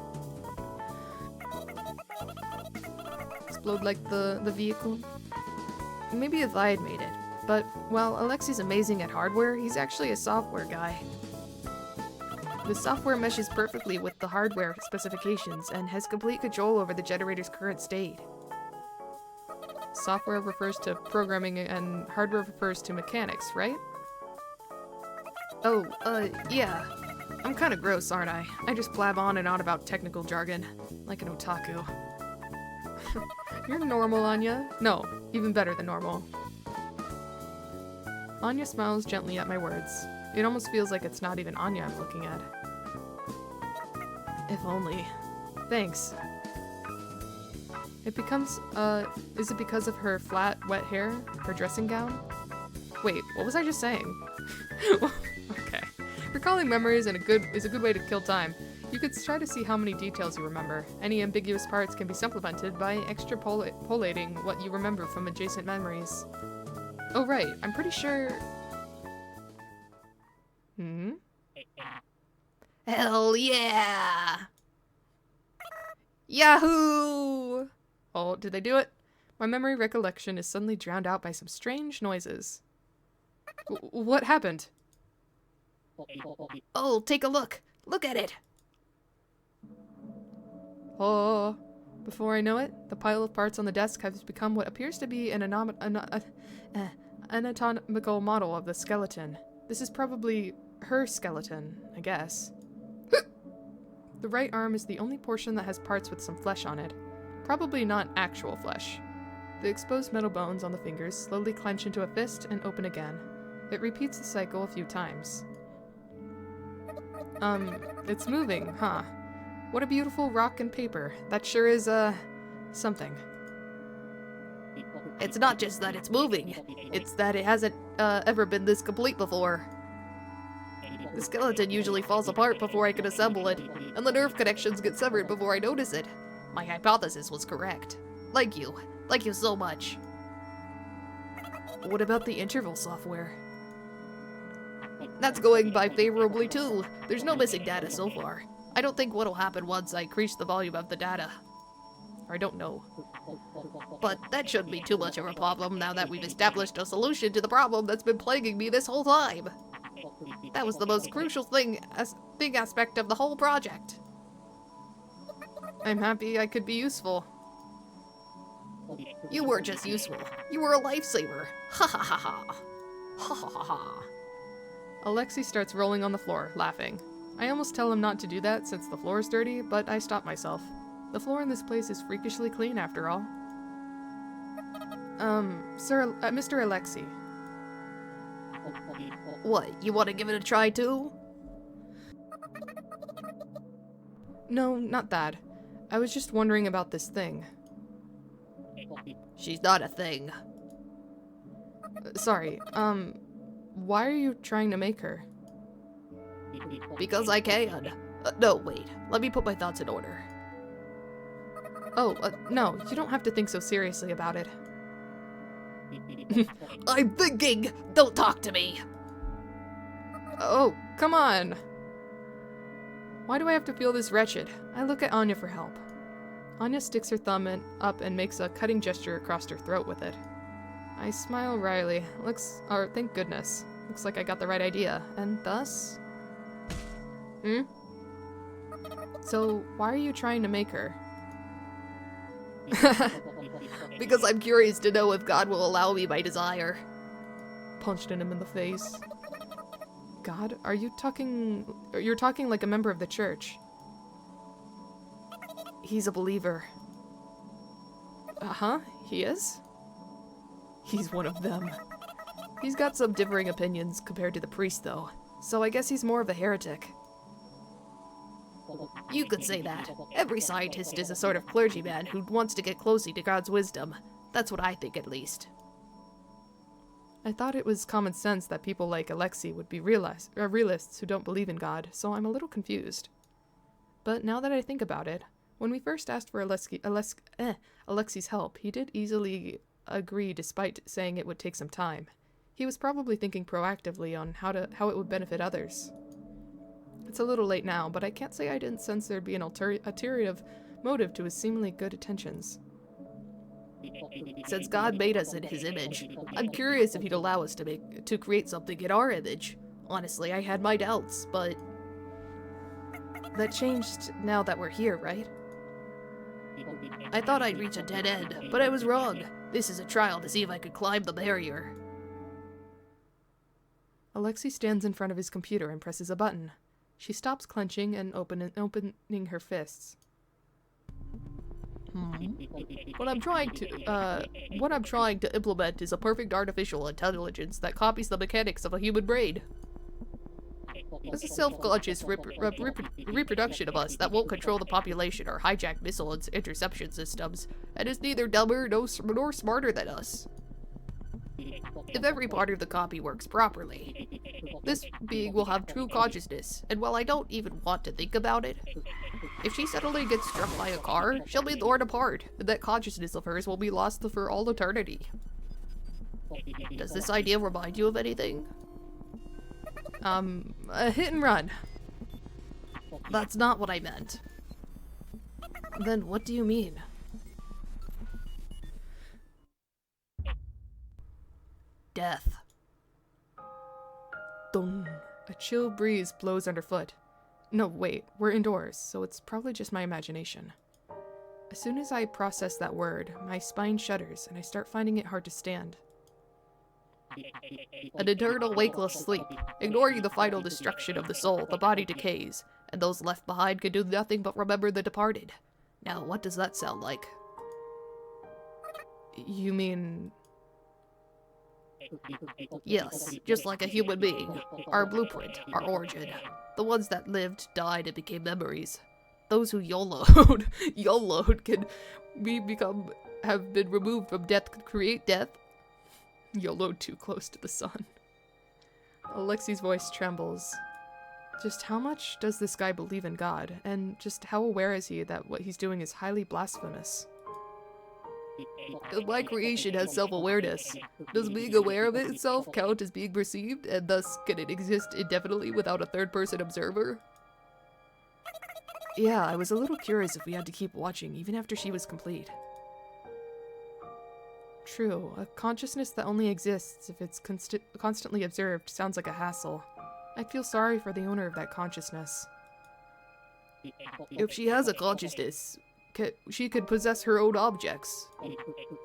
explode like the vehicle? Maybe if I had made it. But, well, Alexi's amazing at hardware. He's actually a software guy. The software meshes perfectly with the hardware specifications and has complete control over the generator's current state. Software refers to programming and hardware refers to mechanics, right? Oh, yeah. I'm kinda gross, aren't I? I just blab on and on about technical jargon, like an otaku. You're normal, Anya. No, even better than normal. Anya smiles gently at my words. It almost feels like it's not even Anya I'm looking at. If only. Thanks. It becomes, is it because of her flat, wet hair? Her dressing gown? Wait, what was I just saying? Okay. Recalling memories is a good way to kill time. You could try to see how many details you remember. Any ambiguous parts can be supplemented by extrapolating what you remember from adjacent memories. Oh right, I'm pretty sure... Hell yeah! Yahoo! Oh, did they do it? My memory recollection is suddenly drowned out by some strange noises. What happened? Oh, take a look. Look at it. Oh, before I know it, the pile of parts on the desk has become what appears to be an anatomical model of the skeleton. This is probably her skeleton, I guess. The right arm is the only portion that has parts with some flesh on it. Probably not actual flesh. The exposed metal bones on the fingers slowly clench into a fist and open again. It repeats the cycle a few times. It's moving, huh? What a beautiful rock and paper. That sure is, something. It's not just that it's moving, it's that it hasn't, ever been this complete before. The skeleton usually falls apart before I can assemble it, and the nerve connections get severed before I notice it. My hypothesis was correct. Thank you. Thank you so much. What about the interval software? That's going by favorably too. There's no missing data so far. I don't think what'll happen once I increase the volume of the data. Or I don't know. But that shouldn't be too much of a problem now that we've established a solution to the problem that's been plaguing me this whole time. That was the most crucial aspect of the whole project. I'm happy I could be useful. You weren't just useful. You were a lifesaver. Ha ha ha ha. Ha ha ha ha. Alexi starts rolling on the floor, laughing. I almost tell him not to do that since the floor is dirty, but I stop myself. The floor in this place is freakishly clean after all. Mr. Alexi. What, you want to give it a try too? No, not that. I was just wondering about this thing. She's not a thing. Sorry, why are you trying to make her? Because I can. No, wait. Let me put my thoughts in order. Oh, no, you don't have to think so seriously about it. I'm thinking! Don't talk to me! Oh, come on! Why do I have to feel this wretched? I look at Anya for help. Anya sticks her thumb up and makes a cutting gesture across her throat with it. I smile wryly. Thank goodness. Looks like I got the right idea. And thus? So, why are you trying to make her? Because I'm curious to know if God will allow me my desire. Punched him in the face. God? Are you talking... You're talking like a member of the church. He's a believer. Uh-huh, he is? He's one of them. He's got some differing opinions compared to the priest, though. So I guess he's more of a heretic. You could say that. Every scientist is a sort of clergyman who wants to get closer to God's wisdom. That's what I think, at least. I thought it was common sense that people like Alexi would be realists who don't believe in God, so I'm a little confused. But now that I think about it, when we first asked for Alexi's help, he did easily agree despite saying it would take some time. He was probably thinking proactively on how it would benefit others. It's a little late now, but I can't say I didn't sense there'd be an ulterior motive to his seemingly good intentions. Since God made us in his image, I'm curious if he'd allow us to create something in our image. Honestly, I had my doubts, but that changed now that we're here, right? I thought I'd reach a dead end, but I was wrong. This is a trial to see if I could climb the barrier. Alexei stands in front of his computer and presses a button. She stops clenching and opening her fists. What I'm trying to implement is a perfect artificial intelligence that copies the mechanics of a human brain. It's a self-conscious reproduction of us that won't control the population or hijack missile interception systems, and is neither dumber nor smarter than us. If every part of the copy works properly, this being will have true consciousness, and while I don't even want to think about it, if she suddenly gets struck by a car, she'll be torn apart, and that consciousness of hers will be lost for all eternity. Does this idea remind you of anything? A hit and run. That's not what I meant. Then what do you mean? Death. Dun. A chill breeze blows underfoot. No, wait, we're indoors, so it's probably just my imagination. As soon as I process that word, my spine shudders and I start finding it hard to stand. An eternal wakeless sleep. Ignoring the final destruction of the soul, the body decays, and those left behind can do nothing but remember the departed. Now, what does that sound like? You mean... Yes, just like a human being. Our blueprint, our origin. The ones that lived, died, and became memories. Those who YOLO'd, have been removed from death could create death. YOLO'd too close to the sun. Alexei's voice trembles. Just how much does this guy believe in God? And just how aware is he that what he's doing is highly blasphemous? My creation has self-awareness. Does being aware of it itself count as being perceived, and thus can it exist indefinitely without a third-person observer? Yeah, I was a little curious if we had to keep watching even after she was complete. True, a consciousness that only exists if it's constantly observed sounds like a hassle. I feel sorry for the owner of that consciousness. If she has a consciousness, she could possess her own objects.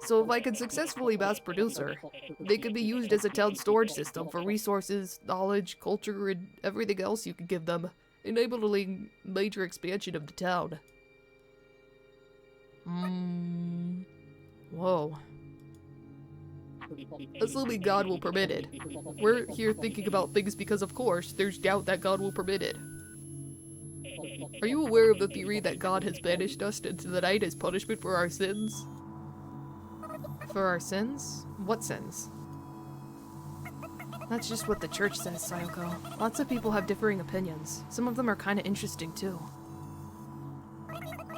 So if I could successfully mass produce her, they could be used as a town storage system for resources, knowledge, culture, and everything else you could give them, enabling major expansion of the town. Whoa. Assuming God will permit it. We're here thinking about things because, of course, there's doubt that God will permit it. Are you aware of the theory that God has banished us into the night as punishment for our sins? For our sins? What sins? That's just what the church says, Sayoko. Lots of people have differing opinions. Some of them are kinda interesting, too.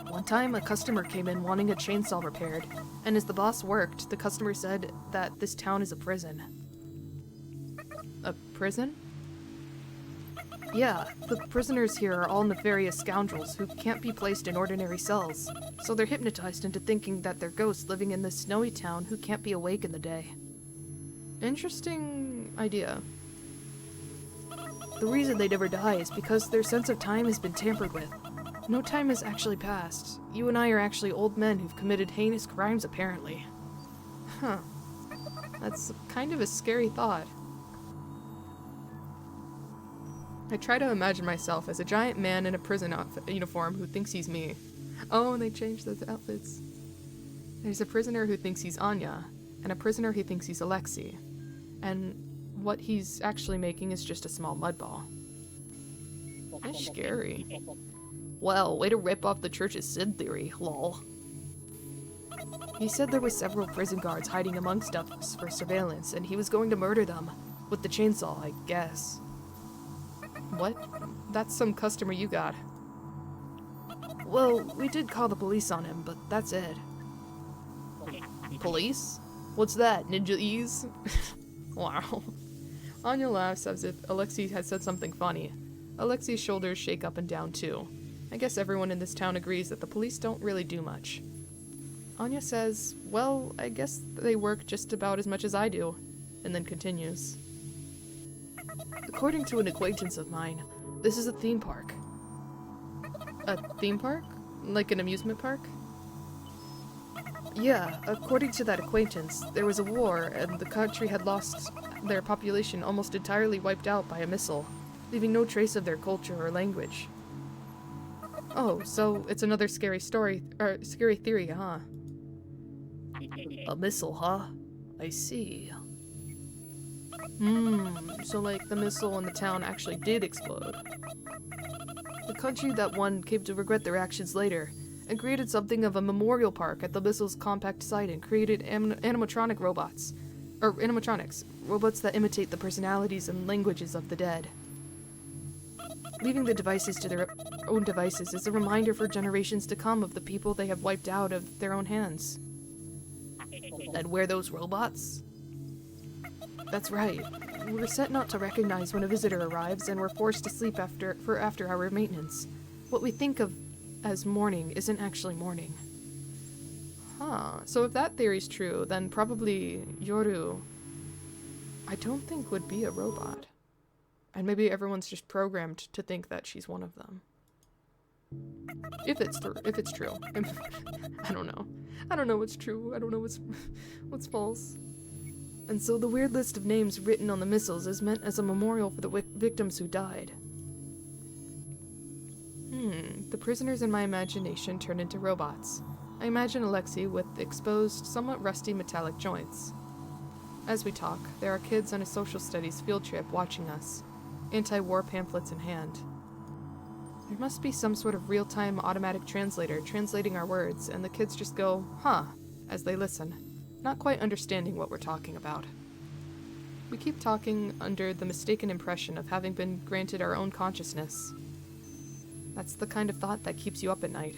One time, a customer came in wanting a chainsaw repaired, and as the boss worked, the customer said that this town is a prison. A prison? Yeah, the prisoners here are all nefarious scoundrels who can't be placed in ordinary cells, so they're hypnotized into thinking that they're ghosts living in this snowy town who can't be awake in the day. Interesting idea. The reason they never die is because their sense of time has been tampered with. No time has actually passed. You and I are actually old men who've committed heinous crimes, apparently. Huh. That's kind of a scary thought. I try to imagine myself as a giant man in a prison uniform who thinks he's me. Oh, and they changed those outfits. There's a prisoner who thinks he's Anya, and a prisoner who thinks he's Alexei. And what he's actually making is just a small mud ball. That's scary. Well, way to rip off the church's sin theory, lol. He said there were several prison guards hiding amongst us for surveillance, and he was going to murder them. With the chainsaw, I guess. What? That's some customer you got. Well, we did call the police on him, but that's it. Police? What's that, ninja-ese? Wow. Anya laughs as if Alexei had said something funny. Alexei's shoulders shake up and down too. I guess everyone in this town agrees that the police don't really do much. Anya says, well, I guess they work just about as much as I do, and then continues. According to an acquaintance of mine, this is a theme park. A theme park? Like an amusement park? Yeah, according to that acquaintance, there was a war and the country had lost their population almost entirely wiped out by a missile, leaving no trace of their culture or language. Oh, so it's another scary story, or scary theory, huh? A missile, huh? I see. So like the missile in the town actually did explode. The country that won came to regret their actions later, and created something of a memorial park at the missile's compact site and created animatronic robots. Or animatronics. Robots that imitate the personalities and languages of the dead. Leaving the devices to their own devices is a reminder for generations to come of the people they have wiped out of their own hands. And we're those robots? That's right. We're set not to recognize when a visitor arrives, and we're forced to sleep after hour maintenance. What we think of as morning isn't actually morning. Huh. So if that theory's true, then probably Yoru, I don't think would be a robot. And maybe everyone's just programmed to think that she's one of them. If it's true. I don't know. I don't know what's true. I don't know what's false. And so the weird list of names written on the missiles is meant as a memorial for the victims who died. The prisoners in my imagination turn into robots. I imagine Alexei with exposed, somewhat rusty metallic joints. As we talk, there are kids on a social studies field trip watching us, anti-war pamphlets in hand. There must be some sort of real-time automatic translator translating our words, and the kids just go, huh, as they listen, not quite understanding what we're talking about. We keep talking under the mistaken impression of having been granted our own consciousness. That's the kind of thought that keeps you up at night.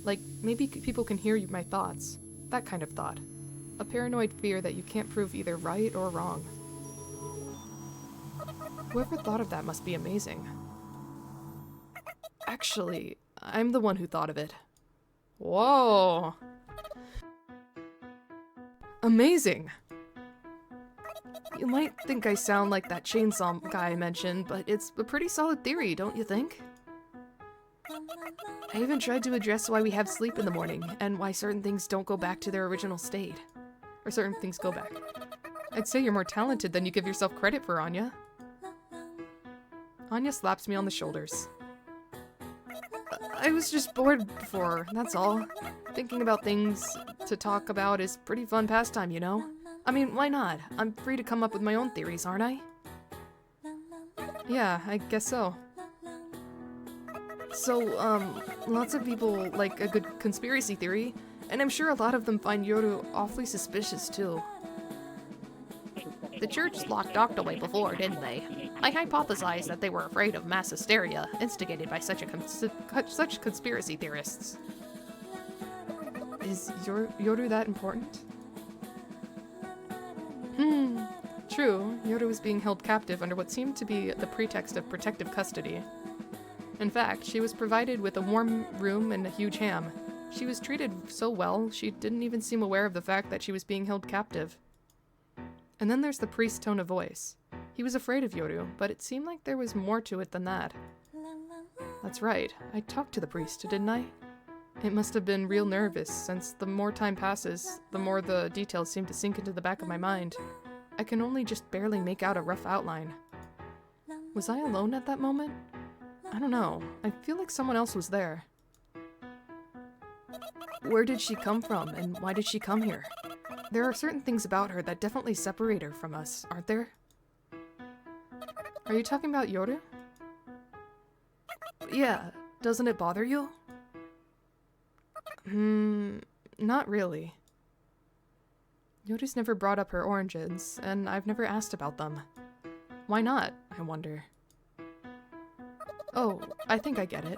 Like, maybe people can hear my thoughts. That kind of thought. A paranoid fear that you can't prove either right or wrong. Whoever thought of that must be amazing. Actually, I'm the one who thought of it. Whoa! Amazing! You might think I sound like that chainsaw guy I mentioned, but it's a pretty solid theory, don't you think? I even tried to address why we have sleep in the morning, and why certain things don't go back to their original state. Or certain things go back. I'd say you're more talented than you give yourself credit for, Anya. Anya slaps me on the shoulders. I was just bored before, that's all. Thinking about things to talk about is pretty fun pastime, you know? I mean, why not? I'm free to come up with my own theories, aren't I? Yeah, I guess so. So, lots of people like a good conspiracy theory, and I'm sure a lot of them find Yoru awfully suspicious, too. The church locked Doct away before, didn't they? I hypothesized that they were afraid of mass hysteria instigated by such conspiracy theorists. Is Yoru that important? True, Yoru was being held captive under what seemed to be the pretext of protective custody. In fact, she was provided with a warm room and a huge ham. She was treated so well, she didn't even seem aware of the fact that she was being held captive. And then there's the priest's tone of voice. He was afraid of Yoru, but it seemed like there was more to it than that. That's right, I talked to the priest, didn't I? It must have been real nervous, since the more time passes, the more the details seem to sink into the back of my mind. I can only just barely make out a rough outline. Was I alone at that moment? I don't know. I feel like someone else was there. Where did she come from, and why did she come here? There are certain things about her that definitely separate her from us, aren't there? Are you talking about Yoru? Yeah. Doesn't it bother you? Not really. Yoru's never brought up her origins, and I've never asked about them. Why not, I wonder? Oh, I think I get it.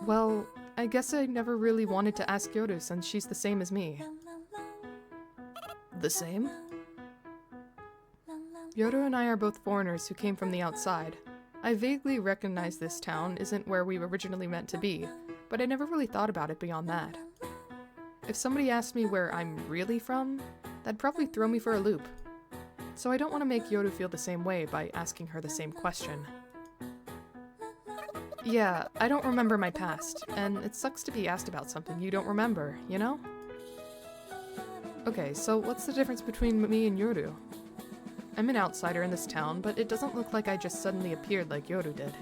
Well, I guess I never really wanted to ask Yoru since she's the same as me. The same? Yoru and I are both foreigners who came from the outside. I vaguely recognize this town isn't where we were originally meant to be, but I never really thought about it beyond that. If somebody asked me where I'm really from, that'd probably throw me for a loop. So I don't want to make Yoru feel the same way by asking her the same question. Yeah, I don't remember my past, and it sucks to be asked about something you don't remember, you know? Okay, so what's the difference between me and Yoru? I'm an outsider in this town, but it doesn't look like I just suddenly appeared like Yoru did.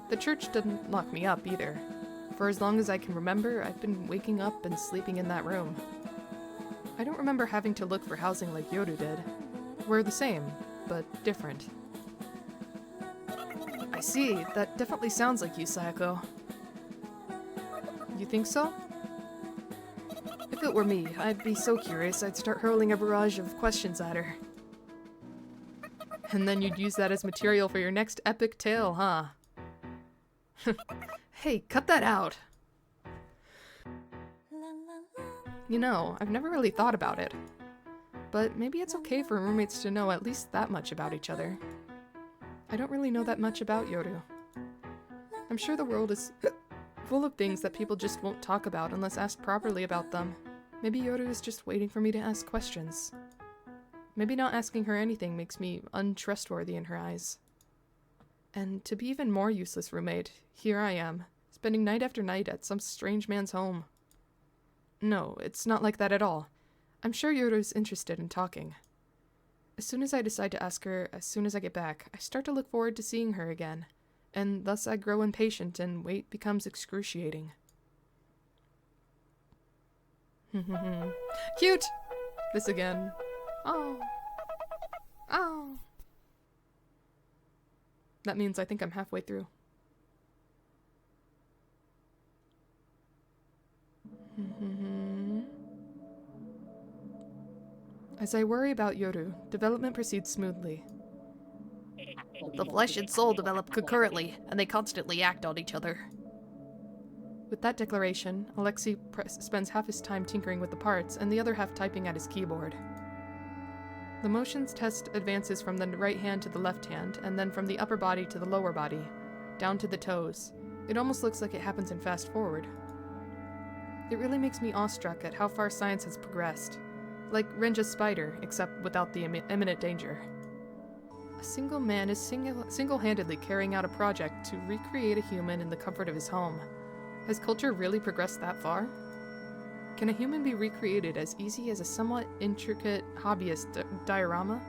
The church didn't lock me up either. For as long as I can remember, I've been waking up and sleeping in that room. I don't remember having to look for housing like Yoru did. We're the same, but different. I see, that definitely sounds like you, Sayako. You think so? If it were me, I'd be so curious I'd start hurling a barrage of questions at her. And then you'd use that as material for your next epic tale, huh? Hey, cut that out! You know, I've never really thought about it. But maybe it's okay for roommates to know at least that much about each other. I don't really know that much about Yoru. I'm sure the world is full of things that people just won't talk about unless asked properly about them. Maybe Yoru is just waiting for me to ask questions. Maybe not asking her anything makes me untrustworthy in her eyes. And to be even more useless roommate, here I am, spending night after night at some strange man's home. No, it's not like that at all. I'm sure Yoru's interested in talking. As soon as I decide to ask her, as soon as I get back, I start to look forward to seeing her again, and thus I grow impatient and wait becomes excruciating. Cute! This again. Oh. Oh. That means I think I'm halfway through. As I worry about Yoru, development proceeds smoothly. The flesh and soul develop concurrently, and they constantly act on each other. With that declaration, Alexei spends half his time tinkering with the parts and the other half typing at his keyboard. The motions test advances from the right hand to the left hand, and then from the upper body to the lower body, down to the toes. It almost looks like it happens in fast forward. It really makes me awestruck at how far science has progressed. Like Renja's spider, except without the imminent danger. A single man is single-handedly carrying out a project to recreate a human in the comfort of his home. Has culture really progressed that far? Can a human be recreated as easy as a somewhat intricate hobbyist diorama?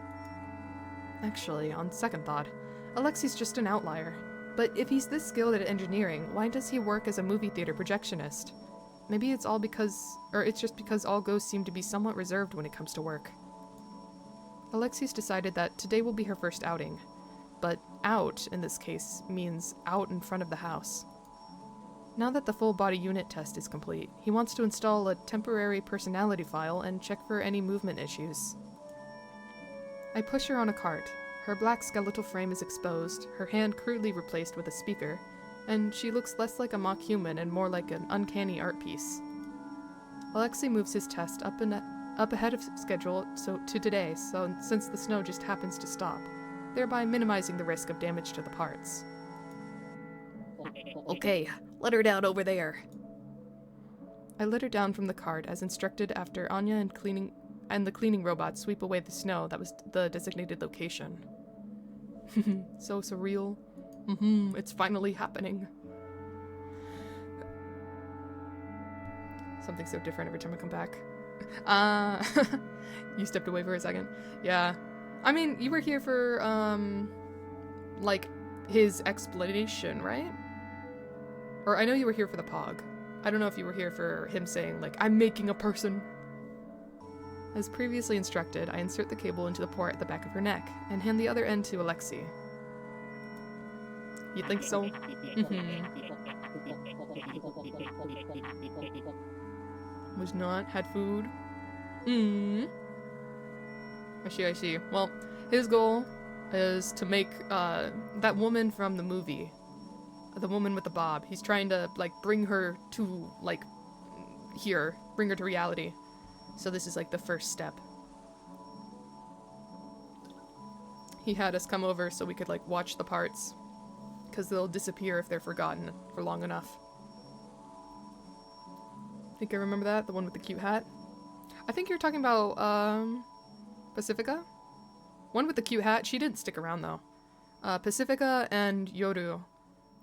Actually, on second thought, Alexei's just an outlier. But if he's this skilled at engineering, why does he work as a movie theater projectionist? Maybe it's just because all ghosts seem to be somewhat reserved when it comes to work. Alexei's decided that today will be her first outing. But out, in this case, means out in front of the house. Now that the full body unit test is complete, he wants to install a temporary personality file and check for any movement issues. I push her on a cart. Her black skeletal frame is exposed, her hand crudely replaced with a speaker, and she looks less like a mock human and more like an uncanny art piece. Alexei moves his test up ahead of schedule to today, since the snow just happens to stop, thereby minimizing the risk of damage to the parts. Okay, let her down over there. I let her down from the cart as instructed after Anya and the cleaning robot sweep away the snow that was the designated location. So surreal. It's finally happening. Something so different every time I come back. You stepped away for a second. Yeah. I mean, you were here for, like, his explanation, right? Or I know you were here for the Pog. I don't know if you were here for him saying, like, I'm making a person. As previously instructed, I insert the cable into the port at the back of her neck, and hand the other end to Alexei. You think so? Was not, had food. I see. Well, his goal is to make, that woman from the movie, the woman with the bob, he's trying to, like, bring her to, like, here, bring her to reality. So this is, like, the first step. He had us come over so we could, like, watch the parts, because they'll disappear if they're forgotten for long enough. think I remember that. The one with the cute hat. I think you're talking about, Pacifica? One with the cute hat. She didn't stick around, though. Pacifica and Yoru,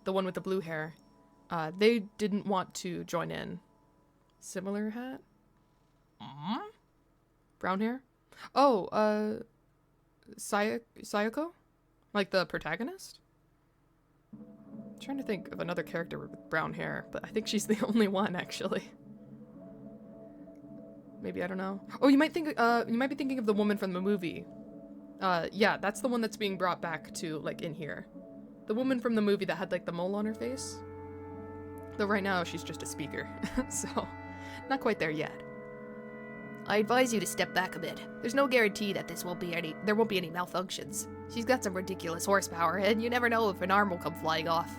the one with the blue hair, they didn't want to join in. Similar hat? Brown hair? Oh, Sayako? Like the protagonist? I'm trying to think of another character with brown hair, but I think she's the only one, actually. Maybe, I don't know. Oh, you might be thinking of the woman from the movie. Yeah, that's the one that's being brought back to, like, in here. The woman from the movie that had, like, the mole on her face. Though right now, she's just a speaker. So, not quite there yet. I advise you to step back a bit. There's no guarantee that there won't be any malfunctions. She's got some ridiculous horsepower, and you never know if an arm will come flying off.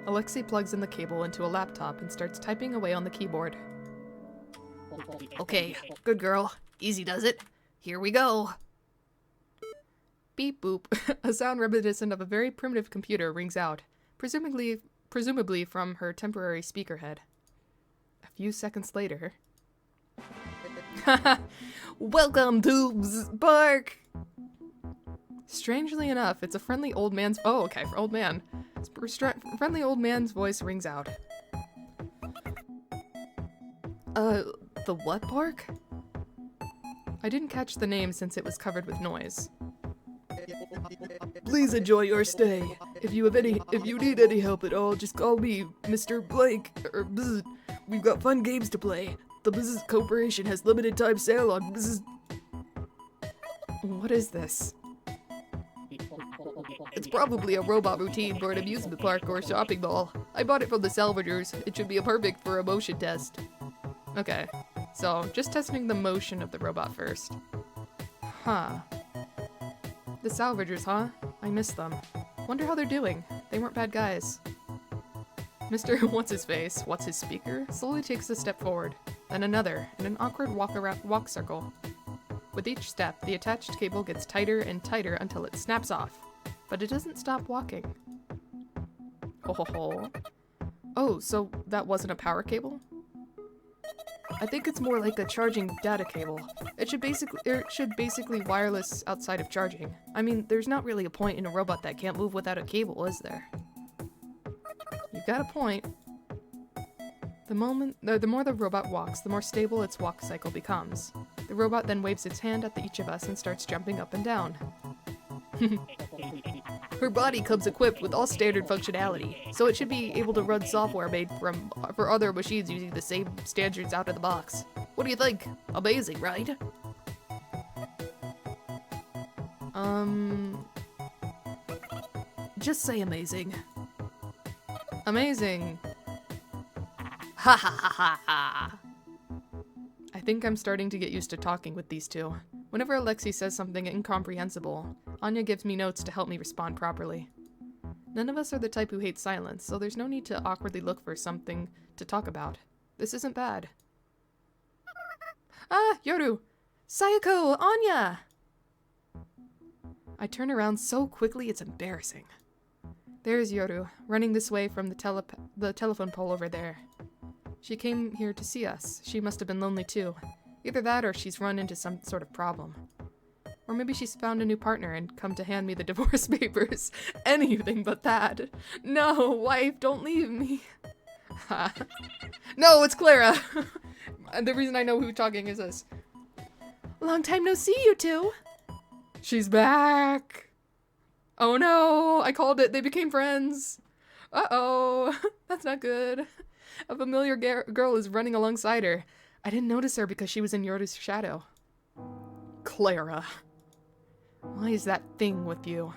Alexei plugs in the cable into a laptop and starts typing away on the keyboard. Okay, good girl. Easy does it. Here we go. Beep boop. A sound reminiscent of a very primitive computer rings out, presumably from her temporary speaker head. A few seconds later... Welcome to Park! Strangely enough, it's a friendly old man's... Oh, okay, for old man. Friendly old man's voice rings out. The what park? I didn't catch the name since it was covered with noise. Please enjoy your stay. If you need any help at all, just call me Mr. Blank, or Bzz. We've got fun games to play. The Business Corporation has limited time sale on Bzz. What is this? It's probably a robot routine for an amusement park or shopping mall. I bought it from the salvagers. It should be perfect for a motion test. Okay, so just testing the motion of the robot first. Huh. The salvagers, huh? I missed them. Wonder how they're doing. They weren't bad guys. Mr. What's-His-Face, What's-His-Speaker, slowly takes a step forward, then another, in an awkward walk circle. With each step, the attached cable gets tighter and tighter until it snaps off. But it doesn't stop walking. Ho ho ho. Oh, so that wasn't a power cable? I think it's more like a charging data cable. It should basically wireless outside of charging. I mean, there's not really a point in a robot that can't move without a cable, is there? You've got a point. The more the robot walks, the more stable its walk cycle becomes. The robot then waves its hand at each of us and starts jumping up and down. Her body comes equipped with all standard functionality, so it should be able to run software made for other machines using the same standards out of the box. What do you think? Amazing, right? Just say amazing. Amazing. Ha ha ha ha ha. I think I'm starting to get used to talking with these two. Whenever Alexei says something incomprehensible, Anya gives me notes to help me respond properly. None of us are the type who hates silence, so there's no need to awkwardly look for something to talk about. This isn't bad. Ah, Yoru! Sayako! Anya! I turn around so quickly it's embarrassing. There's Yoru, running this way from the telephone pole over there. She came here to see us. She must have been lonely too. Either that or she's run into some sort of problem. Or maybe she's found a new partner and come to hand me the divorce papers. Anything but that. No, wife, don't leave me. No, it's Clara! And the reason I know who's talking is this. Long time no see, you two! She's back! Oh no, I called it. They became friends. Uh-oh, that's not good. A familiar girl is running alongside her. I didn't notice her because she was in Yoru's shadow. Clara. Why is that thing with you?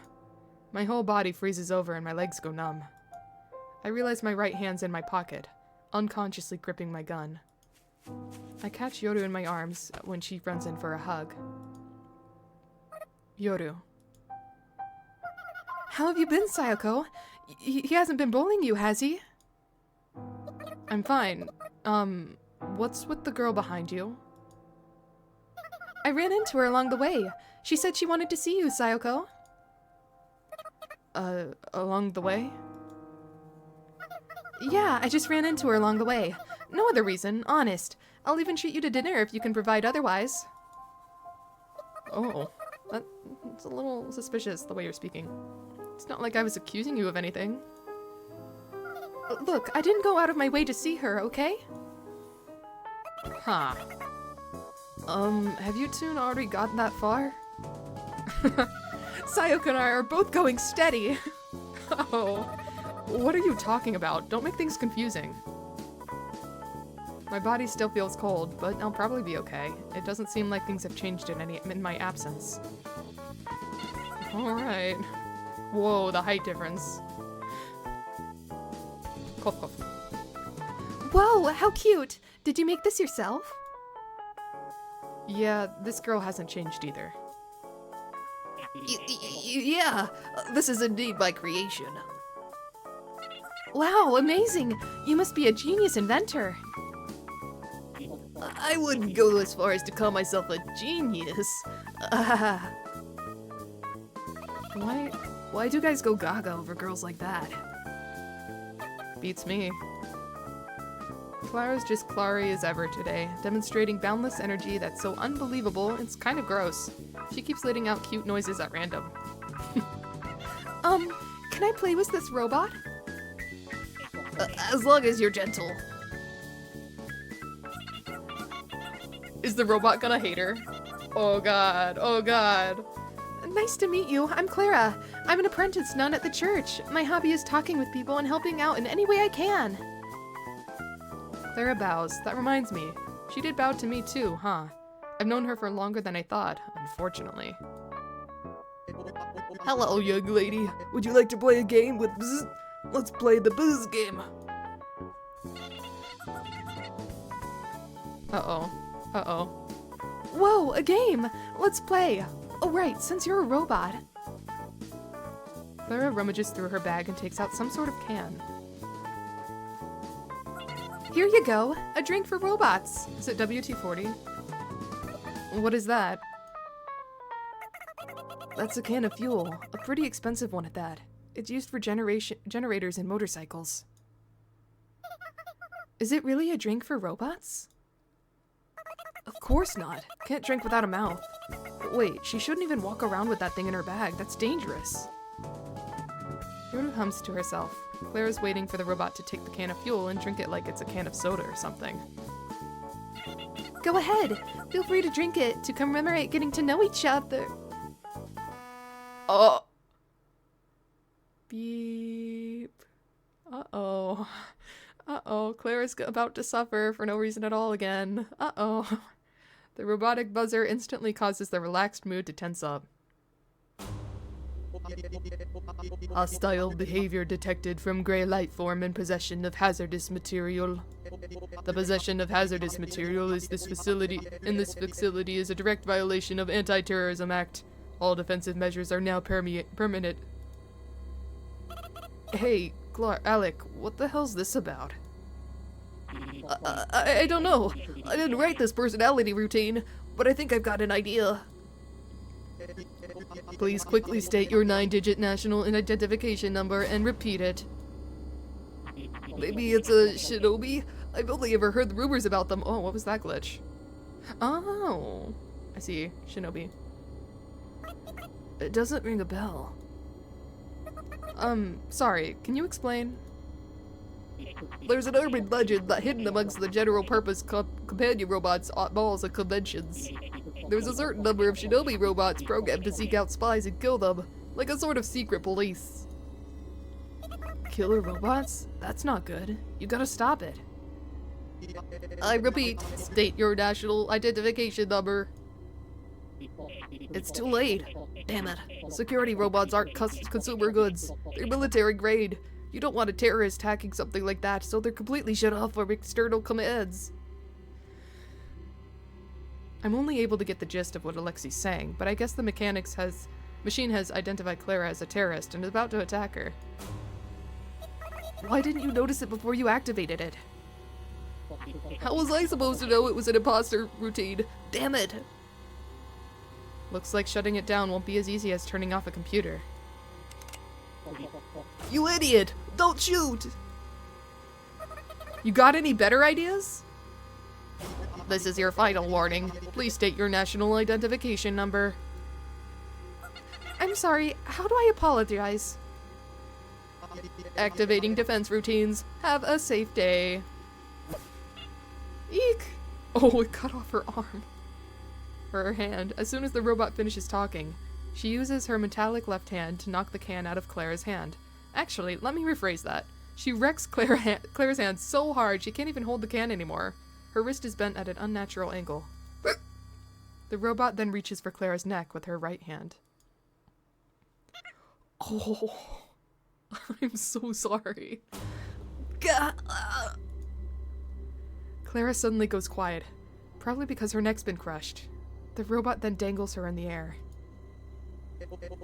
My whole body freezes over and my legs go numb. I realize my right hand's in my pocket, unconsciously gripping my gun. I catch Yoru in my arms when she runs in for a hug. Yoru. How have you been, Sayako? He hasn't been bullying you, has he? I'm fine. What's with the girl behind you? I ran into her along the way. She said she wanted to see you, Sayako. Along the way? Yeah, I just ran into her along the way. No other reason, honest. I'll even treat you to dinner if you can provide otherwise. Oh, that's a little suspicious, the way you're speaking. It's not like I was accusing you of anything. Look, I didn't go out of my way to see her, okay? Huh. Have you two already gotten that far? Sayoko and I are both going steady. Oh, what are you talking about? Don't make things confusing. My body still feels cold, but I'll probably be okay. It doesn't seem like things have changed in my absence. Alright. Whoa, the height difference. Cough, cough. Whoa, how cute! Did you make this yourself? Yeah, this girl hasn't changed either. Yeah, this is indeed my creation. Wow, amazing! You must be a genius inventor. I wouldn't go as far as to call myself a genius. Why do guys go gaga over girls like that? Beats me. Clara's just clary as ever today, demonstrating boundless energy that's so unbelievable, it's kind of gross. She keeps letting out cute noises at random. Can I play with this robot? As long as you're gentle. Is the robot gonna hate her? Oh god, oh god. Nice to meet you. I'm Clara. I'm an apprentice nun at the church. My hobby is talking with people and helping out in any way I can. Clara bows. That reminds me. She did bow to me too, huh? I've known her for longer than I thought, unfortunately. Hello, young lady. Would you like to play a game with Bzz? Let's play the Bzz game. Uh-oh. Uh-oh. Whoa, a game! Let's play! Oh right, since you're a robot. Clara rummages through her bag and takes out some sort of can. Here you go, a drink for robots. Is it WT-40? What is that? That's a can of fuel, a pretty expensive one at that. It's used for generators in motorcycles. Is it really a drink for robots? Of course not. Can't drink without a mouth. Wait, she shouldn't even walk around with that thing in her bag. That's dangerous. Yoru hums to herself. Clara's waiting for the robot to take the can of fuel and drink it like it's a can of soda or something. Go ahead. Feel free to drink it to commemorate getting to know each other. Oh. Beep. Uh-oh. Uh-oh. Clara's about to suffer for no reason at all again. Uh-oh. The robotic buzzer instantly causes the relaxed mood to tense up. Hostile behavior detected from gray light form in possession of hazardous material. The possession of hazardous material in this facility is a direct violation of Anti-Terrorism Act. All defensive measures are now permanent. Hey, Alec, what the hell's this about? I don't know. I didn't write this personality routine, but I think I've got an idea. Please quickly state your 9-digit national identification number and repeat it. Maybe it's a shinobi? I've only ever heard the rumors about them. Oh, what was that glitch? Oh, I see. Shinobi. It doesn't ring a bell. Sorry, can you explain? There's an urban legend that hidden amongst the general purpose companion robots at malls and conventions. There's a certain number of shinobi robots programmed to seek out spies and kill them, like a sort of secret police. Killer robots? That's not good. You gotta stop it. I repeat, state your national identification number. It's too late. Damn it. Security robots aren't consumer goods. They're military grade. You don't want a terrorist hacking something like that, so they're completely shut off from external commands. I'm only able to get the gist of what Alexi's saying, but I guess the machine has identified Clara as a terrorist and is about to attack her. Why didn't you notice it before you activated it? How was I supposed to know it was an imposter routine? Damn it! Looks like shutting it down won't be as easy as turning off a computer. You idiot! Don't shoot! You got any better ideas? This is your final warning. Please state your national identification number. I'm sorry, how do I apologize? Activating defense routines. Have a safe day. Eek! Oh, it cut off her arm. Or her hand. As soon as the robot finishes talking, she uses her metallic left hand to knock the can out of Clara's hand. Actually, let me rephrase that. She wrecks Clara's hand so hard she can't even hold the can anymore. Her wrist is bent at an unnatural angle. The robot then reaches for Clara's neck with her right hand. Oh, I'm so sorry. Clara suddenly goes quiet, probably because her neck's been crushed. The robot then dangles her in the air.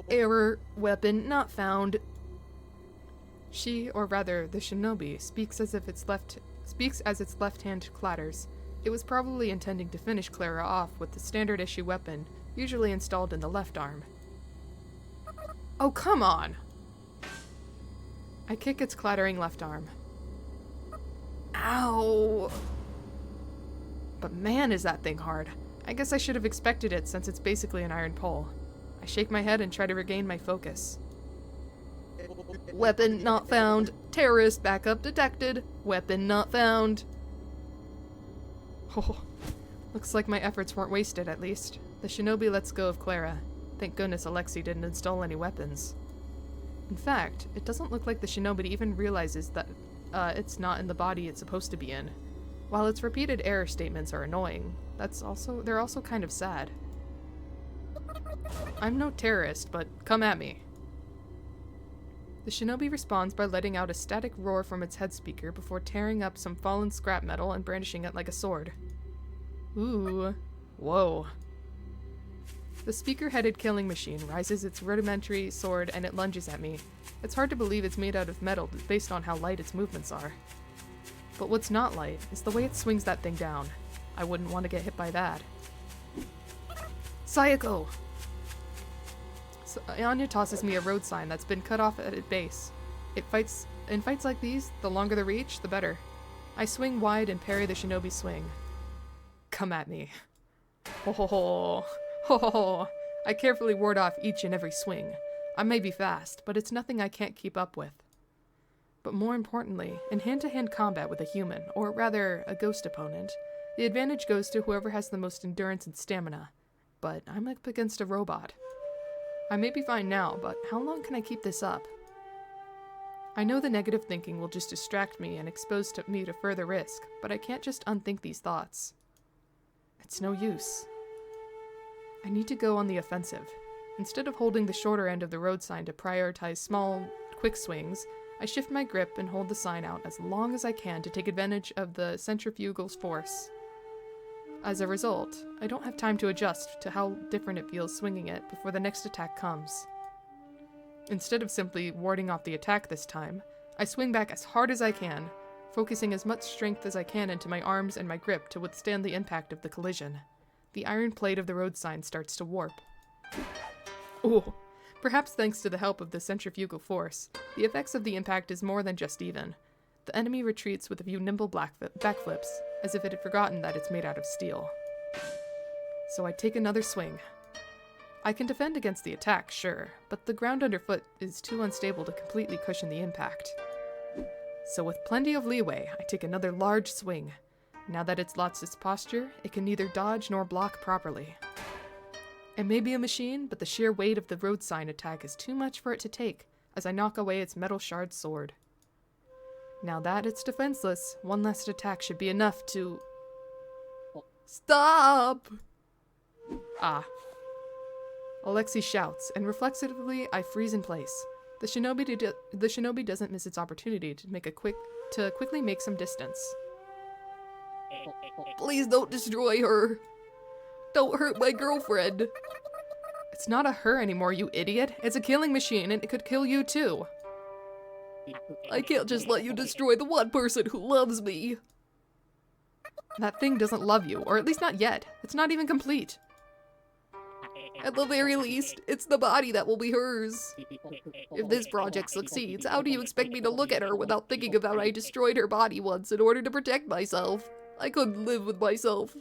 Error. Weapon not found. She, or rather, the shinobi, speaks as its left hand clatters. It was probably intending to finish Clara off with the standard issue weapon, usually installed in the left arm. Oh, come on! I kick its clattering left arm. Ow! But man, is that thing hard. I guess I should have expected it since it's basically an iron pole. I shake my head and try to regain my focus. Weapon not found. Terrorist backup detected. Weapon not found. Oh, looks like my efforts weren't wasted, at least. The shinobi lets go of Clara. Thank goodness Alexei didn't install any weapons. In fact, it doesn't look like the shinobi even realizes that it's not in the body it's supposed to be in. While its repeated error statements are annoying, they're also kind of sad. I'm no terrorist, but come at me. The shinobi responds by letting out a static roar from its head speaker before tearing up some fallen scrap metal and brandishing it like a sword. Ooh. Whoa. The speaker-headed killing machine rises its rudimentary sword and it lunges at me. It's hard to believe it's made out of metal based on how light its movements are. But what's not light is the way it swings that thing down. I wouldn't want to get hit by that. Sayako! So Anya tosses me a road sign that's been cut off at its base. In fights like these, the longer the reach, the better. I swing wide and parry the shinobi swing. Come at me. Ho ho ho. Ho ho ho. I carefully ward off each and every swing. I may be fast, but it's nothing I can't keep up with. But more importantly, in hand-to-hand combat with a human, or rather, a ghost opponent, the advantage goes to whoever has the most endurance and stamina. But I'm up against a robot. I may be fine now, but how long can I keep this up? I know the negative thinking will just distract me and expose me to further risk, but I can't just unthink these thoughts. It's no use. I need to go on the offensive. Instead of holding the shorter end of the road sign to prioritize small, quick swings, I shift my grip and hold the sign out as long as I can to take advantage of the centrifugal's force. As a result, I don't have time to adjust to how different it feels swinging it before the next attack comes. Instead of simply warding off the attack this time, I swing back as hard as I can, focusing as much strength as I can into my arms and my grip to withstand the impact of the collision. The iron plate of the road sign starts to warp. Ooh. Perhaps thanks to the help of the centrifugal force, the effects of the impact is more than just even. The enemy retreats with a few nimble backflips, as if it had forgotten that it's made out of steel. So I take another swing. I can defend against the attack, sure, but the ground underfoot is too unstable to completely cushion the impact. So with plenty of leeway, I take another large swing. Now that it's lost its posture, it can neither dodge nor block properly. It may be a machine, but the sheer weight of the road sign attack is too much for it to take, as I knock away its metal shard sword. Now that it's defenseless, one last attack should be enough to... Stop! Ah. Alexei shouts, and reflexively I freeze in place. The shinobi doesn't miss its opportunity to quickly make some distance. Please don't destroy her. Don't hurt my girlfriend. It's not a her anymore, you idiot. It's a killing machine, and it could kill you too. I can't just let you destroy the one person who loves me. That thing doesn't love you, or at least not yet. It's not even complete. At the very least, it's the body that will be hers. If this project succeeds, how do you expect me to look at her without thinking about I destroyed her body once in order to protect myself? I couldn't live with myself.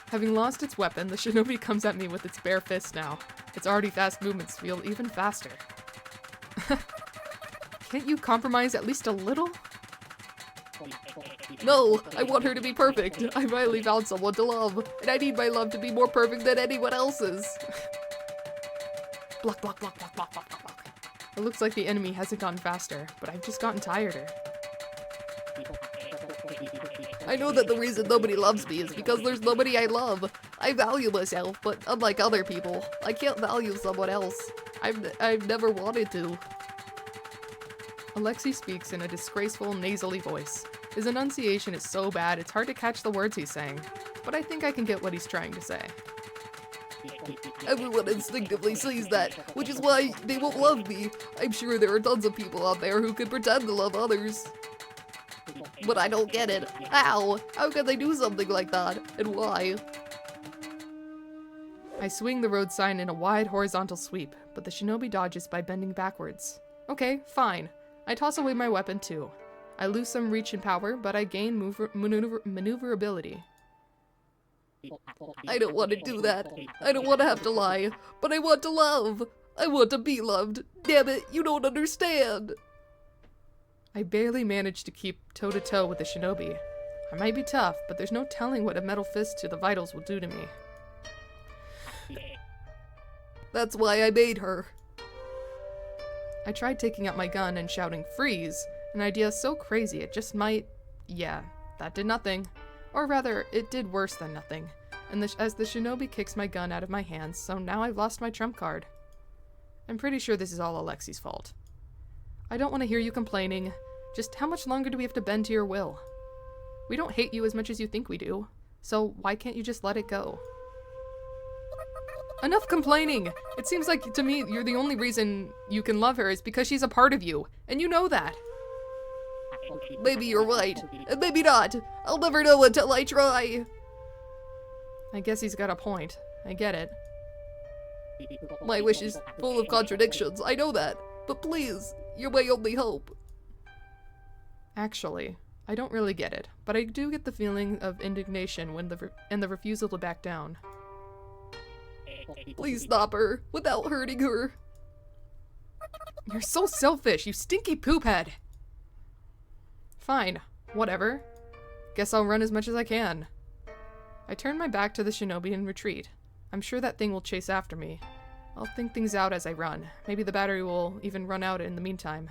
Having lost its weapon, the shinobi comes at me with its bare fist now. Its already fast movements feel even faster. Can't you compromise at least a little? No, I want her to be perfect. I finally found someone to love, and I need my love to be more perfect than anyone else's. Block, block, block, block, block, block, block, block. It looks like the enemy hasn't gotten faster, but I've just gotten tireder. I know that the reason nobody loves me is because there's nobody I love. I value myself, but unlike other people, I can't value someone else. I've never wanted to. Alexei speaks in a disgraceful, nasally voice. His enunciation is so bad it's hard to catch the words he's saying, but I think I can get what he's trying to say. Everyone instinctively sees that, which is why they won't love me. I'm sure there are tons of people out there who could pretend to love others. But I don't get it. How? How can they do something like that? And why? I swing the road sign in a wide horizontal sweep, but the shinobi dodges by bending backwards. Okay, fine. I toss away my weapon too. I lose some reach and power, but I gain maneuverability. I don't want to do that. I don't want to have to lie. But I want to love. I want to be loved. Damn it, you don't understand. I barely manage to keep toe-to-toe with the shinobi. I might be tough, but there's no telling what a metal fist to the vitals will do to me. That's why I made her. I tried taking out my gun and shouting, "Freeze!" An idea so crazy it just might... Yeah, that did nothing. Or rather, it did worse than nothing. And as the shinobi kicks my gun out of my hands, so now I've lost my trump card. I'm pretty sure this is all Alexei's fault. I don't want to hear you complaining. Just how much longer do we have to bend to your will? We don't hate you as much as you think we do. So why can't you just let it go? Enough complaining! It seems like, to me, you're the only reason you can love her is because she's a part of you. And you know that. Maybe you're right. And maybe not. I'll never know until I try. I guess he's got a point. I get it. My wish is full of contradictions. I know that. But please, you're my only hope. Actually, I don't really get it, but I do get the feeling of indignation when and the refusal to back down. Please stop her, without hurting her. You're so selfish, you stinky poophead! Fine, whatever. Guess I'll run as much as I can. I turn my back to the shinobi and retreat. I'm sure that thing will chase after me. I'll think things out as I run. Maybe the battery will even run out in the meantime.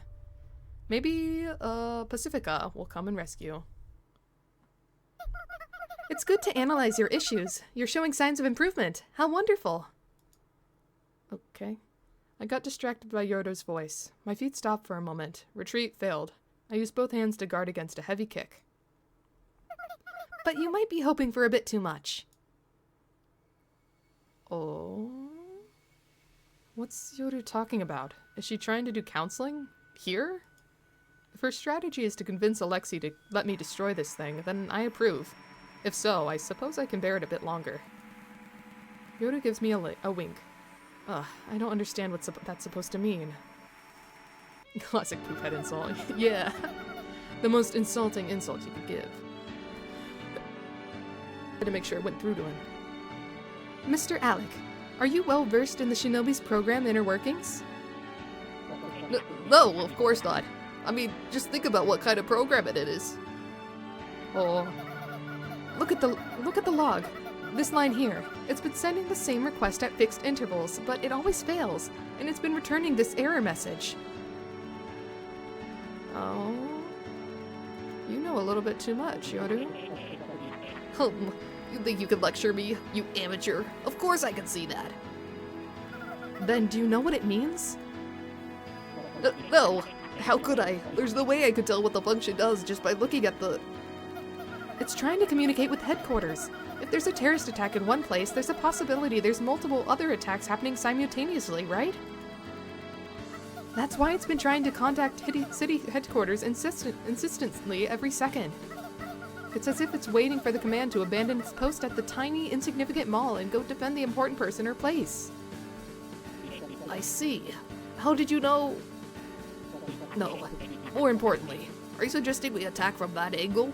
Maybe, Pacifica will come and rescue. It's good to analyze your issues. You're showing signs of improvement. How wonderful. Okay. I got distracted by Yodo's voice. My feet stopped for a moment. Retreat failed. I used both hands to guard against a heavy kick. But you might be hoping for a bit too much. Oh? What's Yodo talking about? Is she trying to do counseling? Here? If her strategy is to convince Alexei to let me destroy this thing, then I approve. If so, I suppose I can bear it a bit longer. Yoda gives me a wink. Ugh, I don't understand what that's supposed to mean. Classic poophead insult. Yeah. The most insulting insult you could give. I had to make sure it went through to him. Mr. Alec, are you well versed in the Shinobi's program inner workings? No, of course not. I mean, just think about what kind of program it is. Oh. Look at the log. This line here. It's been sending the same request at fixed intervals, but it always fails, and it's been returning this error message. Oh. You know a little bit too much, Yodo. You think you could lecture me, you amateur? Of course I can see that. Then do you know what it means? No. How could I? There's no way I could tell what the function does just by looking at the... It's trying to communicate with headquarters. If there's a terrorist attack in one place, there's a possibility there's multiple other attacks happening simultaneously, right? That's why it's been trying to contact city headquarters insistently every second. It's as if it's waiting for the command to abandon its post at the tiny, insignificant mall and go defend the important person or place. I see. How did you know? No. More importantly, are you suggesting we attack from that angle?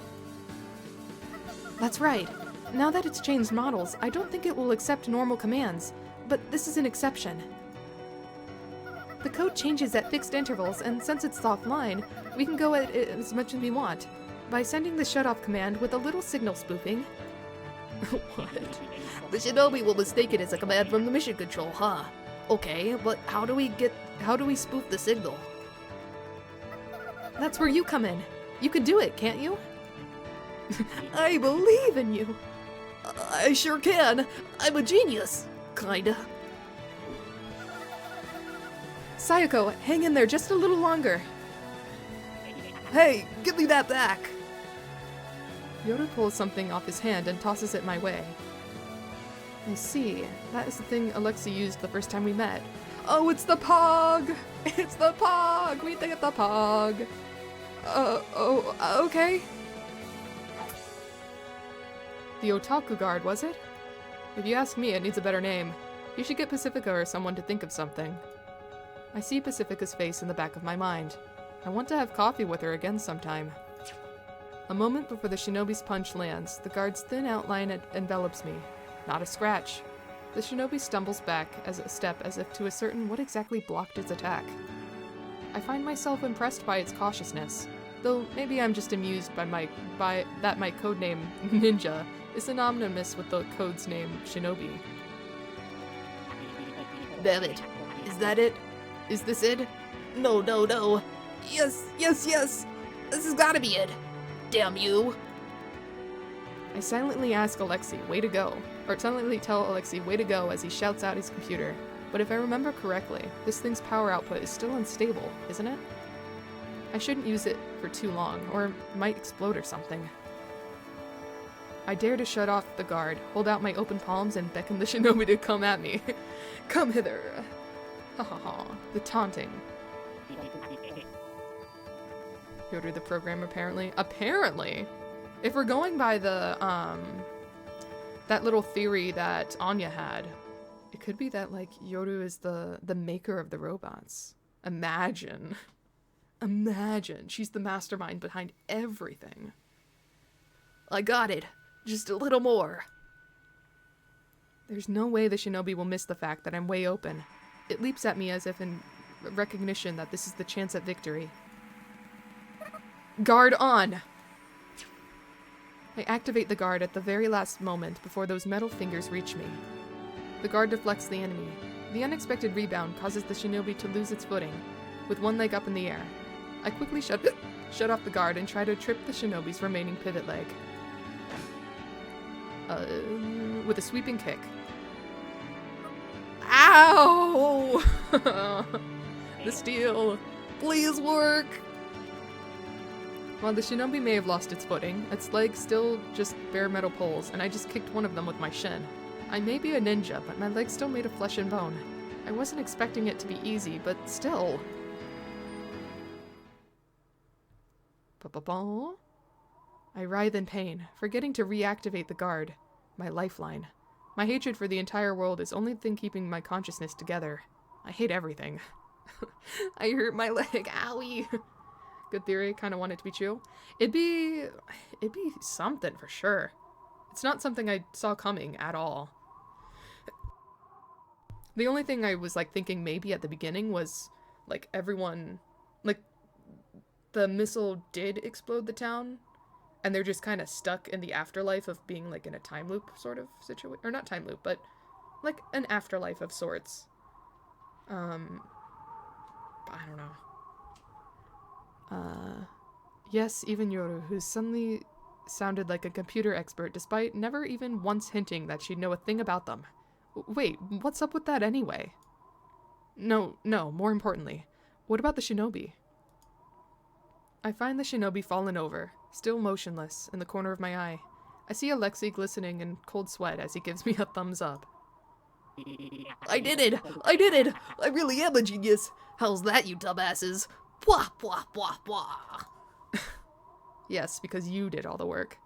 That's right. Now that it's changed models, I don't think it will accept normal commands, but this is an exception. The code changes at fixed intervals, and since it's offline, we can go at it as much as we want. By sending the shut-off command with a little signal spoofing... What? The Shinobi will mistake it as a command from the mission control, huh? Okay, but how do we spoof the signal? That's where you come in. You can do it, can't you? I believe in you. I sure can. I'm a genius. Kinda. Sayako, hang in there just a little longer. Hey, give me that back. Yoru pulls something off his hand and tosses it my way. I see. That is the thing Alexei used the first time we met. Oh, it's the Pog! It's the Pog! We think it's the Pog! Okay. The Otaku Guard, was it? If you ask me, it needs a better name. You should get Pacifica or someone to think of something. I see Pacifica's face in the back of my mind. I want to have coffee with her again sometime. A moment before the shinobi's punch lands, the guard's thin outline envelops me. Not a scratch. The shinobi stumbles back as a step as if to ascertain what exactly blocked its attack. I find myself impressed by its cautiousness, though maybe I'm just amused by that my codename, Ninja, is synonymous with the code's name, Shinobi. Damn it. Is that it? Is this it? No, no, no. Yes, yes, yes. This has gotta be it. Damn you. I silently ask Alexei, way to go, or silently tell Alexei, way to go, as he shouts out his computer. But if I remember correctly, this thing's power output is still unstable, isn't it? I shouldn't use it for too long, or it might explode or something. I dare to shut off the guard, hold out my open palms, and beckon the shinobi to come at me. Come hither. Ha ha ha. The taunting. Yoru the program, apparently. Apparently! If we're going by the, that little theory that Anya had, it could be that, like, Yoru is the maker of the robots. Imagine. Imagine. She's the mastermind behind everything. I got it. Just a little more. There's no way the shinobi will miss the fact that I'm way open. It leaps at me as if in recognition that this is the chance at victory. Guard on! I activate the guard at the very last moment before those metal fingers reach me. The guard deflects the enemy. The unexpected rebound causes the shinobi to lose its footing, with one leg up in the air. I quickly shut off the guard and try to trip the shinobi's remaining pivot leg. With a sweeping kick. Ow! The steel. Please work! While the shinobi may have lost its footing, its legs still just bare metal poles, and I just kicked one of them with my shin. I may be a ninja, but my leg's still made of flesh and bone. I wasn't expecting it to be easy, but still. Ba-ba-ba. I writhe in pain, forgetting to reactivate the guard, my lifeline. My hatred for the entire world is only thing keeping my consciousness together. I hate everything. I hurt my leg, owie! Good theory, kind of want it to be true. It'd be something for sure. It's not something I saw coming at all. The only thing I was like thinking maybe at the beginning was like everyone, like the missile did explode the town and they're just kind of stuck in the afterlife of being like in a time loop sort of situation, or not time loop, but like an afterlife of sorts. I don't know. Yes, even Yoru, who suddenly sounded like a computer expert despite never even once hinting that she'd know a thing about them. Wait, what's up with that anyway? No, more importantly, what about the shinobi? I find the shinobi fallen over, still motionless, in the corner of my eye. I see Alexei glistening in cold sweat as he gives me a thumbs up. I did it! I did it! I really am a genius! How's that, you dumbasses? Bwah, bwah, bwah, bwah. Yes, because you did all the work.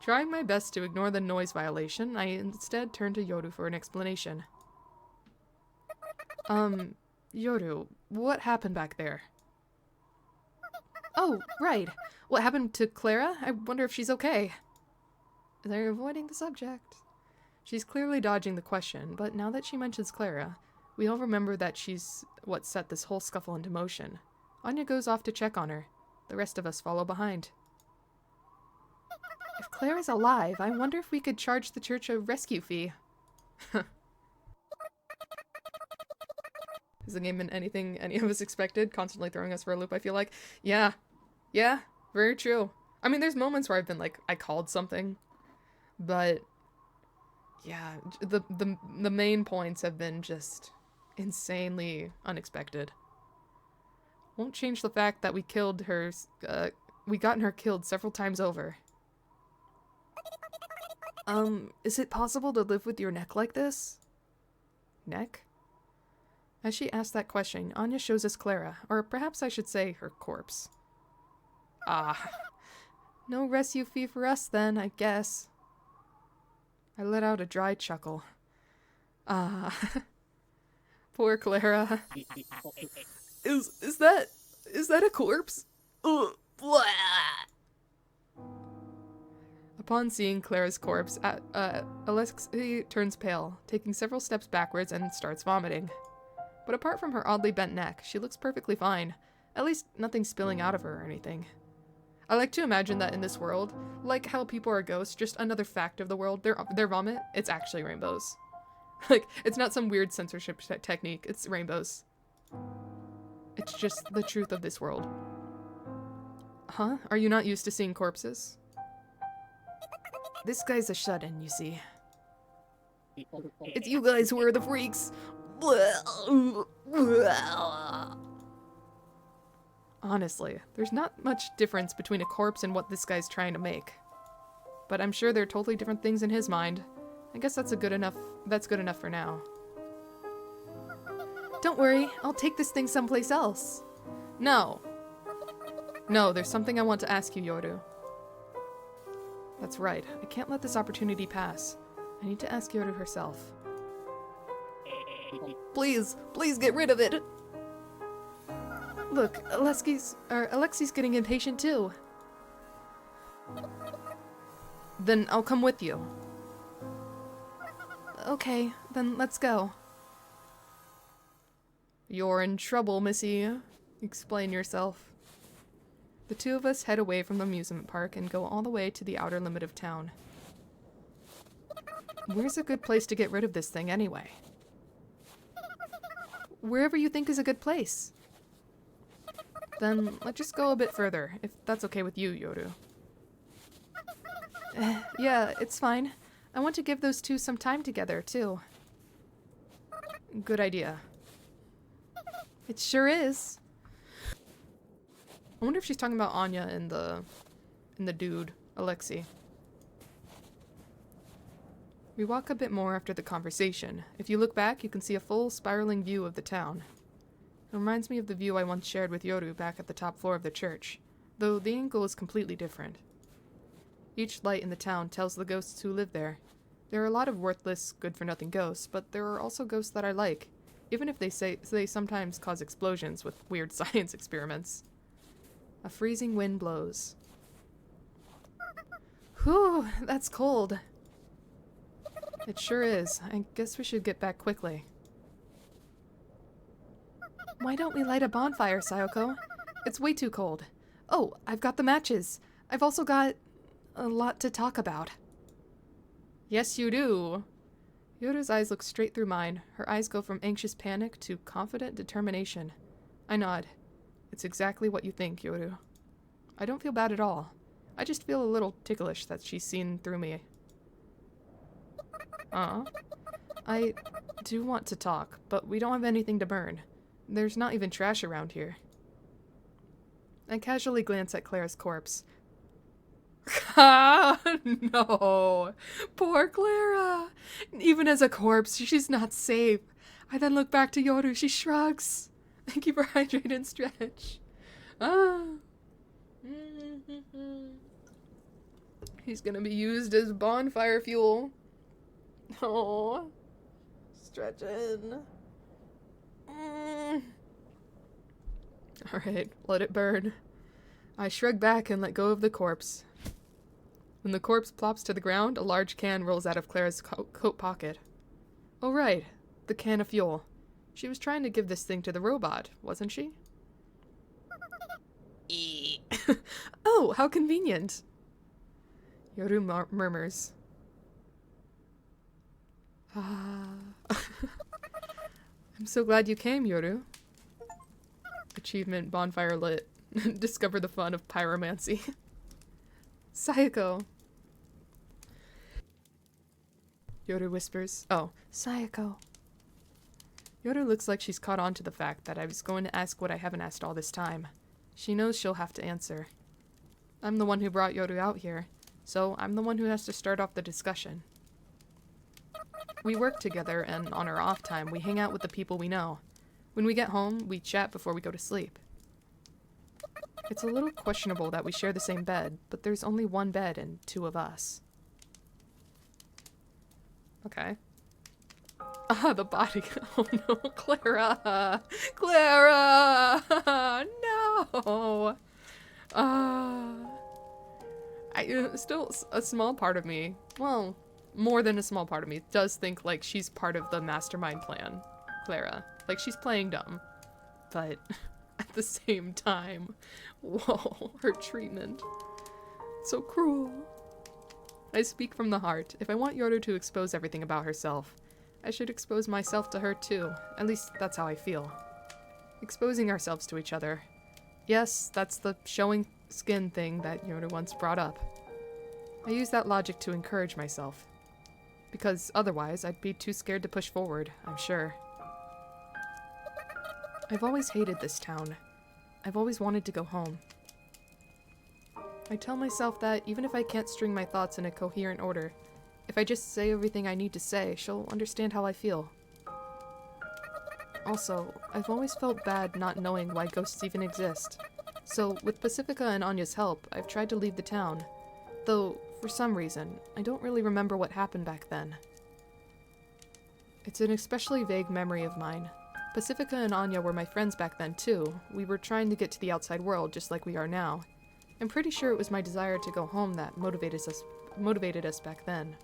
Trying my best to ignore the noise violation, I instead turned to Yoru for an explanation. Yoru, what happened back there? Oh, right. What happened to Clara? I wonder if she's okay. They're avoiding the subject. She's clearly dodging the question, but now that she mentions Clara, we all remember that she's what set this whole scuffle into motion. Anya goes off to check on her. The rest of us follow behind. If Clara's alive, I wonder if we could charge the church a rescue fee. Has the game been anything any of us expected? Constantly throwing us for a loop, I feel like. Yeah. Yeah, very true. I mean, there's moments where I've been like, I called something. But, yeah, the main points have been just insanely unexpected. Won't change the fact that we killed her, we gotten her killed several times over. Is it possible to live with your neck like this? Neck? As she asked that question, Anya shows us Clara, or perhaps I should say her corpse. Ah. No rescue fee for us then, I guess. I let out a dry chuckle. Ah. Poor Clara. Is that a corpse? Ugh. Upon seeing Clara's corpse, Alexei turns pale, taking several steps backwards and starts vomiting. But apart from her oddly bent neck, she looks perfectly fine. At least nothing spilling out of her or anything. I like to imagine that in this world, like how people are ghosts, just another fact of the world, their vomit, it's actually rainbows. Like, it's not some weird censorship technique, it's rainbows. It's just the truth of this world. Huh? Are you not used to seeing corpses? This guy's a shut-in, you see. It's you guys who are the freaks! Honestly, there's not much difference between a corpse and what this guy's trying to make. But I'm sure they're totally different things in his mind. I guess that's good enough for now. Don't worry, I'll take this thing someplace else. No. No, there's something I want to ask you, Yoru. That's right, I can't let this opportunity pass. I need to ask Yoru herself. Please get rid of it! Look, Alexei's getting impatient too. Then I'll come with you. Okay, then let's go. You're in trouble, Missy. Explain yourself. The two of us head away from the amusement park and go all the way to the outer limit of town. Where's a good place to get rid of this thing anyway? Wherever you think is a good place. Then let's just go a bit further, if that's okay with you, Yoru. Yeah, it's fine. I want to give those two some time together, too. Good idea. It sure is. I wonder if she's talking about Anya and the dude, Alexei. We walk a bit more after the conversation. If you look back, you can see a full spiraling view of the town. It reminds me of the view I once shared with Yoru back at the top floor of the church, though the angle is completely different. Each light in the town tells the ghosts who live there. There are a lot of worthless, good-for-nothing ghosts, but there are also ghosts that I like, even if they sometimes cause explosions with weird science experiments. A freezing wind blows. Whew, that's cold. It sure is. I guess we should get back quickly. Why don't we light a bonfire, Sayoko? It's way too cold. Oh, I've got the matches. I've also got a lot to talk about. Yes, you do. Yoru's eyes look straight through mine. Her eyes go from anxious panic to confident determination. I nod. It's exactly what you think, Yoru. I don't feel bad at all. I just feel a little ticklish that she's seen through me. I do want to talk, but we don't have anything to burn. There's not even trash around here. I casually glance at Clara's corpse. No! Poor Clara! Even as a corpse, she's not safe. I then look back to Yoru. She shrugs. I keep her hydrated and stretch. He's gonna be used as bonfire fuel. Oh, stretching. Alright, let it burn. I shrug back and let go of the corpse. When the corpse plops to the ground, a large can rolls out of Clara's coat pocket. Oh right, the can of fuel. She was trying to give this thing to the robot, wasn't she? Oh, how convenient. Yoru murmurs. I'm so glad you came, Yoru. Achievement bonfire lit. Discover the fun of pyromancy. Sayako. Yoru whispers. Oh, Sayako. Yoru looks like she's caught on to the fact that I was going to ask what I haven't asked all this time. She knows she'll have to answer. I'm the one who brought Yoru out here, so I'm the one who has to start off the discussion. We work together, and on our off time, we hang out with the people we know. When we get home, we chat before we go to sleep. It's a little questionable that we share the same bed, but there's only one bed and two of us. Okay. Ah, the body. Oh no, Clara! Clara! No! Still a small part of me, well, more than a small part of me, does think like she's part of the mastermind plan, Clara. Like, she's playing dumb. But at the same time, whoa, her treatment. So cruel. I speak from the heart. If I want Yoru to expose everything about herself, I should expose myself to her too. At least that's how I feel. Exposing ourselves to each other. Yes, that's the showing skin thing that Yoru once brought up. I use that logic to encourage myself. Because otherwise, I'd be too scared to push forward, I'm sure. I've always hated this town. I've always wanted to go home. I tell myself that even if I can't string my thoughts in a coherent order, if I just say everything I need to say, she'll understand how I feel. Also, I've always felt bad not knowing why ghosts even exist. So, with Pacifica and Anya's help, I've tried to leave the town. Though, for some reason, I don't really remember what happened back then. It's an especially vague memory of mine. Pacifica and Anya were my friends back then too. We were trying to get to the outside world just like we are now. I'm pretty sure it was my desire to go home that motivated us back then.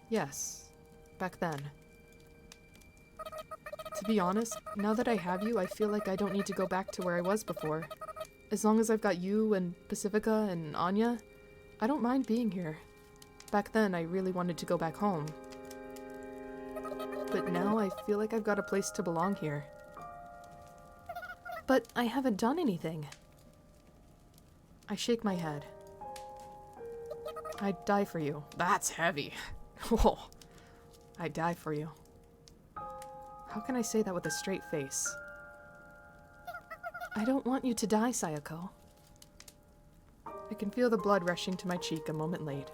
Yes, back then. To be honest, now that I have you, I feel like I don't need to go back to where I was before. As long as I've got you and Pacifica and Anya, I don't mind being here. Back then, I really wanted to go back home. But now I feel like I've got a place to belong here. But I haven't done anything. I shake my head. I'd die for you. That's heavy. Whoa. I'd die for you. How can I say that with a straight face? I don't want you to die, Sayako. I can feel the blood rushing to my cheek a moment late.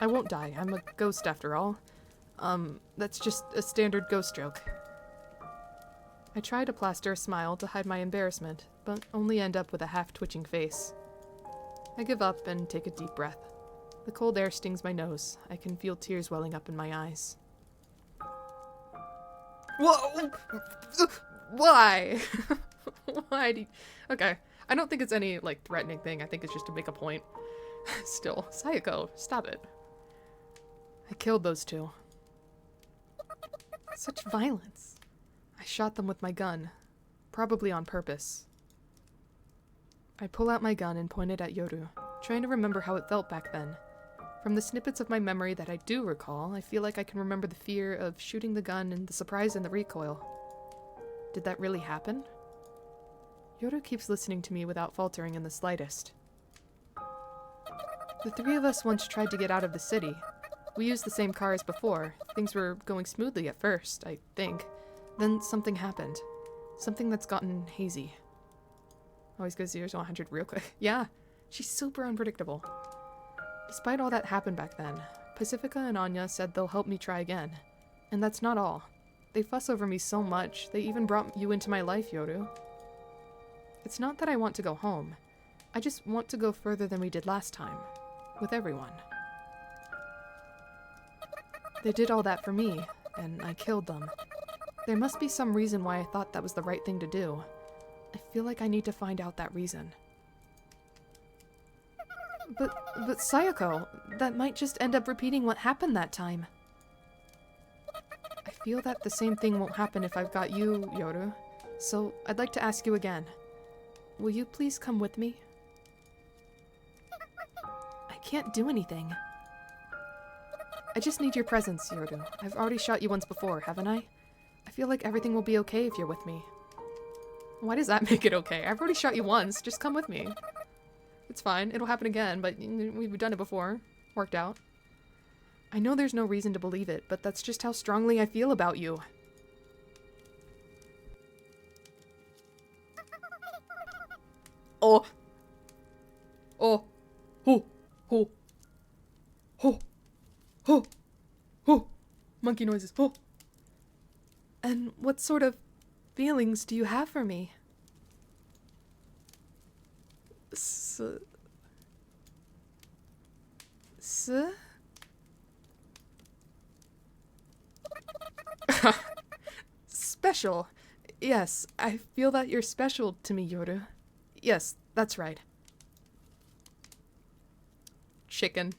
I won't die. I'm a ghost after all. That's just a standard ghost joke. I try to plaster a smile to hide my embarrassment, but only end up with a half-twitching face. I give up and take a deep breath. The cold air stings my nose. I can feel tears welling up in my eyes. Whoa! Why? Why do you... Okay. I don't think it's any, like, threatening thing. I think it's just to make a point. Still. Sayako, stop it. I killed those two. Such violence. I shot them with my gun. Probably on purpose. I pull out my gun and point it at Yoru, trying to remember how it felt back then. From the snippets of my memory that I do recall, I feel like I can remember the fear of shooting the gun and the surprise in the recoil. Did that really happen? Yoru keeps listening to me without faltering in the slightest. The three of us once tried to get out of the city. We used the same car as before. Things were going smoothly at first, I think. Then something happened. Something that's gotten hazy. Always goes 0 to 100 real quick. Yeah, she's super unpredictable. Despite all that happened back then, Pacifica and Anya said they'll help me try again. And that's not all. They fuss over me so much, they even brought you into my life, Yoru. It's not that I want to go home. I just want to go further than we did last time. With everyone. They did all that for me, and I killed them. There must be some reason why I thought that was the right thing to do. I feel like I need to find out that reason. But Sayako, that might just end up repeating what happened that time. I feel that the same thing won't happen if I've got you, Yoru. So I'd like to ask you again. Will you please come with me? I can't do anything. I just need your presence, Yoru. I've already shot you once before, haven't I? I feel like everything will be okay if you're with me. Why does that make it okay? I've already shot you once. Just come with me. It's fine. It'll happen again, but we've done it before. Worked out. I know there's no reason to believe it, but that's just how strongly I feel about you. Oh. Oh. Ho. Ho. Ho. Ho. Ho. Monkey noises. Ho. And what sort of feelings do you have for me? Special. Yes, I feel that you're special to me, Yoru. Yes, that's right. Chicken.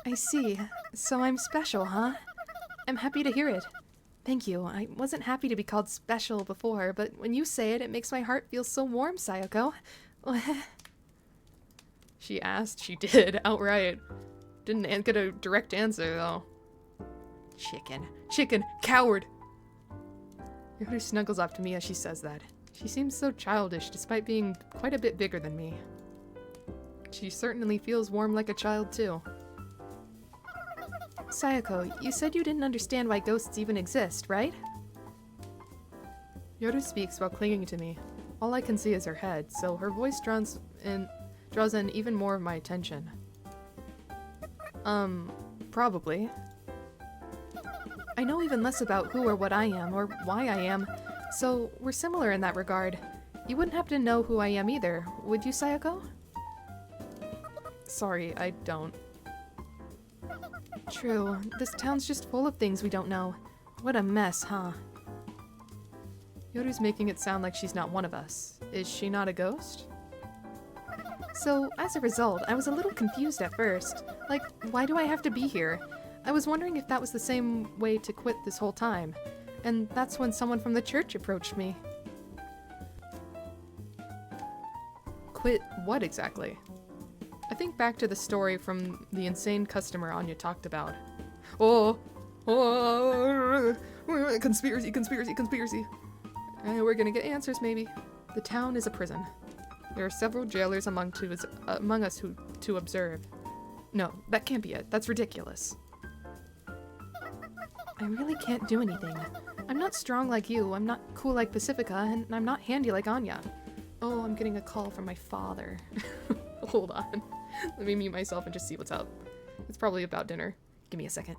I see. So I'm special, huh? I'm happy to hear it. Thank you. I wasn't happy to be called special before, but when you say it, it makes my heart feel so warm, Sayako. She asked. She did, outright. Didn't get a direct answer, though. Chicken. Chicken. Coward. Yoru snuggles up to me as she says that. She seems so childish, despite being quite a bit bigger than me. She certainly feels warm like a child, too. Sayako, you said you didn't understand why ghosts even exist, right? Yoru speaks while clinging to me. All I can see is her head, so her voice draws in even more of my attention. Probably. I know even less about who or what I am, or why I am, so we're similar in that regard. You wouldn't happen to know who I am either, would you, Sayako? Sorry, I don't. True. This town's just full of things we don't know. What a mess, huh? Yoru's making it sound like she's not one of us. Is she not a ghost? So, as a result, I was a little confused at first. Like, why do I have to be here? I was wondering if that was the same way to quit this whole time. And that's when someone from the church approached me. Quit what exactly? I think back to the story from the insane customer Anya talked about. Oh, conspiracy, conspiracy, conspiracy. We're gonna get answers, maybe. The town is a prison. There are several jailers among us to observe. No, that can't be it. That's ridiculous. I really can't do anything. I'm not strong like you, I'm not cool like Pacifica, and I'm not handy like Anya. Oh, I'm getting a call from my father. Hold on. Let me mute myself and just see what's up. It's probably about dinner. Give me a second.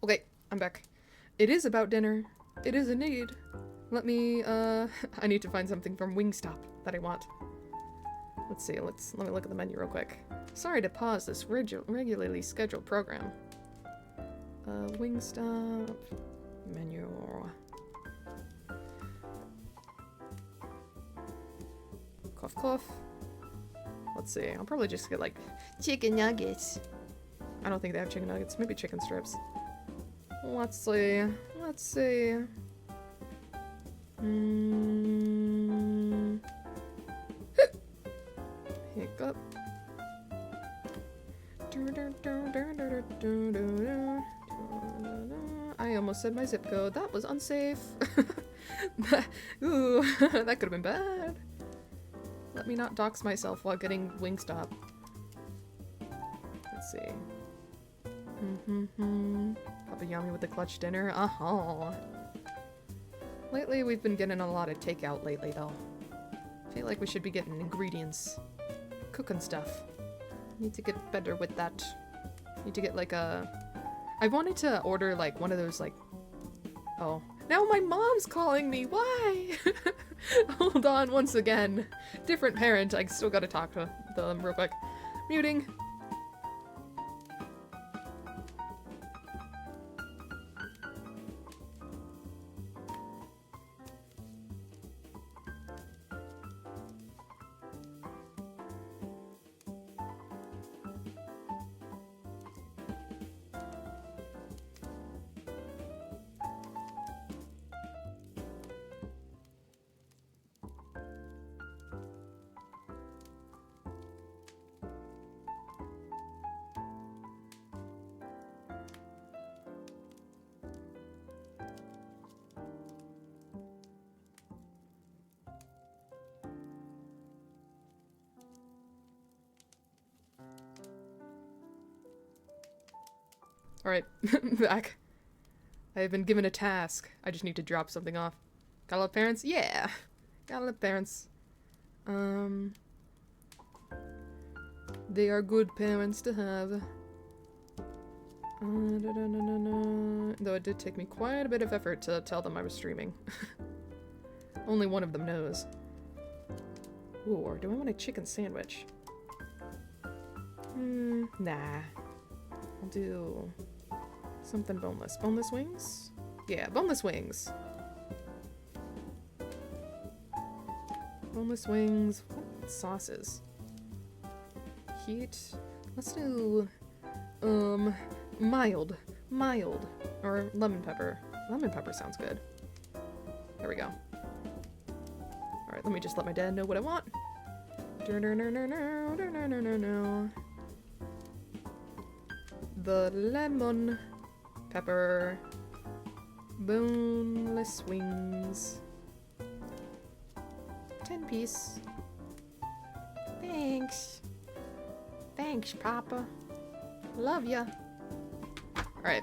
Okay, I'm back. It is about dinner. It is indeed. Let me, I need to find something from Wingstop that I want. Let's see, let me look at the menu real quick. Sorry to pause this regularly scheduled program. Wingstop menu. Cough, cough. Let's see, I'll probably just get like chicken nuggets. I don't think they have chicken nuggets, maybe chicken strips. Let's see. Let's see. Hiccup. I almost said my zip code. That was unsafe. Ooh, that could have been bad. Let me not dox myself while getting Wingstop. Let's see. Papa Yummy with the clutch dinner. Uh-huh. Lately, we've been getting a lot of takeout lately, though. I feel like we should be getting ingredients. Cooking stuff. Need to get better with that. Need to get like a... I wanted to order like one of those like... Oh. Now my mom's calling me! Why? Hold on once again. Different parent. I still gotta talk to them real quick. Muting. Alright, back. I have been given a task. I just need to drop something off. Gotta love parents? Yeah! Gotta love parents. They are good parents to have. Though it did take me quite a bit of effort to tell them I was streaming. Only one of them knows. Ooh, or do I want a chicken sandwich? Nah. I'll do something boneless. Boneless wings? Yeah, boneless wings. Boneless wings. What sauces? Heat. Let's do, mild. Mild. Or lemon pepper. Lemon pepper sounds good. There we go. Alright, let me just let my dad know what I want. The lemon pepper boneless wings. 10-piece. Thanks. Thanks, Papa. Love ya. Alright.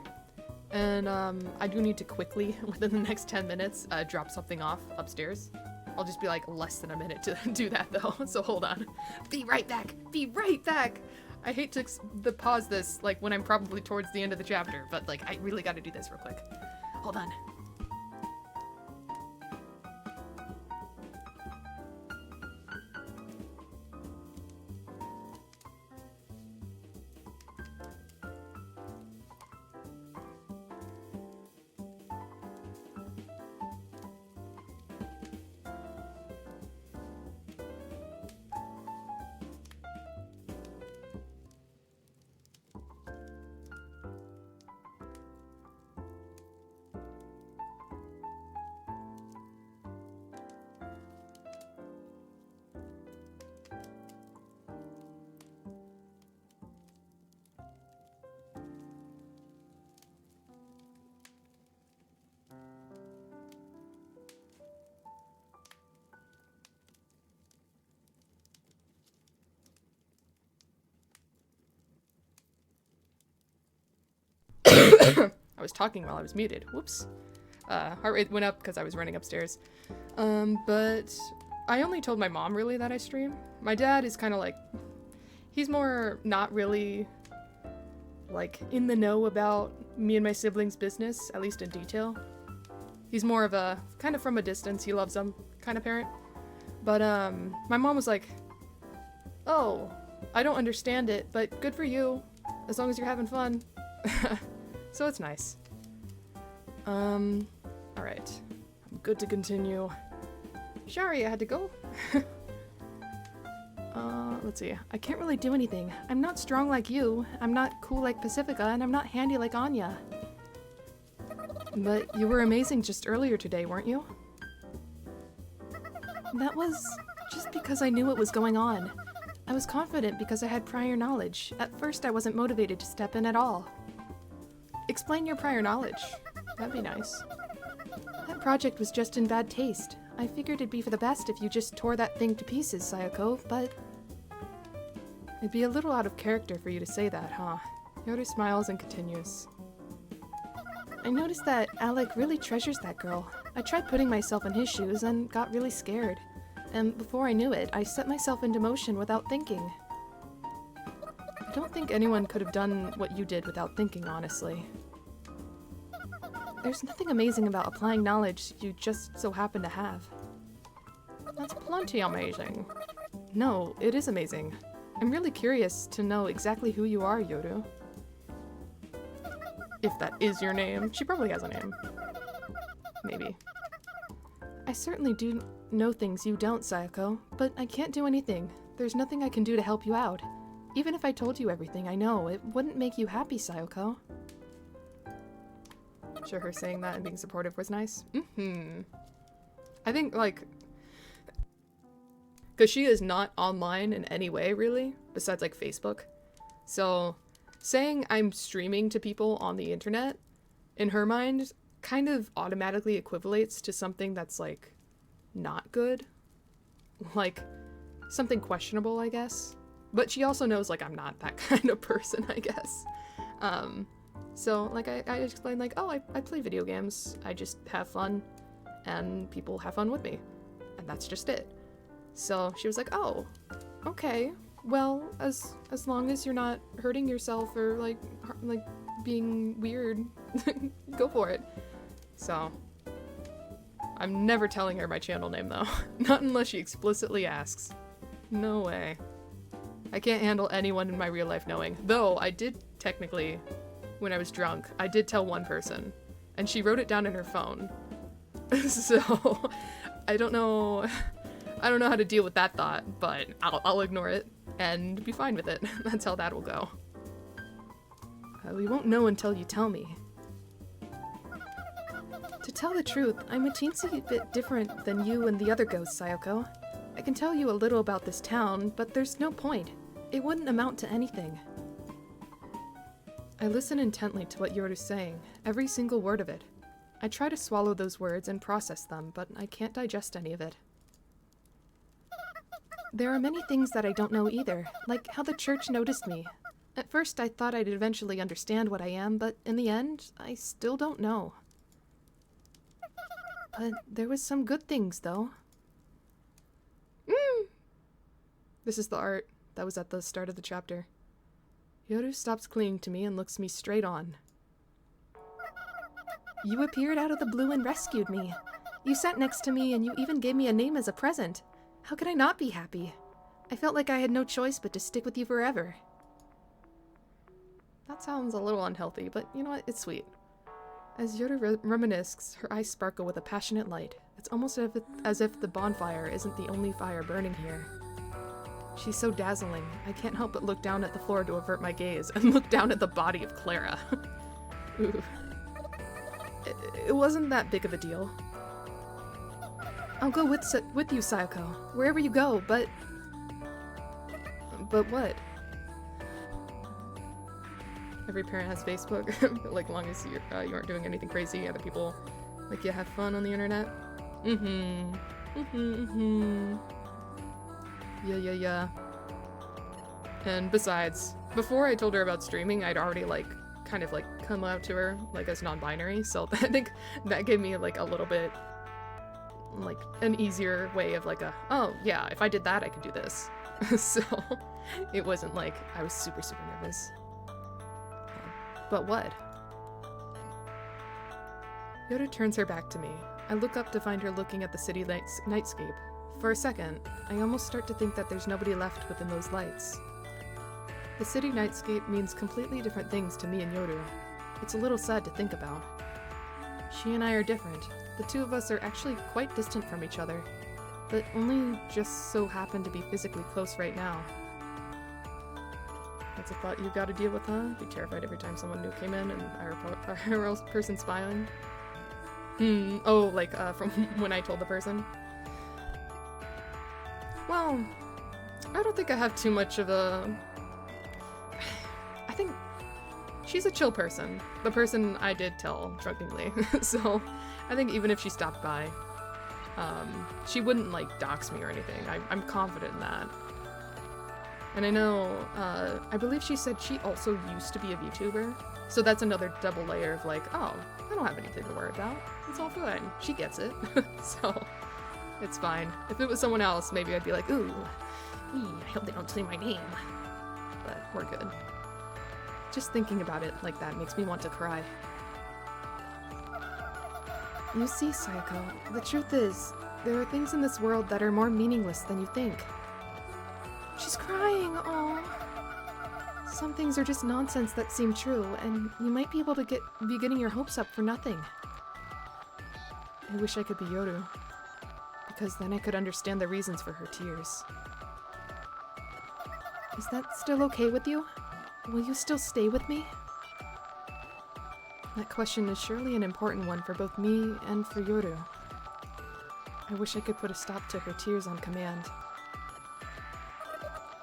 And, I do need to quickly, within the next 10 minutes, drop something off upstairs. I'll just be like less than a minute to do that, though, so hold on. Be right back! Be right back! I hate to pause this, like, when I'm probably towards the end of the chapter, but, like, I really gotta do this real quick. Hold on. I was talking while I was muted. Whoops. Heart rate went up because I was running upstairs. But I only told my mom really that I stream. My dad is kind of like, he's more not really like in the know about me and my siblings' business, at least in detail. He's more of a kind of from a distance, he loves them kind of parent. But my mom was like, oh, I don't understand it, but good for you, as long as you're having fun. So it's nice. Alright. I'm good to continue. Sorry, I had to go. Let's see. I can't really do anything. I'm not strong like you. I'm not cool like Pacifica, and I'm not handy like Anya. But you were amazing just earlier today, weren't you? That was just because I knew what was going on. I was confident because I had prior knowledge. At first, I wasn't motivated to step in at all. Explain your prior knowledge. That'd be nice. That project was just in bad taste. I figured it'd be for the best if you just tore that thing to pieces, Sayako, but... It'd be a little out of character for you to say that, huh? Yoru smiles and continues. I noticed that Alec really treasures that girl. I tried putting myself in his shoes and got really scared. And before I knew it, I set myself into motion without thinking. I don't think anyone could have done what you did without thinking, honestly. There's nothing amazing about applying knowledge you just so happen to have. That's plenty amazing. No, it is amazing. I'm really curious to know exactly who you are, Yoru. If that is your name. She probably has a name. Maybe. I certainly do know things you don't, Sayako, but I can't do anything. There's nothing I can do to help you out. Even if I told you everything I know, it wouldn't make you happy, Sayako. Sure, her saying that and being supportive was nice. I think, like... Because she is not online in any way, really, besides, like, Facebook. So, saying I'm streaming to people on the internet, in her mind, kind of automatically equivalates to something that's, like, not good. Like, something questionable, I guess. But she also knows, like, I'm not that kind of person, I guess. So, like, I explained, like, oh, I play video games, I just have fun, and people have fun with me. And that's just it. So she was like, oh, okay, well, as long as you're not hurting yourself or, like being weird, go for it. So, I'm never telling her my channel name, though. Not unless she explicitly asks. No way. I can't handle anyone in my real life knowing. Though, I did technically, when I was drunk, I did tell one person. And she wrote it down in her phone. So, I don't know how to deal with that thought, but I'll ignore it and be fine with it. That's how that will go. We won't know until you tell me. To tell the truth, I'm a teensy bit different than you and the other ghosts, Sayako. I can tell you a little about this town, but there's no point. It wouldn't amount to anything. I listen intently to what Yoru's saying, every single word of it. I try to swallow those words and process them, but I can't digest any of it. There are many things that I don't know either, like how the church noticed me. At first I thought I'd eventually understand what I am, but in the end, I still don't know. But there was some good things, though. This is the art that was at the start of the chapter. Yoru stops clinging to me and looks me straight on. You appeared out of the blue and rescued me. You sat next to me and you even gave me a name as a present. How could I not be happy? I felt like I had no choice but to stick with you forever. That sounds a little unhealthy, but you know what? It's sweet. As Yoru reminisces, her eyes sparkle with a passionate light. It's almost as if the bonfire isn't the only fire burning here. She's so dazzling, I can't help but look down at the floor to avert my gaze and look down at the body of Clara. Ooh. It wasn't that big of a deal. I'll go with you, Sayako, wherever you go, but... But what? Every parent has Facebook, like, long as you aren't doing anything crazy, other people, like, you have fun on the internet. Yeah. And besides, before I told her about streaming, I'd already, like, kind of, like, come out to her, like, as non-binary, so I think that gave me, like, a little bit, like, an easier way of, like, oh, yeah, if I did that, I could do this. So, it wasn't like I was super, super nervous. But what? Yoda turns her back to me. I look up to find her looking at the city nightscape. For a second, I almost start to think that there's nobody left within those lights. The city nightscape means completely different things to me and Yoru. It's a little sad to think about. She and I are different. The two of us are actually quite distant from each other, but only just so happen to be physically close right now. That's a thought you've got to deal with, huh? Be terrified every time someone new came in and I hear a person smiling. Oh, like, from when I told the person? Well, I don't think I have too much of a... I think she's a chill person. The person I did tell drunkenly. So, I think even if she stopped by, She wouldn't, like, dox me or anything. I'm confident in that. And I know, I believe she said she also used to be a VTuber. So that's another double layer of like, oh, I don't have anything to worry about. It's all good. She gets it. So, it's fine. If it was someone else, maybe I'd be like, ooh, I hope they don't say my name. But we're good. Just thinking about it like that makes me want to cry. You see, Sayako, the truth is, there are things in this world that are more meaningless than you think. She's crying, aw. Some things are just nonsense that seem true, and you might be able to be getting your hopes up for nothing. I wish I could be Yoru, because then I could understand the reasons for her tears. Is that still okay with you? Will you still stay with me? That question is surely an important one for both me and for Yoru. I wish I could put a stop to her tears on command.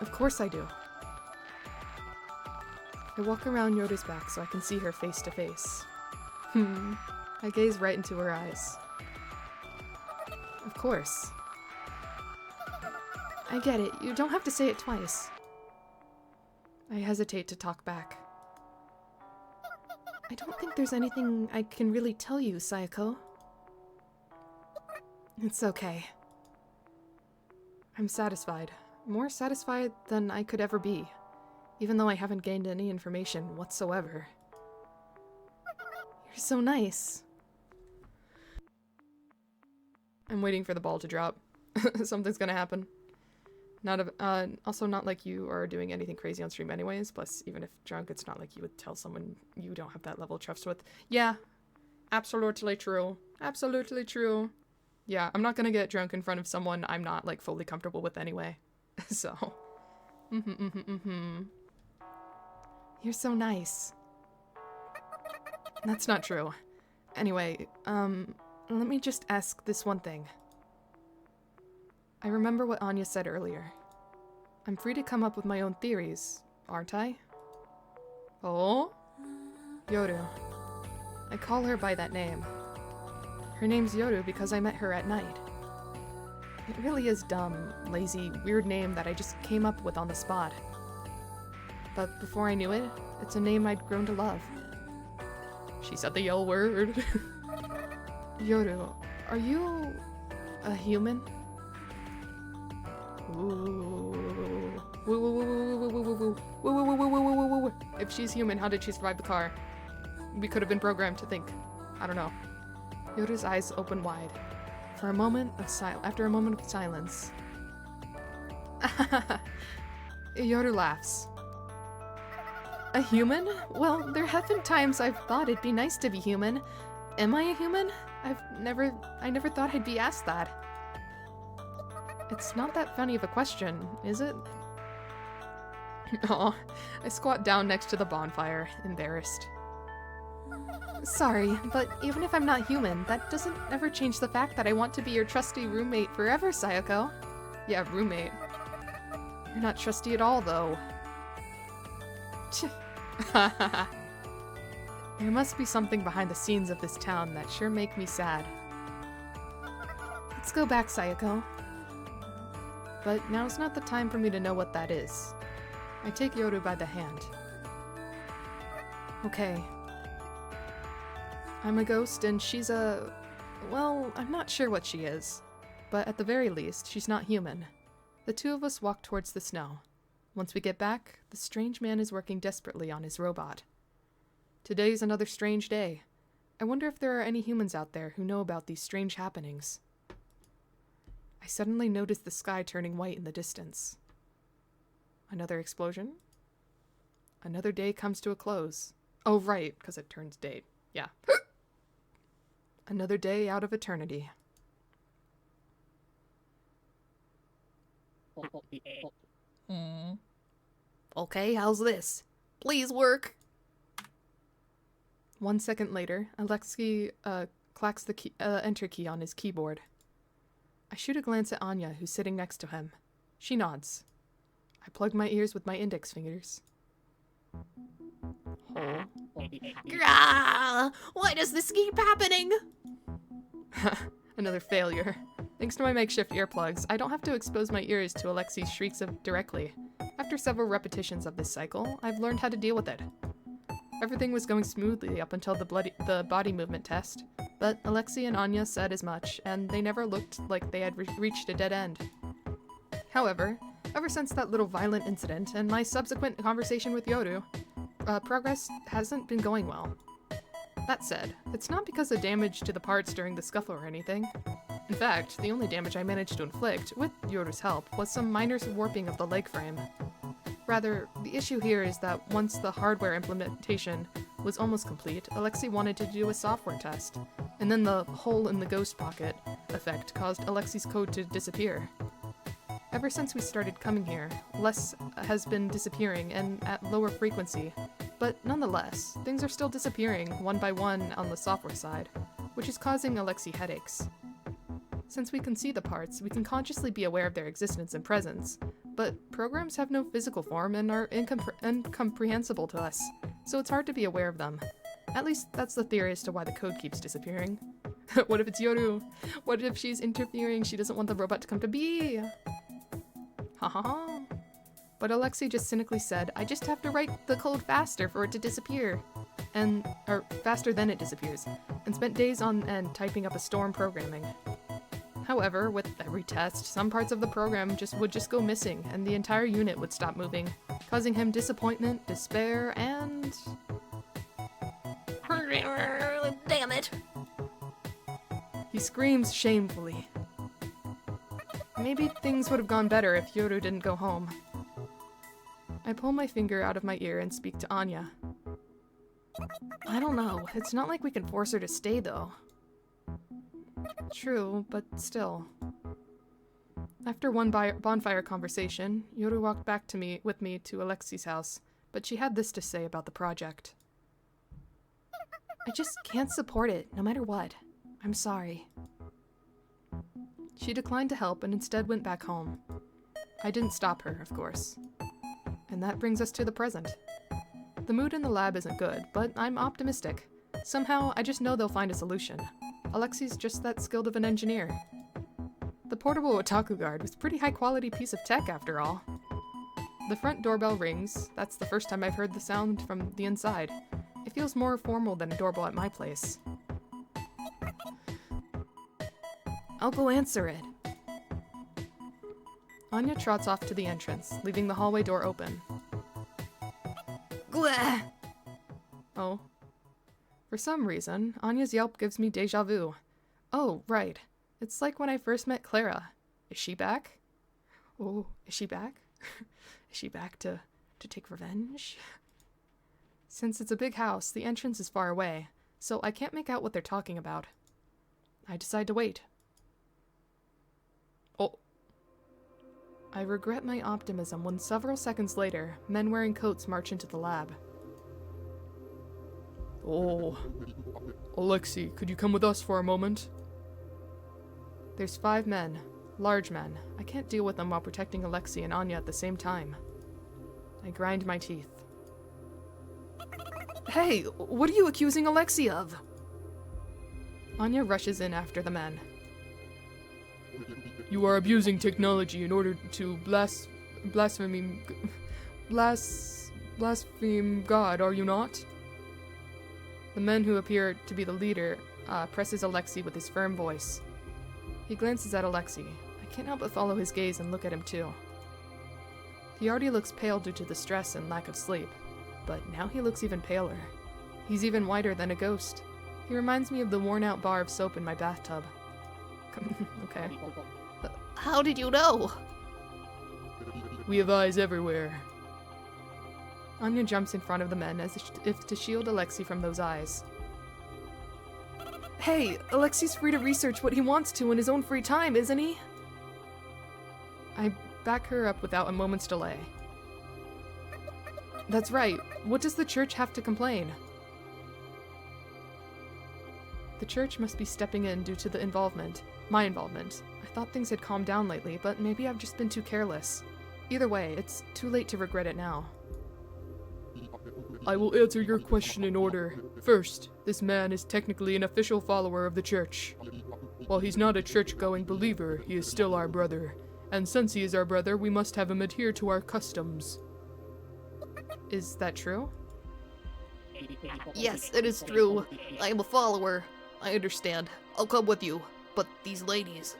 Of course I do. I walk around Yoru's back so I can see her face to face. I gaze right into her eyes. Of course. I get it. You don't have to say it twice. I hesitate to talk back. I don't think there's anything I can really tell you, Sayako. It's okay. I'm satisfied. More satisfied than I could ever be, even though I haven't gained any information whatsoever. You're so nice. I'm waiting for the ball to drop. Something's gonna happen. Also not like you are doing anything crazy on stream anyways, plus even if drunk, it's not like you would tell someone you don't have that level of trust with. Yeah, absolutely true. Absolutely true. Yeah, I'm not gonna get drunk in front of someone I'm not, like, fully comfortable with anyway. So. You're so nice. That's not true. Anyway, let me just ask this one thing. I remember what Anya said earlier. I'm free to come up with my own theories, aren't I? Oh? Yoru. I call her by that name. Her name's Yoru because I met her at night. It really is dumb, lazy, weird name that I just came up with on the spot. But before I knew it, it's a name I'd grown to love. She said the L word. Yoru, are you a human? If she's human, how did she survive the car? We could have been programmed to think. I don't know. Yoru's eyes open wide. After a moment of silence. Yoru laughs. A human? Well, there have been times I've thought it'd be nice to be human. Am I a human? I never thought I'd be asked that. It's not that funny of a question, is it? Aw, I squat down next to the bonfire, embarrassed. Sorry, but even if I'm not human, that doesn't ever change the fact that I want to be your trusty roommate forever, Sayako. Yeah, roommate. You're not trusty at all, though. There must be something behind the scenes of this town that sure make me sad. Let's go back, Sayako. But now's not the time for me to know what that is. I take Yoru by the hand. Okay. I'm a ghost and she's a... well, I'm not sure what she is. But at the very least, she's not human. The two of us walk towards the snow. Once we get back, the strange man is working desperately on his robot. Today's another strange day. I wonder if there are any humans out there who know about these strange happenings. I suddenly notice the sky turning white in the distance. Another explosion? Another day comes to a close. Oh, right, because it turns day. Yeah. Another day out of eternity. Okay, how's this? Please work. 1 second later, Alexei clacks the enter key on his keyboard. I shoot a glance at Anya, who's sitting next to him. She nods. I plug my ears with my index fingers. Oh. Grah! Why does this keep happening? Another failure. Thanks to my makeshift earplugs, I don't have to expose my ears to Alexi's shrieks directly. After several repetitions of this cycle, I've learned how to deal with it. Everything was going smoothly up until the body movement test, but Alexi and Anya said as much, and they never looked like they had reached a dead end. However, ever since that little violent incident and my subsequent conversation with Yoru, progress hasn't been going well. That said, it's not because of damage to the parts during the scuffle or anything. In fact, the only damage I managed to inflict, with Yoru's help, was some minor warping of the leg frame. Rather, the issue here is that once the hardware implementation was almost complete, Alexi wanted to do a software test, and then the hole in the ghost pocket effect caused Alexi's code to disappear. Ever since we started coming here, less has been disappearing and at lower frequency, but nonetheless, things are still disappearing one by one on the software side, which is causing Alexi headaches. Since we can see the parts, we can consciously be aware of their existence and presence, but programs have no physical form and are incomprehensible to us, so it's hard to be aware of them. At least that's the theory as to why the code keeps disappearing. What if it's Yoru? What if she's interfering? She doesn't want the robot to come to be. Ha ha ha. But Alexi just cynically said, I just have to write the code faster for it to disappear. Or faster than it disappears, and spent days on end typing up a storm programming. However, with every test, some parts of the program would just go missing, and the entire unit would stop moving, causing him disappointment, despair, and... Damn it! He screams shamefully. Maybe things would have gone better if Yoru didn't go home. I pull my finger out of my ear and speak to Anya. I don't know, it's not like we can force her to stay though. True, but still. After one bonfire conversation, Yoru walked back with me to Alexi's house, but she had this to say about the project. I just can't support it, no matter what. I'm sorry. She declined to help and instead went back home. I didn't stop her, of course. And that brings us to the present. The mood in the lab isn't good, but I'm optimistic. Somehow, I just know they'll find a solution. Alexi's just that skilled of an engineer. The portable otaku guard was a pretty high-quality piece of tech, after all. The front doorbell rings. That's the first time I've heard the sound from the inside. It feels more formal than a doorbell at my place. I'll go answer it. Anya trots off to the entrance, leaving the hallway door open. Glah! Oh. For some reason, Anya's yelp gives me deja vu. Oh, right. It's like when I first met Clara. Is she back? Oh, is she back? Is she back to take revenge? Since it's a big house, the entrance is far away, so I can't make out what they're talking about. I decide to wait. Oh. I regret my optimism when several seconds later, men wearing coats march into the lab. Oh. Alexi, could you come with us for a moment? There's 5 men. Large men. I can't deal with them while protecting Alexi and Anya at the same time. I grind my teeth. Hey, what are you accusing Alexi of? Anya rushes in after the men. You are abusing technology in order to blaspheme God, are you not? The man who appeared to be the leader presses Alexi with his firm voice. He glances at Alexi. I can't help but follow his gaze and look at him too. He already looks pale due to the stress and lack of sleep, but now he looks even paler. He's even whiter than a ghost. He reminds me of the worn-out bar of soap in my bathtub. Okay. How did you know? We have eyes everywhere. Anya jumps in front of the men as if to shield Alexi from those eyes. Hey, Alexi's free to research what he wants to in his own free time, isn't he? I back her up without a moment's delay. That's right. What does the church have to complain? The church must be stepping in due to my involvement. I thought things had calmed down lately, but maybe I've just been too careless. Either way, it's too late to regret it now. I will answer your question in order. First, this man is technically an official follower of the church. While he's not a church-going believer, he is still our brother. And since he is our brother, we must have him adhere to our customs. Is that true? Yes, it is true. I am a follower. I understand. I'll come with you. But these ladies...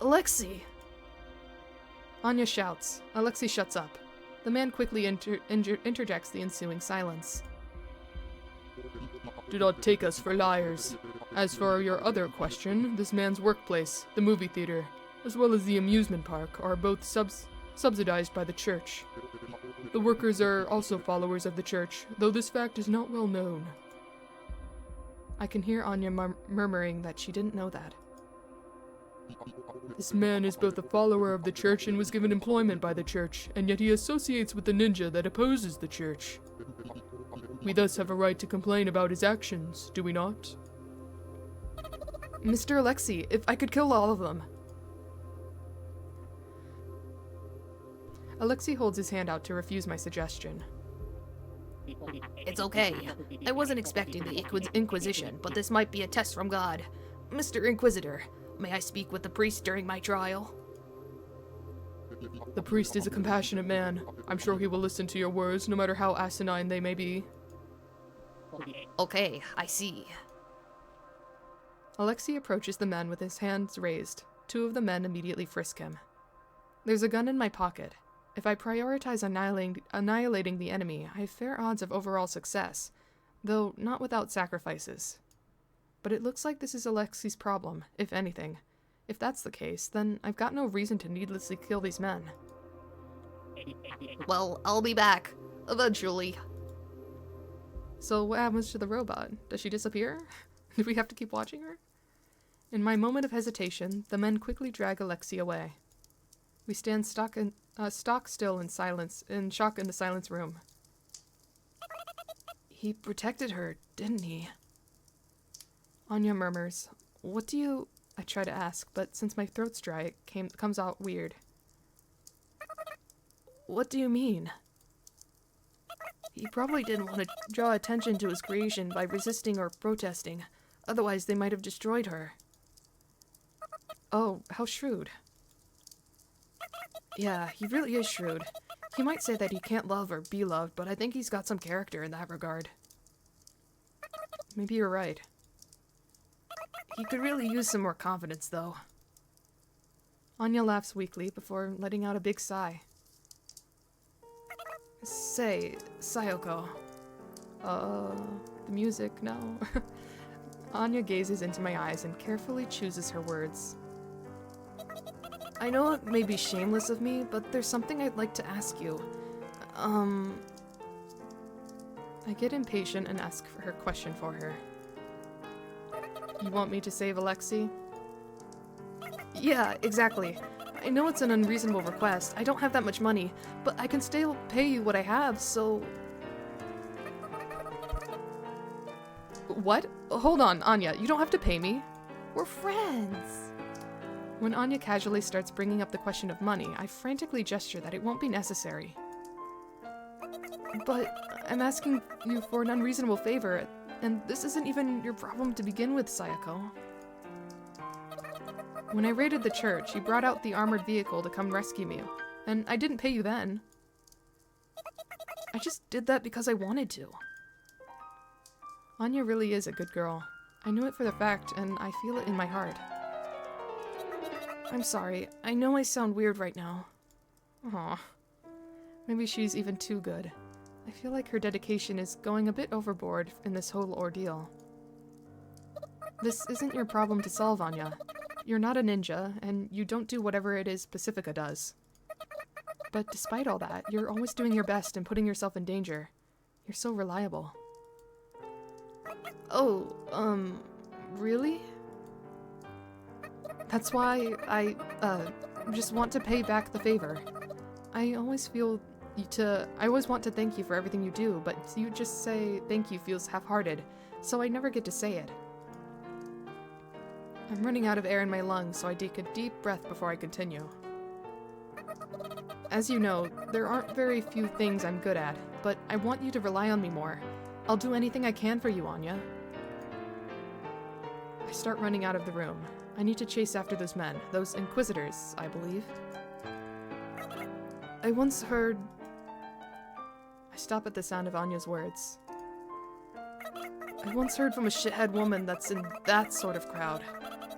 Alexei! Anya shouts. Alexei shuts up. The man quickly interjects the ensuing silence. Do not take us for liars. As for your other question, this man's workplace, the movie theater, as well as the amusement park are both subsidized by the church. The workers are also followers of the church, though this fact is not well known. I can hear Anya murmuring that she didn't know that. This man is both a follower of the church and was given employment by the church, and yet he associates with the ninja that opposes the church. We thus have a right to complain about his actions, do we not? Mr. Alexei, if I could kill all of them. Alexei holds his hand out to refuse my suggestion. It's okay. I wasn't expecting the Inquisition, but this might be a test from God. Mr. Inquisitor, may I speak with the priest during my trial? The priest is a compassionate man. I'm sure he will listen to your words, no matter how asinine they may be. Okay, I see. Alexei approaches the men with his hands raised. Two of the men immediately frisk him. There's a gun in my pocket. If I prioritize annihilating the enemy, I have fair odds of overall success, though not without sacrifices. But it looks like this is Alexei's problem, if anything. If that's the case, then I've got no reason to needlessly kill these men. Well, I'll be back. Eventually. So what happens to the robot? Does she disappear? Do we have to keep watching her? In my moment of hesitation, the men quickly drag Alexei away. We stand stock still in silence, in shock in the silence room. He protected her, didn't he? Anya murmurs, "What do you..." I try to ask, but since my throat's dry, it comes out weird. What do you mean? He probably didn't want to draw attention to his creation by resisting or protesting. Otherwise, they might have destroyed her. Oh, how shrewd. Yeah, he really is shrewd. He might say that he can't love or be loved, but I think he's got some character in that regard. Maybe you're right. He could really use some more confidence, though. Anya laughs weakly before letting out a big sigh. Say, Sayoko. The music, no. Anya gazes into my eyes and carefully chooses her words. I know it may be shameless of me, but there's something I'd like to ask you. I get impatient and ask for her question for her. You want me to save Alexei? Yeah, exactly. I know it's an unreasonable request. I don't have that much money, but I can still pay you what I have, so... What? Hold on, Anya. You don't have to pay me. We're friends. When Anya casually starts bringing up the question of money, I frantically gesture that it won't be necessary. But I'm asking you for an unreasonable favor, and this isn't even your problem to begin with, Sayoko. When I raided the church, you brought out the armored vehicle to come rescue me, and I didn't pay you then. I just did that because I wanted to. Anya really is a good girl. I knew it for the fact, and I feel it in my heart. I'm sorry. I know I sound weird right now. Aw. Maybe she's even too good. I feel like her dedication is going a bit overboard in this whole ordeal. This isn't your problem to solve, Anya. You're not a ninja, and you don't do whatever it is Pacifica does. But despite all that, you're always doing your best and putting yourself in danger. You're so reliable. Oh, really? That's why I just want to pay back the favor. I always want to thank you for everything you do, but you just say thank you feels half-hearted, so I never get to say it. I'm running out of air in my lungs, so I take a deep breath before I continue. As you know, there aren't very few things I'm good at, but I want you to rely on me more. I'll do anything I can for you, Anya. I start running out of the room. I need to chase after those men, those inquisitors, I believe. I once heard... I stop at the sound of Anya's words. I once heard from a shithead woman that's in that sort of crowd.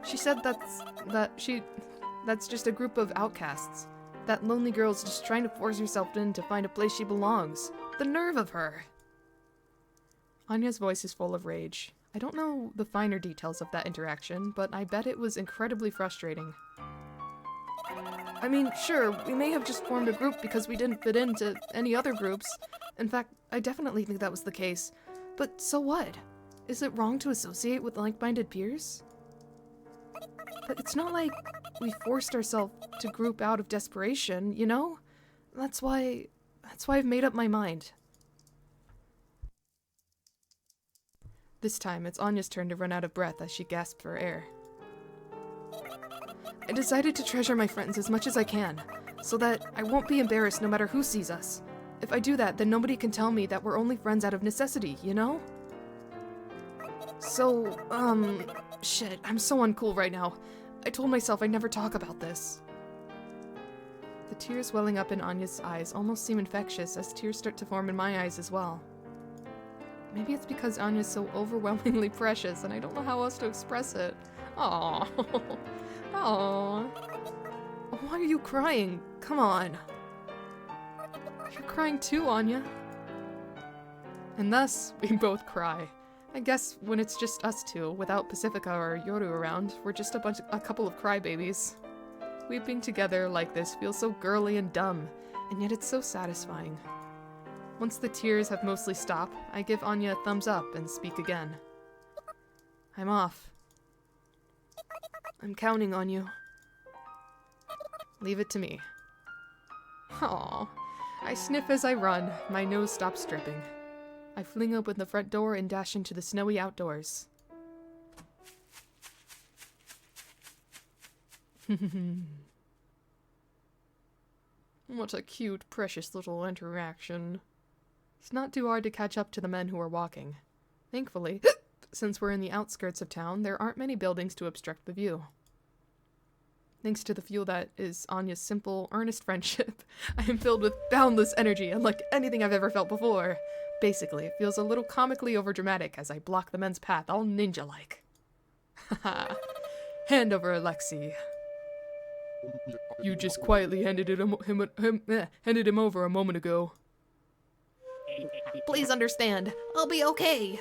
She said that's just a group of outcasts. That lonely girl's just trying to force herself in to find a place she belongs. The nerve of her! Anya's voice is full of rage. I don't know the finer details of that interaction, but I bet it was incredibly frustrating. I mean, sure, we may have just formed a group because we didn't fit into any other groups. In fact, I definitely think that was the case. But so what? Is it wrong to associate with like-minded peers? But it's not like we forced ourselves to group out of desperation, you know? That's why I've made up my mind. This time, it's Anya's turn to run out of breath as she gasps for air. I decided to treasure my friends as much as I can, so that I won't be embarrassed no matter who sees us. If I do that, then nobody can tell me that we're only friends out of necessity, you know? So, shit, I'm so uncool right now. I told myself I'd never talk about this. The tears welling up in Anya's eyes almost seem infectious as tears start to form in my eyes as well. Maybe it's because Anya's so overwhelmingly precious and I don't know how else to express it. Aww. Aww. Why are you crying? Come on. You're crying too, Anya. And thus, we both cry. I guess when it's just us two, without Pacifica or Yoru around, we're just a couple of crybabies. Weeping together like this feels so girly and dumb, and yet it's so satisfying. Once the tears have mostly stopped, I give Anya a thumbs up and speak again. I'm off. I'm counting on you. Leave it to me. Aww. I sniff as I run. My nose stops dripping. I fling open the front door and dash into the snowy outdoors. What a cute, precious little interaction. It's not too hard to catch up to the men who are walking. Thankfully, since we're in the outskirts of town, there aren't many buildings to obstruct the view. Thanks to the fuel that is Anya's simple, earnest friendship, I am filled with boundless energy, unlike anything I've ever felt before. Basically, it feels a little comically overdramatic as I block the men's path, all ninja-like. Haha. Hand over, Alexei. You just quietly handed him over a moment ago. Please understand. I'll be okay.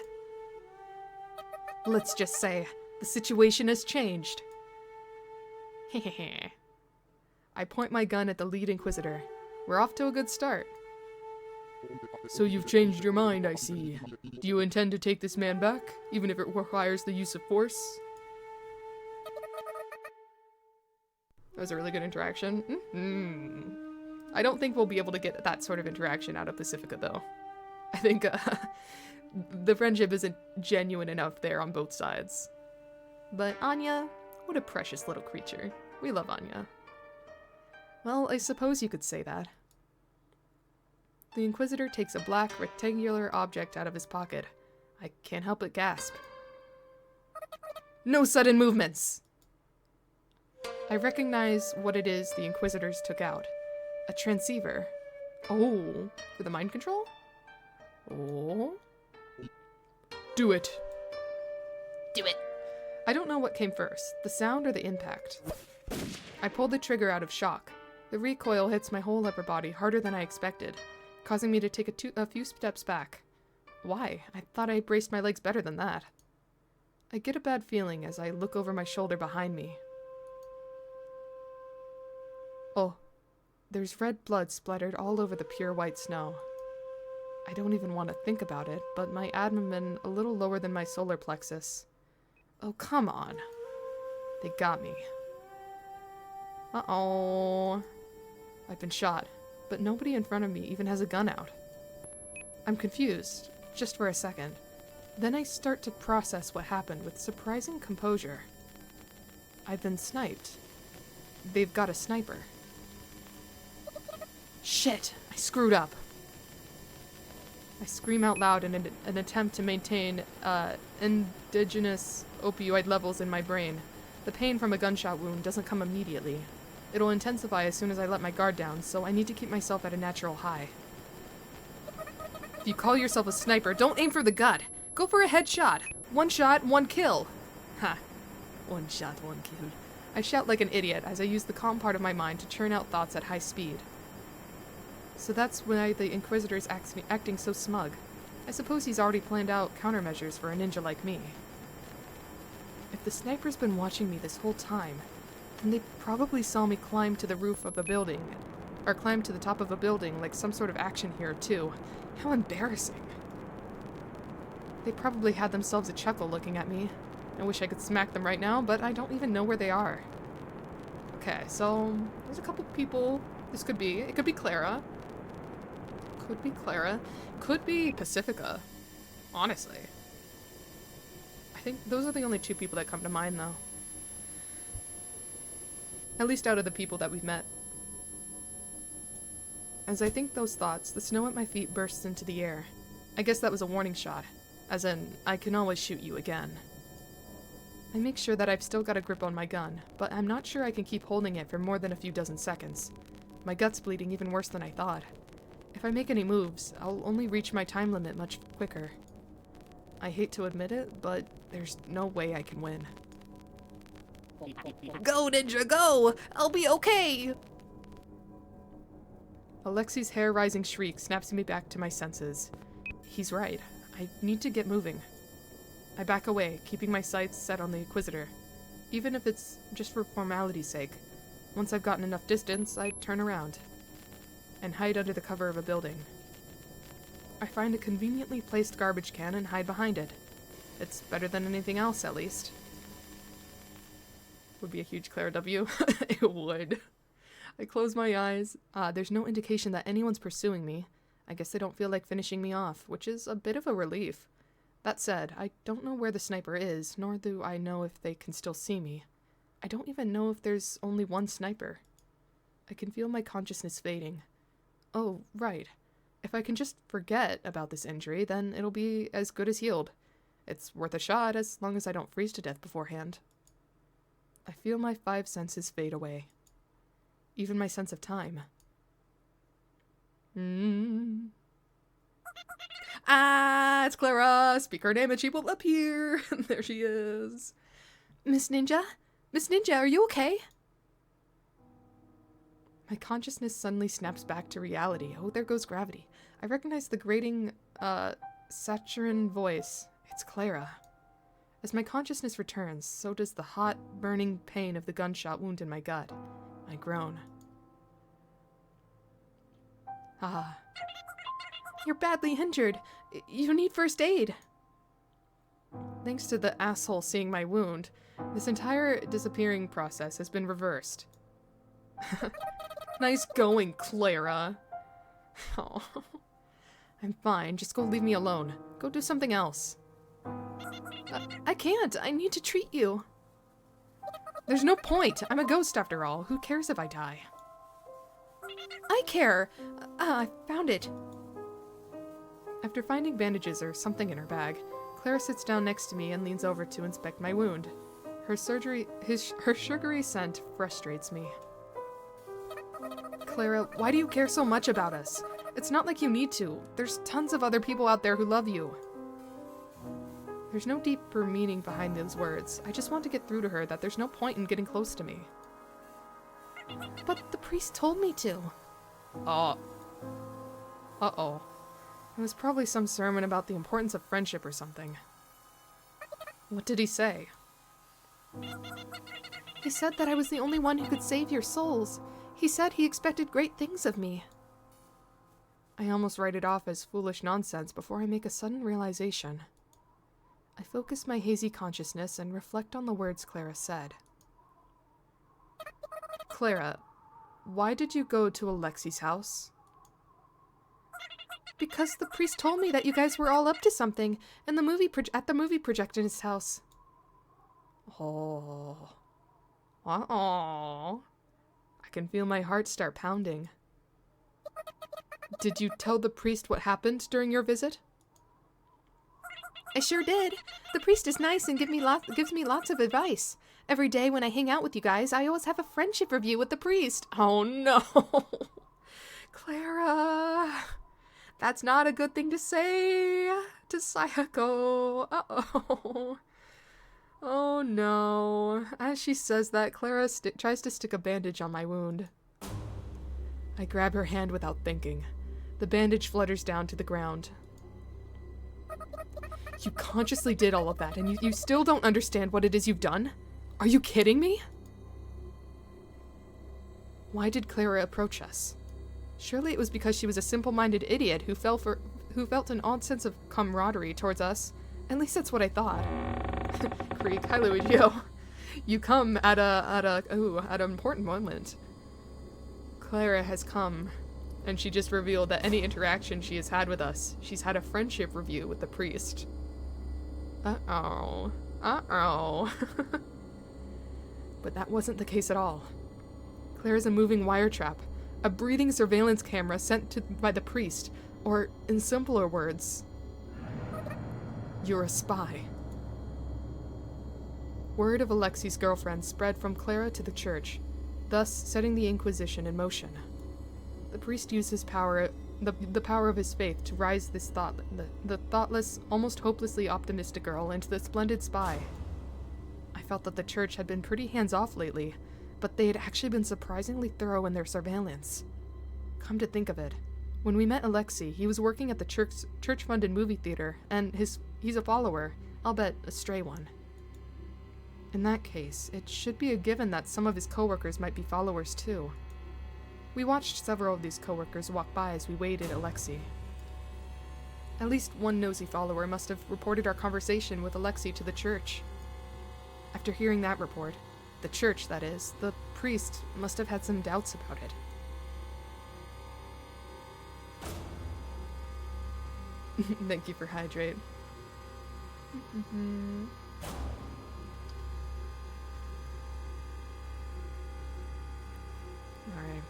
Let's just say, the situation has changed. Hehehe. I point my gun at the lead Inquisitor. We're off to a good start. So you've changed your mind, I see. Do you intend to take this man back, even if it requires the use of force? That was a really good interaction. I don't think we'll be able to get that sort of interaction out of Pacifica, though. I think the friendship isn't genuine enough there on both sides. But Anya, what a precious little creature. We love Anya. Well, I suppose you could say that. The Inquisitor takes a black, rectangular object out of his pocket. I can't help but gasp. No sudden movements! I recognize what it is the Inquisitors took out. A transceiver. Oh, for the mind control? Oh. Do it. Do it. I don't know what came first, the sound or the impact. I pull the trigger out of shock. The recoil hits my whole upper body harder than I expected, causing me to take a few steps back. Why? I thought I braced my legs better than that. I get a bad feeling as I look over my shoulder behind me. Oh, there's red blood splattered all over the pure white snow. I don't even want to think about it, but my abdomen a little lower than my solar plexus. Oh, come on. They got me. Uh-oh. I've been shot, but nobody in front of me even has a gun out. I'm confused, just for a second. Then I start to process what happened with surprising composure. I've been sniped. They've got a sniper. Shit, I screwed up. I scream out loud in an attempt to maintain indigenous opioid levels in my brain. The pain from a gunshot wound doesn't come immediately. It'll intensify as soon as I let my guard down, so I need to keep myself at a natural high. If you call yourself a sniper, don't aim for the gut. Go for a headshot. One shot, one kill. Ha. One shot, one kill. I shout like an idiot as I use the calm part of my mind to churn out thoughts at high speed. So that's why the Inquisitor's acting so smug. I suppose he's already planned out countermeasures for a ninja like me. If the sniper's been watching me this whole time, then they probably saw me climb to the roof of a building, or climb to the top of a building like some sort of action hero too. How embarrassing. They probably had themselves a chuckle looking at me. I wish I could smack them right now, but I don't even know where they are. Okay, so there's a couple people. It could be Clara. Could be Clara. Could be Pacifica. Honestly. I think those are the only two people that come to mind, though. At least out of the people that we've met. As I think those thoughts, the snow at my feet bursts into the air. I guess that was a warning shot. As in, I can always shoot you again. I make sure that I've still got a grip on my gun, but I'm not sure I can keep holding it for more than a few dozen seconds. My gut's bleeding even worse than I thought. If I make any moves, I'll only reach my time limit much quicker. I hate to admit it, but there's no way I can win. Go, ninja, go! I'll be okay! Alexi's hair-rising shriek snaps me back to my senses. He's right. I need to get moving. I back away, keeping my sights set on the Inquisitor. Even if it's just for formality's sake. Once I've gotten enough distance, I turn around and hide under the cover of a building. I find a conveniently placed garbage can and hide behind it. It's better than anything else, at least. Would be a huge Clara W. It would. I close my eyes. There's no indication that anyone's pursuing me. I guess they don't feel like finishing me off, which is a bit of a relief. That said, I don't know where the sniper is, nor do I know if they can still see me. I don't even know if there's only one sniper. I can feel my consciousness fading. Oh, right. If I can just forget about this injury, then it'll be as good as healed. It's worth a shot as long as I don't freeze to death beforehand. I feel my 5 senses fade away. Even my sense of time. Ah, it's Clara! Speak her name and she will appear! There she is. Miss Ninja? Miss Ninja, are you okay? My consciousness suddenly snaps back to reality. Oh, there goes gravity. I recognize the grating, saccharine voice. It's Clara. As my consciousness returns, so does the hot, burning pain of the gunshot wound in my gut. I groan. Ah. You're badly injured. You need first aid. Thanks to the asshole seeing my wound, this entire disappearing process has been reversed. Nice going, Clara. Oh. I'm fine. Just go leave me alone. Go do something else. I can't. I need to treat you. There's no point. I'm a ghost after all. Who cares if I die? I care. I found it. After finding bandages or something in her bag, Clara sits down next to me and leans over to inspect my wound. Her sugary scent frustrates me. Clara, why do you care so much about us? It's not like you need to. There's tons of other people out there who love you. There's no deeper meaning behind those words. I just want to get through to her that there's no point in getting close to me. But the priest told me to. Uh-oh. It was probably some sermon about the importance of friendship or something. What did he say? He said that I was the only one who could save your souls. He said he expected great things of me. I almost write it off as foolish nonsense before I make a sudden realization. I focus my hazy consciousness and reflect on the words Clara said. Clara, why did you go to Alexi's house? Because the priest told me that you guys were all up to something in the movie at the movie projectionist's house. Oh. Uh-oh. I can feel my heart start pounding. Did you tell the priest what happened during your visit? I sure did. The priest is nice and gives me lots of advice. Every day when I hang out with you guys, I always have a friendship review with the priest. Oh no. Clara. That's not a good thing to say to Sayako. Uh-oh. Oh no. As she says that, Clara tries to stick a bandage on my wound. I grab her hand without thinking. The bandage flutters down to the ground. You consciously did all of that, and you still don't understand what it is you've done? Are you kidding me? Why did Clara approach us? Surely it was because she was a simple-minded idiot who felt an odd sense of camaraderie towards us. At least that's what I thought. Creek, hi Luigio. You come at an important moment. Clara has come, and she just revealed that any interaction she has had with us, she's had a friendship review with the priest. Uh-oh. Uh-oh. But that wasn't the case at all. Claire's a moving wire trap, a breathing surveillance camera sent by the priest, or, in simpler words, you're a spy. Word of Alexi's girlfriend spread from Clara to the church, thus setting the Inquisition in motion. The priest used his power, the power of his faith, to rise this the thoughtless, almost hopelessly optimistic girl into the splendid spy. I felt that the church had been pretty hands-off lately, but they had actually been surprisingly thorough in their surveillance. Come to think of it, when we met Alexei, he was working at the church-funded movie theater, and he's a follower, I'll bet a stray one. In that case, it should be a given that some of his coworkers might be followers too. We watched several of these coworkers walk by as we waited Alexei. At least one nosy follower must have reported our conversation with Alexei to the church. After hearing that report, the church, that is, the priest must have had some doubts about it. Thank you for hydrate. Alright.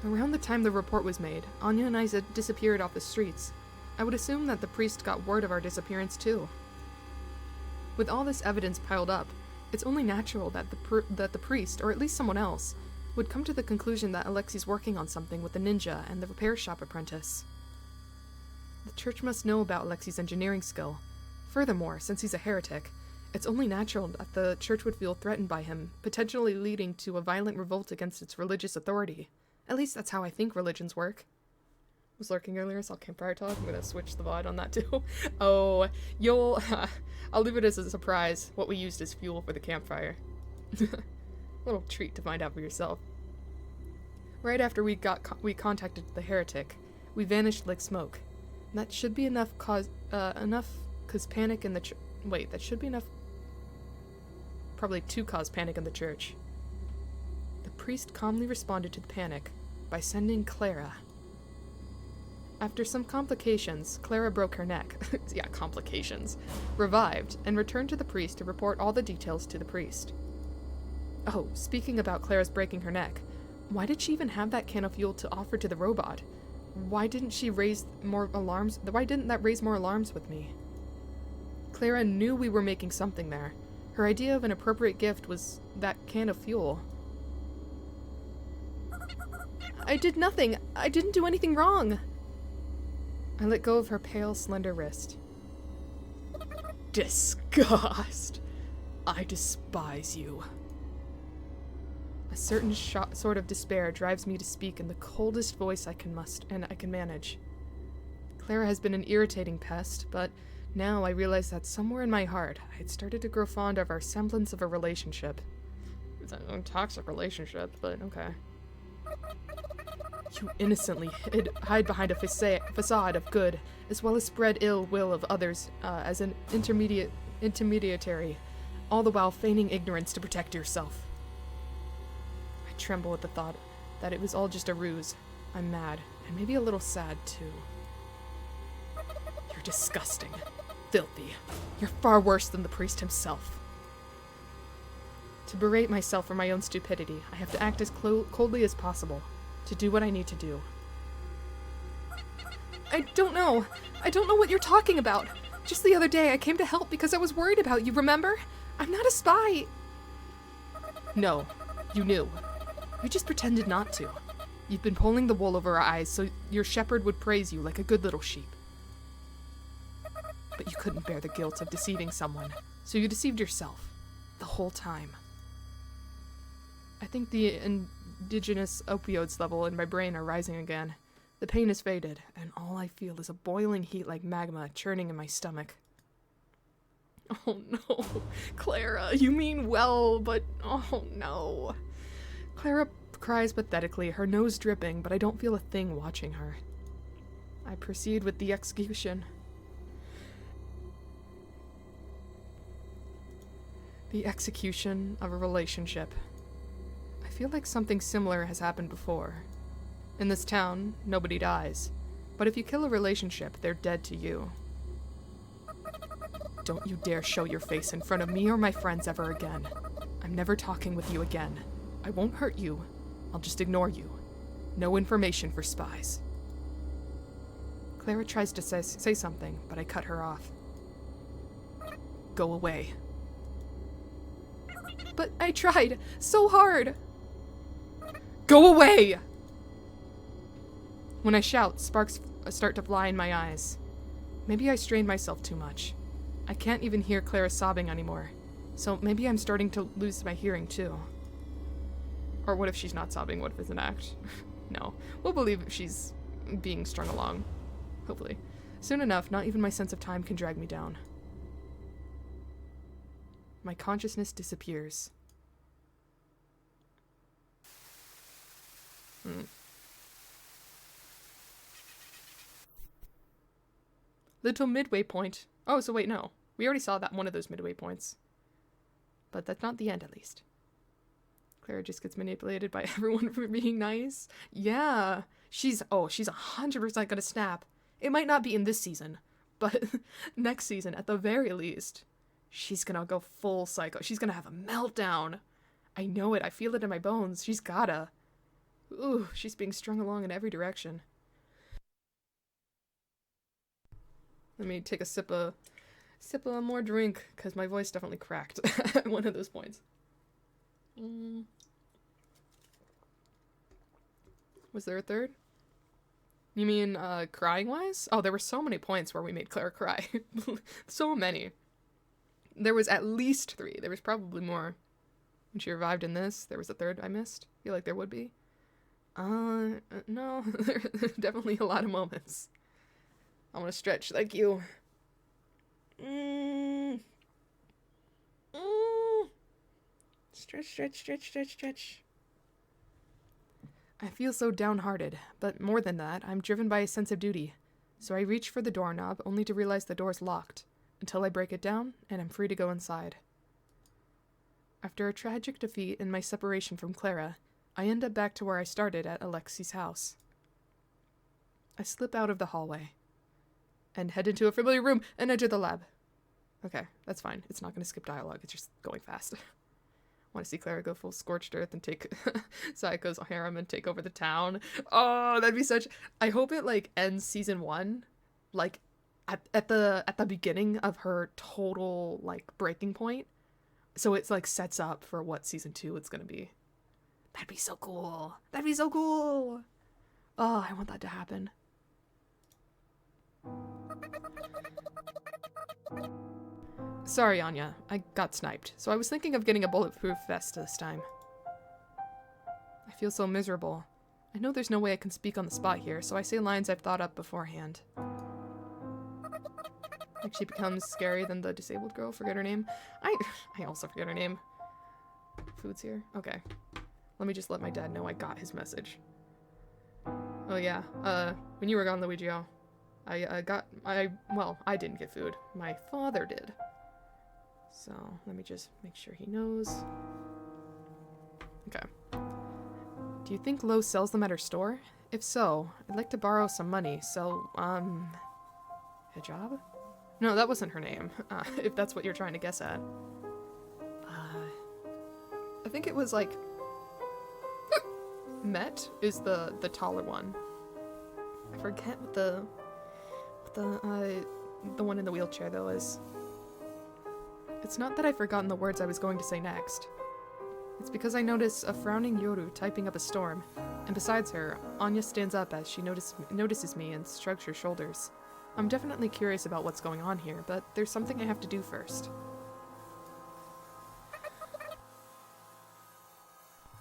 Around the time the report was made, Anya and Isa disappeared off the streets. I would assume that the priest got word of our disappearance too. With all this evidence piled up, it's only natural that the priest, or at least someone else, would come to the conclusion that Alexei's working on something with the ninja and the repair shop apprentice. The church must know about Alexei's engineering skill. Furthermore, since he's a heretic, it's only natural that the church would feel threatened by him, potentially leading to a violent revolt against its religious authority. At least that's how I think religions work. I was lurking earlier, saw campfire talk. I'm gonna switch the VOD on that too. Oh, I'll leave it as a surprise what we used as fuel for the campfire. Little treat to find out for yourself. Right after we contacted the heretic, we vanished like smoke. That should be enough cause panic in the wait, that should be enough probably to cause panic in the church. The priest calmly responded to the panic by sending Clara. After some complications, Clara broke her neck. Yeah, complications. Revived, and returned to the priest to report all the details to the priest. Oh, speaking about Clara's breaking her neck, why did she even have that can of fuel to offer to the robot? Why didn't she raise more alarms? Why didn't that raise more alarms with me? Clara knew we were making something there. Her idea of an appropriate gift was that can of fuel. I did nothing. I didn't do anything wrong. I let go of her pale, slender wrist. Disgust! I despise you. A certain sort of despair drives me to speak in the coldest voice I can manage. Clara has been an irritating pest, but now I realize that somewhere in my heart, I had started to grow fond of our semblance of a relationship. It's a toxic relationship, but okay. You innocently hide behind a facade of good, as well as spread ill will of others as an intermediary, all the while feigning ignorance to protect yourself. I tremble at the thought that it was all just a ruse. I'm mad, and maybe a little sad too. You're disgusting. Filthy. You're far worse than the priest himself. To berate myself for my own stupidity, I have to act as coldly as possible, to do what I need to do. I don't know. I don't know what you're talking about. Just the other day, I came to help because I was worried about you, remember? I'm not a spy. No, you knew. You just pretended not to. You've been pulling the wool over our eyes so your shepherd would praise you like a good little sheep. But you couldn't bear the guilt of deceiving someone, so you deceived yourself. The whole time. I think the indigenous opioids level in my brain are rising again. The pain has faded, and all I feel is a boiling heat like magma churning in my stomach. Oh no, Clara, you mean well, but oh no. Clara cries pathetically, her nose dripping, but I don't feel a thing watching her. I proceed with the execution. The execution of a relationship. I feel like something similar has happened before. In this town, nobody dies, but if you kill a relationship, they're dead to you. Don't you dare show your face in front of me or my friends ever again. I'm never talking with you again. I won't hurt you. I'll just ignore you. No information for spies. Clara tries to say something, but I cut her off. Go away. But I tried so hard. Go away! When I shout, sparks start to fly in my eyes. Maybe I strained myself too much. I can't even hear Clara sobbing anymore. So maybe I'm starting to lose my hearing too. Or what if she's not sobbing? What if it's an act? No. We'll believe she's being strung along. Hopefully. Soon enough, not even my sense of time can drag me down. My consciousness disappears. Little midway point. Oh, so wait, no. We already saw that one of those midway points. But that's not the end, at least. Clara just gets manipulated by everyone for being nice. Yeah. She's 100% gonna snap. It might not be in this season, but next season, at the very least, she's gonna go full psycho. She's gonna have a meltdown. I know it. I feel it in my bones. She's gotta. Ooh, she's being strung along in every direction. Let me take a sip of more drink, because my voice definitely cracked at one of those points. Was there a third? You mean, crying-wise? Oh, there were so many points where we made Clara cry. So many. There was at least 3. There was probably more. When she revived in this, there was a third I missed. I feel like there would be. No. There's definitely a lot of moments. I want to stretch like you. Stretch. I feel so downhearted, but more than that, I'm driven by a sense of duty. So I reach for the doorknob, only to realize the door's locked, until I break it down, and I'm free to go inside. After a tragic defeat in my separation from Clara, I end up back to where I started at Alexi's house. I slip out of the hallway, and head into a familiar room, and enter the lab. Okay, that's fine. It's not going to skip dialogue, it's just going fast. Want to see Clara go full scorched earth and take Saiko's harem and take over the town. Oh, that'd be such... I hope it, like, ends season 1, like, at the beginning of her total, like, breaking point. So it's, like, sets up for what season 2 it's gonna be. That'd be so cool. That'd be so cool. Oh, I want that to happen. Sorry, Anya. I got sniped, so I was thinking of getting a bulletproof vest this time. I feel so miserable. I know there's no way I can speak on the spot here, so I say lines I've thought up beforehand. Like she becomes scary than the disabled girl. Forget her name. I also forget her name. Food's here? Okay. Let me just let my dad know I got his message. Oh yeah, when you were gone, Luigio, I didn't get food. My father did. So, let me just make sure he knows. Okay. Do you think Lo sells them at her store? If so, I'd like to borrow some money, so, Hijab? No, that wasn't her name, if that's what you're trying to guess at. I think it was, like... Met is the taller one. I forget what the The one in the wheelchair, though, is... It's not that I've forgotten the words I was going to say next. It's because I notice a frowning Yoru typing up a storm, and besides her, Anya stands up as she notices me and shrugs her shoulders. I'm definitely curious about what's going on here, but there's something I have to do first.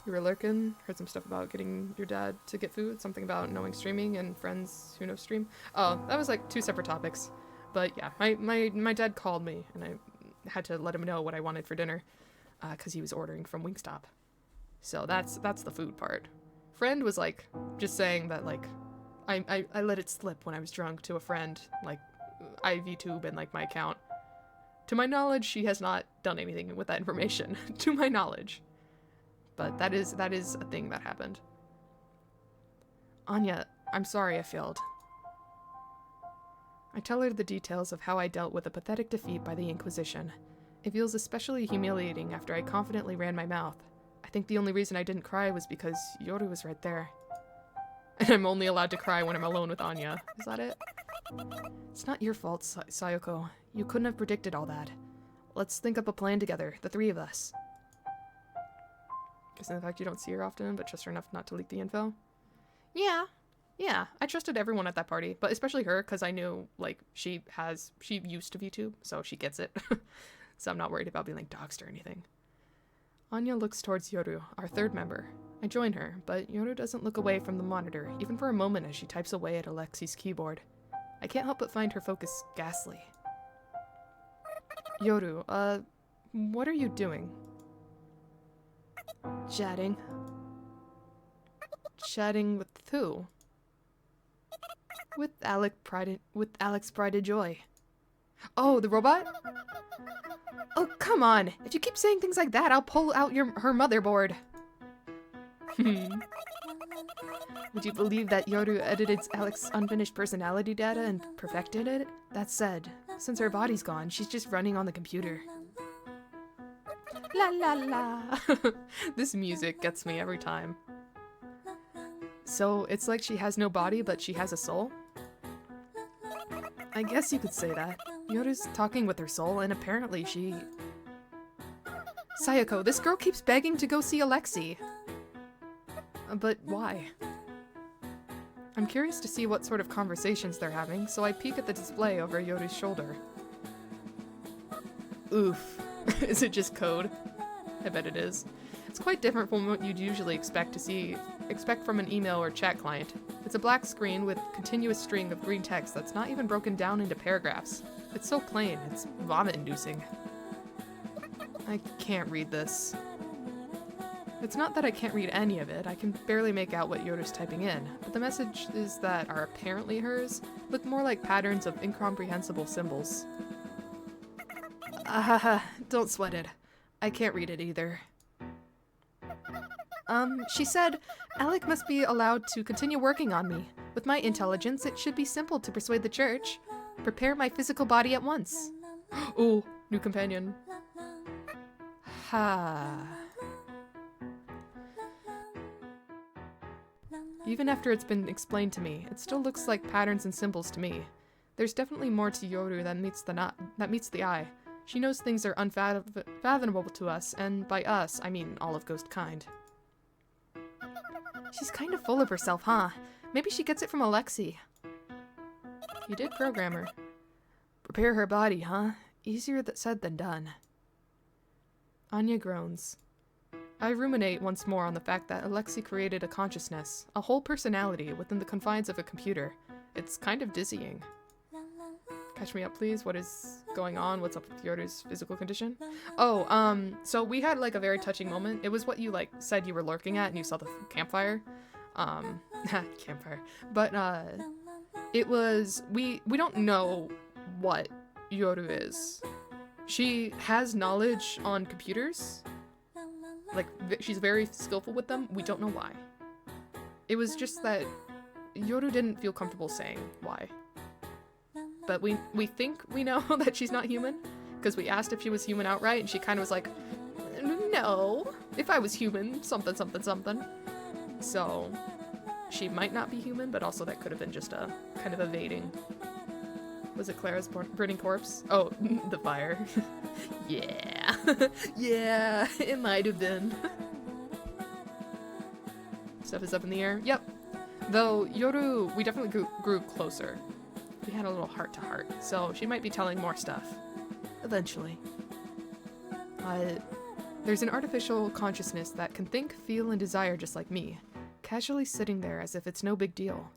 You were lurking, heard some stuff about getting your dad to get food, something about knowing streaming and friends who know stream. Oh, that was like 2 separate topics. But yeah, my dad called me, and I had to let him know what I wanted for dinner, because he was ordering from Wingstop. So that's the food part. Friend was like, just saying that like, I let it slip when I was drunk to a friend, like, IVTube and like my account. To my knowledge, she has not done anything with that information, to my knowledge. But that is a thing that happened. Anya, I'm sorry I failed. I tell her the details of how I dealt with a pathetic defeat by the Inquisition. It feels especially humiliating after I confidently ran my mouth. I think the only reason I didn't cry was because Yoru was right there. And I'm only allowed to cry when I'm alone with Anya. Is that it? It's not your fault, Sayoko. You couldn't have predicted all that. Let's think up a plan together, the 3 of us. Guessing the fact you don't see her often, but trust her enough not to leak the info? Yeah, I trusted everyone at that party, but especially her, because I knew, like, she used to VTube, so she gets it. So I'm not worried about being, like, doxed or anything. Anya looks towards Yoru, our 3rd member. I join her, but Yoru doesn't look away from the monitor, even for a moment as she types away at Alexi's keyboard. I can't help but find her focus ghastly. Yoru, what are you doing? Chatting. Chatting with who? With Alex Pride of Joy. Oh, the robot? Oh, come on! If you keep saying things like that, I'll pull out her motherboard. Would you believe that Yoru edited Alex's unfinished personality data and perfected it? That said, since her body's gone, she's just running on the computer. La la la! This music gets me every time. So, it's like she has no body, but she has a soul? I guess you could say that. Yoru's talking with her soul, and apparently she... Sayoko, this girl keeps begging to go see Alexi. But why? I'm curious to see what sort of conversations they're having, so I peek at the display over Yoru's shoulder. Oof. Is it just code? I bet it is. It's quite different from what you'd usually expect from an email or chat client. It's a black screen with a continuous string of green text that's not even broken down into paragraphs. It's so plain, it's vomit-inducing. I can't read this. It's not that I can't read any of it, I can barely make out what Yoru's typing in, but the messages that are apparently hers look more like patterns of incomprehensible symbols. Don't sweat it. I can't read it either. She said, Alec must be allowed to continue working on me. With my intelligence, it should be simple to persuade the church. Prepare my physical body at once. Ooh, new companion. Ha. Even after it's been explained to me, it still looks like patterns and symbols to me. There's definitely more to Yoru than meets the eye. She knows things are unfathomable to us, and by us, I mean all of ghost kind. She's kind of full of herself, huh? Maybe she gets it from Alexi. You did program her. Prepare her body, huh? Easier said than done. Anya groans. I ruminate once more on the fact that Alexi created a consciousness, a whole personality within the confines of a computer. It's kind of dizzying. Catch me up, please. What is going on? What's up with Yoru's physical condition? Oh, so we had, like, a very touching moment. It was what you, like, said you were lurking at and you saw the campfire. Campfire. But, it was... We don't know what Yoru is. She has knowledge on computers. Like, she's very skillful with them. We don't know why. It was just that Yoru didn't feel comfortable saying why. But we think we know that she's not human, because we asked if she was human outright, and she kind of was like, no, if I was human, something, something, something. So, she might not be human, but also that could have been just a kind of evading Was it Clara's burning corpse? Oh, the fire. Yeah. Yeah, it might have been. Stuff is up in the air. Yep. Though, Yoru, we definitely grew closer. We had a little heart-to-heart, so she might be telling more stuff. Eventually. There's an artificial consciousness that can think, feel, and desire just like me, casually sitting there as if it's no big deal.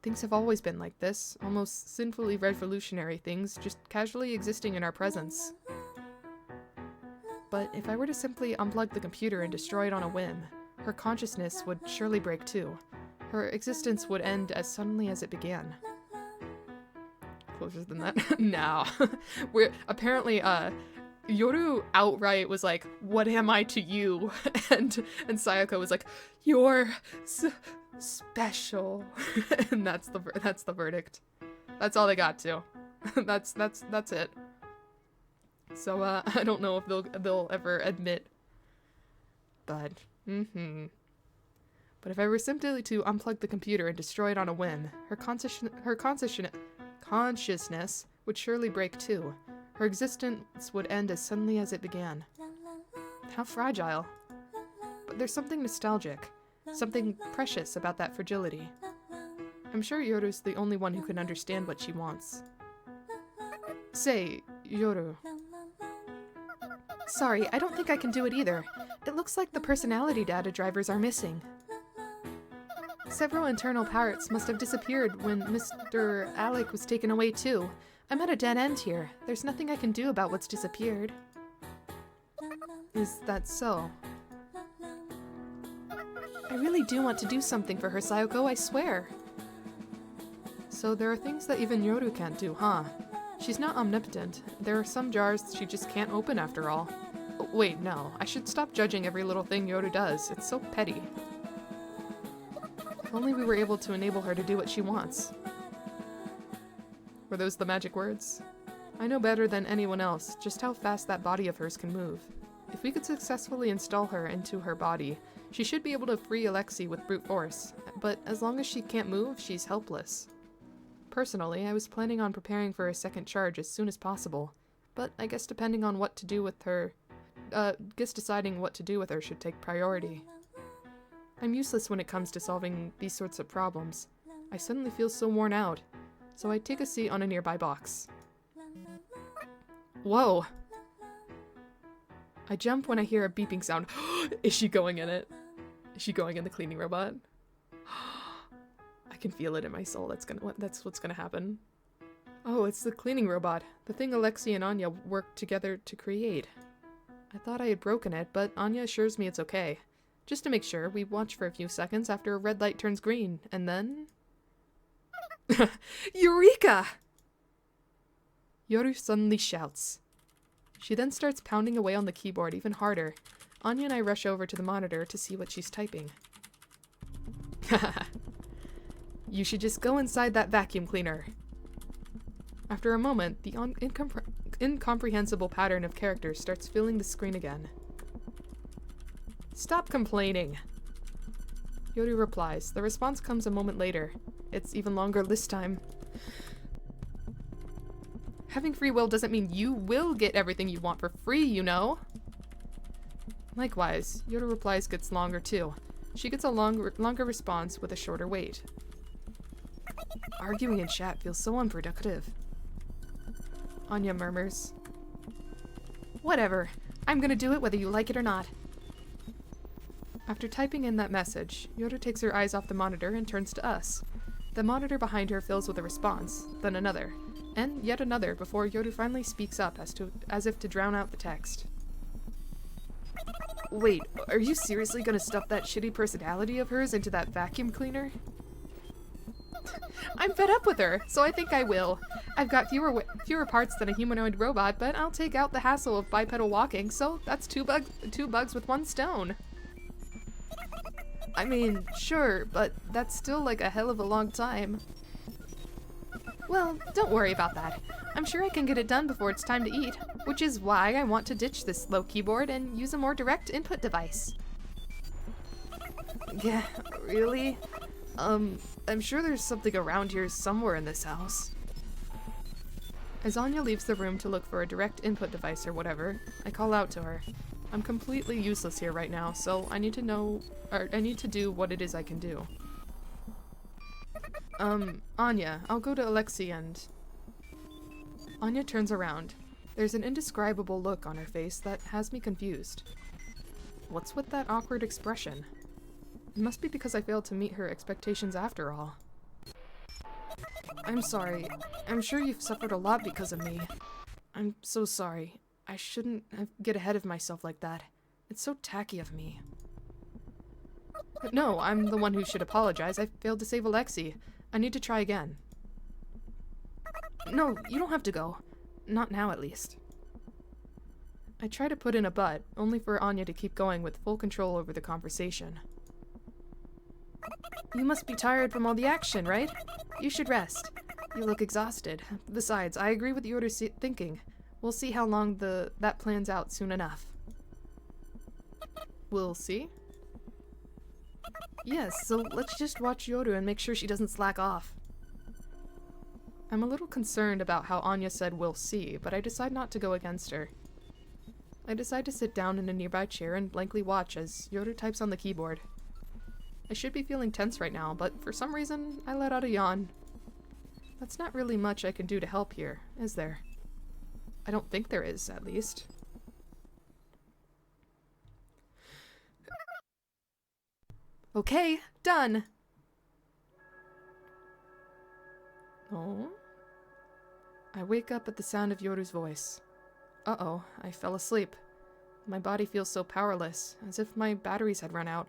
Things have always been like this, almost sinfully revolutionary things just casually existing in our presence. But if I were to simply unplug the computer and destroy it on a whim, her consciousness would surely break too. Her existence would end as suddenly as it began. Closer than that? Now. We're apparently, Yoru outright was like, "What am I to you?" and Sayako was like, "You're special." And that's the verdict. That's all they got to. That's it. So I don't know if they'll ever admit. But But if I were simply to unplug the computer and destroy it on a whim, her consciousness would surely break too. Her existence would end as suddenly as it began. How fragile. But there's something nostalgic, something precious about that fragility. I'm sure Yoru's the only one who can understand what she wants. Say, Yoru. Sorry, I don't think I can do it either. It looks like the personality data drivers are missing. Several internal parts must have disappeared when Mr. Alec was taken away too. I'm at a dead end here. There's nothing I can do about what's disappeared. Is that so? I really do want to do something for her, Sayako, I swear. So there are things that even Yoru can't do, huh? She's not omnipotent. There are some jars she just can't open after all. Oh, wait, no. I should stop judging every little thing Yoru does. It's so petty. If only we were able to enable her to do what she wants. Were those the magic words? I know better than anyone else just how fast that body of hers can move. If we could successfully install her into her body, she should be able to free Alexi with brute force, but as long as she can't move, she's helpless. Personally, I was planning on preparing for a second charge as soon as possible, but I guess deciding what to do with her should take priority. I'm useless when it comes to solving these sorts of problems. I suddenly feel so worn out, so I take a seat on a nearby box. Whoa! I jump when I hear a beeping sound. Is she going in it? Is she going in the cleaning robot? I can feel it in my soul. That's what's gonna happen. Oh, it's the cleaning robot. The thing Alexi and Anya worked together to create. I thought I had broken it, but Anya assures me it's okay. Just to make sure, we watch for a few seconds after a red light turns green, and then... Eureka! Yoru suddenly shouts. She then starts pounding away on the keyboard even harder. Anya and I rush over to the monitor to see what she's typing. You should just go inside that vacuum cleaner. After a moment, the incomprehensible pattern of characters starts filling the screen again. Stop complaining. Yoru replies. The response comes a moment later. It's even longer this time. Having free will doesn't mean you will get everything you want for free, you know. Likewise, Yoru replies gets longer too. She gets a longer response with a shorter wait. Arguing in chat feels so unproductive. Anya murmurs. Whatever. I'm gonna do it whether you like it or not. After typing in that message, Yoru takes her eyes off the monitor and turns to us. The monitor behind her fills with a response, then another, and yet another before Yoru finally speaks up as if to drown out the text. Wait, are you seriously gonna stuff that shitty personality of hers into that vacuum cleaner? I'm fed up with her, so I think I will. I've got fewer parts than a humanoid robot, but I'll take out the hassle of bipedal walking, so that's two bugs with one stone. I mean, sure, but that's still like a hell of a long time. Well, don't worry about that. I'm sure I can get it done before it's time to eat, which is why I want to ditch this slow keyboard and use a more direct input device. Yeah, really? I'm sure there's something around here somewhere in this house. As Anya leaves the room to look for a direct input device or whatever, I call out to her. I'm completely useless here right now, so I need to do what it is I can do. Anya, I'll go to Alexi and... Anya turns around. There's an indescribable look on her face that has me confused. What's with that awkward expression? It must be because I failed to meet her expectations after all. I'm sorry. I'm sure you've suffered a lot because of me. I'm so sorry. I shouldn't get ahead of myself like that. It's so tacky of me. No, I'm the one who should apologize. I failed to save Alexi. I need to try again. No, you don't have to go. Not now, at least. I try to put in a but, only for Anya to keep going with full control over the conversation. You must be tired from all the action, right? You should rest. You look exhausted. Besides, I agree with your thinking. We'll see how long that plans out soon enough. We'll see? Yes, so let's just watch Yoru and make sure she doesn't slack off. I'm a little concerned about how Anya said we'll see, but I decide not to go against her. I decide to sit down in a nearby chair and blankly watch as Yoru types on the keyboard. I should be feeling tense right now, but for some reason, I let out a yawn. That's not really much I can do to help here, is there? I don't think there is, at least. Okay, done! Oh? I wake up at the sound of Yoru's voice. Uh-oh, I fell asleep. My body feels so powerless, as if my batteries had run out.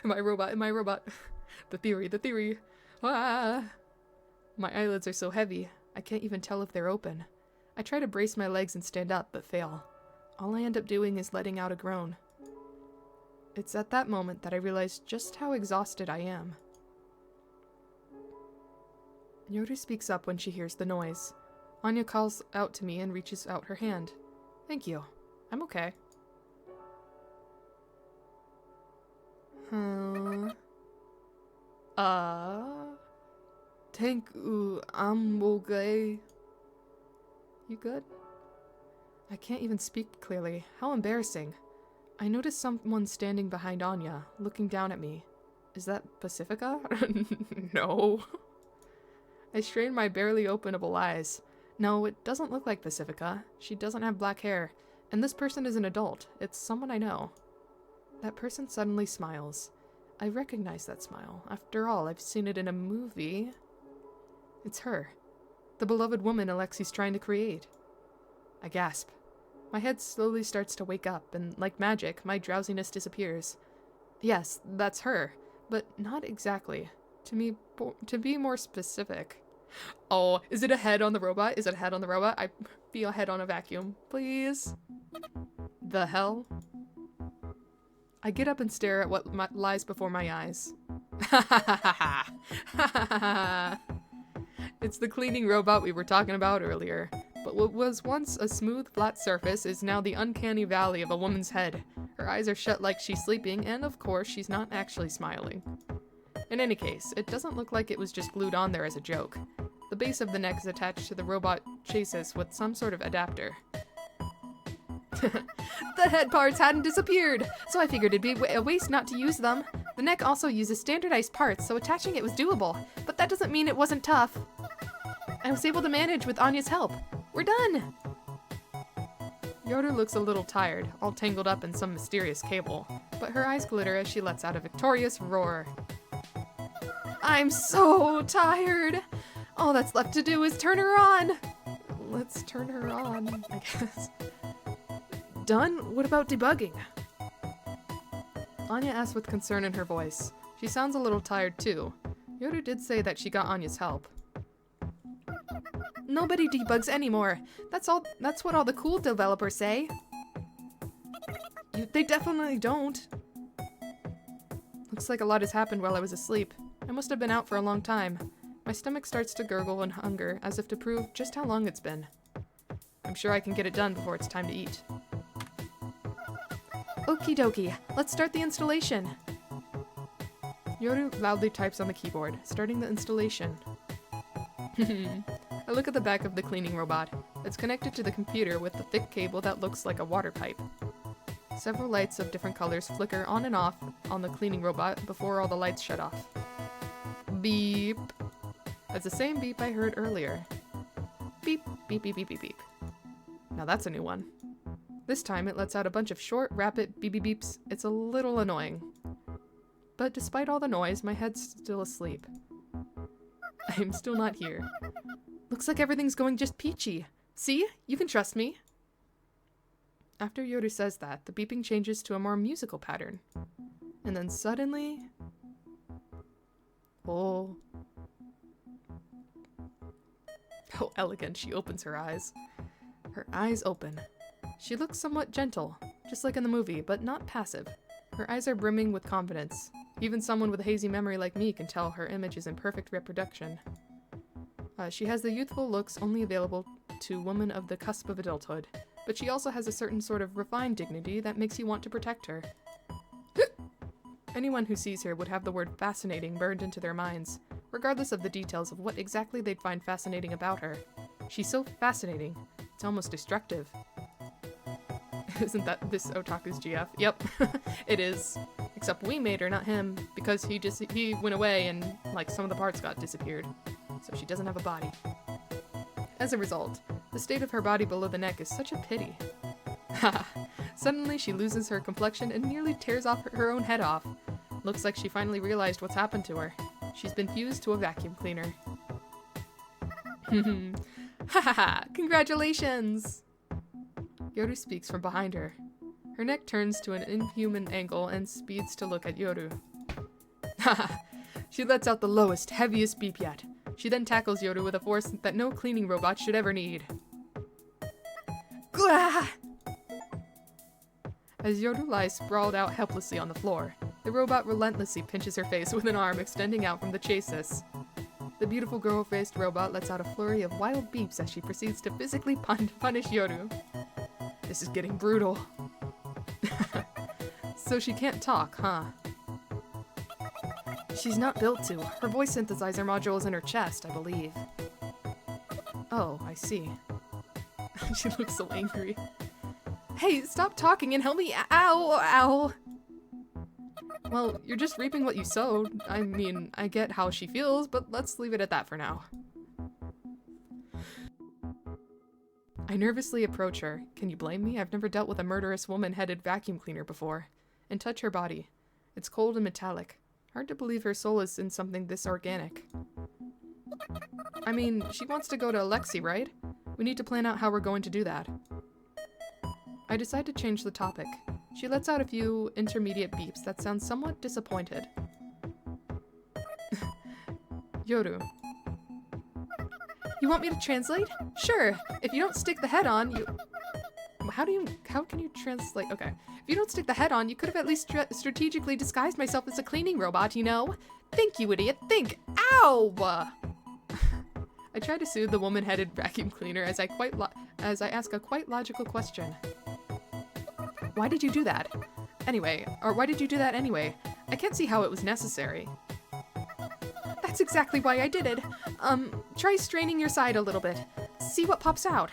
My robot. The theory. Ah! My eyelids are so heavy, I can't even tell if they're open. I try to brace my legs and stand up, but fail. All I end up doing is letting out a groan. It's at that moment that I realize just how exhausted I am. Yoru speaks up when she hears the noise. Anya calls out to me and reaches out her hand. Thank you. I'm okay. Thank you. I'm okay. You good? I can't even speak clearly. How embarrassing. I notice someone standing behind Anya, looking down at me. Is that Pacifica? No. I strain my barely openable eyes. No, it doesn't look like Pacifica. She doesn't have black hair. And this person is an adult. It's someone I know. That person suddenly smiles. I recognize that smile. After all, I've seen it in a movie. It's her. The beloved woman Alexi's trying to create. I gasp. My head slowly starts to wake up, and like magic, my drowsiness disappears. Yes, that's her. But not exactly. To be more specific. Oh, is it a head on the robot? Is it a head on the robot? I feel a head on a vacuum. Please? The hell? I get up and stare at what lies before my eyes. It's the cleaning robot we were talking about earlier. But what was once a smooth, flat surface is now the uncanny valley of a woman's head. Her eyes are shut like she's sleeping, and of course, she's not actually smiling. In any case, it doesn't look like it was just glued on there as a joke. The base of the neck is attached to the robot chassis with some sort of adapter. The head parts hadn't disappeared, so I figured it'd be a waste not to use them. The neck also uses standardized parts, so attaching it was doable, but that doesn't mean it wasn't tough. I was able to manage with Anya's help. We're done! Yoru looks a little tired, all tangled up in some mysterious cable, but her eyes glitter as she lets out a victorious roar. I'm so tired! All that's left to do is turn her on! Let's turn her on, I guess. Done? What about debugging? Anya asks with concern in her voice. She sounds a little tired too. Yoru did say that she got Anya's help. Nobody debugs anymore. That's what all the cool developers say. They definitely don't. Looks like a lot has happened while I was asleep. I must have been out for a long time. My stomach starts to gurgle in hunger, as if to prove just how long it's been. I'm sure I can get it done before it's time to eat. Okie dokie, let's start the installation. Yoru loudly types on the keyboard, starting the installation. I look at the back of the cleaning robot. It's connected to the computer with a thick cable that looks like a water pipe. Several lights of different colors flicker on and off on the cleaning robot before all the lights shut off. Beep. That's the same beep I heard earlier. Beep, beep, beep, beep, beep, beep. Now that's a new one. This time it lets out a bunch of short, rapid beep beep beeps. It's a little annoying. But despite all the noise, my head's still asleep. I'm still not here. Looks like everything's going just peachy. See? You can trust me. After Yoru says that, the beeping changes to a more musical pattern. And then suddenly... Oh. How elegant she opens her eyes. Her eyes open. She looks somewhat gentle, just like in the movie, but not passive. Her eyes are brimming with confidence. Even someone with a hazy memory like me can tell her image is in perfect reproduction. She has the youthful looks only available to women of the cusp of adulthood, but she also has a certain sort of refined dignity that makes you want to protect her. Anyone who sees her would have the word fascinating burned into their minds, regardless of the details of what exactly they'd find fascinating about her. She's so fascinating, it's almost destructive. Isn't that this otaku's GF? Yep, it is. Except we made her, not him, because he went away and, like, some of the parts got disappeared. So she doesn't have a body. As a result, the state of her body below the neck is such a pity. Haha. Suddenly she loses her complexion and nearly tears off her own head off. Looks like she finally realized what's happened to her. She's been fused to a vacuum cleaner. Hahaha! Congratulations! Yoru speaks from behind her. Her neck turns to an inhuman angle and speeds to look at Yoru. Haha! She lets out the lowest, heaviest beep yet. She then tackles Yoru with a force that no cleaning robot should ever need. Gah! As Yoru lies sprawled out helplessly on the floor, the robot relentlessly pinches her face with an arm extending out from the chassis. The beautiful girl-faced robot lets out a flurry of wild beeps as she proceeds to physically punish Yoru. This is getting brutal. So she can't talk, huh? She's not built to. Her voice synthesizer module is in her chest, I believe. Oh, I see. She looks so angry. Hey, stop talking and help me! Ow! Ow! Well, you're just reaping what you sowed. I mean, I get how she feels, but let's leave it at that for now. I nervously approach her. Can you blame me? I've never dealt with a murderous woman-headed vacuum cleaner before. And touch her body. It's cold and metallic. Hard to believe her soul is in something this organic. I mean, she wants to go to Alexi, right? We need to plan out how we're going to do that. I decide to change the topic. She lets out a few intermediate beeps that sound somewhat disappointed. Yoru. You want me to translate? Sure. If you don't stick the head on, you... How can you translate? Okay. If you don't stick the head on, you could have at least strategically disguised myself as a cleaning robot, you know? Think, you idiot, think! Ow! I try to soothe the woman-headed vacuum cleaner as I ask a quite logical question. Why did you do that? Why did you do that anyway? I can't see how it was necessary. That's exactly why I did it. Try straining your side a little bit. See what pops out.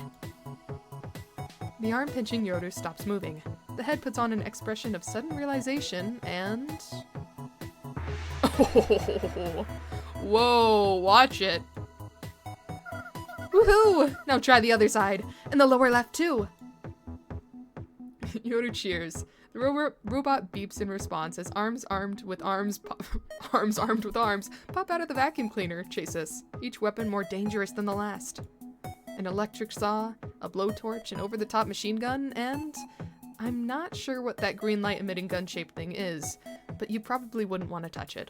The arm pinching Yoru stops moving. The head puts on an expression of sudden realization and... Oh, whoa, watch it. Woohoo! Now try the other side. And the lower left too. Yoru cheers. The robot beeps in response as arms armed with arms pop out of the vacuum cleaner chassis, each weapon more dangerous than the last. An electric saw, a blowtorch, an over-the-top machine gun, and... I'm not sure what that green light emitting gun-shaped thing is, but you probably wouldn't want to touch it.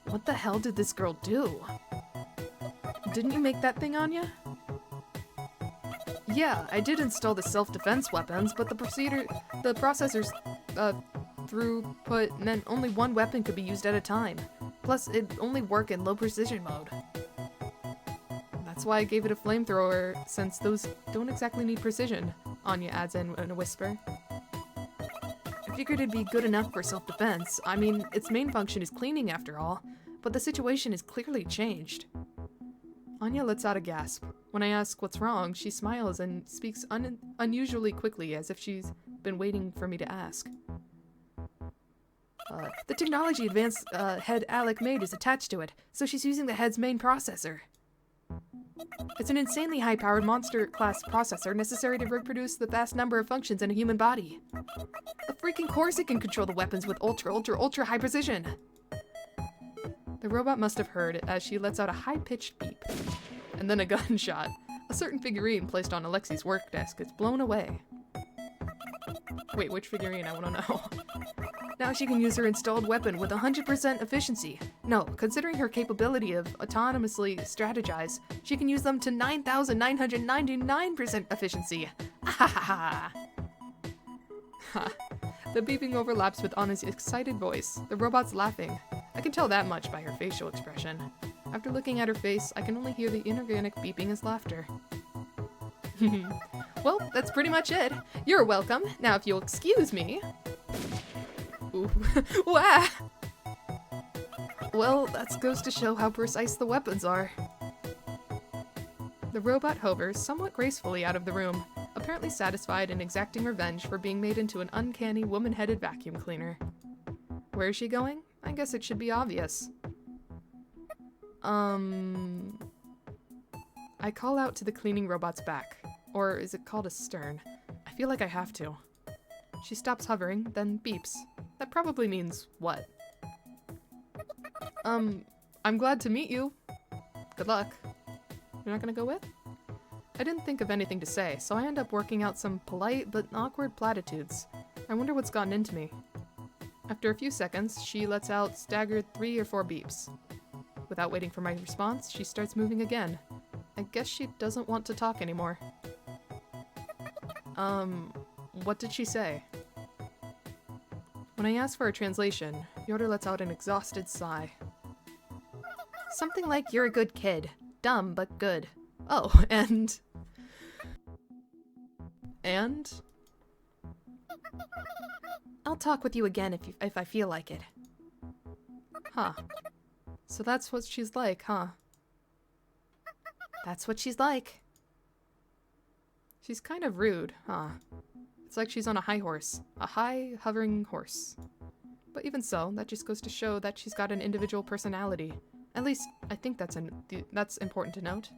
What the hell did this girl do? Didn't you make that thing, Anya? Yeah, I did install the self-defense weapons, but the processor's throughput meant only one weapon could be used at a time. Plus, it'd only work in low-precision mode. That's why I gave it a flamethrower, since those don't exactly need precision, Anya adds in a whisper. I figured it'd be good enough for self-defense. I mean, its main function is cleaning after all, but the situation is clearly changed. Anya lets out a gasp. When I ask what's wrong, she smiles and speaks unusually quickly, as if she's been waiting for me to ask. The technology advanced head Alec made is attached to it, so she's using the head's main processor. It's an insanely high-powered monster-class processor necessary to reproduce the vast number of functions in a human body. Of freaking course it can control the weapons with ultra high precision. The robot must have heard as she lets out a high-pitched beep. And then a gunshot. A certain figurine placed on Alexi's work desk is blown away. Wait, which figurine? I want to know. Now she can use her installed weapon with 100% efficiency. No, considering her capability of autonomously strategize, she can use them to 9,999% efficiency. Ha. The beeping overlaps with Anna's excited voice. The robot's laughing. I can tell that much by her facial expression. After looking at her face, I can only hear the inorganic beeping as laughter. Well, that's pretty much it. You're welcome. Now if you'll excuse me... Ooh. Wah! Well, that goes to show how precise the weapons are. The robot hovers somewhat gracefully out of the room, apparently satisfied and exacting revenge for being made into an uncanny woman-headed vacuum cleaner. Where is she going? I guess it should be obvious. I call out to the cleaning robot's back. Or is it called a stern? I feel like I have to. She stops hovering, then beeps. That probably means what? I'm glad to meet you. Good luck. You're not gonna go with? I didn't think of anything to say, so I end up working out some polite but awkward platitudes. I wonder what's gotten into me. After a few seconds, she lets out staggered 3 or 4 beeps. Without waiting for my response, she starts moving again. I guess she doesn't want to talk anymore. What did she say? When I ask for a translation, Yoda lets out an exhausted sigh. Something like, "You're a good kid. Dumb, but good." Oh, and... I'll talk with you again if I feel like it. Huh. So that's what she's like, huh? That's what she's like. She's kind of rude, huh? It's like she's on a high horse. A high, hovering horse. But even so, that just goes to show that she's got an individual personality. At least, I think that's important to note.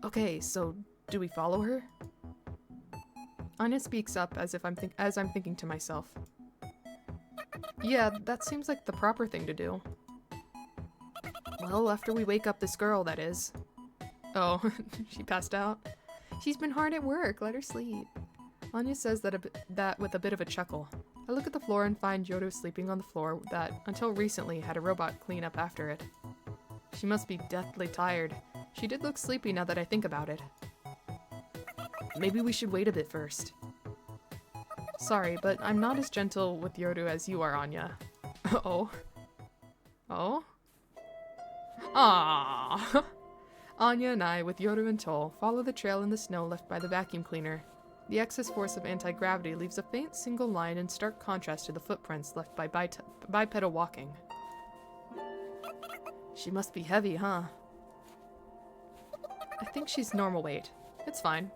Okay, so do we follow her? Anya speaks up as I'm thinking to myself. Yeah, that seems like the proper thing to do. Well, after we wake up this girl, that is. Oh, she passed out? She's been hard at work, let her sleep. Anya says that with a bit of a chuckle. I look at the floor and find Yodo sleeping on the floor that, until recently, had a robot clean up after it. She must be deathly tired. She did look sleepy now that I think about it. Maybe we should wait a bit first. Sorry, but I'm not as gentle with Yodo as you are, Anya. Oh? Oh? Aww. Anya and I, with Yodo in tow, follow the trail in the snow left by the vacuum cleaner. The excess force of anti-gravity leaves a faint single line in stark contrast to the footprints left by bipedal walking. She must be heavy, huh? I think she's normal weight. It's fine.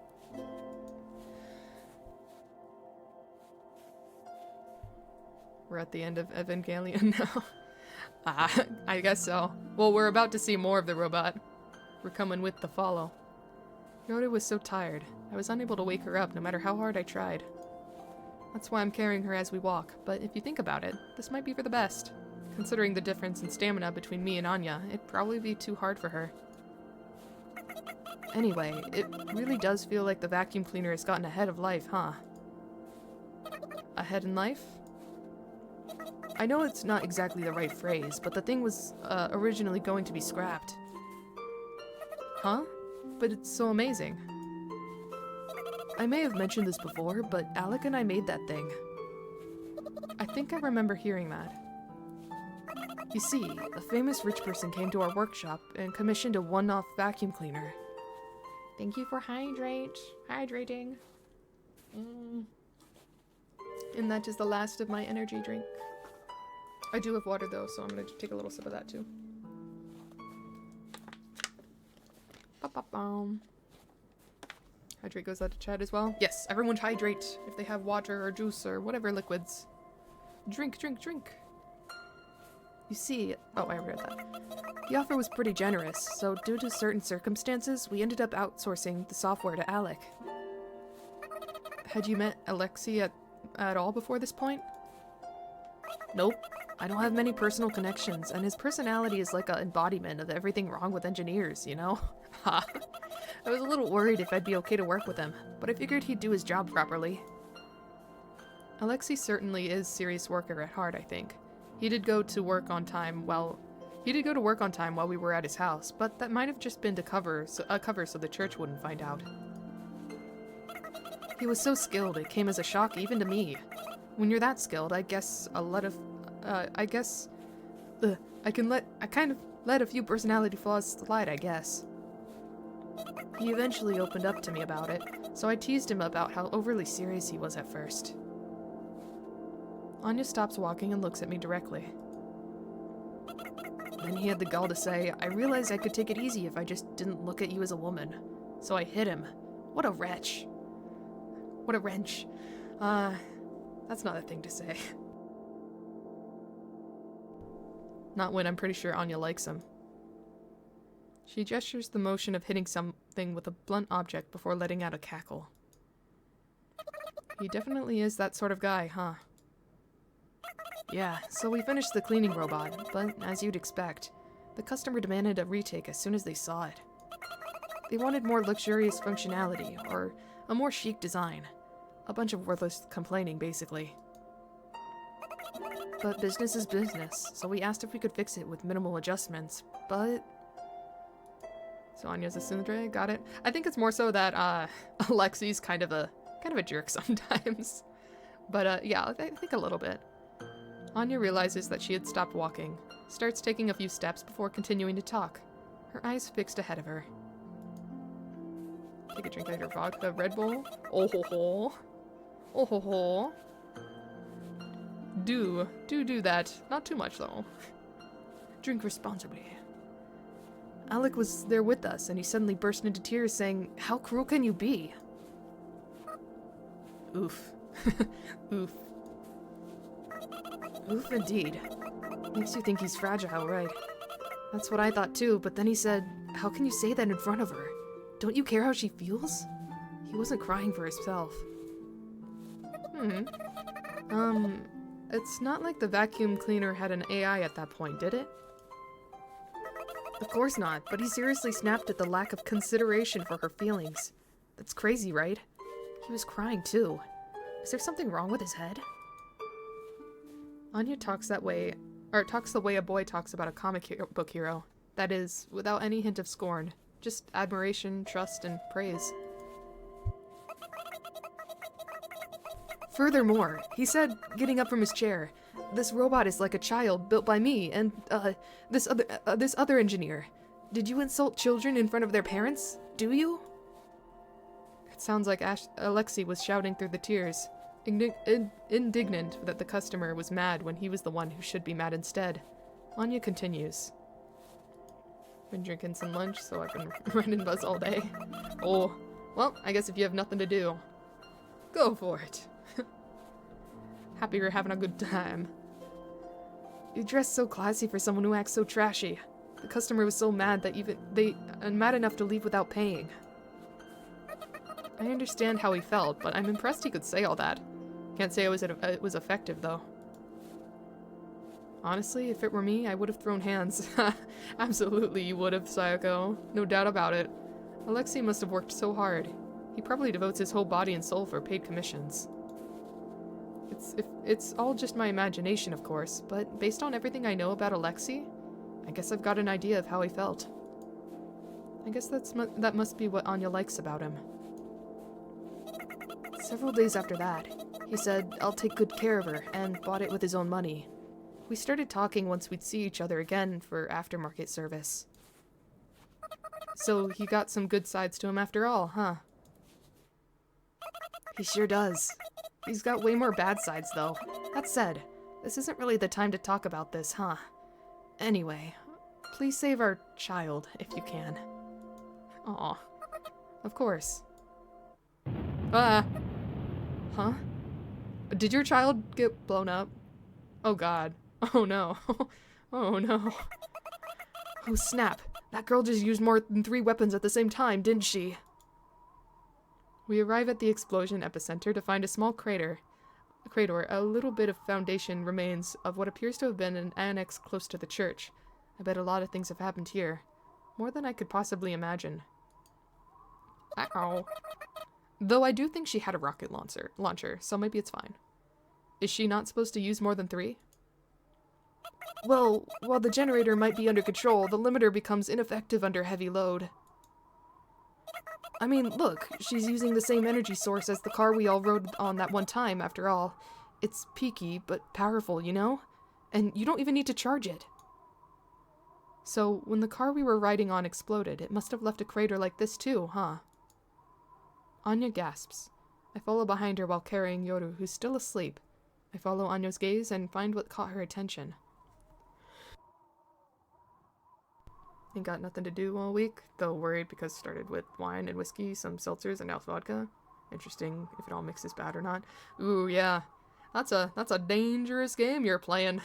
We're at the end of Evangelion now. I guess so. Well, we're about to see more of the robot. We're coming with the follow. Yoda was so tired. I was unable to wake her up no matter how hard I tried. That's why I'm carrying her as we walk, but if you think about it, this might be for the best. Considering the difference in stamina between me and Anya, it'd probably be too hard for her. Anyway, it really does feel like the vacuum cleaner has gotten ahead of life, huh? Ahead in life? I know it's not exactly the right phrase, but the thing was originally going to be scrapped. Huh? But it's so amazing. I may have mentioned this before, but Alec and I made that thing. I think I remember hearing that. You see, a famous rich person came to our workshop and commissioned a one-off vacuum cleaner. Thank you for hydrating. And that is the last of my energy drink. I do have water though, so I'm gonna take a little sip of that too. Ba-ba-bum. Hydrate goes out to chat as well. Yes, everyone hydrate if they have water or juice or whatever liquids. Drink, drink, drink. You see, oh, I read that. The offer was pretty generous, so due to certain circumstances, we ended up outsourcing the software to Alec. Had you met Alexei at all before this point? Nope. I don't have many personal connections, and his personality is like an embodiment of everything wrong with engineers, you know? Ha. I was a little worried if I'd be okay to work with him, but I figured he'd do his job properly. Alexei certainly is a serious worker at heart, I think. He did go to work on time while we were at his house, but that might have just been a cover so the church wouldn't find out. He was so skilled, it came as a shock even to me. When you're that skilled, I kind of let a few personality flaws slide, I guess. He eventually opened up to me about it, so I teased him about how overly serious he was at first. Anya stops walking and looks at me directly. Then he had the gall to say, I realized I could take it easy if I just didn't look at you as a woman. So I hit him. What a wretch. What a wrench. That's not a thing to say. Not when I'm pretty sure Anya likes him. She gestures the motion of hitting something with a blunt object before letting out a cackle. He definitely is that sort of guy, huh? Yeah, so we finished the cleaning robot, but as you'd expect, the customer demanded a retake as soon as they saw it. They wanted more luxurious functionality, or a more chic design. A bunch of worthless complaining, basically. But business is business, so we asked if we could fix it with minimal adjustments, but... So Anya's a tsundere, got it. I think it's more so that, Alexei's kind of a jerk sometimes. But, yeah, I think a little bit. Anya realizes that she had stopped walking, starts taking a few steps before continuing to talk, her eyes fixed ahead of her. Take a drink of your vodka, Red Bull. Oh ho ho. Oh ho ho. Do that. Not too much, though. Drink responsibly. Alec was there with us, and he suddenly burst into tears, saying, "How cruel can you be?" Oof. Oof. Oof indeed. Makes you think he's fragile, right? That's what I thought too, but then he said, "How can you say that in front of her? Don't you care how she feels?" He wasn't crying for himself. It's not like the vacuum cleaner had an AI at that point, did it? Of course not, but he seriously snapped at the lack of consideration for her feelings. That's crazy, right? He was crying too. Is there something wrong with his head? Anya talks the way a boy talks about a book hero. That is, without any hint of scorn. Just admiration, trust, and praise. Furthermore, he said, getting up from his chair, "This robot is like a child built by me and, this other engineer. Did you insult children in front of their parents? Do you?" It sounds like Alexei was shouting through the tears, indignant that the customer was mad when he was the one who should be mad instead. Anya continues. Been drinking some lunch, so I've been running buzz all day. Oh, well, I guess if you have nothing to do, go for it. Happy you're having a good time. You dress so classy for someone who acts so trashy. The customer was so mad that mad enough to leave without paying. I understand how he felt, but I'm impressed he could say all that. Can't say it was effective, though. Honestly, if it were me, I would have thrown hands. Absolutely, you would have, Sayako. No doubt about it. Alexei must have worked so hard. He probably devotes his whole body and soul for paid commissions. It's all just my imagination, of course, but based on everything I know about Alexei, I guess I've got an idea of how he felt. I guess that must be what Anya likes about him. Several days after that, he said, "I'll take good care of her," and bought it with his own money. We started talking once we'd see each other again for aftermarket service. So he got some good sides to him after all, huh? He sure does. He's got way more bad sides, though. That said, this isn't really the time to talk about this, huh? Anyway, please save our child, if you can. Aw. Of course. Ah. Huh? Did your child get blown up? Oh god. Oh no. Oh no. Oh snap. That girl just used more than 3 weapons at the same time, didn't she? We arrive at the explosion epicenter to find a small crater. A little bit of foundation remains of what appears to have been an annex close to the church. I bet a lot of things have happened here. More than I could possibly imagine. Uh-oh. Though I do think she had a rocket launcher, so maybe it's fine. Is she not supposed to use more than 3? Well, while the generator might be under control, the limiter becomes ineffective under heavy load. I mean, look, she's using the same energy source as the car we all rode on that one time, after all. It's peaky, but powerful, you know? And you don't even need to charge it. So, when the car we were riding on exploded, it must have left a crater like this too, huh? Anya gasps. I follow behind her while carrying Yoru, who's still asleep. I follow Anya's gaze and find what caught her attention. Ain't got nothing to do all week, though worried because started with wine and whiskey, some seltzers, and now vodka. Interesting if it all mixes bad or not. Ooh, yeah. That's a dangerous game you're playing.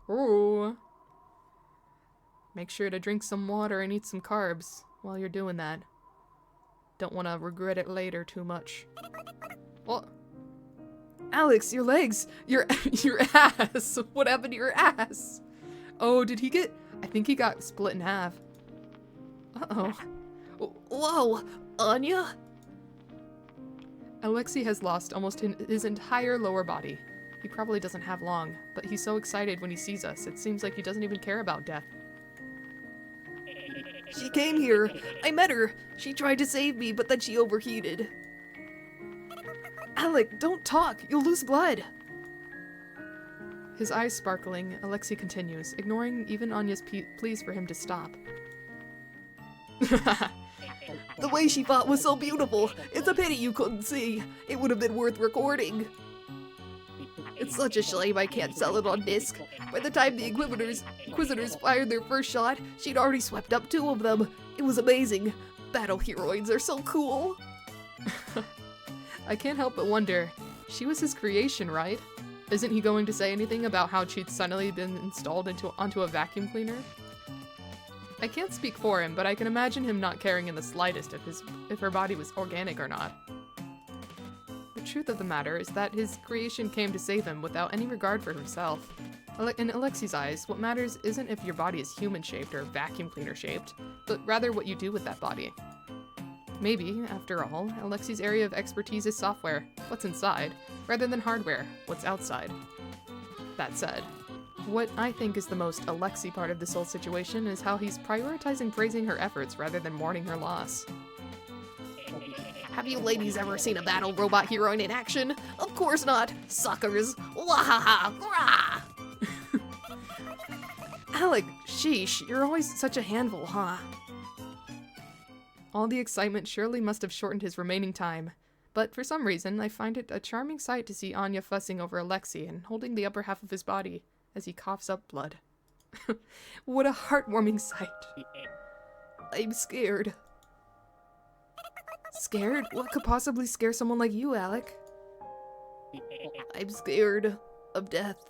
Ooh. Make sure to drink some water and eat some carbs while you're doing that. Don't want to regret it later too much. What? Alex, your legs! Your ass! What happened to your ass? Oh, did he get... I think he got split in half. Uh-oh. Whoa, Anya? Alexei has lost almost his entire lower body. He probably doesn't have long, but he's so excited when he sees us, it seems like he doesn't even care about death. She came here. I met her. She tried to save me, but then she overheated. Alec, don't talk! You'll lose blood! His eyes sparkling, Alexei continues, ignoring even Anya's pleas for him to stop. The way she fought was so beautiful. It's a pity you couldn't see. It would have been worth recording. It's such a shame I can't sell it on disc. By the time the Inquisitors fired their first shot, she'd already swept up 2 of them. It was amazing. Battle heroines are so cool. I can't help but wonder, she was his creation, right? Isn't he going to say anything about how she'd suddenly been installed onto a vacuum cleaner? I can't speak for him, but I can imagine him not caring in the slightest if her body was organic or not. The truth of the matter is that his creation came to save him without any regard for himself. In Alexei's eyes, what matters isn't if your body is human-shaped or vacuum cleaner-shaped, but rather what you do with that body. Maybe, after all, Alexei's area of expertise is software, what's inside, rather than hardware, what's outside. That said, what I think is the most Alexei part of this whole situation is how he's prioritizing praising her efforts rather than mourning her loss. Have you ladies ever seen a battle robot heroine in action? Of course not. Suckers. Wahaha. Rah! Alec, sheesh, you're always such a handful, huh? All the excitement surely must have shortened his remaining time, but for some reason I find it a charming sight to see Anya fussing over Alexei and holding the upper half of his body as he coughs up blood. What a heartwarming sight. I'm scared. Scared? What could possibly scare someone like you, Alec? I'm scared of death.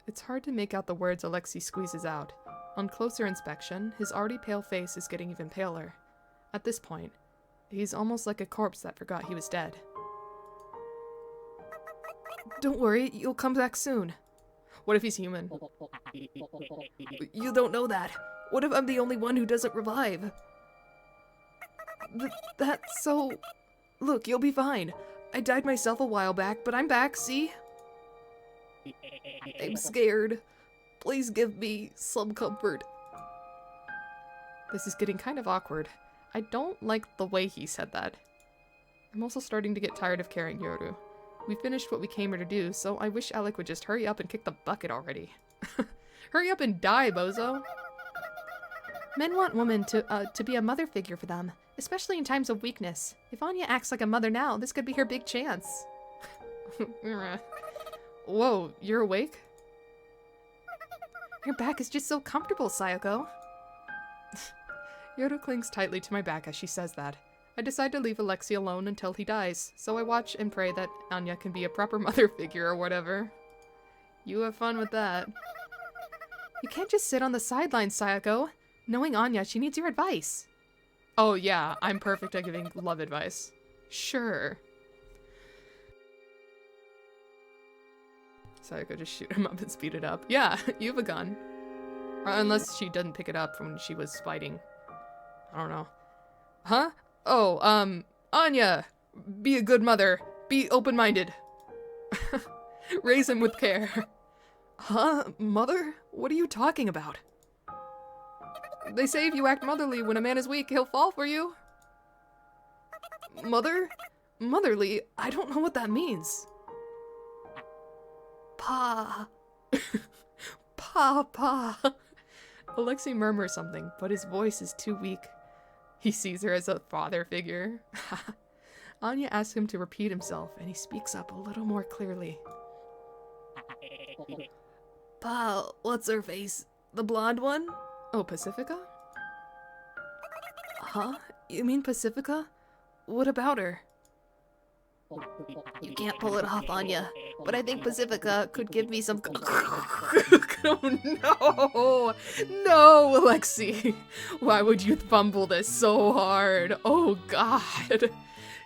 It's hard to make out the words Alexei squeezes out. On closer inspection, his already pale face is getting even paler. At this point, he's almost like a corpse that forgot he was dead. Don't worry, you'll come back soon. What if he's human? You don't know that. What if I'm the only one who doesn't revive? That's so... Look, you'll be fine. I died myself a while back, but I'm back, see? I'm scared. Please give me some comfort. This is getting kind of awkward. I don't like the way he said that. I'm also starting to get tired of carrying Yoru. We finished what we came here to do, so I wish Alec would just hurry up and kick the bucket already. Hurry up and die, bozo! Men want women to be a mother figure for them, especially in times of weakness. If Anya acts like a mother now, this could be her big chance. Whoa, you're awake? Your back is just so comfortable, Sayoko. Yoda clings tightly to my back as she says that. I decide to leave Alexei alone until he dies, so I watch and pray that Anya can be a proper mother figure or whatever. You have fun with that. You can't just sit on the sidelines, Sayako. Knowing Anya, she needs your advice. Oh yeah, I'm perfect at giving love advice. Sure. Sayako just shoot him up and speed it up. Yeah, you have a gun. Unless she doesn't pick it up when she was fighting. I don't know. Huh? Oh, Anya! Be a good mother. Be open-minded. Raise him with care. Huh? Mother? What are you talking about? They say if you act motherly when a man is weak, he'll fall for you. Mother? Motherly? I don't know what that means. Pa. Pa. Alexei murmurs something, but his voice is too weak. He sees her as a father figure. Anya asks him to repeat himself, and he speaks up a little more clearly. Pa, what's her face? The blonde one? Oh, Pacifica? Huh? You mean Pacifica? What about her? You can't pull it off, Anya, but I think Pacifica could give me some... Oh, no! No, Alexei! Why would you fumble this so hard? Oh, God!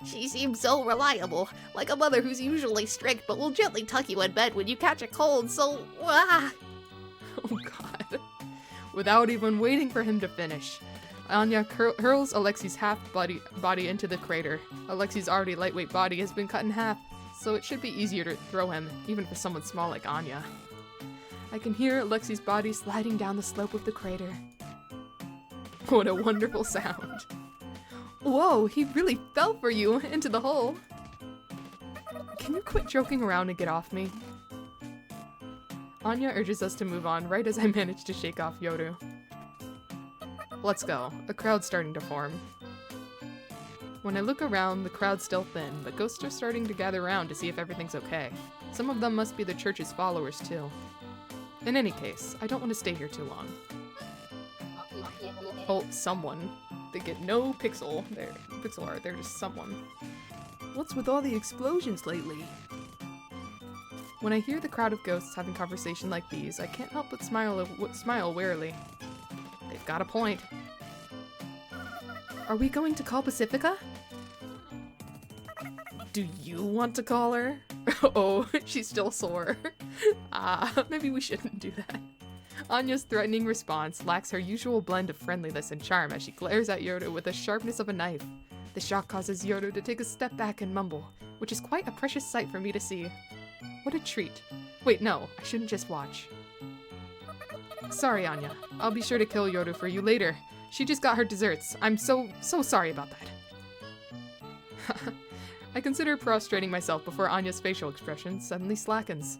She seems so reliable, like a mother who's usually strict but will gently tuck you in bed when you catch a cold, so... Oh, God. Without even waiting for him to finish, Anya hurls Alexei's half-body into the crater. Alexei's already lightweight body has been cut in half, so it should be easier to throw him, even for someone small like Anya. I can hear Alexei's body sliding down the slope of the crater. What a wonderful sound. Whoa, he really fell for you into the hole. Can you quit joking around and get off me? Anya urges us to move on right as I manage to shake off Yoru. Let's go. A crowd's starting to form. When I look around, the crowd's still thin, but ghosts are starting to gather around to see if everything's okay. Some of them must be the church's followers, too. In any case, I don't want to stay here too long. Oh, someone. They get no pixel art, they're just someone. What's with all the explosions lately? When I hear the crowd of ghosts having conversation like these, I can't help but smile warily. They've got a point. Are we going to call Pacifica? Do you want to call her? Oh, she's still sore. Maybe we shouldn't do that. Anya's threatening response lacks her usual blend of friendliness and charm as she glares at Yoru with the sharpness of a knife. The shock causes Yoru to take a step back and mumble, which is quite a precious sight for me to see. What a treat. Wait, no, I shouldn't just watch. Sorry, Anya. I'll be sure to kill Yoru for you later. She just got her desserts. I'm so sorry about that. I consider prostrating myself before Anya's facial expression suddenly slackens.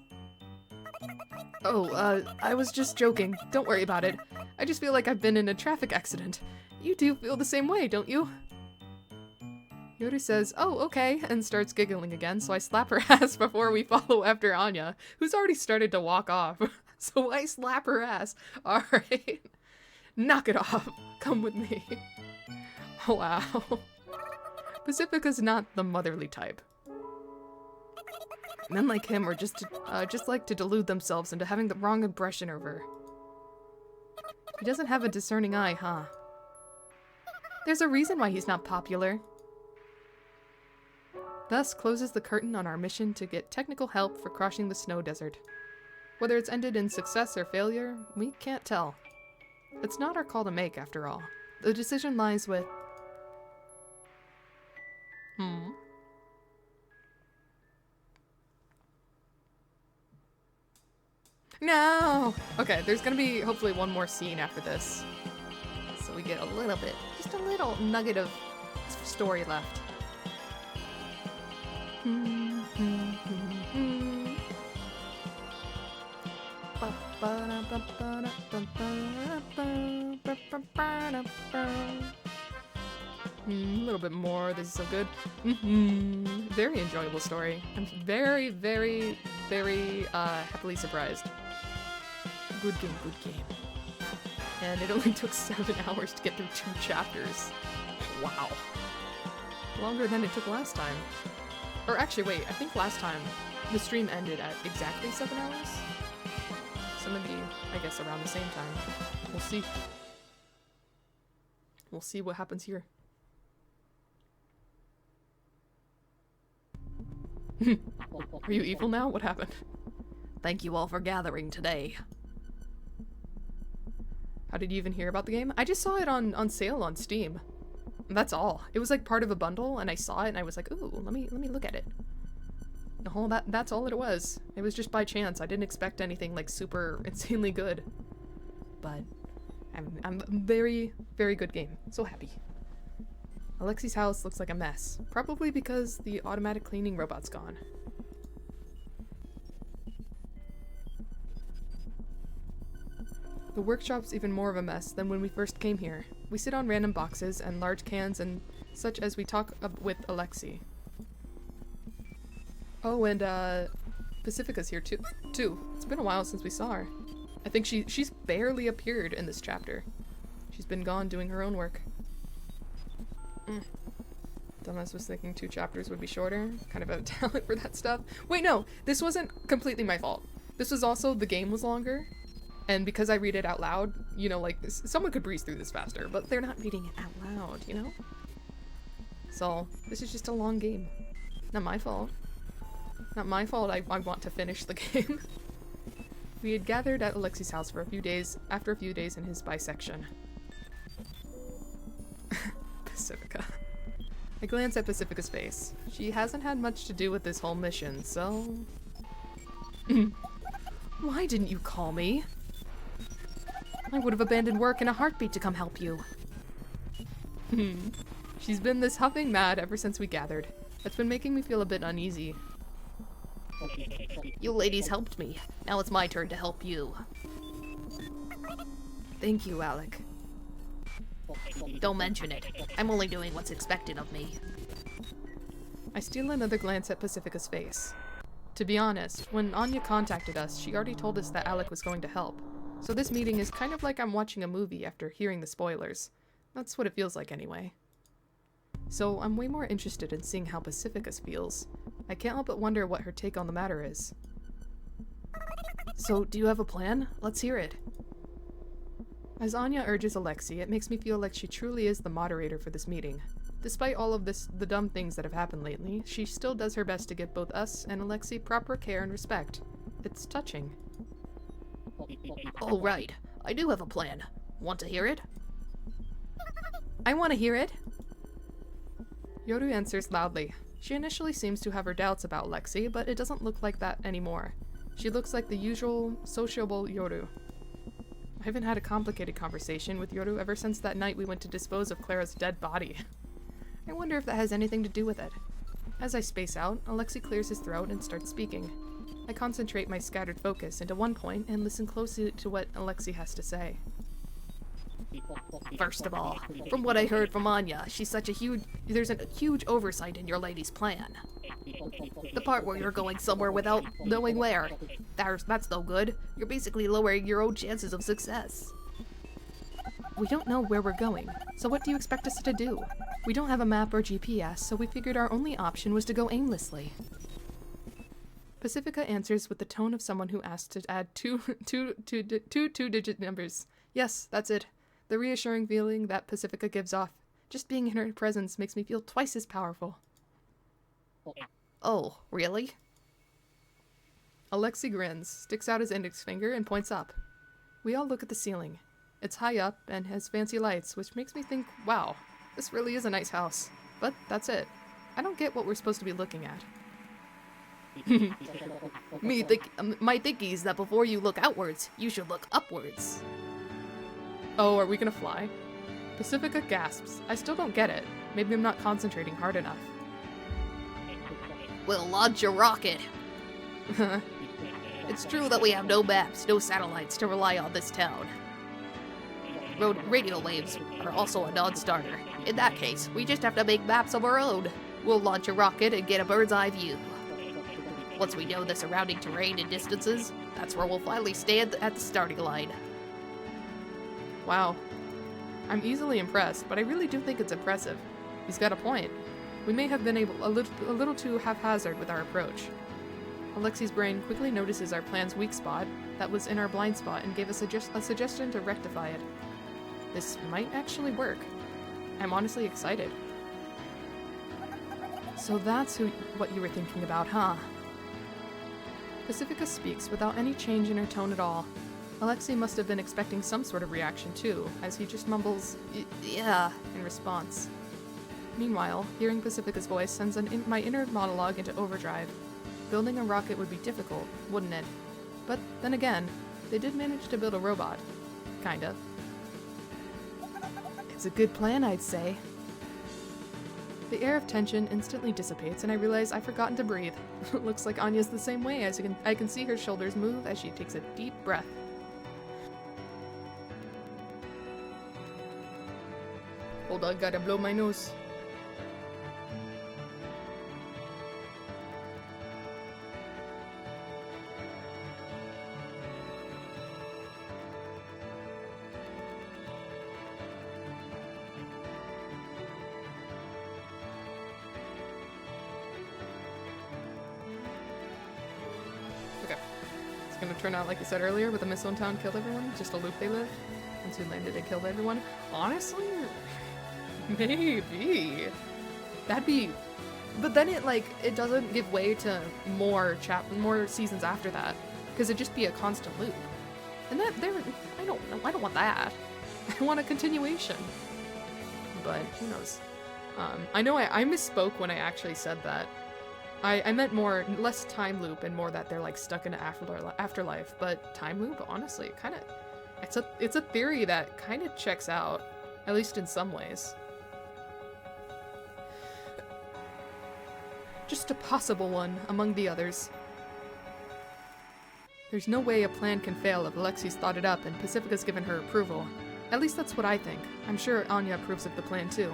Oh, I was just joking. Don't worry about it. I just feel like I've been in a traffic accident. You do feel the same way, don't you? Yoru says, oh, okay, and starts giggling again, so I slap her ass before we follow after Anya, who's already started to walk off. So I slap her ass. Alright. Knock it off. Come with me. Wow. Pacifica's not the motherly type. Men like him are just like to delude themselves into having the wrong impression of her. He doesn't have a discerning eye, huh? There's a reason why he's not popular. Thus closes the curtain on our mission to get technical help for crossing the snow desert. Whether it's ended in success or failure, we can't tell. It's not our call to make, after all. The decision lies with... No! Okay, there's gonna be hopefully one more scene after this. So we get a little bit, just a little nugget of story left. A little bit more. This is so good. Very enjoyable story. I'm very, very, very happily surprised. Good game, good game. and it only took 7 hours to get through 2 chapters. Wow. Longer than it took last time. Or actually, wait, I think last time the stream ended at exactly 7 hours? So maybe, I guess, around the same time. We'll see. We'll see what happens here. Are you evil now? What happened? Thank you all for gathering today. How did you even hear about the game? I just saw it on sale on Steam. That's all. It was like part of a bundle, and I saw it, and I was like, ooh, let me look at it. No, that's all it was. It was just by chance. I didn't expect anything like super insanely good. But I'm very, very good game. So happy. Alexi's house looks like a mess. Probably because the automatic cleaning robot's gone. The workshop's even more of a mess than when we first came here. We sit on random boxes and large cans and such as we talk with Alexi. Oh, and Pacifica's here too. It's been a while since we saw her. I think she's barely appeared in this chapter. She's been gone doing her own work. Dumbass was thinking 2 chapters would be shorter. Kind of a talent for that stuff. Wait, no, this wasn't completely my fault. This was also, the game was longer. And because I read it out loud, you know, like, someone could breeze through this faster, but they're not reading it out loud, you know? So, this is just a long game. Not my fault. Not my fault I want to finish the game. We had gathered at Alexi's house for a few days, after a few days in his bisection. Pacifica. I glance at Pacifica's face. She hasn't had much to do with this whole mission, so... Why didn't you call me? I would have abandoned work in a heartbeat to come help you. She's been this huffing mad ever since we gathered. It's been making me feel a bit uneasy. You ladies helped me. Now it's my turn to help you. Thank you, Alec. Don't mention it. I'm only doing what's expected of me. I steal another glance at Pacifica's face. To be honest, when Anya contacted us, she already told us that Alec was going to help. So this meeting is kind of like I'm watching a movie after hearing the spoilers. That's what it feels like anyway. So I'm way more interested in seeing how Pacifica feels. I can't help but wonder what her take on the matter is. So, do you have a plan? Let's hear it. As Anya urges Alexi, it makes me feel like she truly is the moderator for this meeting. Despite all of the dumb things that have happened lately, she still does her best to give both us and Alexi proper care and respect. It's touching. All right, I do have a plan. Want to hear it? I want to hear it! Yoru answers loudly. She initially seems to have her doubts about Alexi, but it doesn't look like that anymore. She looks like the usual, sociable Yoru. I haven't had a complicated conversation with Yoru ever since that night we went to dispose of Clara's dead body. I wonder if that has anything to do with it. As I space out, Alexi clears his throat and starts speaking. I concentrate my scattered focus into one point and listen closely to what Alexi has to say. First of all, from what I heard from Anya, there's a huge oversight in your lady's plan. The part where you're going somewhere without knowing where, that's no good. You're basically lowering your own chances of success. We don't know where we're going, so what do you expect us to do? We don't have a map or GPS, so we figured our only option was to go aimlessly. Pacifica answers with the tone of someone who asked to add two two-digit numbers. Yes, that's it. The reassuring feeling that Pacifica gives off. Just being in her presence makes me feel twice as powerful. Oh, really? Alexi grins, sticks out his index finger, and points up. We all look at the ceiling. It's high up and has fancy lights, which makes me think, wow, this really is a nice house. But that's it. I don't get what we're supposed to be looking at. My thinking is that before you look outwards, you should look upwards. Oh, are we gonna fly? Pacifica gasps. I still don't get it. Maybe I'm not concentrating hard enough. We'll launch a rocket. It's true that we have no maps, no satellites to rely on this town. Radio waves are also a non-starter. In that case, we just have to make maps of our own. We'll launch a rocket and get a bird's eye view. Once we know the surrounding terrain and distances, that's where we'll finally stand at the starting line. Wow. I'm easily impressed, but I really do think it's impressive. He's got a point. We may have been a little too haphazard with our approach. Alexi's brain quickly notices our plan's weak spot, that was in our blind spot, and gave us a suggestion to rectify it. This might actually work. I'm honestly excited. So that's what you were thinking about, huh? Pacifica speaks without any change in her tone at all. Alexei must have been expecting some sort of reaction too, as he just mumbles, yeah, in response. Meanwhile, hearing Pacifica's voice sends my inner monologue into overdrive. Building a rocket would be difficult, wouldn't it? But then again, they did manage to build a robot. Kind of. It's a good plan, I'd say. The air of tension instantly dissipates, and I realize I've forgotten to breathe. Looks like Anya's the same way, as I can see her shoulders move as she takes a deep breath. Hold on, gotta blow my nose. Gonna turn out like you said earlier, with the missile in town killed everyone, just a loop they live. Once we landed and killed everyone. Honestly, maybe. That'd be, but then it doesn't give way to more seasons after that, because it'd just be a constant loop. And I don't want that. I want a continuation. But who knows? I know I misspoke when I actually said that. I meant less time loop and more that they're like stuck in an afterlife, but time loop, honestly, it's a theory that kind of checks out, at least in some ways. Just a possible one among the others. There's no way a plan can fail if Alexi's thought it up and Pacifica's given her approval. At least that's what I think. I'm sure Anya approves of the plan too.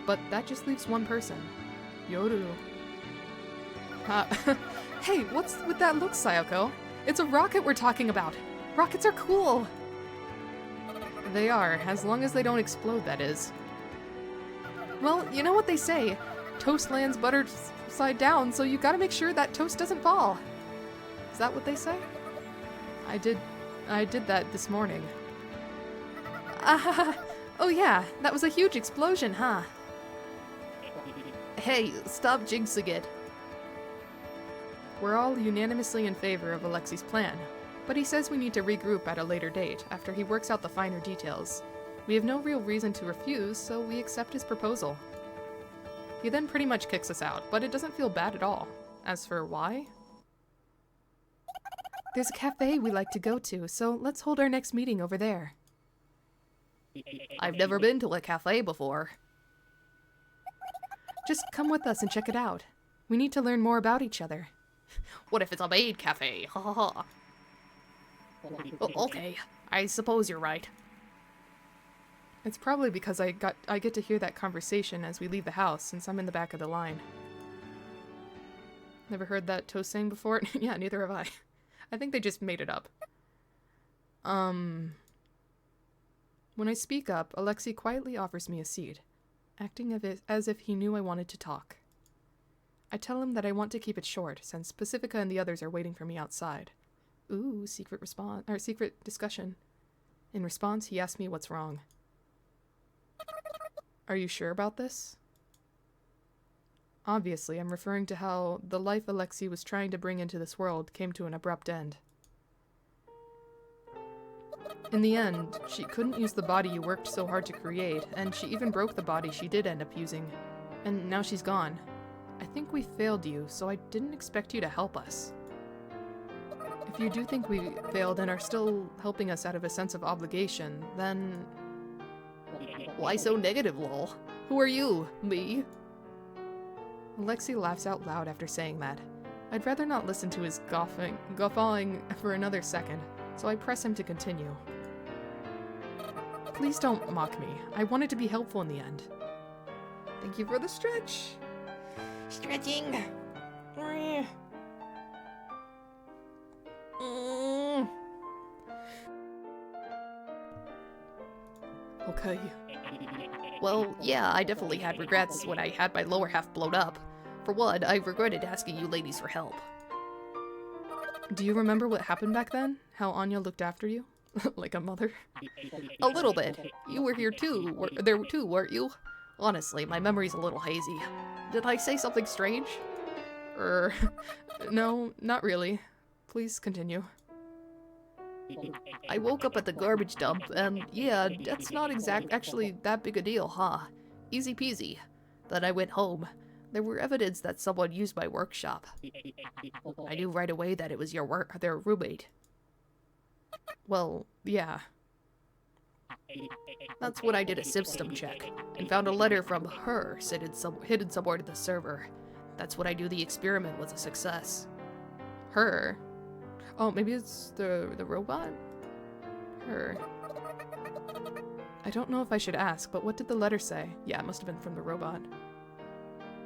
But that just leaves one person. Yoru. Hey, what's with that look, Sayoko? It's a rocket we're talking about. Rockets are cool. They are, as long as they don't explode, that is. Well, you know what they say. Toast lands buttered side down, so you gotta make sure that toast doesn't fall. Is that what they say? I did that this morning. Oh yeah, that was a huge explosion, huh? Hey, stop jinxing it. We're all unanimously in favor of Alexi's plan, but he says we need to regroup at a later date, after he works out the finer details. We have no real reason to refuse, so we accept his proposal. He then pretty much kicks us out, but it doesn't feel bad at all. As for why? There's a cafe we like to go to, so let's hold our next meeting over there. I've never been to a cafe before. Just come with us and check it out. We need to learn more about each other. What if it's a maid cafe? Ha ha ha. Okay, I suppose you're right. It's probably because I get to hear that conversation as we leave the house, since I'm in the back of the line. Never heard that toast saying before? Yeah, neither have I. I think they just made it up. When I speak up, Alexei quietly offers me a seat, acting as if he knew I wanted to talk. I tell him that I want to keep it short, since Pacifica and the others are waiting for me outside. Ooh, secret discussion. In response, he asks me what's wrong. Are you sure about this? Obviously, I'm referring to how the life Alexei was trying to bring into this world came to an abrupt end. In the end, she couldn't use the body you worked so hard to create, and she even broke the body she did end up using. And now she's gone. I think we failed you, so I didn't expect you to help us. If you do think we failed and are still helping us out of a sense of obligation, then... Why so negative, lol? Who are you? Me? Alexei laughs out loud after saying that. I'd rather not listen to his guffawing for another second, so I press him to continue. Please don't mock me. I wanted to be helpful in the end. Thank you for the stretch. Stretching. Okay. Well, yeah, I definitely had regrets when I had my lower half blown up. For one, I regretted asking you ladies for help. Do you remember what happened back then? How Anya looked after you? Like a mother? A little bit. You were here too, there too, weren't you? Honestly, my memory's a little hazy. Did I say something strange? No, not really. Please continue. I woke up at the garbage dump, and yeah, that's not actually that big a deal, huh? Easy peasy. Then I went home. There were evidence that someone used my workshop. I knew right away that it was their roommate. Well, yeah. That's when I did a system check, and found a letter from her hidden somewhere in the server. That's when I knew the experiment was a success. Her? Oh, maybe it's the robot? Her. I don't know if I should ask, but what did the letter say? Yeah, it must have been from the robot.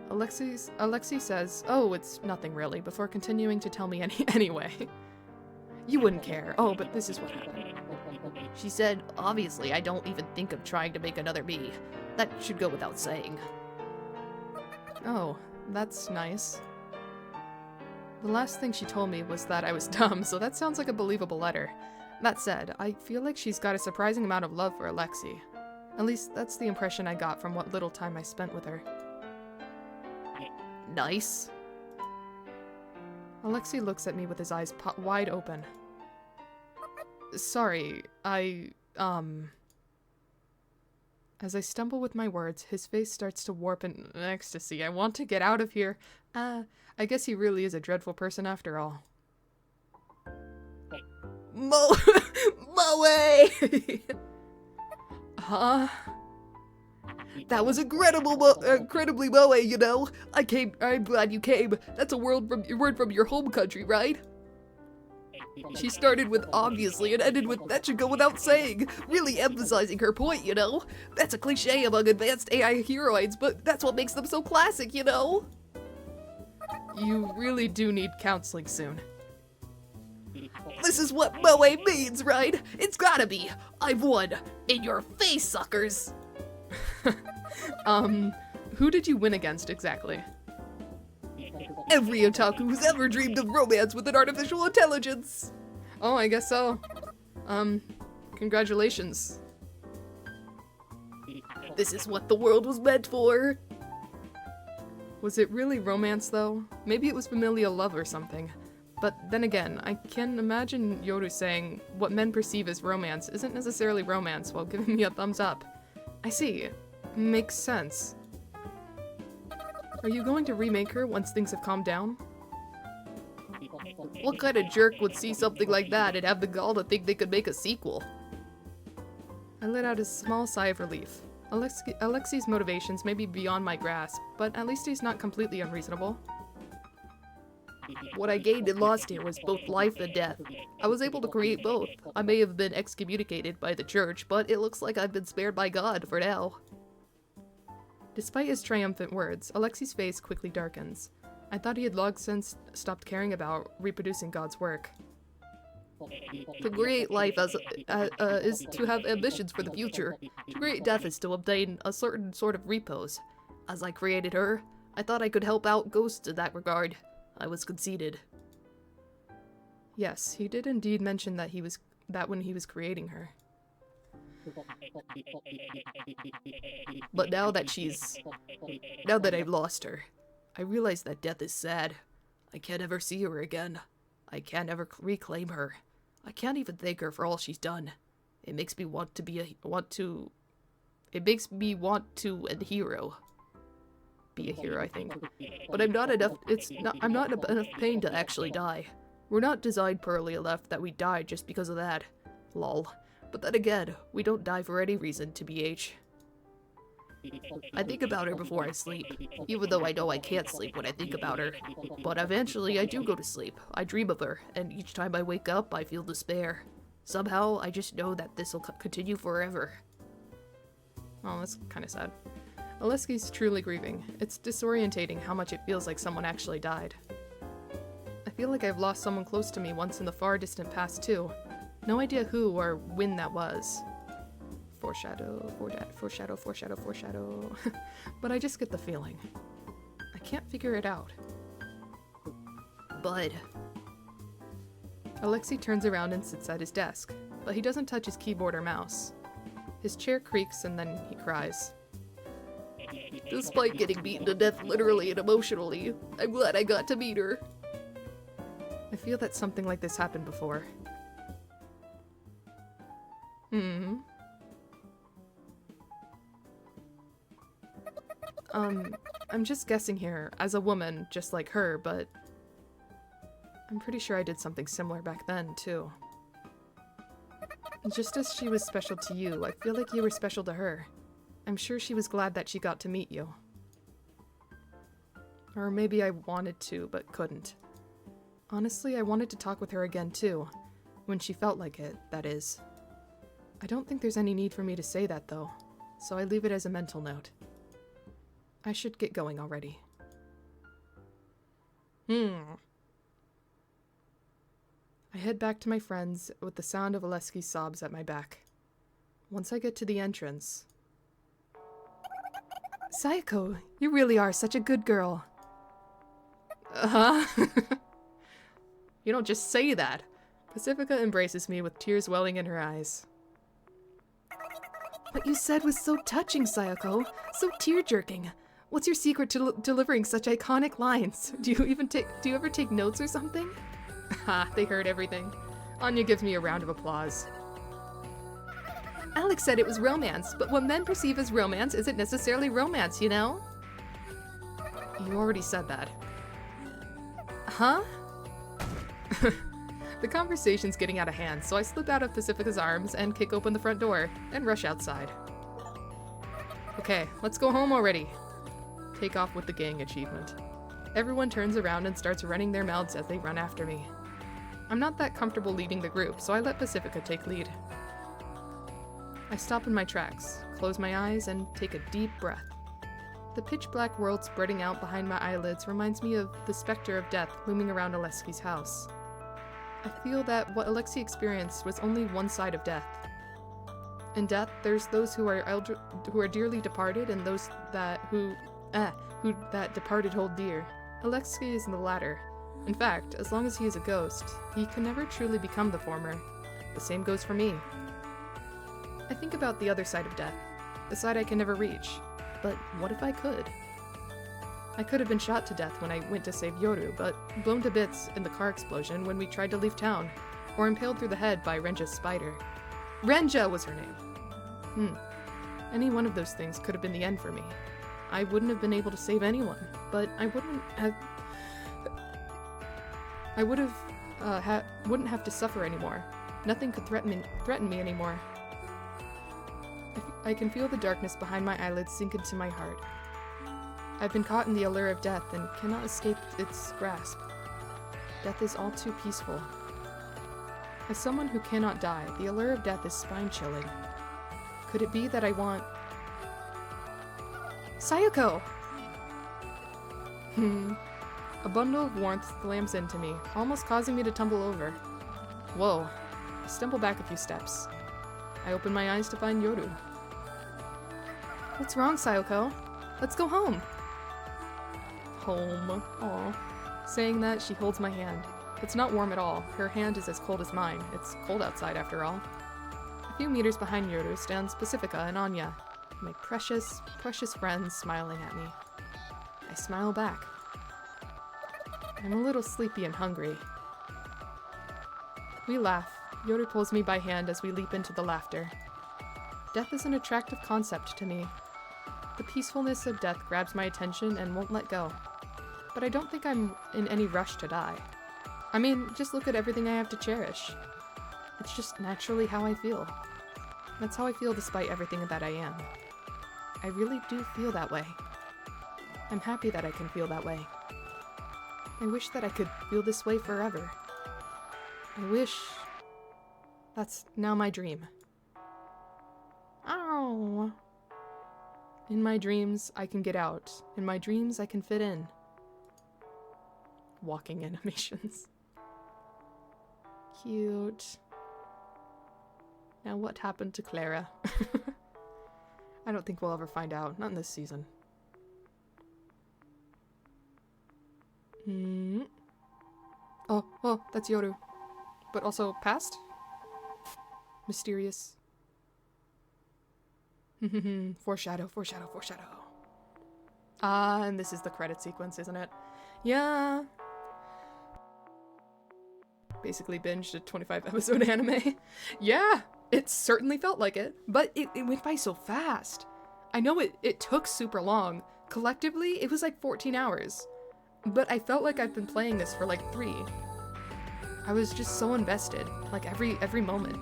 Alexi says, oh, it's nothing really, before continuing to tell me anyway. You wouldn't care. Oh, but this is what happened. She said, obviously, I don't even think of trying to make another me. That should go without saying. Oh, that's nice. The last thing she told me was that I was dumb, so that sounds like a believable letter. That said, I feel like she's got a surprising amount of love for Alexi. At least that's the impression I got from what little time I spent with her. Nice. Alexi looks at me with his eyes wide open. Sorry, As I stumble with my words, his face starts to warp in ecstasy. I want to get out of here. I guess he really is a dreadful person after all. Moe! Huh? That was incredibly Moe, you know. I'm glad you came. That's a word from your home country, right? She started with obviously and ended with that should go without saying, really emphasizing her point, you know? That's a cliche among advanced AI heroines, but that's what makes them so classic, you know? You really do need counseling soon. This is what Moe means, right? It's gotta be. I've won. In your face, suckers. Who did you win against exactly? Every otaku who's ever dreamed of romance with an artificial intelligence. Oh, I guess so. Congratulations. This is what the world was meant for. Was it really romance, though? Maybe it was familial love or something. But then again, I can imagine Yoru saying what men perceive as romance isn't necessarily romance while giving me a thumbs up. I see. Makes sense. Are you going to remake her once things have calmed down? What kind of jerk would see something like that and have the gall to think they could make a sequel? I let out a small sigh of relief. Alexi's motivations may be beyond my grasp, but at least he's not completely unreasonable. What I gained and lost here was both life and death. I was able to create both. I may have been excommunicated by the church, but it looks like I've been spared by God for now. Despite his triumphant words, Alexi's face quickly darkens. I thought he had long since stopped caring about reproducing God's work. To create life is to have ambitions for the future. To create death is to obtain a certain sort of repose. As I created her, I thought I could help out ghosts in that regard. I was conceited. Yes, he did indeed mention that when he was creating her. But now that I've lost her, I realize that death is sad. I can't ever see her again. I can't ever reclaim her. I can't even thank her for all she's done. It makes me want to be a hero. Be a hero, I think. But I'm not in enough pain to actually die. We're not designed poorly enough that we die just because of that. Lol. But then again, we don't die for any reason, to BH. I think about her before I sleep, even though I know I can't sleep when I think about her. But eventually I do go to sleep. I dream of her, and each time I wake up, I feel despair. Somehow, I just know that this will continue forever. Oh, that's kind of sad. Aleski's truly grieving. It's disorientating how much it feels like someone actually died. I feel like I've lost someone close to me once in the far distant past too. No idea who or when that was. Foreshadow, foreshadow, foreshadow, foreshadow. But I just get the feeling. I can't figure it out. Bud. Alexei turns around and sits at his desk, but he doesn't touch his keyboard or mouse. His chair creaks and then he cries. Despite getting beaten to death literally and emotionally, I'm glad I got to meet her. I feel that something like this happened before. I'm just guessing here, as a woman, just like her, but I'm pretty sure I did something similar back then, too. Just as she was special to you, I feel like you were special to her. I'm sure she was glad that she got to meet you. Or maybe I wanted to, but couldn't. Honestly, I wanted to talk with her again, too. When she felt like it, that is. I don't think there's any need for me to say that, though, so I leave it as a mental note. I should get going already. I head back to my friends with the sound of Alesky's sobs at my back. Once I get to the entrance... Sayako, you really are such a good girl. Uh-huh. You don't just say that. Pacifica embraces me with tears welling in her eyes. What you said was so touching, Sayako. So tear-jerking. What's your secret to delivering such iconic lines? Do you ever take notes or something? Ha, they heard everything. Anya gives me a round of applause. Alex said it was romance, but what men perceive as romance isn't necessarily romance, you know? You already said that. Huh? The conversation's getting out of hand, so I slip out of Pacifica's arms and kick open the front door and rush outside. Okay, let's go home already. Take off with the gang achievement. Everyone turns around and starts running their mouths as they run after me. I'm not that comfortable leading the group, so I let Pacifica take lead. I stop in my tracks, close my eyes, and take a deep breath. The pitch-black world spreading out behind my eyelids reminds me of the specter of death looming around Alesky's house. I feel that what Alexei experienced was only one side of death. In death, there's those who are dearly departed and those that who that departed hold dear. Alexei is the latter. In fact, as long as he is a ghost, he can never truly become the former. The same goes for me. I think about the other side of death, the side I can never reach. But what if I could? I could have been shot to death when I went to save Yoru, but blown to bits in the car explosion when we tried to leave town, or impaled through the head by Renja's spider. Renja was her name. Any one of those things could have been the end for me. I wouldn't have been able to save anyone, but I wouldn't have to suffer anymore. Nothing could threaten me anymore. I can feel the darkness behind my eyelids sink into my heart. I've been caught in the allure of death and cannot escape its grasp. Death is all too peaceful. As someone who cannot die, the allure of death is spine-chilling. Could it be that I want... Sayako! A bundle of warmth slams into me, almost causing me to tumble over. Whoa. I stumble back a few steps. I open my eyes to find Yoru. What's wrong, Sayako? Let's go home. Home. Aw. Saying that, she holds my hand. It's not warm at all. Her hand is as cold as mine. It's cold outside, after all. A few meters behind Yoru stands Pacifica and Anya, my precious, precious friends smiling at me. I smile back. I'm a little sleepy and hungry. We laugh. Yoru pulls me by hand as we leap into the laughter. Death is an attractive concept to me. The peacefulness of death grabs my attention and won't let go. But I don't think I'm in any rush to die. I mean, just look at everything I have to cherish. It's just naturally how I feel. That's how I feel despite everything that I am. I really do feel that way. I'm happy that I can feel that way. I wish that I could feel this way forever. I wish... That's now my dream. Ow! In my dreams, I can get out. In my dreams, I can fit in. Walking animations. Cute. Now what happened to Clara? I don't think we'll ever find out. Not in this season. Oh, that's Yoru. But also past? Mysterious. Foreshadow. Ah, and this is the credit sequence, isn't it? Yeah. Basically binged a 25 episode anime. Yeah, it certainly felt like it, but it went by so fast. I know it took super long. Collectively, it was like 14 hours. But I felt like I've been playing this for like 3. I was just so invested, like every moment.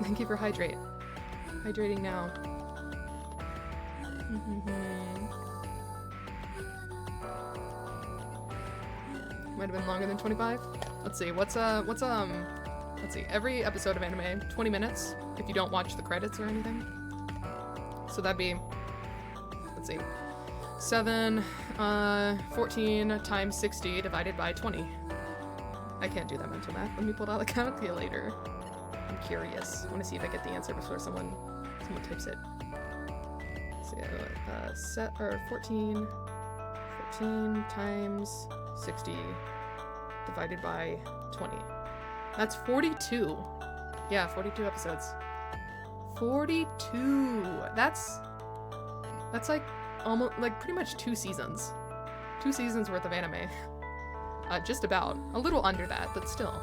Thank you for hydrating now. Might have been longer than 25. Let's see. Let's see. Every episode of anime, 20 minutes if you don't watch the credits or anything. So that'd be, let's see, 14 times 60 divided by 20. I can't do that mental math. Let me pull out the calculator. I'm curious. I want to see if I get the answer before someone types it. So 14 times 60 divided by 20. That's 42. Yeah, 42 episodes. 42. That's like almost like pretty much 2 seasons. 2 seasons worth of anime. Just about. A little under that, but still.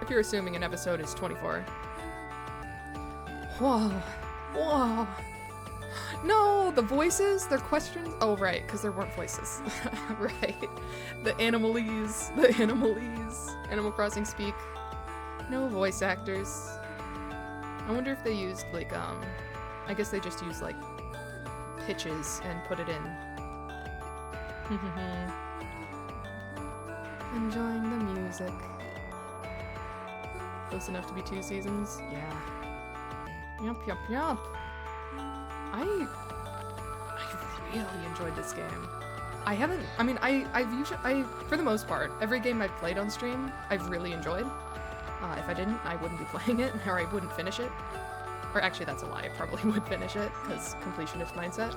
If you're assuming an episode is 24. Whoa. No, the voices, their questions. Oh, right, because there weren't voices. Right. The Animalese. Animal Crossing speak. No voice actors. I wonder if they used, like, I guess they just used, like, pitches and put it in. Enjoying the music. Close enough to be 2 seasons? Yeah. Yup. I really enjoyed this game. I've usually, for the most part, every game I've played on stream, I've really enjoyed. If I didn't, I wouldn't be playing it, or I wouldn't finish it. Or actually, that's a lie, I probably would finish it, because completionist mindset.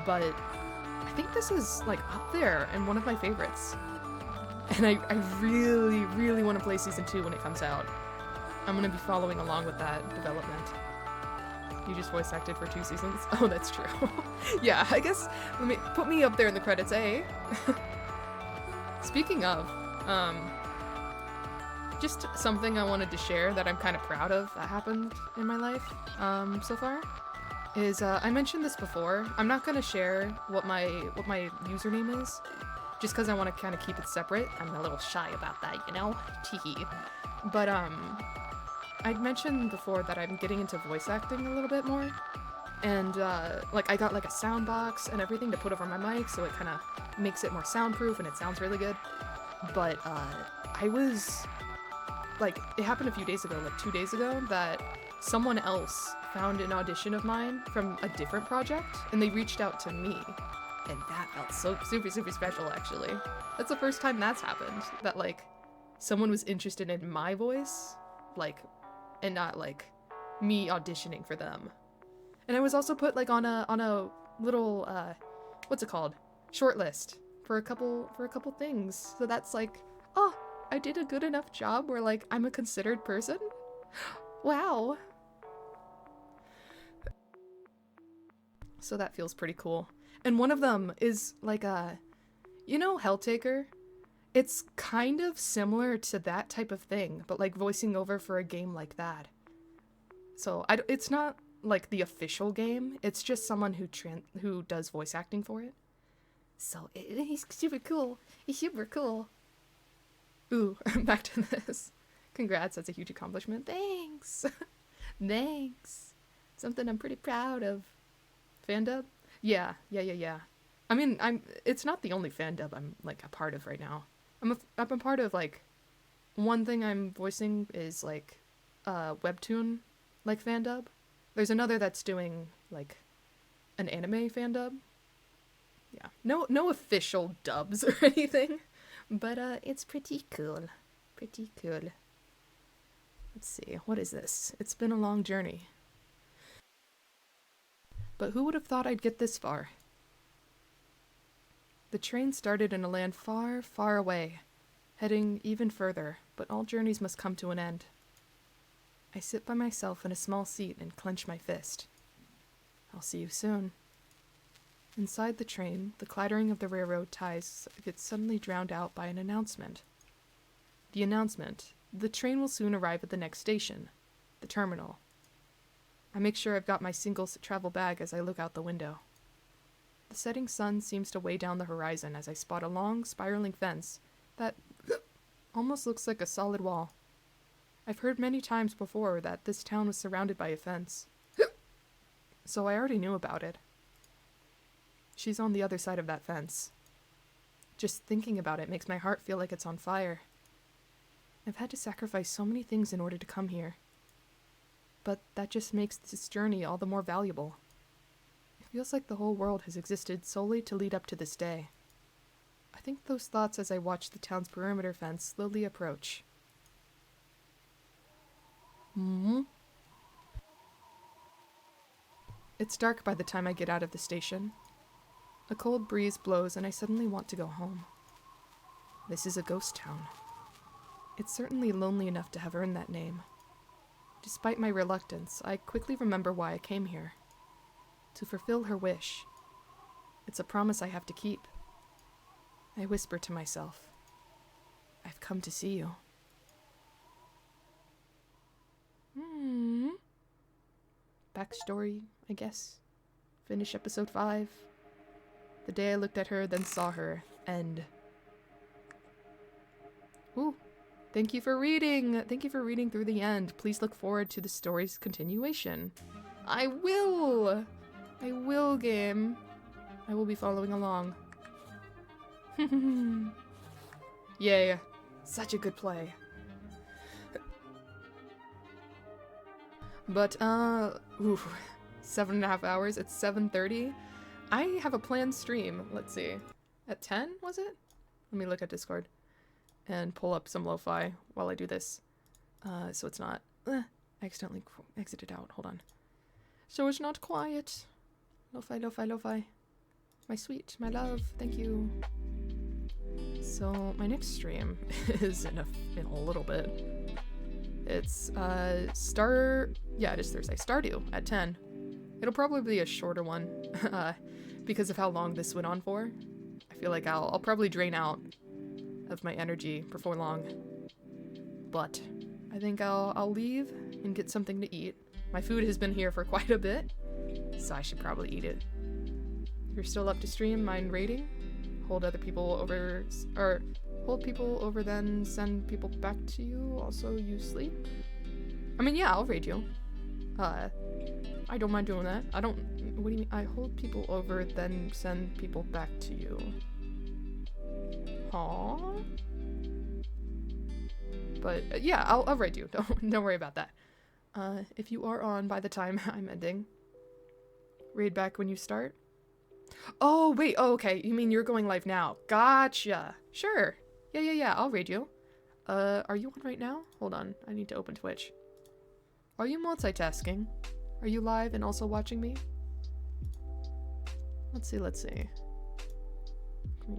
But I think this is, like, up there, and one of my favorites. And I really, really want to play Season 2 when it comes out. I'm going to be following along with that development. You just voice acted for 2 seasons? Oh, that's true. Yeah, I guess, put me up there in the credits, eh? Speaking of, just something I wanted to share that I'm kind of proud of that happened in my life, so far, is, I mentioned this before. I'm not gonna share what my username is, just because I want to kind of keep it separate. I'm a little shy about that, you know? Teehee. But, I'd mentioned before that I'm getting into voice acting a little bit more, and like I got like a sound box and everything to put over my mic, so it kind of makes it more soundproof and it sounds really good. But I was like, it happened a few days ago, like 2 days ago, that someone else found an audition of mine from a different project, and they reached out to me, and that felt so super special. Actually, that's the first time that's happened, that like someone was interested in my voice, like, and not like me auditioning for them. And I was also put like on a little what's it called? Shortlist for a couple things. So that's like, oh, I did a good enough job where like I'm a considered person. Wow. So that feels pretty cool. And one of them is like you know, Helltaker? It's kind of similar to that type of thing, but like voicing over for a game like that. So it's not like the official game. It's just someone who does voice acting for it. So he's super cool. He's super cool. Ooh, back to this. Congrats, that's a huge accomplishment. Thanks. Thanks. Something I'm pretty proud of. Fandub? Yeah. I mean, it's not the only fandub I'm like a part of right now. I'm a part of like, one thing I'm voicing is like webtoon like fandub. There's another that's doing like an anime fandub. Yeah, no official dubs or anything, but it's pretty cool. Let's Let's see, what is this? It's been a long journey. But who would have thought I'd get this far? The train started in a land far, far away, heading even further, but all journeys must come to an end. I sit by myself in a small seat and clench my fist. I'll see you soon. Inside the train, the clattering of the railroad ties gets suddenly drowned out by an announcement. The announcement: the train will soon arrive at the next station, the terminal. I make sure I've got my single travel bag as I look out the window. The setting sun seems to weigh down the horizon as I spot a long, spiraling fence that almost looks like a solid wall. I've heard many times before that this town was surrounded by a fence, so I already knew about it. She's on the other side of that fence. Just thinking about it makes my heart feel like it's on fire. I've had to sacrifice so many things in order to come here. But that just makes this journey all the more valuable. It feels like the whole world has existed solely to lead up to this day. I think those thoughts as I watch the town's perimeter fence slowly approach. It's dark by the time I get out of the station. A cold breeze blows and I suddenly want to go home. This is a ghost town. It's certainly lonely enough to have earned that name. Despite my reluctance, I quickly remember why I came here. To fulfill her wish. It's a promise I have to keep. I whisper to myself, I've come to see you. Backstory, I guess. Finish episode 5. The day I looked at her, then saw her. End. Ooh. Thank you for reading! Thank you for reading through the end. Please look forward to the story's continuation. I will! I will, game. I will be following along. Yay. Such a good play. But, 7.5 hours. It's 7:30. I have a planned stream. Let's see. At 10, was it? Let me look at Discord and pull up some lo-fi while I do this. So it's not... I accidentally exited out. Hold on. So it's not quiet. Lo-fi, lo-fi, lo-fi. My sweet, my love, thank you. So my next stream is in a little bit. It's, it is Thursday. Stardew at 10. It'll probably be a shorter one, because of how long this went on for. I feel like I'll probably drain out of my energy before long. But I think I'll leave and get something to eat. My food has been here for quite a bit, so I should probably eat it. If you're still up to stream, mind raiding. Hold people over, then send people back to you. Also, you sleep. I mean, yeah, I'll raid you. I don't mind doing that. What do you mean? I hold people over, then send people back to you. Aww. But yeah, I'll raid you. Don't worry about that. If you are on by the time I'm ending, raid back when you start. Oh wait. Oh okay. You mean you're going live now? Gotcha. Sure. Yeah. I'll raid you. Are you on right now? Hold on. I need to open Twitch. Are you multitasking? Are you live and also watching me? Let's see. Going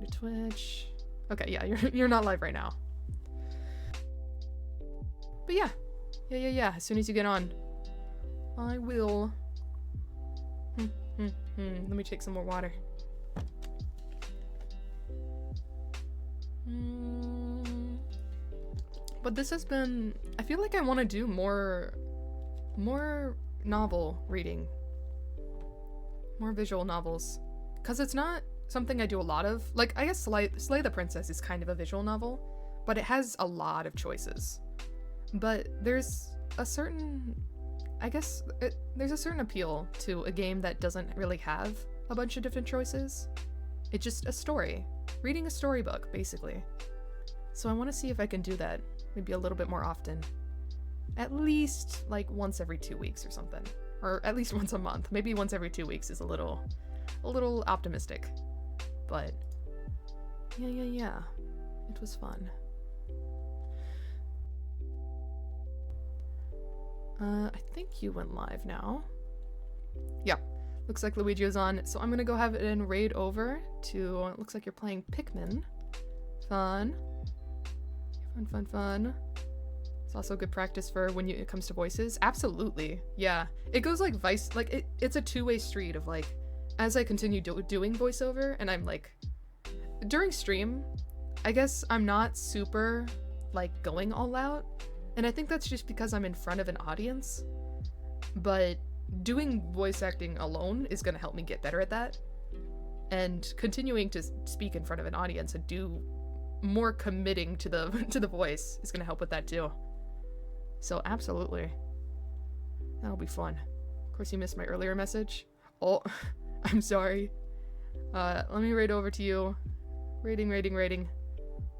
to Twitch. Okay, yeah, you're not live right now. But yeah. As soon as you get on, I will. Let me take some more water. But this has been... I feel like I want to do more novel reading. More visual novels. Because it's not something I do a lot of. Like, I guess Slay the Princess is kind of a visual novel, but it has a lot of choices. But there's a certain... there's a certain appeal to a game that doesn't really have a bunch of different choices. It's just a story. Reading a storybook, basically. So I want to see if I can do that maybe a little bit more often. At least, like, once every 2 weeks or something. Or at least once a month. Maybe once every 2 weeks is a little optimistic. But, yeah. It was fun. I think you went live now. Yeah, looks like Luigi is on. So I'm gonna go have it and raid over to, it looks like you're playing Pikmin. Fun. Fun, fun, fun. It's also good practice for when it comes to voices. Absolutely. Yeah. It goes like vice, like it's a two-way street of like, as I continue doing voiceover and I'm like, during stream, I guess I'm not super like going all out. And I think that's just because I'm in front of an audience. But doing voice acting alone is going to help me get better at that. And continuing to speak in front of an audience and do more committing to the voice is going to help with that too. So absolutely. That'll be fun. Of course you missed my earlier message. Oh, I'm sorry. Let me raid over to you. Rating.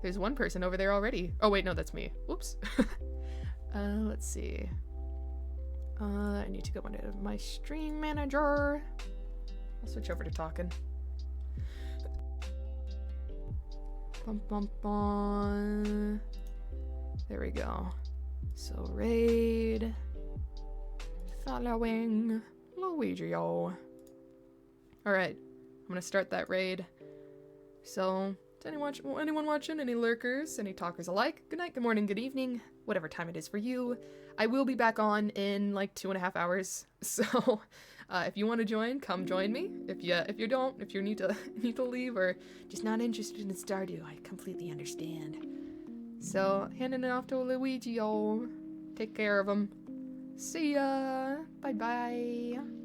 There's one person over there already. Oh wait, no, that's me. Whoops. Let's see. I need to go into my stream manager. I'll switch over to talking. Bum, bum, bum. There we go. So raid. Following Luigi. Alright. I'm gonna start that raid. So, is anyone watching? Any lurkers? Any talkers alike? Good night, good morning, good evening, whatever time it is for you. I will be back on in like 2.5 hours. So, if you want to join, come join me. If you don't, if you need to leave or just not interested in Stardew, I completely understand. So, handing it off to Luigi, y'all. Take care of him. See ya. Bye bye.